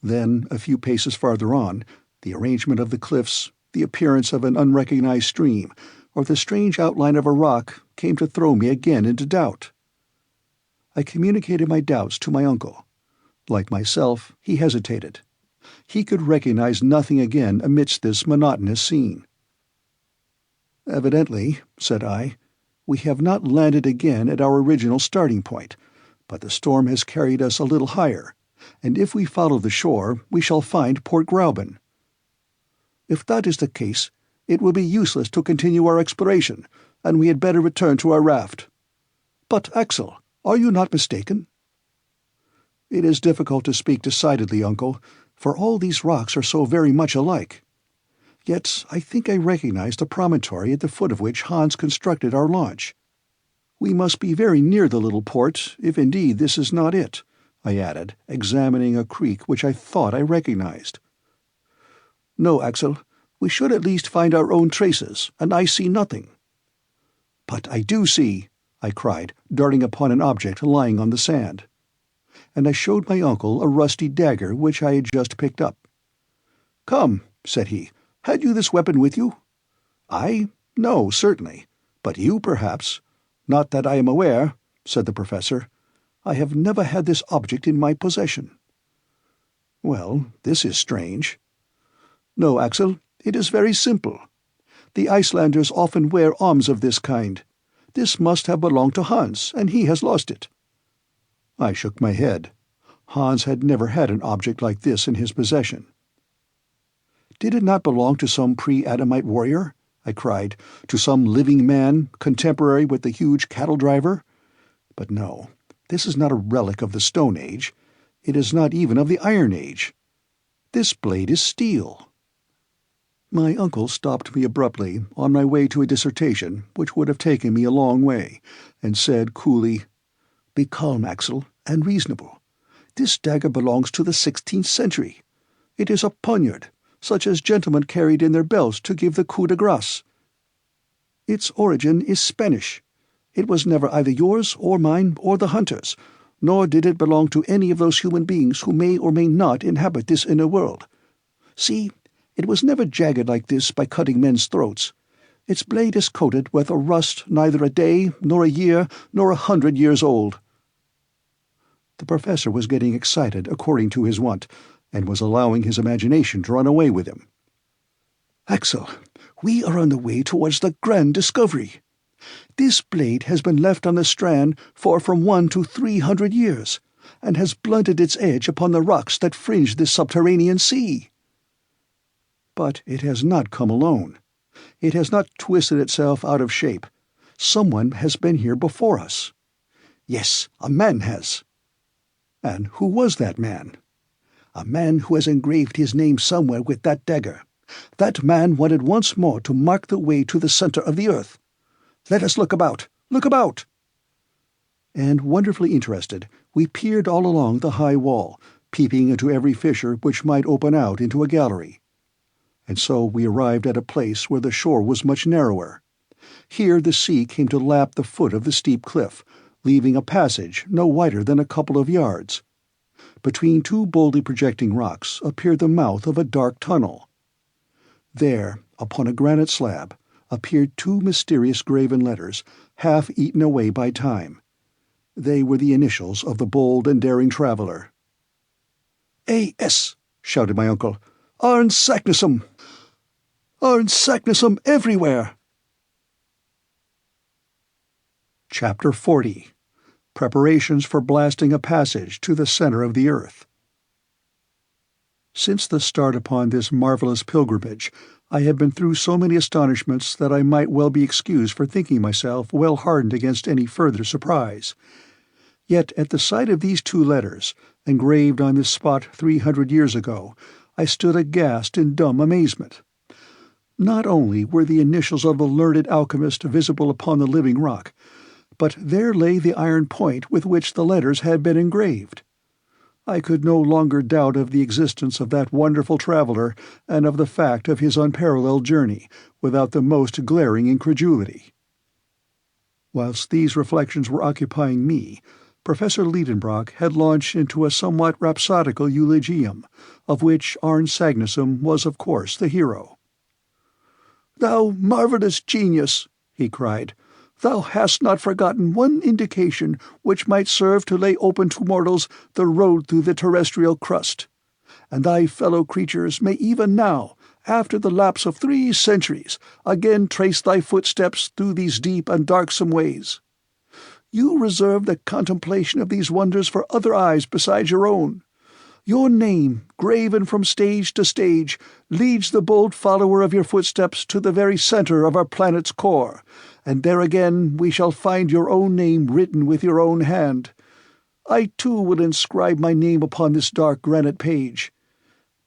Speaker 1: Then, a few paces farther on, the arrangement of the cliffs, the appearance of an unrecognized stream, or the strange outline of a rock came to throw me again into doubt. I communicated my doubts to my uncle. Like myself, he hesitated. He could recognize nothing again amidst this monotonous scene. "Evidently," said I, "we have not landed again at our original starting point, but the storm has carried us a little higher, and if we follow the shore we shall find Port Gräuben. If that is the case, it will be useless to continue our exploration, and we had better return to our raft. But, Axel, are you not mistaken?" "It is difficult to speak decidedly, uncle, for all these rocks are so very much alike. Yet I think I recognize the promontory at the foot of which Hans constructed our launch. We must be very near the little port, if indeed this is not it," I added, examining a creek which I thought I recognized. "No, Axel, we should at least find our own traces, and I see nothing." "But I do see," I cried, darting upon an object lying on the sand. And I showed my uncle a rusty dagger which I had just picked up. "Come," said he, "had you this weapon with you?" "I? No, certainly. But you, perhaps?" "Not that I am aware," said the professor. "I have never had this object in my possession." "Well, this is strange." "No, Axel, it is very simple. The Icelanders often wear arms of this kind. This must have belonged to Hans, and he has lost it." I shook my head. Hans had never had an object like this in his possession. Did it not belong to some pre-Adamite warrior? I cried. To some living man, contemporary with the huge cattle driver? But no, this is not a relic of the Stone Age. It is not even of the Iron Age. This blade is steel. My uncle stopped me abruptly on my way to a dissertation which would have taken me a long way, and said coolly, "Be calm, Axel, and reasonable. This dagger belongs to the 16th century. It is a poniard, such as gentlemen carried in their belts to give the coup de grace. Its origin is Spanish. It was never either yours or mine or the hunter's, nor did it belong to any of those human beings who may or may not inhabit this inner world. See, it was never jagged like this by cutting men's throats. Its blade is coated with a rust neither a day, nor a year, nor 100 years old." The professor was getting excited according to his wont, and was allowing his imagination to run away with him. "Axel, we are on the way towards the grand discovery. This blade has been left on the strand for from 1 to 300 years, and has blunted its edge upon the rocks that fringe this subterranean sea. But it has not come alone. It has not twisted itself out of shape. Someone has been here before us. Yes, a man has. And who was that man? A man who has engraved his name somewhere with that dagger. That man wanted once more to mark the way to the center of the earth. Let us look about! Look about!" And wonderfully interested, we peered all along the high wall, peeping into every fissure which might open out into a gallery. And so we arrived at a place where the shore was much narrower. Here the sea came to lap the foot of the steep cliff, leaving a passage no wider than a couple of yards. Between two boldly projecting rocks appeared the mouth of a dark tunnel. There, upon a granite slab, appeared 2 mysterious graven letters, half eaten away by time. They were the initials of the bold and daring traveller. "A.S.," shouted my uncle. "Arn Saknussemm! Arn Saknussemm everywhere!" Chapter 40. Preparations for blasting a passage to the center of the earth. Since the start upon this marvelous pilgrimage, I had been through so many astonishments that I might well be excused for thinking myself well hardened against any further surprise. Yet at the sight of these 2 letters, engraved on this spot 300 years ago, I stood aghast in dumb amazement. Not only were the initials of the learned alchemist visible upon the living rock, but there lay the iron point with which the letters had been engraved. I could no longer doubt of the existence of that wonderful traveller and of the fact of his unparalleled journey, without the most glaring incredulity. Whilst these reflections were occupying me, Professor Lidenbrock had launched into a somewhat rhapsodical eulogium, of which Arn Saknussemm was of course the hero. "Thou marvellous genius!" he cried. "Thou hast not forgotten one indication which might serve to lay open to mortals the road through the terrestrial crust. And thy fellow creatures may even now, after the lapse of 3 centuries, again trace thy footsteps through these deep and darksome ways. You reserve the contemplation of these wonders for other eyes besides your own. Your name, graven from stage to stage, leads the bold follower of your footsteps to the very center of our planet's core, and there again we shall find your own name written with your own hand. I too will inscribe my name upon this dark granite page.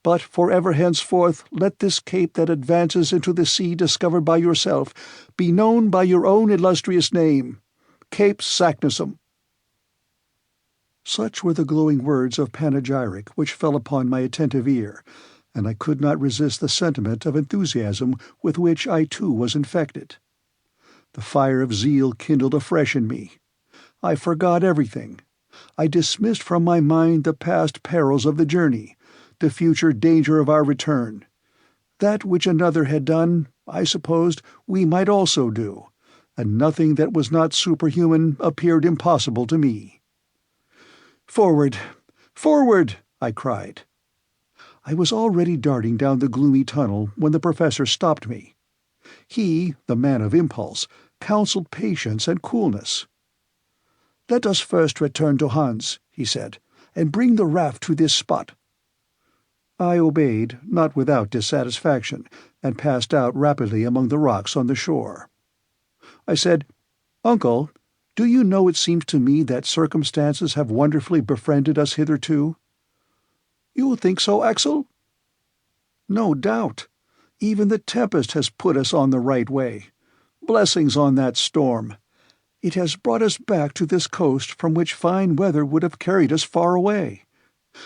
Speaker 1: But forever henceforth let this cape that advances into the sea discovered by yourself be known by your own illustrious name, Cape Saknussemm." Such were the glowing words of panegyric which fell upon my attentive ear, and I could not resist the sentiment of enthusiasm with which I too was infected. The fire of zeal kindled afresh in me. I forgot everything. I dismissed from my mind the past perils of the journey, the future danger of our return. That which another had done, I supposed, we might also do, and nothing that was not superhuman appeared impossible to me. "Forward! Forward!" I cried. I was already darting down the gloomy tunnel when the professor stopped me. He, the man of impulse, counselled patience and coolness. "Let us first return to Hans," he said, "and bring the raft to this spot." I obeyed, not without dissatisfaction, and passed out rapidly among the rocks on the shore. I said, "Uncle, do you know it seems to me that circumstances have wonderfully befriended us hitherto?" "You think so, Axel?" "No doubt. Even the tempest has put us on the right way. Blessings on that storm. It has brought us back to this coast from which fine weather would have carried us far away.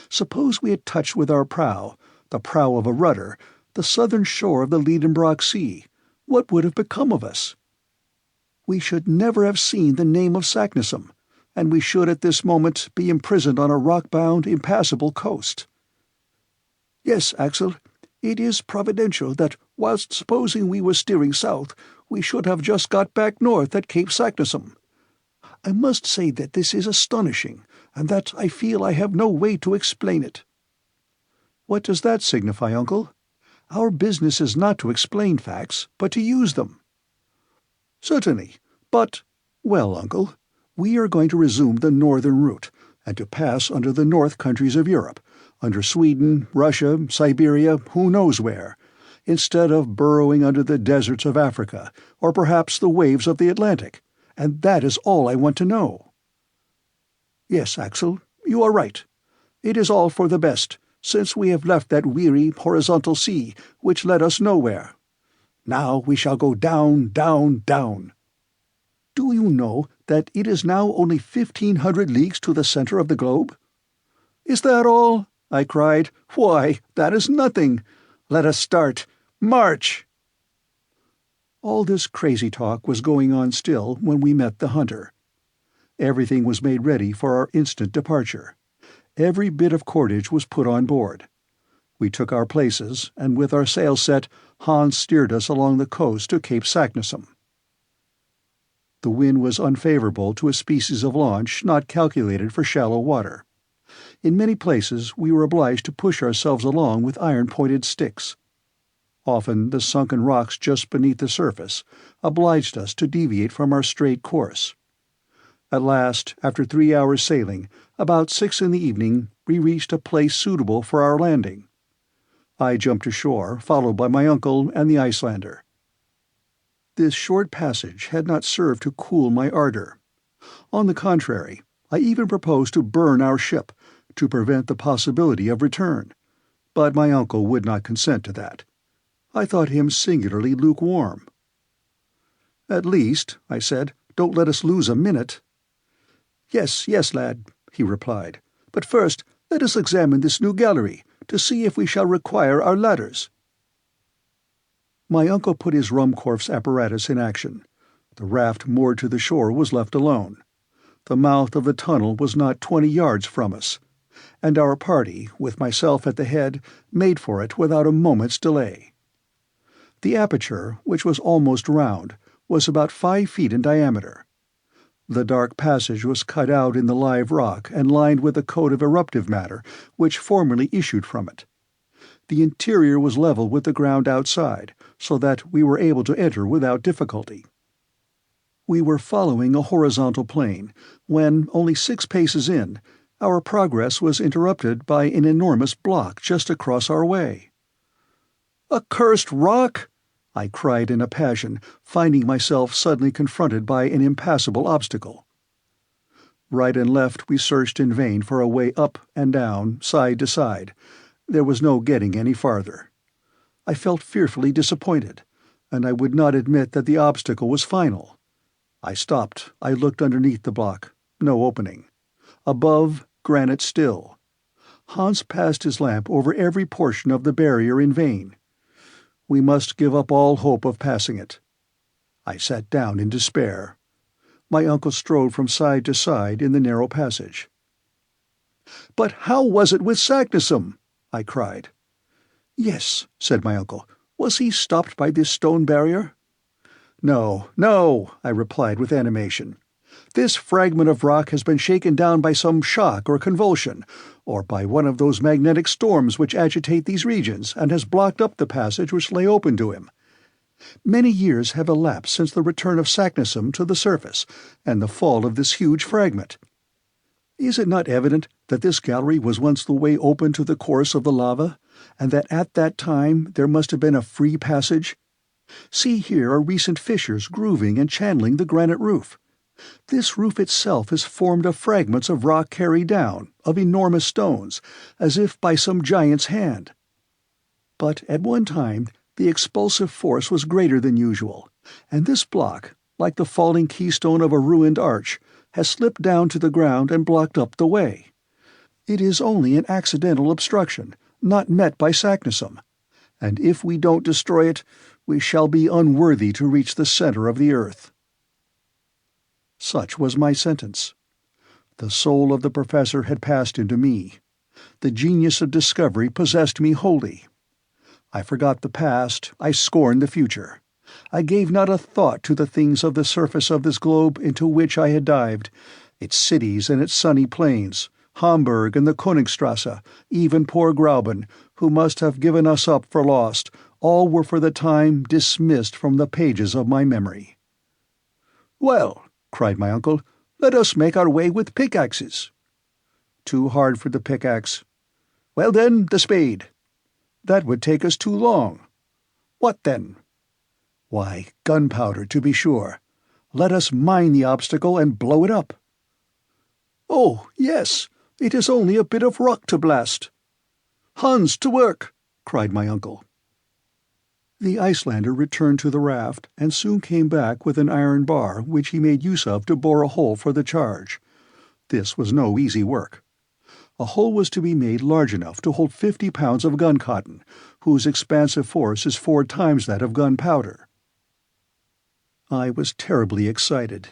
Speaker 1: Suppose we had touched with our prow, the prow of a rudder, the southern shore of the Lidenbrock Sea, what would have become of us? We should never have seen the name of Saknussemm, and we should at this moment be imprisoned on a rock-bound, impassable coast. Yes, Axel, it is providential that, whilst supposing we were steering south, we should have just got back north at Cape Saknussemm. I must say that this is astonishing, and that I feel I have no way to explain it." "What does that signify, Uncle? Our business is not to explain facts, but to use them." "Certainly, but—" "Well, Uncle, we are going to resume the northern route, and to pass under the north countries of Europe, under Sweden, Russia, Siberia, who knows where, instead of burrowing under the deserts of Africa, or perhaps the waves of the Atlantic, and that is all I want to know." "Yes, Axel, you are right. It is all for the best, since we have left that weary horizontal sea, which led us nowhere. Now we shall go down, down, down. Do you know that it is now only 1,500 leagues to the center of the globe?" "Is that all?" I cried. "Why, that is nothing. Let us start. March!" All this crazy talk was going on still when we met the hunter. Everything was made ready for our instant departure. Every bit of cordage was put on board. We took our places, and with our sails set, Hans steered us along the coast to Cape Saknussemm. The wind was unfavorable to a species of launch not calculated for shallow water. In many places we were obliged to push ourselves along with iron-pointed sticks. Often the sunken rocks just beneath the surface obliged us to deviate from our straight course. At last, after 3 hours' sailing, about 6 in the evening, we reached a place suitable for our landing. I jumped ashore, followed by my uncle and the Icelander. This short passage had not served to cool my ardor. On the contrary, I even proposed to burn our ship, to prevent the possibility of return, but my uncle would not consent to that. I thought him singularly lukewarm. "At least," I said, "don't let us lose a minute." "Yes, yes, lad," he replied, "but first let us examine this new gallery, to see if we shall require our ladders." My uncle put his Ruhmkorff's apparatus in action. The raft moored to the shore was left alone. The mouth of the tunnel was not 20 yards from us, and our party, with myself at the head, made for it without a moment's delay. The aperture, which was almost round, was about 5 feet in diameter. The dark passage was cut out in the live rock and lined with a coat of eruptive matter which formerly issued from it. The interior was level with the ground outside, so that we were able to enter without difficulty. We were following a horizontal plane, when, only 6 paces in, our progress was interrupted by an enormous block just across our way. "A cursed rock!" I cried in a passion, finding myself suddenly confronted by an impassable obstacle. Right and left we searched in vain for a way up and down, side to side. There was no getting any farther. I felt fearfully disappointed, and I would not admit that the obstacle was final. I stopped. I looked underneath the block. No opening. Above, granite still. Hans passed his lamp over every portion of the barrier in vain. We must give up all hope of passing it. I sat down in despair. My uncle strode from side to side in the narrow passage. "But how was it with Saknussemm?" I cried. "Yes," said my uncle. "Was he stopped by this stone barrier?" "No, no," I replied with animation. "This fragment of rock has been shaken down by some shock or convulsion, or by one of those magnetic storms which agitate these regions, and has blocked up the passage which lay open to him. Many years have elapsed since the return of Saknussemm to the surface, and the fall of this huge fragment. Is it not evident that this gallery was once the way open to the course of the lava, and that at that time there must have been a free passage? See here are recent fissures grooving and channeling the granite roof. This roof itself is formed of fragments of rock carried down, of enormous stones, as if by some giant's hand. But at one time the expulsive force was greater than usual, and this block, like the falling keystone of a ruined arch, has slipped down to the ground and blocked up the way. It is only an accidental obstruction, not met by Saknussemm, and if we don't destroy it, we shall be unworthy to reach the center of the earth." Such was my sentence. The soul of the professor had passed into me. The genius of discovery possessed me wholly. I forgot the past, I scorned the future. I gave not a thought to the things of the surface of this globe into which I had dived, its cities and its sunny plains, Hamburg and the Königstrasse, even poor Grauben, who must have given us up for lost, all were for the time dismissed from the pages of my memory. "Well," cried my uncle, "let us make our way with pickaxes." "Too hard for the pickaxe." "Well then, the spade." "That would take us too long." "What then?" "Why, gunpowder, to be sure. Let us mine the obstacle and blow it up." "Oh, yes, it is only a bit of rock to blast." "Hans, to work!" cried my uncle. The Icelander returned to the raft, and soon came back with an iron bar which he made use of to bore a hole for the charge. This was no easy work. A hole was to be made large enough to hold 50 pounds of gun-cotton, whose expansive force is 4 times that of gunpowder. I was terribly excited.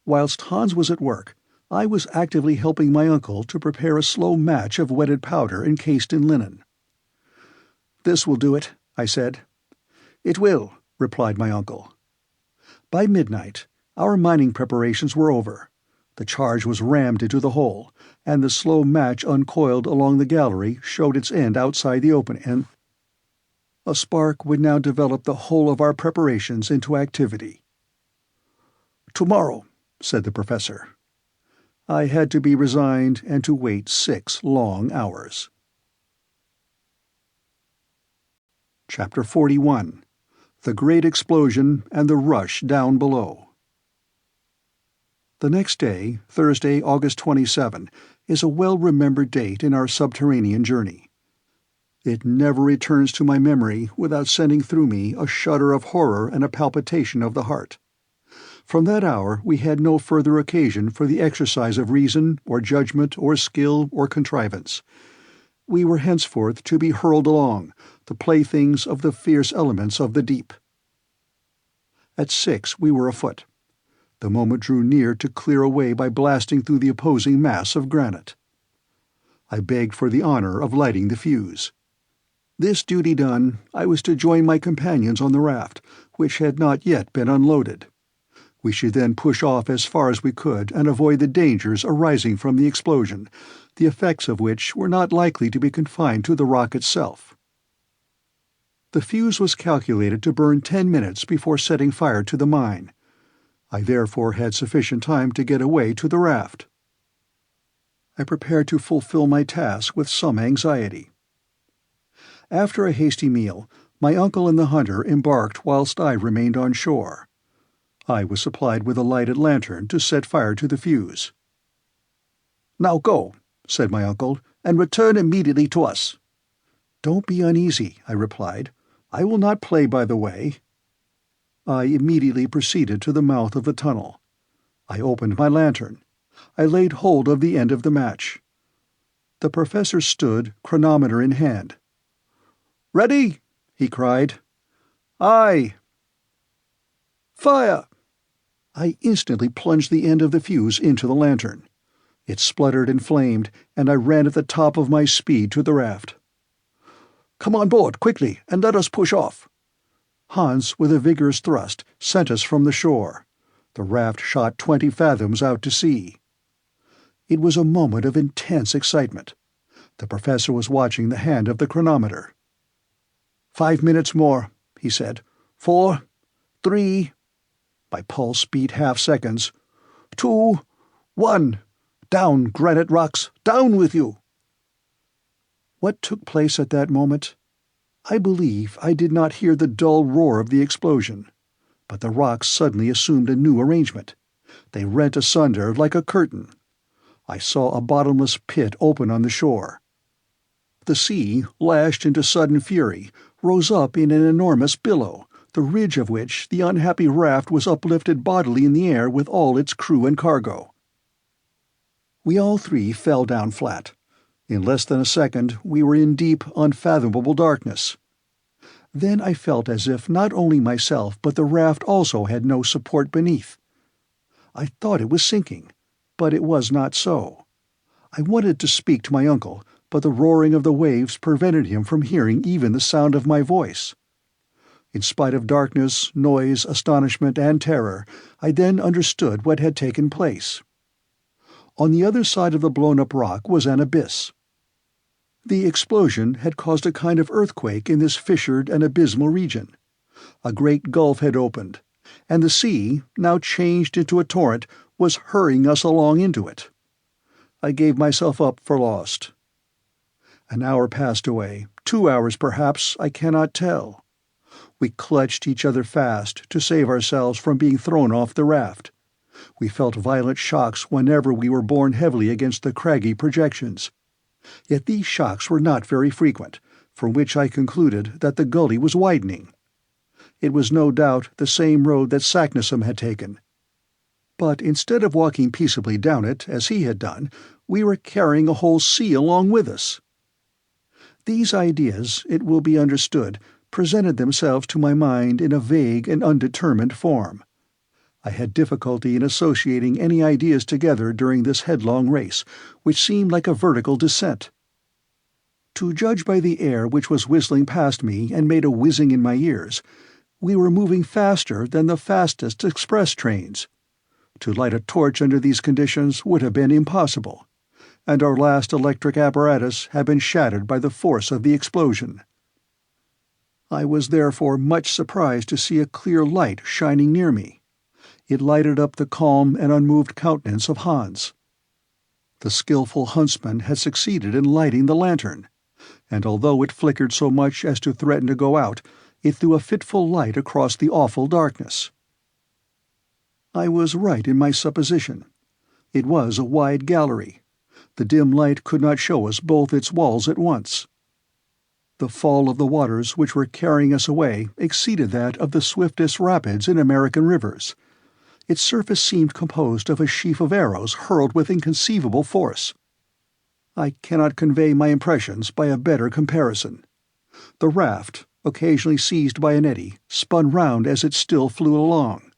Speaker 1: Whilst Hans was at work, I was actively helping my uncle to prepare a slow match of wetted powder encased in linen. "This will do it," I said. "It will," replied my uncle. By midnight, our mining preparations were over. The charge was rammed into the hole, and the slow match uncoiled along the gallery showed its end outside the opening, and a spark would now develop the whole of our preparations into activity. "Tomorrow," said the professor. I had to be resigned and to wait 6 long hours. Chapter 41. The Great Explosion and the Rush Down Below. The next day, Thursday, August 27, is a well-remembered date in our subterranean journey. It never returns to my memory without sending through me a shudder of horror and a palpitation of the heart. From that hour we had no further occasion for the exercise of reason, or judgment, or skill, or contrivance. We were henceforth to be hurled along, the playthings of the fierce elements of the deep. At 6 we were afoot. The moment drew near to clear a way by blasting through the opposing mass of granite. I begged for the honor of lighting the fuse. This duty done, I was to join my companions on the raft, which had not yet been unloaded. We should then push off as far as we could and avoid the dangers arising from the explosion, the effects of which were not likely to be confined to the rock itself. The fuse was calculated to burn 10 minutes before setting fire to the mine. I therefore had sufficient time to get away to the raft. I prepared to fulfill my task with some anxiety. After a hasty meal, my uncle and the hunter embarked whilst I remained on shore. I was supplied with a lighted lantern to set fire to the fuse. "Now go," said my uncle, "and return immediately to us." "Don't be uneasy," I replied. "I will not play by the way." I immediately proceeded to the mouth of the tunnel. I opened my lantern. I laid hold of the end of the match. The professor stood, chronometer in hand. "Ready?" he cried. "Aye." "Fire!" I instantly plunged the end of the fuse into the lantern. It spluttered and flamed, and I ran at the top of my speed to the raft. "Come on board, quickly, and let us push off." Hans, with a vigorous thrust, sent us from the shore. The raft shot 20 fathoms out to sea. It was a moment of intense excitement. The professor was watching the hand of the chronometer. 5 minutes more, he said. 4, 3, my pulse beat half-seconds. 2, 1, down, granite rocks, down with you. What took place at that moment? I believe I did not hear the dull roar of the explosion, but the rocks suddenly assumed a new arrangement. They rent asunder like a curtain. I saw a bottomless pit open on the shore. The sea, lashed into sudden fury, rose up in an enormous billow, the ridge of which the unhappy raft was uplifted bodily in the air with all its crew and cargo. We all three fell down flat. In less than a second we were in deep, unfathomable darkness. Then I felt as if not only myself but the raft also had no support beneath. I thought it was sinking, but it was not so. I wanted to speak to my uncle, but the roaring of the waves prevented him from hearing even the sound of my voice. In spite of darkness, noise, astonishment, and terror, I then understood what had taken place. On the other side of the blown-up rock was an abyss. The explosion had caused a kind of earthquake in this fissured and abysmal region. A great gulf had opened, and the sea, now changed into a torrent, was hurrying us along into it. I gave myself up for lost. An hour passed away, 2 hours perhaps, I cannot tell. We clutched each other fast to save ourselves from being thrown off the raft. We felt violent shocks whenever we were borne heavily against the craggy projections. Yet these shocks were not very frequent, from which I concluded that the gully was widening. It was no doubt the same road that Saknussemm had taken. But instead of walking peaceably down it, as he had done, we were carrying a whole sea along with us. These ideas, it will be understood, presented themselves to my mind in a vague and undetermined form. I had difficulty in associating any ideas together during this headlong race, which seemed like a vertical descent. To judge by the air which was whistling past me and made a whizzing in my ears, we were moving faster than the fastest express trains. To light a torch under these conditions would have been impossible, and our last electric apparatus had been shattered by the force of the explosion. I was therefore much surprised to see a clear light shining near me. It lighted up the calm and unmoved countenance of Hans. The skilful huntsman had succeeded in lighting the lantern, and although it flickered so much as to threaten to go out, it threw a fitful light across the awful darkness. I was right in my supposition. It was a wide gallery. The dim light could not show us both its walls at once. The fall of the waters which were carrying us away exceeded that of the swiftest rapids in American rivers. Its surface seemed composed of a sheaf of arrows hurled with inconceivable force. I cannot convey my impressions by a better comparison. The raft, occasionally seized by an eddy, spun round as it still flew along.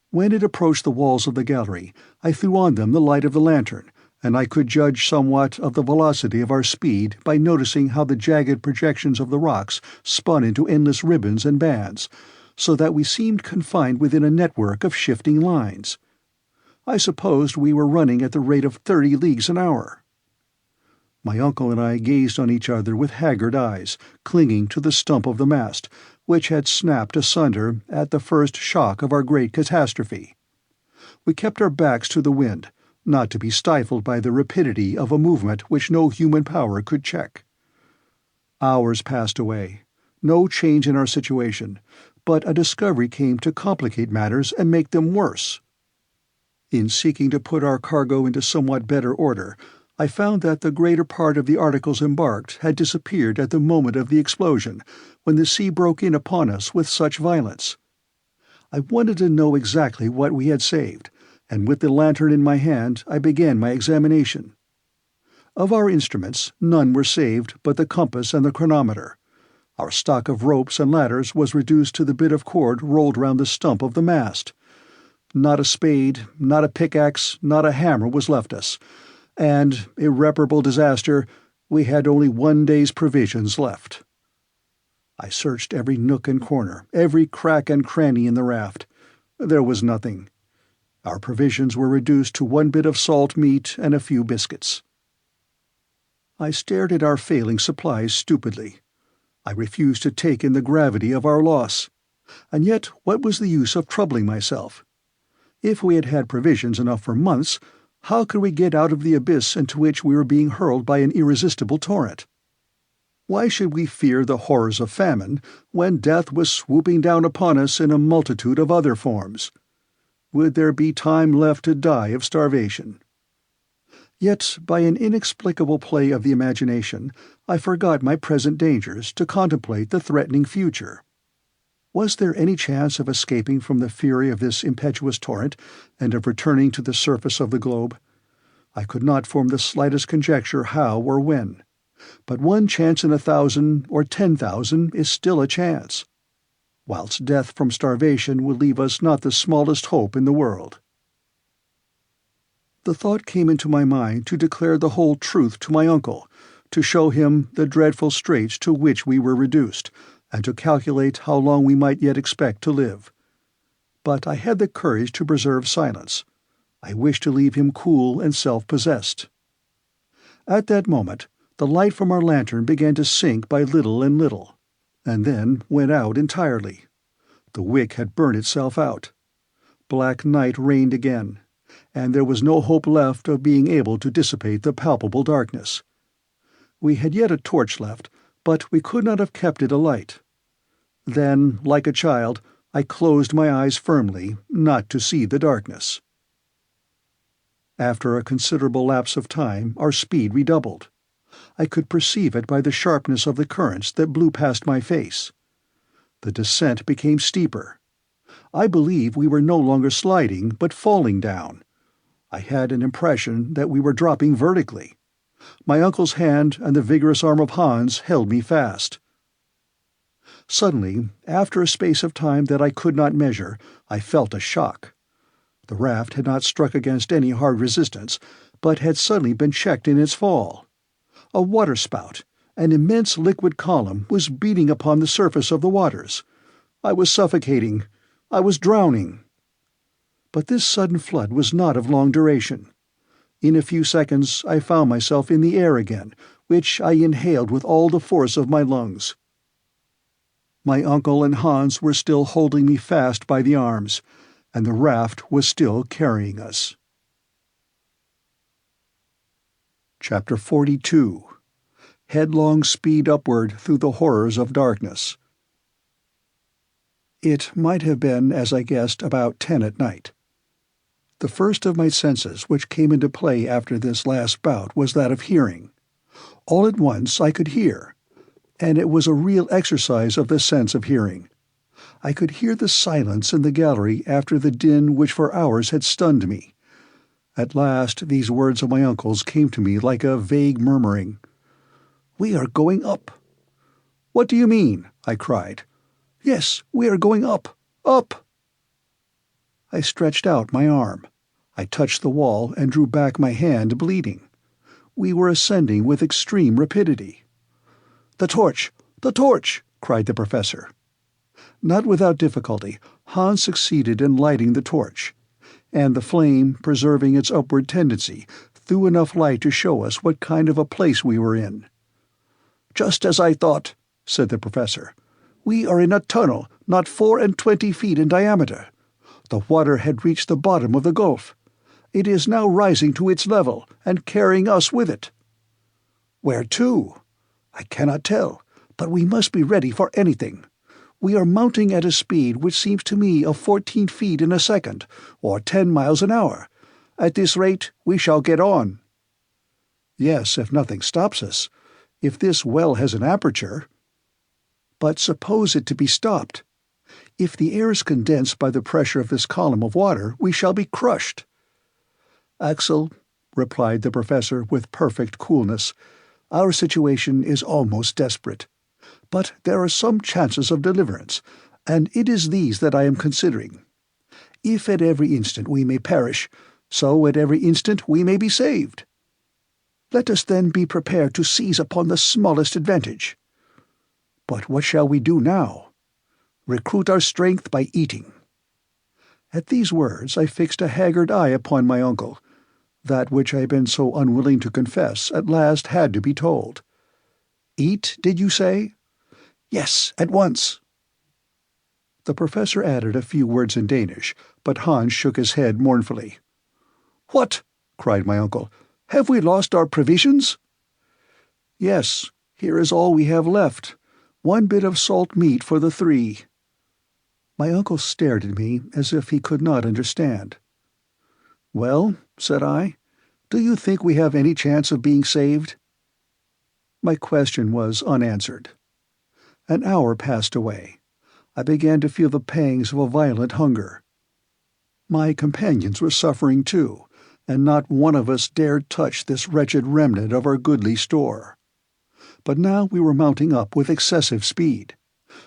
Speaker 1: When it approached the walls of the gallery, I threw on them the light of the lantern, and I could judge somewhat of the velocity of our speed by noticing how the jagged projections of the rocks spun into endless ribbons and bands, so that we seemed confined within a network of shifting lines. I supposed we were running at the rate of 30 leagues an hour. My uncle and I gazed on each other with haggard eyes, clinging to the stump of the mast, which had snapped asunder at the first shock of our great catastrophe. We kept our backs to the wind, not to be stifled by the rapidity of a movement which no human power could check. Hours passed away, no change in our situation, but a discovery came to complicate matters and make them worse. In seeking to put our cargo into somewhat better order, I found that the greater part of the articles embarked had disappeared at the moment of the explosion, when the sea broke in upon us with such violence. I wanted to know exactly what we had saved, and with the lantern in my hand I began my examination. Of our instruments, none were saved but the compass and the chronometer. Our stock of ropes and ladders was reduced to the bit of cord rolled round the stump of the mast. Not a spade, not a pickaxe, not a hammer was left us, and, irreparable disaster, we had only 1 day's provisions left. I searched every nook and corner, every crack and cranny in the raft. There was nothing. Our provisions were reduced to 1 bit of salt meat and a few biscuits. I stared at our failing supplies stupidly. I refused to take in the gravity of our loss. And yet what was the use of troubling myself? If we had had provisions enough for months, how could we get out of the abyss into which we were being hurled by an irresistible torrent? Why should we fear the horrors of famine when death was swooping down upon us in a multitude of other forms? Would there be time left to die of starvation? Yet, by an inexplicable play of the imagination, I forgot my present dangers to contemplate the threatening future. Was there any chance of escaping from the fury of this impetuous torrent, and of returning to the surface of the globe? I could not form the slightest conjecture how or when. But one chance in 1,000 or 10,000 is still a chance, whilst death from starvation would leave us not the smallest hope in the world. The thought came into my mind to declare the whole truth to my uncle, to show him the dreadful straits to which we were reduced, and to calculate how long we might yet expect to live. But I had the courage to preserve silence. I wished to leave him cool and self-possessed. At that moment, the light from our lantern began to sink by little and little, and then went out entirely. The wick had burnt itself out. Black night reigned again, and there was no hope left of being able to dissipate the palpable darkness. We had yet a torch left, but we could not have kept it alight. Then, like a child, I closed my eyes firmly, not to see the darkness. After a considerable lapse of time, our speed redoubled. I could perceive it by the sharpness of the currents that blew past my face. The descent became steeper. I believe we were no longer sliding, but falling down. I had an impression that we were dropping vertically. My uncle's hand and the vigorous arm of Hans held me fast. Suddenly, after a space of time that I could not measure, I felt a shock. The raft had not struck against any hard resistance, but had suddenly been checked in its fall. A waterspout, an immense liquid column, was beating upon the surface of the waters. I was suffocating. I was drowning. But this sudden flood was not of long duration. In a few seconds I found myself in the air again, which I inhaled with all the force of my lungs. My uncle and Hans were still holding me fast by the arms, and the raft was still carrying us. Chapter 42. Headlong Speed Upward Through the Horrors of Darkness. It might have been, as I guessed, about 10 at night. The first of my senses which came into play after this last bout was that of hearing. All at once I could hear, and it was a real exercise of the sense of hearing. I could hear the silence in the gallery after the din which for hours had stunned me. At last these words of my uncle's came to me like a vague murmuring. "We are going up." "What do you mean?" I cried. "Yes, we are going up, up." I stretched out my arm. I touched the wall and drew back my hand, bleeding. We were ascending with extreme rapidity. "The torch! The torch!" cried the professor. Not without difficulty, Hans succeeded in lighting the torch, and the flame, preserving its upward tendency, threw enough light to show us what kind of a place we were in. "Just as I thought," said the professor. "We are in a tunnel not 24 feet in diameter. The water had reached the bottom of the gulf. It is now rising to its level and carrying us with it. Where to? I cannot tell, but we must be ready for anything. We are mounting at a speed which seems to me of 14 feet in a second, or 10 miles an hour. At this rate we shall get on." "Yes, if nothing stops us. If this well has an aperture." "But suppose it to be stopped. If the air is condensed by the pressure of this column of water, we shall be crushed." "Axel," replied the professor with perfect coolness, "our situation is almost desperate. But there are some chances of deliverance, and it is these that I am considering. If at every instant we may perish, so at every instant we may be saved. Let us then be prepared to seize upon the smallest advantage. But what shall we do now? Recruit our strength by eating." At these words I fixed a haggard eye upon my uncle. That which I had been so unwilling to confess at last had to be told. "Eat, did you say?" "Yes, at once." The professor added a few words in Danish, but Hans shook his head mournfully. "What?" cried my uncle. "Have we lost our provisions?" "Yes, Here is all we have left. 1 bit of salt meat for the 3. My uncle stared at me as if he could not understand. "Well," said I, "do you think we have any chance of being saved?" My question was unanswered. An hour passed away. I began to feel the pangs of a violent hunger. My companions were suffering too, and not one of us dared touch this wretched remnant of our goodly store. But now we were mounting up with excessive speed.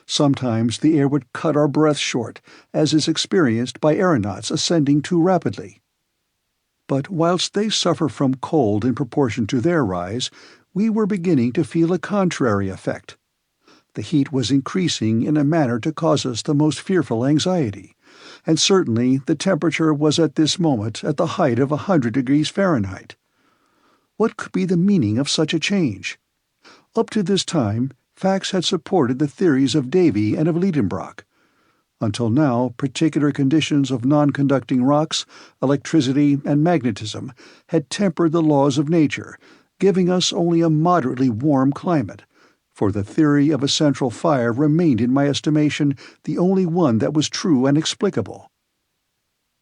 Speaker 1: Sometimes the air would cut our breath short, as is experienced by aeronauts ascending too rapidly. But whilst they suffer from cold in proportion to their rise, we were beginning to feel a contrary effect. The heat was increasing in a manner to cause us the most fearful anxiety, and certainly the temperature was at this moment at the height of 100 degrees Fahrenheit. What could be the meaning of such a change? Up to this time, facts had supported the theories of Davy and of Lidenbrock. Until now, particular conditions of non-conducting rocks, electricity, and magnetism had tempered the laws of nature, giving us only a moderately warm climate, for the theory of a central fire remained in my estimation the only one that was true and explicable.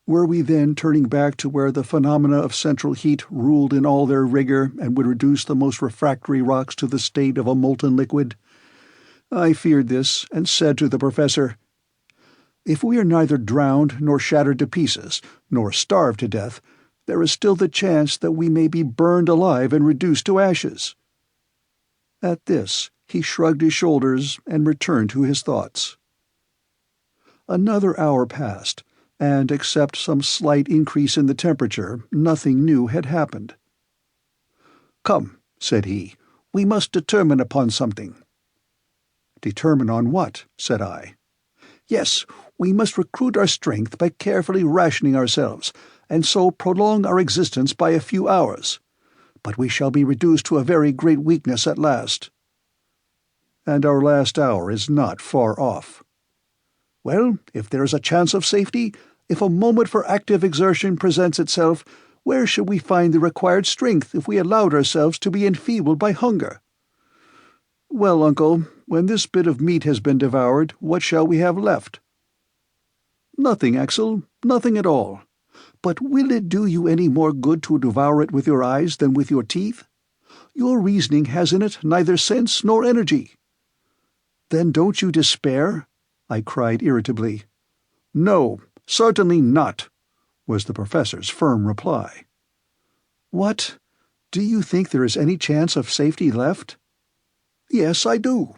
Speaker 1: Were we then turning back to where the phenomena of central heat ruled in all their rigor and would reduce the most refractory rocks to the state of a molten liquid? I feared this, and said to the professor, "If we are neither drowned nor shattered to pieces, nor starved to death, there is still the chance that we may be burned alive and reduced to ashes." At this he shrugged his shoulders and returned to his thoughts. Another hour passed, and except some slight increase in the temperature, nothing new had happened. "Come," said he, "we must determine upon something." "Determine on what?" said I. "Yes, we must recruit our strength by carefully rationing ourselves, and so prolong our existence by a few hours. But we shall be reduced to a very great weakness at last." "And our last hour is not far off." "Well, if there is a chance of safety, if a moment for active exertion presents itself, where should we find the required strength if we allowed ourselves to be enfeebled by hunger?" "Well, uncle, when this bit of meat has been devoured, what shall we have left?" "Nothing, Axel, nothing at all. But will it do you any more good to devour it with your eyes than with your teeth? Your reasoning has in it neither sense nor energy." "Then don't you despair?" I cried irritably. "No, certainly not," was the professor's firm reply. "What? Do you think there is any chance of safety left?" "Yes, I do.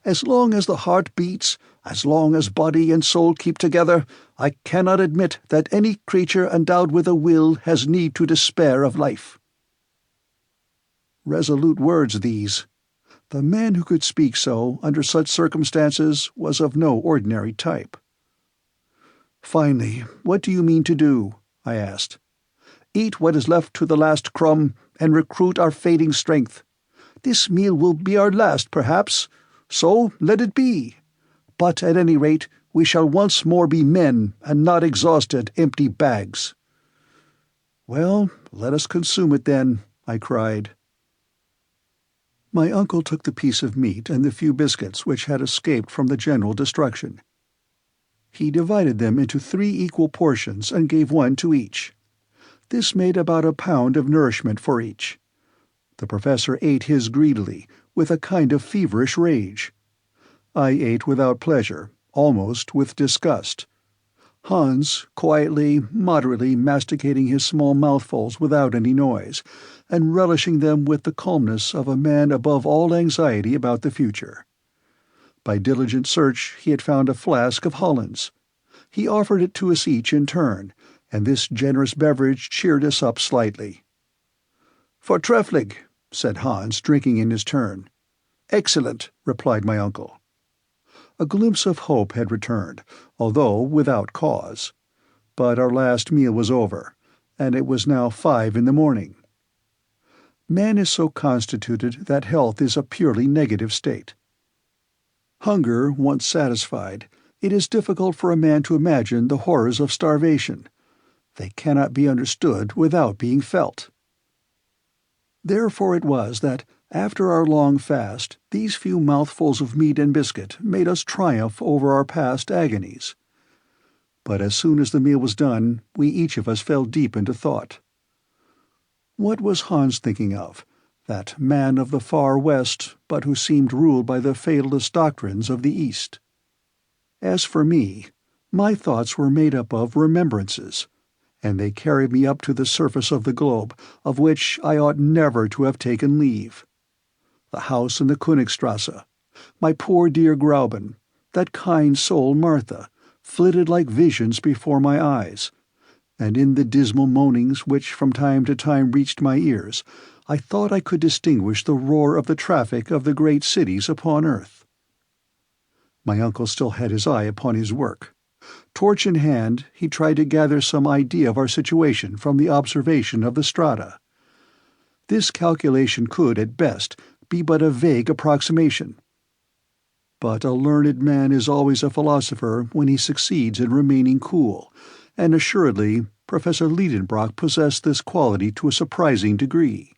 Speaker 1: As long as the heart beats, as long as body and soul keep together, I cannot admit that any creature endowed with a will has need to despair of life." Resolute words these. The man who could speak so, under such circumstances, was of no ordinary type. "Finally, what do you mean to do?" I asked. "Eat what is left to the last crumb, and recruit our fading strength. This meal will be our last, perhaps, so let it be. But at any rate, we shall once more be men, and not exhausted, empty bags." "Well, let us consume it then," I cried. My uncle took the piece of meat and the few biscuits which had escaped from the general destruction. He divided them into 3 equal portions and gave one to each. This made about a pound of nourishment for each. The professor ate his greedily, with a kind of feverish rage. I ate without pleasure, almost with disgust. Hans, quietly, moderately masticating his small mouthfuls without any noise, and relishing them with the calmness of a man above all anxiety about the future. By diligent search he had found a flask of Hollands. He offered it to us each in turn, and this generous beverage cheered us up slightly. "Fortrefflich," said Hans, drinking in his turn. "Excellent," replied my uncle. A glimpse of hope had returned, although without cause. But our last meal was over, and it was now 5 in the morning. Man is so constituted that health is a purely negative state. Hunger once satisfied, it is difficult for a man to imagine the horrors of starvation. They cannot be understood without being felt. Therefore it was that, After our long fast, these few mouthfuls of meat and biscuit made us triumph over our past agonies. But as soon as the meal was done, we each of us fell deep into thought. What was Hans thinking of, that man of the far west, but who seemed ruled by the fatalist doctrines of the East? As for me, my thoughts were made up of remembrances, and they carried me up to the surface of the globe, of which I ought never to have taken leave. The house in the Königstrasse, my poor dear Grauben, that kind soul Martha, flitted like visions before my eyes, and in the dismal moanings which from time to time reached my ears, I thought I could distinguish the roar of the traffic of the great cities upon earth. My uncle still had his eye upon his work. Torch in hand, he tried to gather some idea of our situation from the observation of the strata. This calculation could, at best, be but a vague approximation. But a learned man is always a philosopher when he succeeds in remaining cool, and assuredly Professor Lidenbrock possessed this quality to a surprising degree.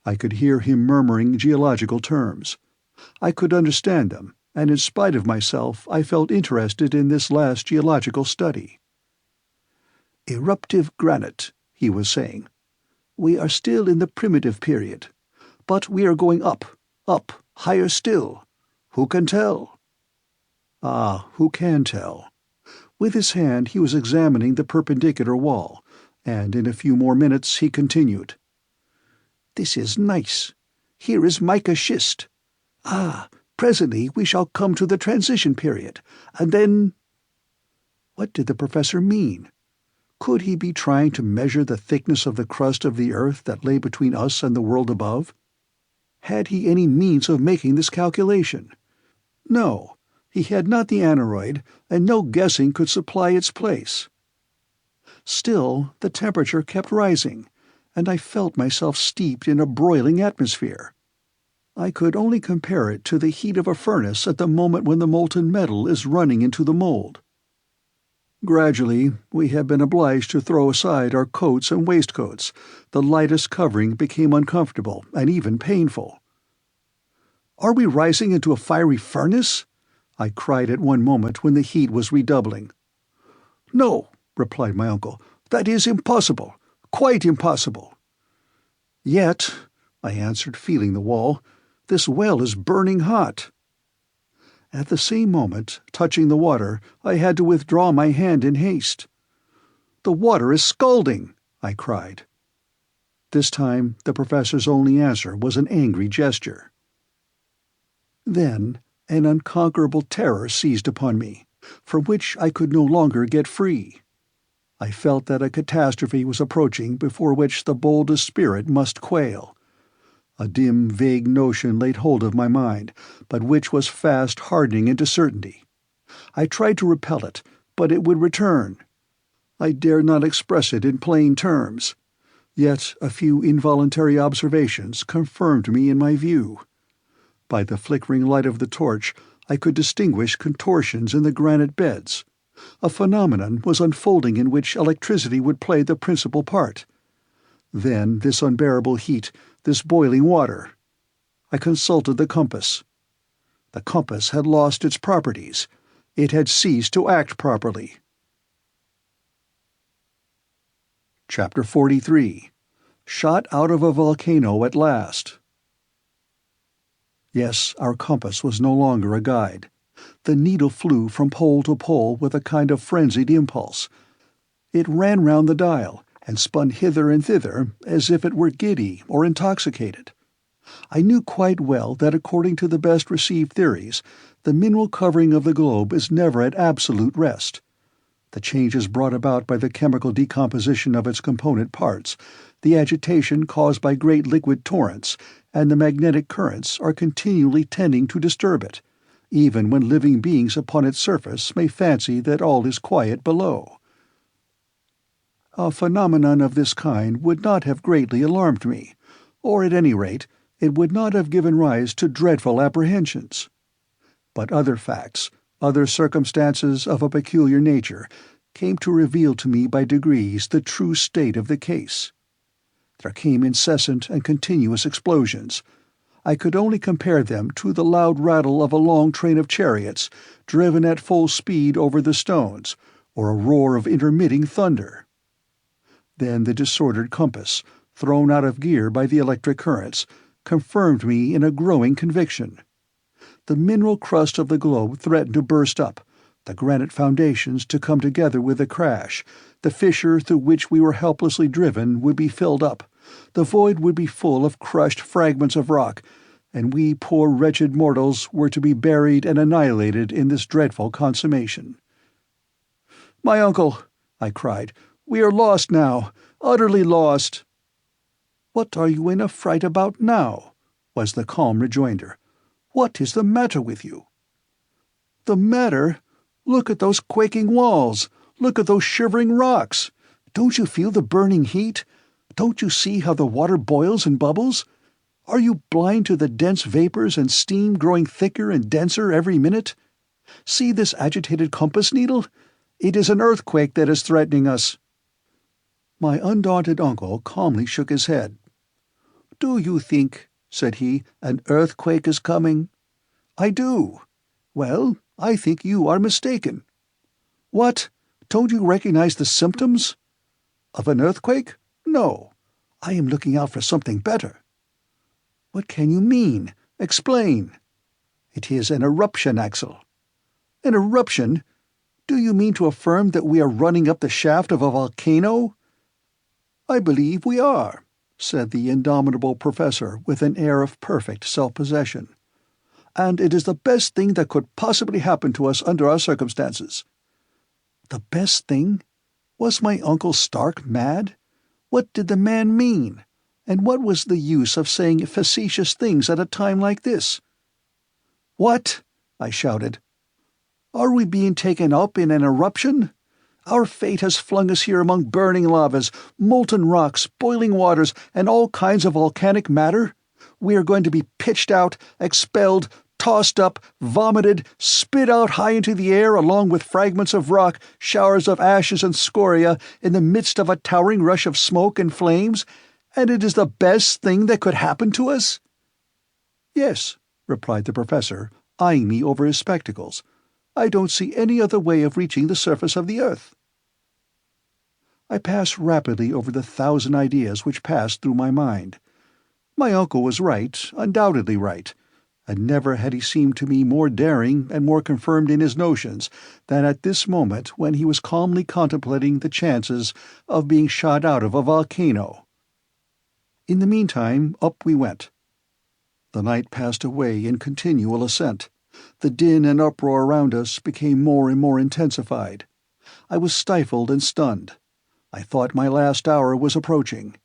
Speaker 1: I could hear him murmuring geological terms. I could understand them, and in spite of myself I felt interested in this last geological study. "Eruptive granite," he was saying. "We are still in the primitive period. But we are going up, higher still. Who can tell?" Ah, who can tell? With his hand he was examining the perpendicular wall, and in a few more minutes he continued. "This is nice. Here is mica schist. Ah, presently we shall come to the transition period, and then—" What did the professor mean? Could he be trying to measure the thickness of the crust of the earth that lay between us and the world above? Had he any means of making this calculation? No, he had not the aneroid, and no guessing could supply its place. Still, the temperature kept rising, and I felt myself steeped in a broiling atmosphere. I could only compare it to the heat of a furnace at the moment when the molten metal is running into the mold. Gradually, we have been obliged to throw aside our coats and waistcoats. The lightest covering became uncomfortable and even painful. "Are we rising into a fiery furnace?" I cried at one moment when the heat was redoubling. "No," replied my uncle, "that is impossible, quite impossible." "Yet," I answered, feeling the wall, "this well is burning hot." At the same moment, touching the water, I had to withdraw my hand in haste. "The water is scalding!" I cried. This time the professor's only answer was an angry gesture. Then an unconquerable terror seized upon me, from which I could no longer get free. I felt that a catastrophe was approaching before which the boldest spirit must quail. A dim, vague notion laid hold of my mind, but which was fast hardening into certainty. I tried to repel it, but it would return. I dared not express it in plain terms. Yet a few involuntary observations confirmed me in my view. By the flickering light of the torch, I could distinguish contortions in the granite beds. A phenomenon was unfolding in which electricity would play the principal part. Then this unbearable heat, this boiling water. I consulted the compass. The compass had lost its properties. It had ceased to act properly. Chapter 43. Shot out of a volcano at last. Yes, our compass was no longer a guide. The needle flew from pole to pole with a kind of frenzied impulse. It ran round the dial, and spun hither and thither as if it were giddy or intoxicated. I knew quite well that according to the best received theories, the mineral covering of the globe is never at absolute rest. The changes brought about by the chemical decomposition of its component parts, the agitation caused by great liquid torrents, and the magnetic currents are continually tending to disturb it, even when living beings upon its surface may fancy that all is quiet below. A phenomenon of this kind would not have greatly alarmed me, or at any rate, it would not have given rise to dreadful apprehensions. But other facts, other circumstances of a peculiar nature, came to reveal to me by degrees the true state of the case. There came incessant and continuous explosions. I could only compare them to the loud rattle of a long train of chariots driven at full speed over the stones, or a roar of intermitting thunder. Then the disordered compass, thrown out of gear by the electric currents, confirmed me in a growing conviction. The mineral crust of the globe threatened to burst up, the granite foundations to come together with a crash, the fissure through which we were helplessly driven would be filled up, the void would be full of crushed fragments of rock, and we poor wretched mortals were to be buried and annihilated in this dreadful consummation. "My uncle," I cried, "we are lost now, utterly lost." "What are you in a fright about now?" was the calm rejoinder. "What is the matter with you?" "The matter? Look at those quaking walls! Look at those shivering rocks! Don't you feel the burning heat? Don't you see how the water boils and bubbles? Are you blind to the dense vapors and steam growing thicker and denser every minute? See this agitated compass needle? It is an earthquake that is threatening us." My undaunted uncle calmly shook his head. "Do you think," said he, "an earthquake is coming?" "I do." "Well, I think you are mistaken." "What? Don't you recognize the symptoms?" "Of an earthquake? No. I am looking out for something better." "What can you mean? Explain." "It is an eruption, Axel." "An eruption? Do you mean to affirm that we are running up the shaft of a volcano?" "I believe we are," said the indomitable professor with an air of perfect self-possession. "And it is the best thing that could possibly happen to us under our circumstances." The best thing? Was my uncle stark mad? What did the man mean? And what was the use of saying facetious things at a time like this? "What?" I shouted. "Are we being taken up in an eruption? Our fate has flung us here among burning lavas, molten rocks, boiling waters, and all kinds of volcanic matter? We are going to be pitched out, expelled, tossed up, vomited, spit out high into the air along with fragments of rock, showers of ashes and scoria, in the midst of a towering rush of smoke and flames, and it is the best thing that could happen to us?" "Yes," replied the professor, eyeing me over his spectacles. "I don't see any other way of reaching the surface of the earth." I passed rapidly over the 1,000 ideas which passed through my mind. My uncle was right, undoubtedly right, and never had he seemed to me more daring and more confirmed in his notions than at this moment when he was calmly contemplating the chances of being shot out of a volcano. In the meantime, up we went. The night passed away in continual ascent. The din and uproar around us became more and more intensified. I was stifled and stunned. I thought my last hour was approaching.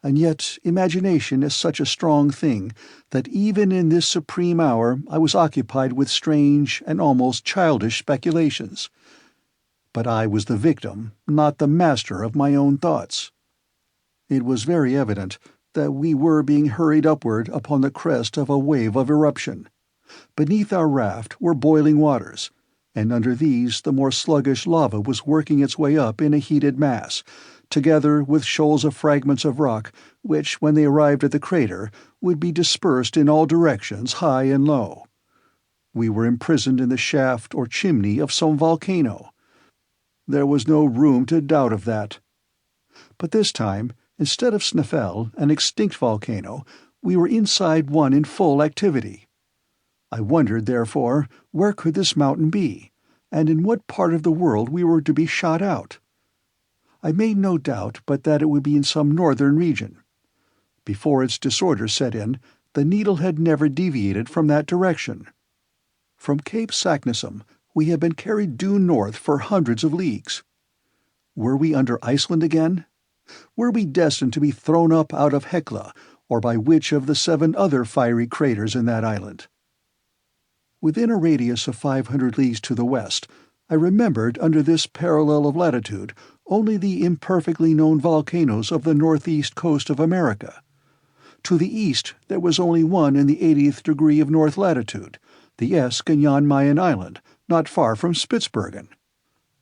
Speaker 1: And yet imagination is such a strong thing that even in this supreme hour I was occupied with strange and almost childish speculations. But I was the victim, not the master of my own thoughts. It was very evident that we were being hurried upward upon the crest of a wave of eruption. Beneath our raft were boiling waters, and under these the more sluggish lava was working its way up in a heated mass, together with shoals of fragments of rock, which, when they arrived at the crater, would be dispersed in all directions, high and low. We were imprisoned in the shaft or chimney of some volcano. There was no room to doubt of that. But this time, instead of SnÆFell, an extinct volcano, we were inside one in full activity. I wondered, therefore, where could this mountain be, and in what part of the world we were to be shot out. I made no doubt but that it would be in some northern region. Before its disorder set in, the needle had never deviated from that direction. From Cape Saknussemm we had been carried due north for hundreds of leagues. Were we under Iceland again? Were we destined to be thrown up out of Hekla, or by which of the 7 other fiery craters in that island? Within a radius of 500 leagues to the west, I remembered under this parallel of latitude only the imperfectly known volcanoes of the northeast coast of America. To the east there was only one in the 80th degree of north latitude, the Esk and Jan Mayen Island, not far from Spitzbergen.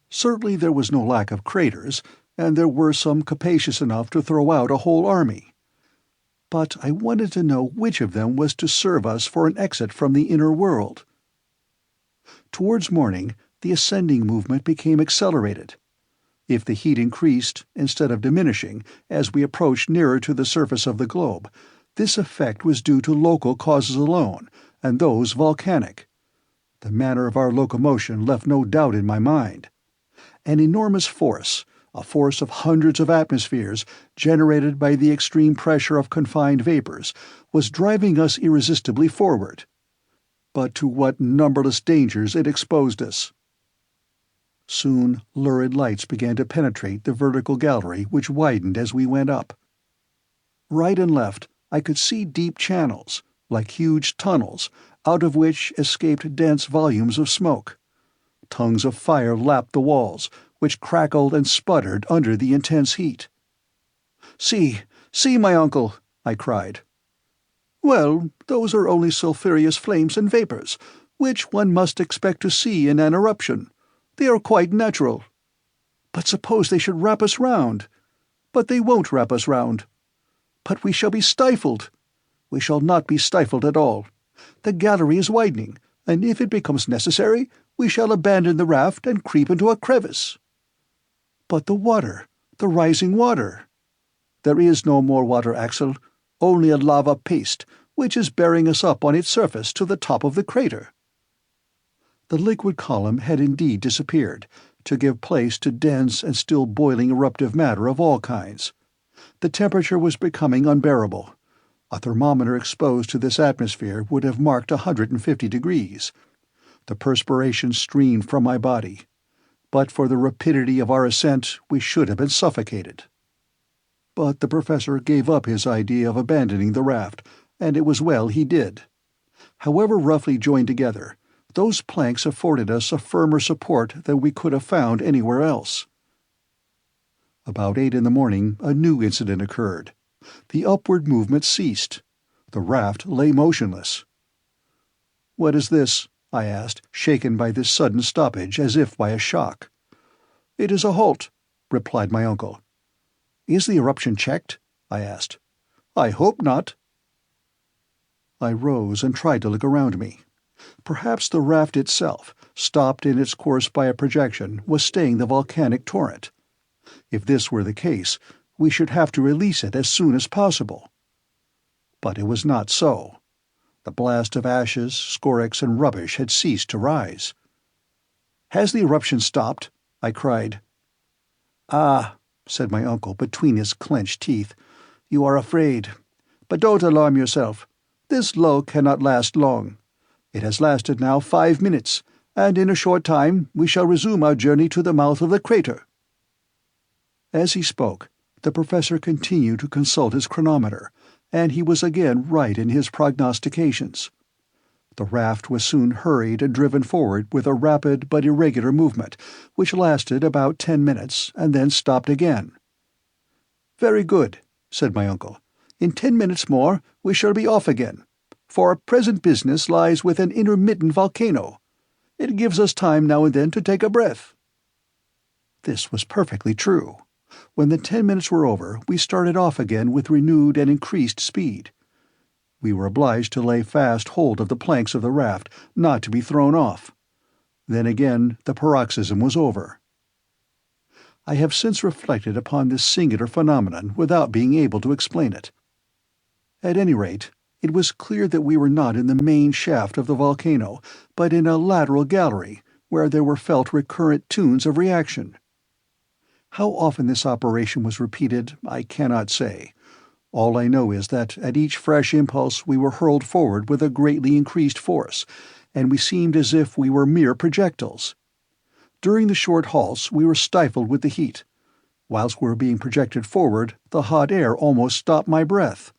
Speaker 1: Certainly there was no lack of craters, and there were some capacious enough to throw out a whole army. but I wanted to know which of them was to serve us for an exit from the inner world. Towards morning, the ascending movement became accelerated. If the heat increased, instead of diminishing, as we approached nearer to the surface of the globe, this effect was due to local causes alone, and those volcanic. The manner of our locomotion left no doubt in my mind. An enormous force, a force of hundreds of atmospheres, generated by the extreme pressure of confined vapors, was driving us irresistibly forward. But to what numberless dangers it exposed us! Soon lurid lights began to penetrate the vertical gallery, which widened as we went up. Right and left, I could see deep channels, like huge tunnels, out of which escaped dense volumes of smoke. Tongues of fire lapped the walls, which crackled and sputtered under the intense heat. "See, see, my uncle!" I cried. "Well, those are only sulphureous flames and vapors, which one must expect to see in an eruption. They are quite natural." "But suppose they should wrap us round?" "But they won't wrap us round." "But we shall be stifled." "We shall not be stifled at all. The gallery is widening, and if it becomes necessary, we shall abandon the raft and creep into a crevice." "But the water, the rising water." "There is no more water, Axel, only a lava paste, which is bearing us up on its surface to the top of the crater." The liquid column had indeed disappeared, to give place to dense and still boiling eruptive matter of all kinds. The temperature was becoming unbearable. A thermometer exposed to this atmosphere would have marked 150 degrees. The perspiration streamed from my body. But for the rapidity of our ascent, we should have been suffocated. But the professor gave up his idea of abandoning the raft, and it was well he did. However roughly joined together, those planks afforded us a firmer support than we could have found anywhere else. About 8 in the morning, a new incident occurred. The upward movement ceased. The raft lay motionless. "What is this?" I asked, shaken by this sudden stoppage as if by a shock. "It is a halt," replied my uncle. "Is the eruption checked?" I asked. "I hope not." I rose and tried to look around me. Perhaps the raft itself, stopped in its course by a projection, was staying the volcanic torrent. If this were the case, we should have to release it as soon as possible. But it was not so. The blast of ashes, scorex, and rubbish had ceased to rise. "Has the eruption stopped?" I cried. "Ah," said my uncle between his clenched teeth, "you are afraid. But don't alarm yourself. This lull cannot last long. It has lasted now 5 minutes, and in a short time we shall resume our journey to the mouth of the crater." As he spoke, the professor continued to consult his chronometer, and he was again right in his prognostications. The raft was soon hurried and driven forward with a rapid but irregular movement, which lasted about 10 minutes, and then stopped again. "Very good," said my uncle. "In 10 minutes more we shall be off again, for our present business lies with an intermittent volcano. It gives us time now and then to take a breath." This was perfectly true. When the 10 minutes were over, we started off again with renewed and increased speed. We were obliged to lay fast hold of the planks of the raft, not to be thrown off. Then again the paroxysm was over. I have since reflected upon this singular phenomenon without being able to explain it. At any rate, it was clear that we were not in the main shaft of the volcano, but in a lateral gallery, where there were felt recurrent tunes of reaction. How often this operation was repeated, I cannot say. All I know is that at each fresh impulse we were hurled forward with a greatly increased force, and we seemed as if we were mere projectiles. During the short halts we were stifled with the heat. Whilst we were being projected forward, the hot air almost stopped my breath.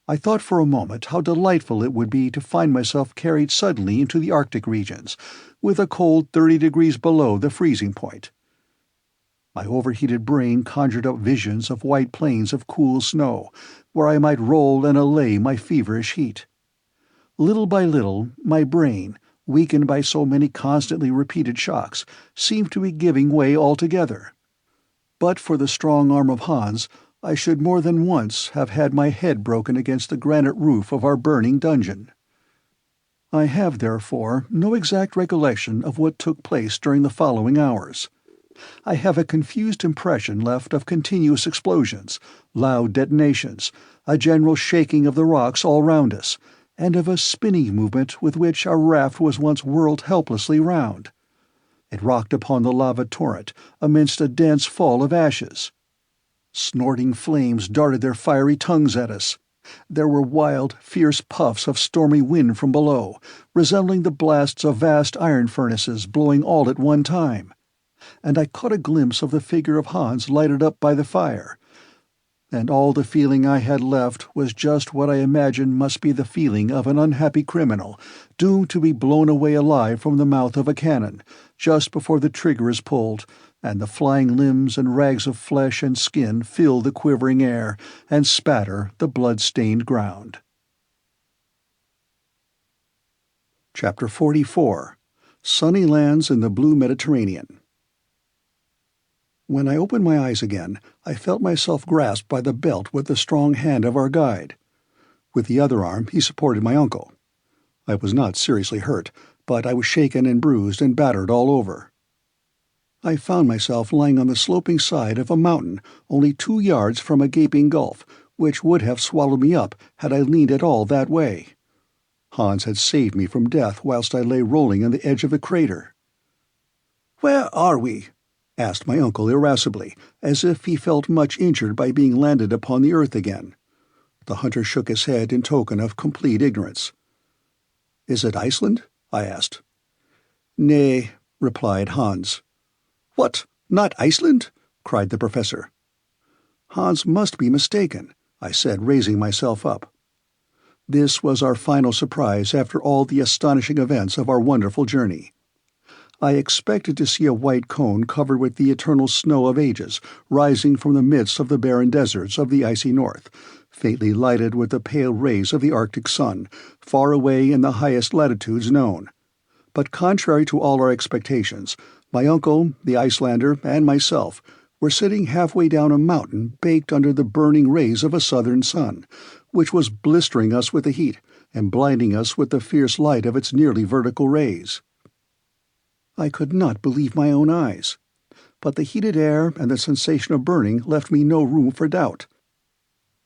Speaker 1: I thought for a moment how delightful it would be to find myself carried suddenly into the Arctic regions, with a cold 30 degrees below the freezing point. My overheated brain conjured up visions of white plains of cool snow, where I might roll and allay my feverish heat. Little by little, my brain, weakened by so many constantly repeated shocks, seemed to be giving way altogether. But for the strong arm of Hans, I should more than once have had my head broken against the granite roof of our burning dungeon. I have, therefore, no exact recollection of what took place during the following hours. I have a confused impression left of continuous explosions, loud detonations, a general shaking of the rocks all round us, and of a spinning movement with which our raft was once whirled helplessly round. It rocked upon the lava torrent amidst a dense fall of ashes. Snorting flames darted their fiery tongues at us. There were wild, fierce puffs of stormy wind from below, resembling the blasts of vast iron furnaces blowing all at one time. And I caught a glimpse of the figure of Hans lighted up by the fire. And all the feeling I had left was just what I imagined must be the feeling of an unhappy criminal, doomed to be blown away alive from the mouth of a cannon, just before the trigger is pulled, and the flying limbs and rags of flesh and skin fill the quivering air and spatter the blood-stained ground. Chapter 44. Sunny Lands in the Blue Mediterranean. When I opened my eyes again, I felt myself grasped by the belt with the strong hand of our guide. With the other arm he supported my uncle. I was not seriously hurt, but I was shaken and bruised and battered all over. I found myself lying on the sloping side of a mountain only 2 yards from a gaping gulf, which would have swallowed me up had I leaned at all that way. Hans had saved me from death whilst I lay rolling on the edge of the crater. "Where are we?" asked my uncle irascibly, as if he felt much injured by being landed upon the earth again. The hunter shook his head in token of complete ignorance. "Is it Iceland?" I asked. "Nay," replied Hans. "What, not Iceland?" cried the professor. "Hans must be mistaken," I said, raising myself up. This was our final surprise after all the astonishing events of our wonderful journey. I expected to see a white cone covered with the eternal snow of ages rising from the midst of the barren deserts of the icy north, faintly lighted with the pale rays of the Arctic sun, far away in the highest latitudes known. But contrary to all our expectations, my uncle, the Icelander, and myself were sitting halfway down a mountain baked under the burning rays of a southern sun, which was blistering us with the heat and blinding us with the fierce light of its nearly vertical rays. I could not believe my own eyes, but the heated air and the sensation of burning left me no room for doubt.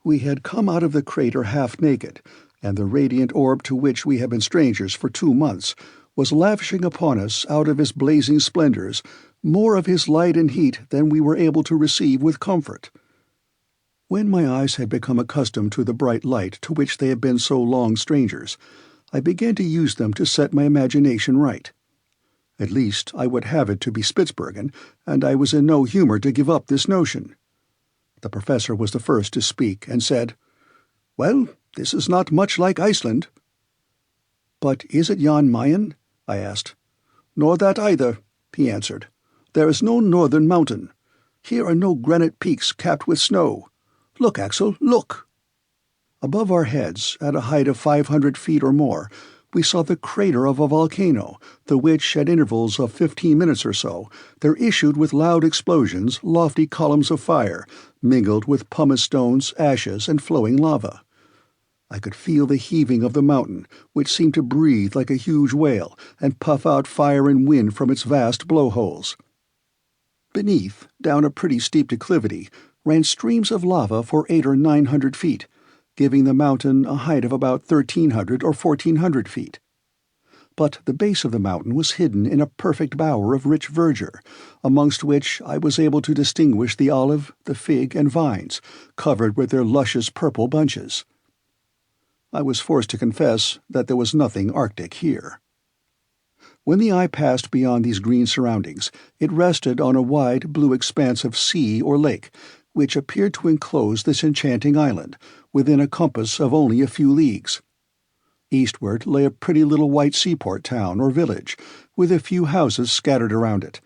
Speaker 1: We had come out of the crater half naked, and the radiant orb to which we had been strangers for 2 months was lavishing upon us out of his blazing splendors more of his light and heat than we were able to receive with comfort. When my eyes had become accustomed to the bright light to which they had been so long strangers, I began to use them to set my imagination right. At least I would have it to be Spitzbergen, and I was in no humor to give up this notion. The professor was the first to speak, and said, "Well, this is not much like Iceland." "But is it Jan Mayen?" I asked. "Nor that either," he answered. "There is no northern mountain. Here are no granite peaks capped with snow. Look, Axel, look!" Above our heads, at a height of 500 feet or more, we saw the crater of a volcano, through which, at intervals of 15 minutes or so, there issued with loud explosions lofty columns of fire, mingled with pumice stones, ashes, and flowing lava. I could feel the heaving of the mountain, which seemed to breathe like a huge whale and puff out fire and wind from its vast blowholes. Beneath, down a pretty steep declivity, ran streams of lava for 800 or 900 feet, giving the mountain a height of about 1,300 or 1,400 feet. But the base of the mountain was hidden in a perfect bower of rich verdure, amongst which I was able to distinguish the olive, the fig, and vines, covered with their luscious purple bunches. I was forced to confess that there was nothing Arctic here. When the eye passed beyond these green surroundings, it rested on a wide blue expanse of sea or lake, which appeared to enclose this enchanting island, within a compass of only a few leagues. Eastward lay a pretty little white seaport town or village, with a few houses scattered around it.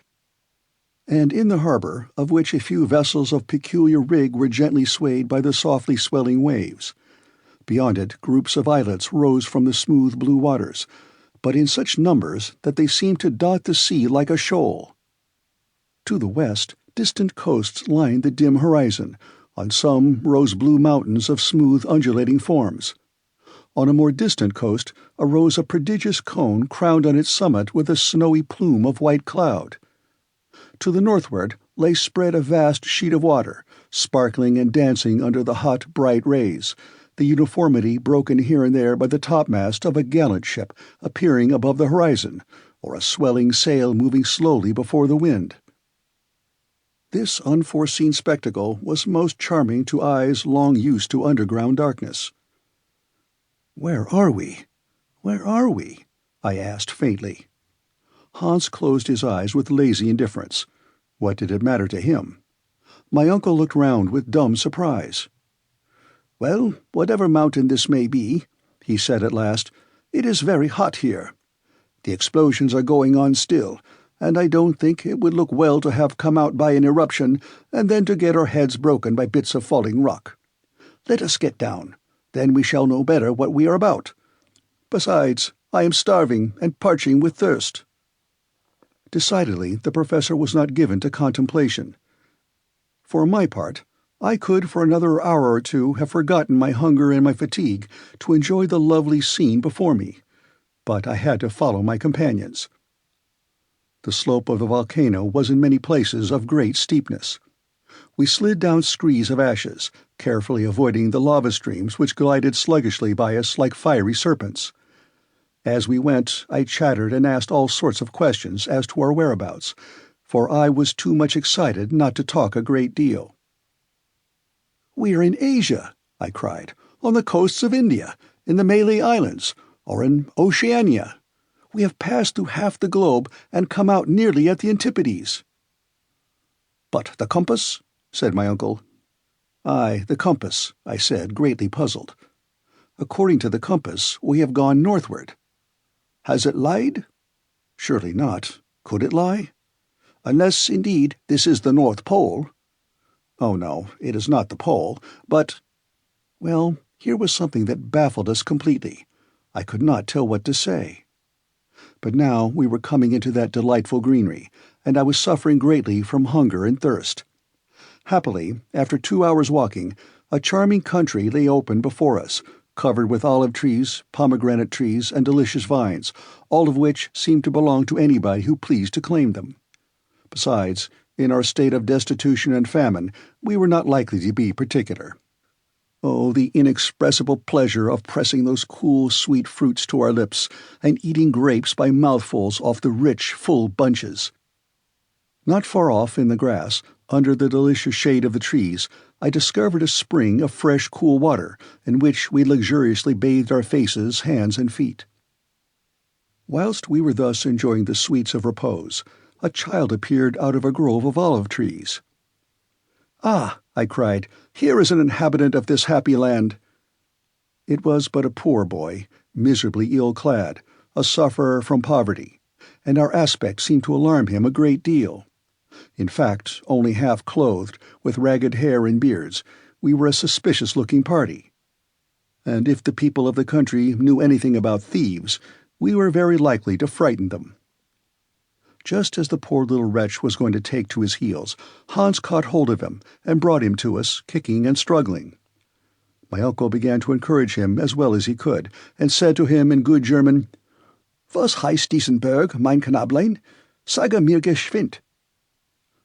Speaker 1: And in the harbour, of which a few vessels of peculiar rig were gently swayed by the softly swelling waves. Beyond it, groups of islets rose from the smooth blue waters, but in such numbers that they seemed to dot the sea like a shoal. To the west, distant coasts lined the dim horizon, On some rose blue mountains of smooth undulating forms. On a more distant coast arose a prodigious cone crowned on its summit with a snowy plume of white cloud. To the northward lay spread a vast sheet of water, sparkling and dancing under the hot, bright rays, the uniformity broken here and there by the topmast of a gallant ship appearing above the horizon, or a swelling sail moving slowly before the wind. This unforeseen spectacle was most charming to eyes long used to underground darkness. "Where are we? Where are we?" I asked faintly. Hans closed his eyes with lazy indifference. What did it matter to him? My uncle looked round with dumb surprise. "Well, whatever mountain this may be," he said at last, "it is very hot here. The explosions are going on still, and I don't think it would look well to have come out by an eruption and then to get our heads broken by bits of falling rock. Let us get down, then we shall know better what we are about. Besides, I am starving and parching with thirst." Decidedly, the professor was not given to contemplation. For my part, I could for another hour or two have forgotten my hunger and my fatigue to enjoy the lovely scene before me, but I had to follow my companions. The slope of the volcano was in many places of great steepness. We slid down screes of ashes, carefully avoiding the lava streams which glided sluggishly by us like fiery serpents. As we went, I chattered and asked all sorts of questions as to our whereabouts, for I was too much excited not to talk a great deal. "We are in Asia," I cried, "on the coasts of India, in the Malay Islands, or in Oceania. We have passed through half the globe and come out nearly at the Antipodes." "But the compass?" said my uncle. "Aye, the compass," I said, greatly puzzled. "According to the compass, we have gone northward. Has it lied? Surely not. Could it lie? Unless, indeed, this is the North Pole. Oh no, it is not the pole, but—" Well, here was something that baffled us completely. I could not tell what to say. But now we were coming into that delightful greenery, and I was suffering greatly from hunger and thirst. Happily, after 2 hours' walking, a charming country lay open before us, covered with olive trees, pomegranate trees, and delicious vines, all of which seemed to belong to anybody who pleased to claim them. Besides, in our state of destitution and famine, we were not likely to be particular. Oh, the inexpressible pleasure of pressing those cool, sweet fruits to our lips and eating grapes by mouthfuls off the rich, full bunches! Not far off in the grass, under the delicious shade of the trees, I discovered a spring of fresh, cool water, in which we luxuriously bathed our faces, hands, and feet. Whilst we were thus enjoying the sweets of repose, a child appeared out of a grove of olive trees. "Ah," I cried, "here is an inhabitant of this happy land." It was but a poor boy, miserably ill-clad, a sufferer from poverty, and our aspect seemed to alarm him a great deal. In fact, only half-clothed, with ragged hair and beards, we were a suspicious-looking party. And if the people of the country knew anything about thieves, we were very likely to frighten them. Just as the poor little wretch was going to take to his heels, Hans caught hold of him and brought him to us, kicking and struggling. My uncle began to encourage him as well as he could, and said to him in good German, "Was heißt diesen Berg, mein Knablein? Sage mir geschwind."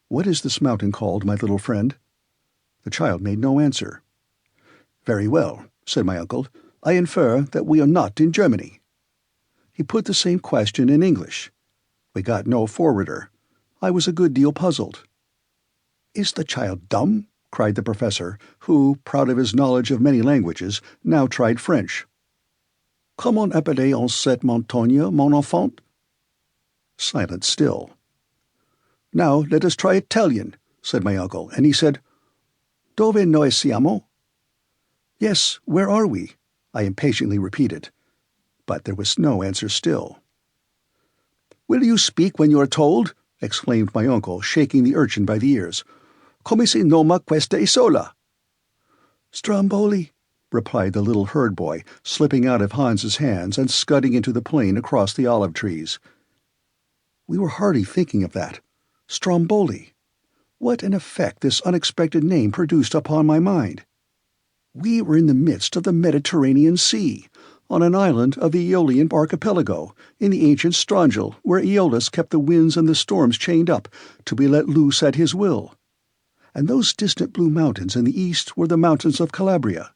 Speaker 1: "What is this mountain called, my little friend?" The child made no answer. "Very well," said my uncle. "I infer that we are not in Germany." He put the same question in English. We got no forwarder. I was a good deal puzzled. "Is the child dumb?" cried the professor, who, proud of his knowledge of many languages, now tried French. "Comment appelez-on cette montagne, mon enfant?" Silence still. "Now let us try Italian," said my uncle, and he said, "Dove noi siamo?" "Yes, where are we?" I impatiently repeated. But there was no answer still. "Will you speak when you are told?" exclaimed my uncle, shaking the urchin by the ears. "Come si noma questa isola?" "Stromboli," replied the little herd boy, slipping out of Hans's hands and scudding into the plain across the olive trees. We were hardly thinking of that. Stromboli. What an effect this unexpected name produced upon my mind! We were in the midst of the Mediterranean Sea, on an island of the Aeolian archipelago, in the ancient Strangel, where Aeolus kept the winds and the storms chained up, to be let loose at his will. And those distant blue mountains in the east were the mountains of Calabria,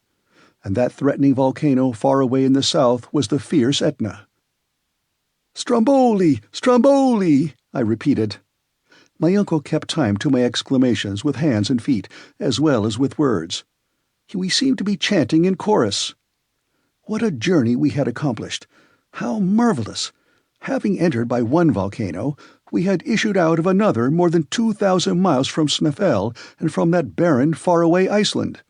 Speaker 1: and that threatening volcano far away in the south was the fierce Etna. "Stromboli! Stromboli!" I repeated. My uncle kept time to my exclamations with hands and feet, as well as with words. We seemed to be chanting in chorus. What a journey we had accomplished! How marvelous! Having entered by one volcano, we had issued out of another more than 2,000 miles from SnÆFell and from that barren, far-away Iceland.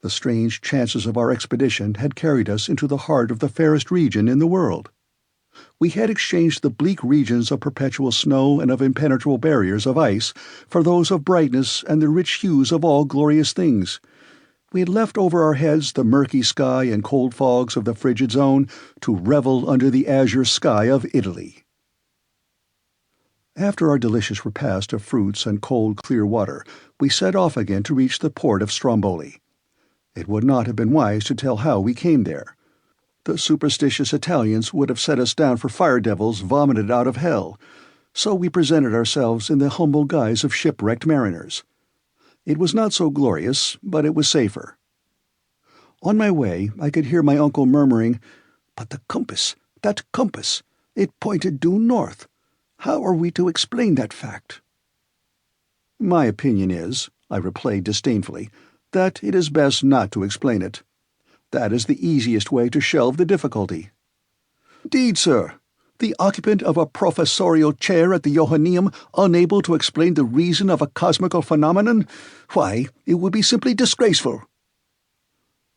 Speaker 1: The strange chances of our expedition had carried us into the heart of the fairest region in the world. We had exchanged the bleak regions of perpetual snow and of impenetrable barriers of ice for those of brightness and the rich hues of all glorious things. We had left over our heads the murky sky and cold fogs of the frigid zone to revel under the azure sky of Italy. After our delicious repast of fruits and cold, clear water, we set off again to reach the port of Stromboli. It would not have been wise to tell how we came there. The superstitious Italians would have set us down for fire devils vomited out of hell, so we presented ourselves in the humble guise of shipwrecked mariners. It was not so glorious, but it was safer. On my way, I could hear my uncle murmuring, "But the compass, that compass, it pointed due north. How are we to explain that fact?" "My opinion is," I replied disdainfully, "that it is best not to explain it. That is the easiest way to shelve the difficulty." "'Deed, sir, the occupant of a professorial chair at the Johanneum unable to explain the reason of a cosmical phenomenon? Why, it would be simply disgraceful."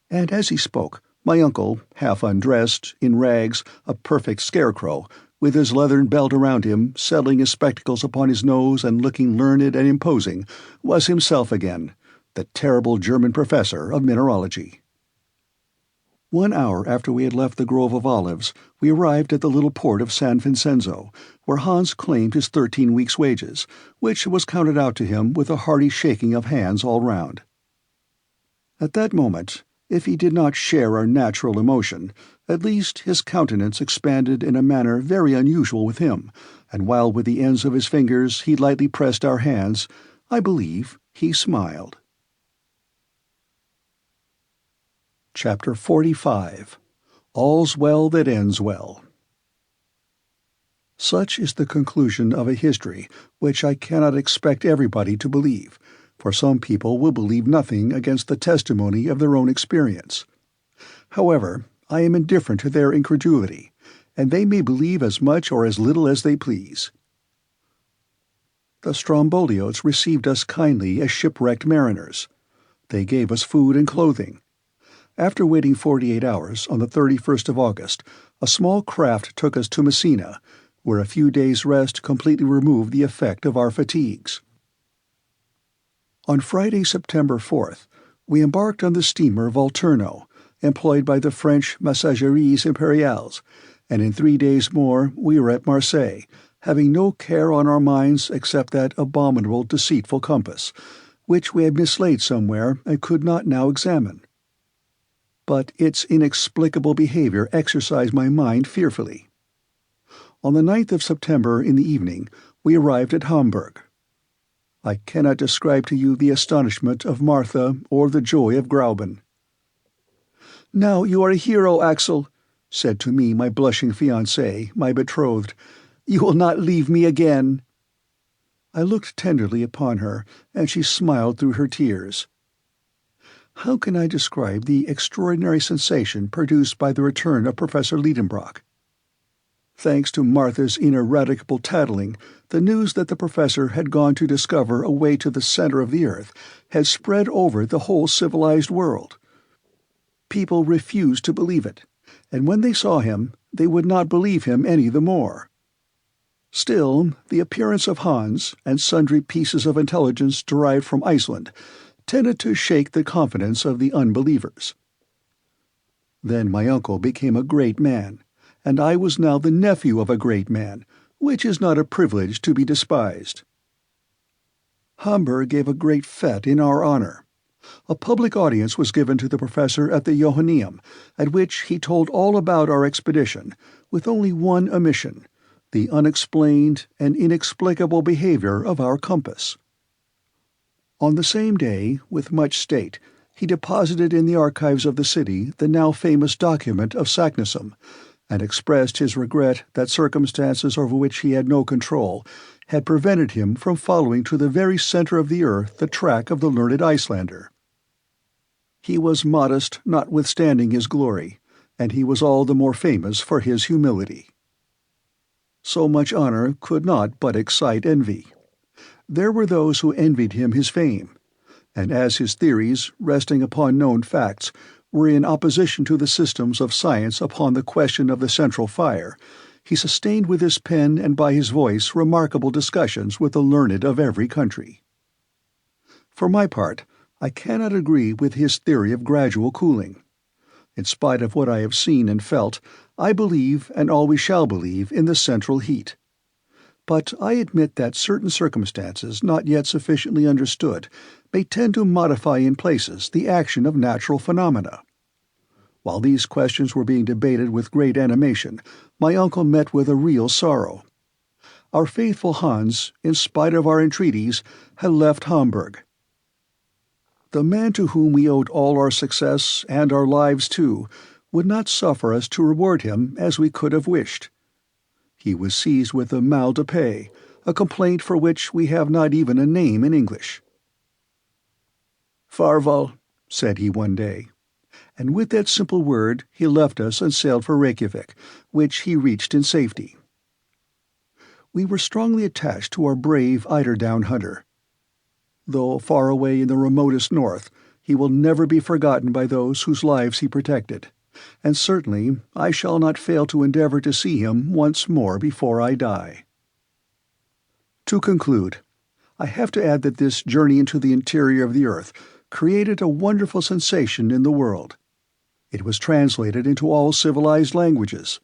Speaker 1: And as he spoke, my uncle, half undressed, in rags, a perfect scarecrow, with his leathern belt around him, settling his spectacles upon his nose and looking learned and imposing, was himself again, the terrible German professor of mineralogy. 1 hour after we had left the grove of olives, we arrived at the little port of San Vincenzo, where Hans claimed his 13 weeks' wages, which was counted out to him with a hearty shaking of hands all round. At that moment, if he did not share our natural emotion, at least his countenance expanded in a manner very unusual with him, and while with the ends of his fingers he lightly pressed our hands, I believe he smiled. Chapter 45. All's Well That Ends Well. Such is the conclusion of a history which I cannot expect everybody to believe, for some people will believe nothing against the testimony of their own experience. However, I am indifferent to their incredulity, and they may believe as much or as little as they please. The Stromboliotes received us kindly as shipwrecked mariners. They gave us food and clothing. After waiting 48 hours, on the 31st of August, a small craft took us to Messina, where a few days' rest completely removed the effect of our fatigues. On Friday, September 4th, we embarked on the steamer Volturno, employed by the French Messageries Impériales, and in 3 days more we were at Marseille, having no care on our minds except that abominable deceitful compass, which we had mislaid somewhere and could not now examine. But its inexplicable behavior exercised my mind fearfully. On the 9th of September in the evening, we arrived at Hamburg. I cannot describe to you the astonishment of Martha or the joy of Grauben. "Now you are a hero, Axel," said to me my blushing fiancée, my betrothed. "You will not leave me again." I looked tenderly upon her, and she smiled through her tears. How can I describe the extraordinary sensation produced by the return of Professor Lidenbrock? Thanks to Martha's ineradicable tattling, the news that the professor had gone to discover a way to the center of the earth had spread over the whole civilized world. People refused to believe it, and when they saw him, they would not believe him any the more. Still, the appearance of Hans, and sundry pieces of intelligence derived from Iceland, tended to shake the confidence of the unbelievers. Then my uncle became a great man, and I was now the nephew of a great man, which is not a privilege to be despised. Hamburg gave a great fête in our honor. A public audience was given to the professor at the Johanneum, at which he told all about our expedition, with only one omission: the unexplained and inexplicable behavior of our compass. On the same day, with much state, he deposited in the archives of the city the now famous document of Saknussemm, and expressed his regret that circumstances over which he had no control had prevented him from following to the very center of the earth the track of the learned Icelander. He was modest notwithstanding his glory, and he was all the more famous for his humility. So much honor could not but excite envy. There were those who envied him his fame, and as his theories, resting upon known facts, were in opposition to the systems of science upon the question of the central fire, he sustained with his pen and by his voice remarkable discussions with the learned of every country. For my part, I cannot agree with his theory of gradual cooling. In spite of what I have seen and felt, I believe, and always shall believe, in the central heat. But I admit that certain circumstances not yet sufficiently understood may tend to modify in places the action of natural phenomena. While these questions were being debated with great animation, my uncle met with a real sorrow. Our faithful Hans, in spite of our entreaties, had left Hamburg. The man to whom we owed all our success, and our lives too, would not suffer us to reward him as we could have wished. He was seized with the mal de paix, a complaint for which we have not even a name in English. "Farvel," said he one day, and with that simple word he left us and sailed for Reykjavik, which he reached in safety. We were strongly attached to our brave eiderdown hunter. Though far away in the remotest north, he will never be forgotten by those whose lives he protected, and certainly I shall not fail to endeavor to see him once more before I die. To conclude, I have to add that this journey into the interior of the earth created a wonderful sensation in the world. It was translated into all civilized languages.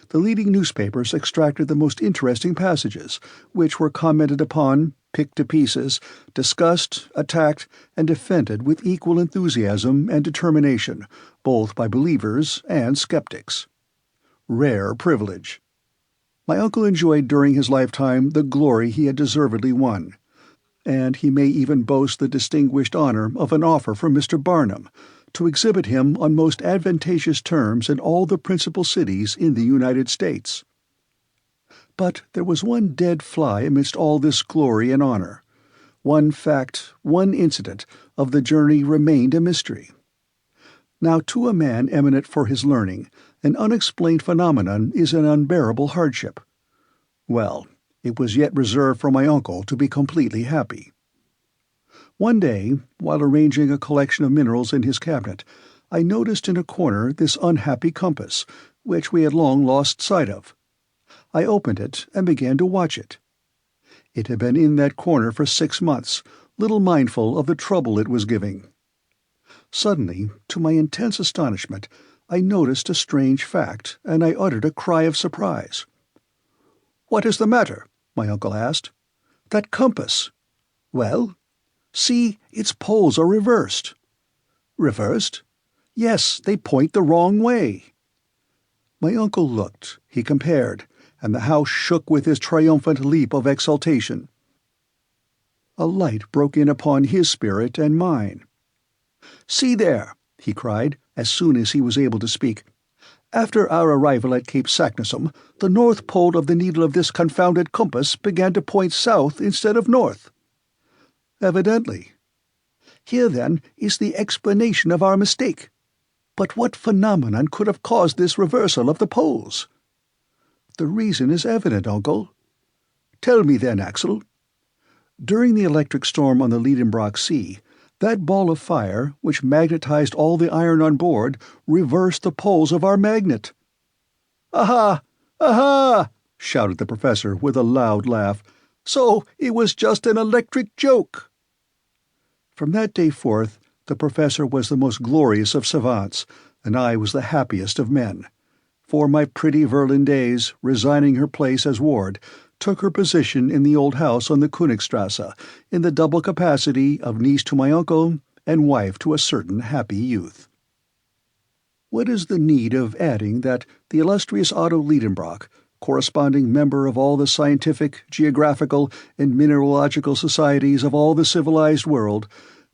Speaker 1: The leading newspapers extracted the most interesting passages, which were commented upon, picked to pieces, discussed, attacked, and defended with equal enthusiasm and determination, both by believers and skeptics. Rare privilege. My uncle enjoyed during his lifetime the glory he had deservedly won, and he may even boast the distinguished honor of an offer from Mr. Barnum to exhibit him on most advantageous terms in all the principal cities in the United States. But there was one dead fly amidst all this glory and honor. One fact, one incident of the journey remained a mystery. Now, to a man eminent for his learning, an unexplained phenomenon is an unbearable hardship. Well, it was yet reserved for my uncle to be completely happy. One day, while arranging a collection of minerals in his cabinet, I noticed in a corner this unhappy compass, which we had long lost sight of. I opened it and began to watch it. It had been in that corner for 6 months, little mindful of the trouble it was giving. Suddenly, to my intense astonishment, I noticed a strange fact, and I uttered a cry of surprise. "What is the matter?" my uncle asked. "That compass." "Well?" "See, its poles are reversed." "Reversed?" "Yes, they point the wrong way." My uncle looked, he compared, and the house shook with his triumphant leap of exultation. A light broke in upon his spirit and mine. "See there," he cried, as soon as he was able to speak. "After our arrival at Cape Saknussemm, the north pole of the needle of this confounded compass began to point south instead of north." "Evidently." "Here, then, is the explanation of our mistake. But what phenomenon could have caused this reversal of the poles?" "The reason is evident, uncle." "Tell me then, Axel." "During the electric storm on the Lidenbrock Sea, that ball of fire, which magnetized all the iron on board, reversed the poles of our magnet." "Aha! Aha!" shouted the professor with a loud laugh. "So it was just an electric joke." From that day forth, the professor was the most glorious of savants, and I was the happiest of men. For my pretty Verlin days, resigning her place as ward, took her position in the old house on the Königstrasse in the double capacity of niece to my uncle and wife to a certain happy youth. What is the need of adding that the illustrious Otto Lidenbrock, corresponding member of all the scientific, geographical, and mineralogical societies of all the civilized world,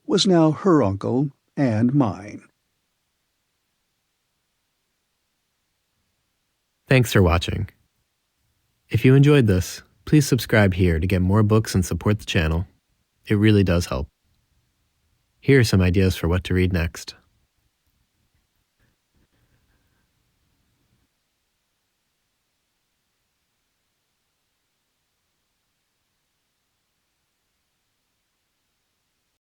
Speaker 1: was now her uncle and mine?
Speaker 2: Thanks for watching. If you enjoyed this, please subscribe here to get more books and support the channel. It really does help. Here are some ideas for what to read next.